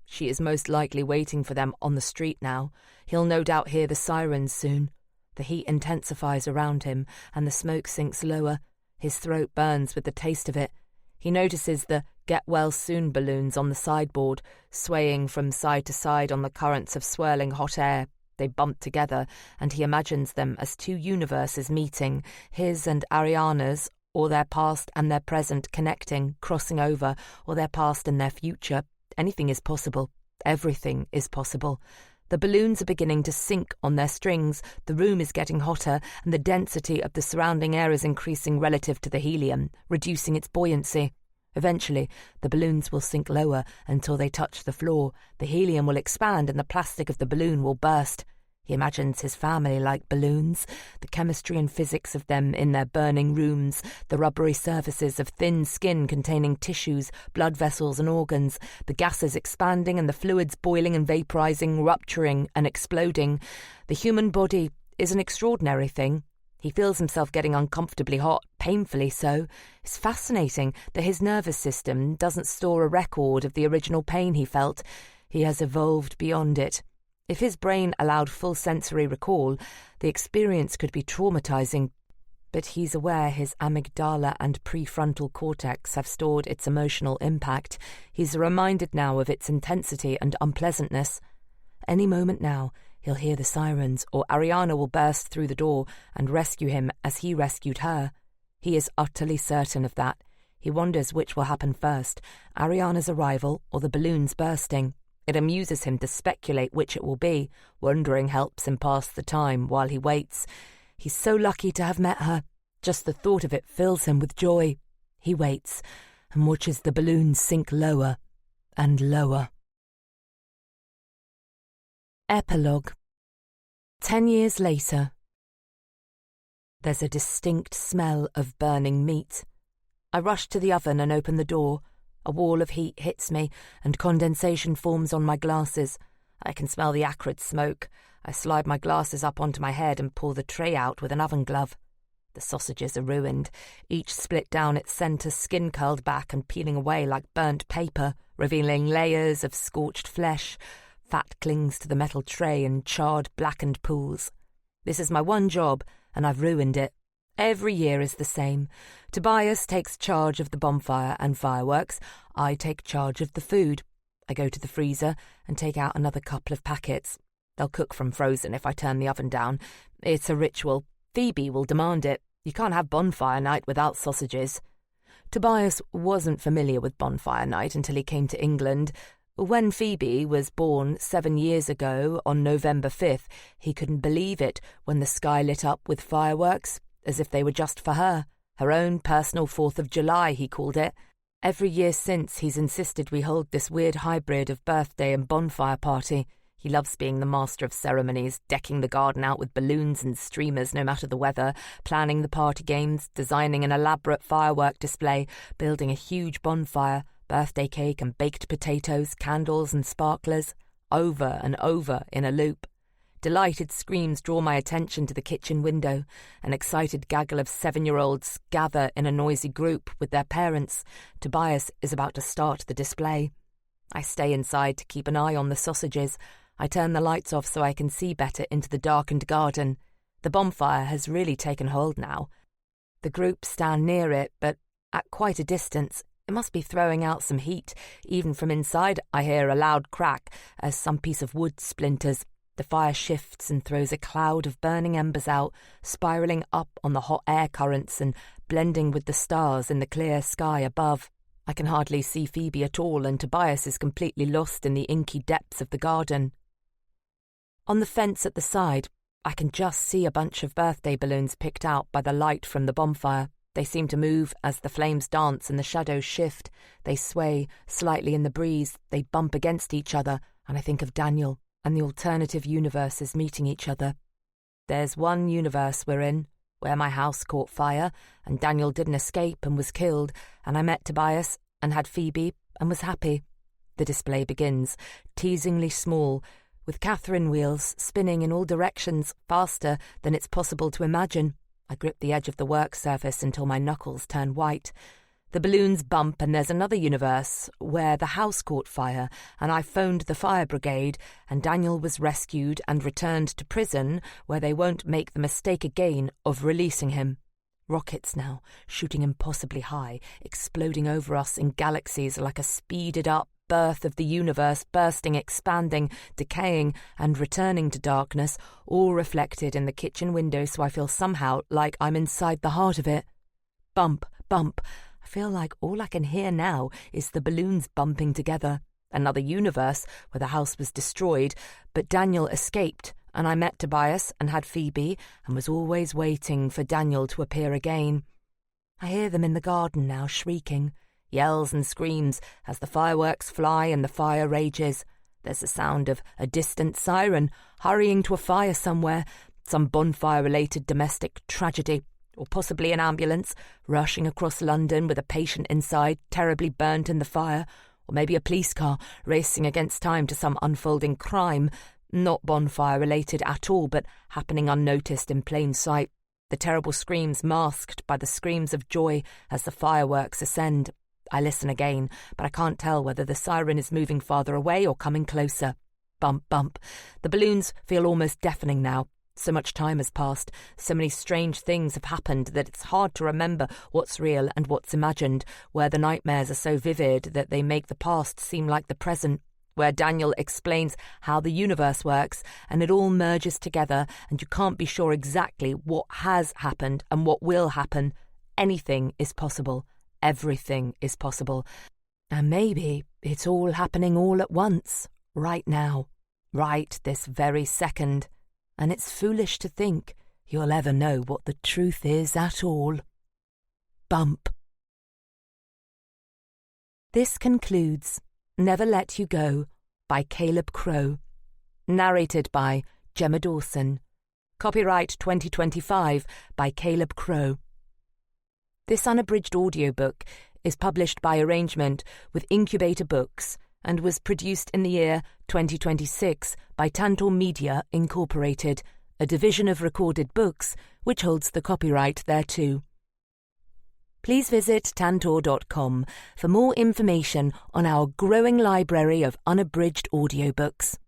She is most likely waiting for them on the street now. He'll no doubt hear the sirens soon. The heat intensifies around him, and the smoke sinks lower. His throat burns with the taste of it. He notices the get-well-soon balloons on the sideboard, swaying from side to side on the currents of swirling hot air. They bump together, and he imagines them as two universes meeting, his and Ariana's, or their past and their present connecting, crossing over, or their past and their future. Anything is possible. Everything is possible. The balloons are beginning to sink on their strings, the room is getting hotter, and the density of the surrounding air is increasing relative to the helium, reducing its buoyancy. Eventually, the balloons will sink lower until they touch the floor. The helium will expand and the plastic of the balloon will burst. He imagines his family like balloons, the chemistry and physics of them in their burning rooms, the rubbery surfaces of thin skin containing tissues, blood vessels and organs, the gases expanding and the fluids boiling and vaporizing, rupturing and exploding. The human body is an extraordinary thing. He feels himself getting uncomfortably hot, painfully so. It's fascinating that his nervous system doesn't store a record of the original pain he felt. He has evolved beyond it. If his brain allowed full sensory recall, the experience could be traumatizing, but he's aware his amygdala and prefrontal cortex have stored its emotional impact. He's reminded now of its intensity and unpleasantness. Any moment now, he'll hear the sirens, or Ariana will burst through the door and rescue him as he rescued her. He is utterly certain of that. He wonders which will happen first, Ariana's arrival or the balloons bursting. It amuses him to speculate which it will be. Wondering helps him pass the time while he waits. He's so lucky to have met her. Just the thought of it fills him with joy. He waits and watches the balloons sink lower and lower. Epilogue. 10 years later. There's a distinct smell of burning meat. I rush to the oven and open the door. A wall of heat hits me, and condensation forms on my glasses. I can smell the acrid smoke. I slide my glasses up onto my head and pull the tray out with an oven glove. The sausages are ruined, each split down its centre, skin curled back and peeling away like burnt paper, revealing layers of scorched flesh. Fat clings to the metal tray in charred, blackened pools. This is my one job, and I've ruined it. Every year is the same. Tobias takes charge of the bonfire and fireworks. I take charge of the food. I go to the freezer and take out another couple of packets. They'll cook from frozen if I turn the oven down. It's a ritual. Phoebe will demand it. You can't have bonfire night without sausages. Tobias wasn't familiar with bonfire night until he came to England. When Phoebe was born 7 years ago on November 5th, he couldn't believe it when the sky lit up with fireworks, as if they were just for her. Her own personal 4th of July, he called it. Every year since, he's insisted we hold this weird hybrid of birthday and bonfire party. He loves being the master of ceremonies, decking the garden out with balloons and streamers no matter the weather, planning the party games, designing an elaborate firework display, building a huge bonfire, birthday cake and baked potatoes, candles and sparklers, over and over in a loop. Delighted screams draw my attention to the kitchen window. An excited gaggle of 7-year-olds gather in a noisy group with their parents. Tobias is about to start the display. I stay inside to keep an eye on the sausages. I turn the lights off so I can see better into the darkened garden. The bonfire has really taken hold now. The group stand near it, but at quite a distance. It must be throwing out some heat. Even from inside I hear a loud crack as some piece of wood splinters. The fire shifts and throws a cloud of burning embers out, spiralling up on the hot air currents and blending with the stars in the clear sky above. I can hardly see Phoebe at all, and Tobias is completely lost in the inky depths of the garden. On the fence at the side, I can just see a bunch of birthday balloons picked out by the light from the bonfire. They seem to move as the flames dance and the shadows shift. They sway slightly in the breeze, they bump against each other, and I think of Daniel and the alternative universes meeting each other. There's one universe we're in, where my house caught fire, and Daniel didn't escape and was killed, and I met Tobias and had Phoebe and was happy. The display begins, teasingly small, with Catherine wheels spinning in all directions faster than it's possible to imagine. I grip the edge of the work surface until my knuckles turn white. The balloons bump and there's another universe where the house caught fire and I phoned the fire brigade and Daniel was rescued and returned to prison where they won't make the mistake again of releasing him. Rockets now, shooting impossibly high, exploding over us in galaxies like a speeded-up birth of the universe, bursting, expanding, decaying, and returning to darkness, all reflected in the kitchen window so I feel somehow like I'm inside the heart of it. Bump, bump. I feel like all I can hear now is the balloons bumping together. Another universe where the house was destroyed, but Daniel escaped, and I met Tobias and had Phoebe and was always waiting for Daniel to appear again. I hear them in the garden now, shrieking, yells and screams as the fireworks fly and the fire rages. There's the sound of a distant siren hurrying to a fire somewhere, some bonfire-related domestic tragedy, or possibly an ambulance rushing across London with a patient inside terribly burnt in the fire, or maybe a police car racing against time to some unfolding crime, not bonfire-related at all, but happening unnoticed in plain sight, the terrible screams masked by the screams of joy as the fireworks ascend. I listen again, but I can't tell whether the siren is moving farther away or coming closer. Bump, bump. The balloons feel almost deafening now. So much time has passed, so many strange things have happened that it's hard to remember what's real and what's imagined, where the nightmares are so vivid that they make the past seem like the present, where Daniel explains how the universe works and it all merges together and you can't be sure exactly what has happened and what will happen. Anything is possible. Everything is possible. And maybe it's all happening all at once, right now, right this very second. And it's foolish to think you'll ever know what the truth is at all. Bump. This concludes Never Let You Go by Caleb Crowe. Narrated by Gemma Dawson. Copyright 2025 by Caleb Crowe. This unabridged audiobook is published by arrangement with Incubator Books and was produced in the year 2026 by Tantor Media Incorporated, a division of Recorded Books which holds the copyright thereto. Please visit tantor.com for more information on our growing library of unabridged audiobooks.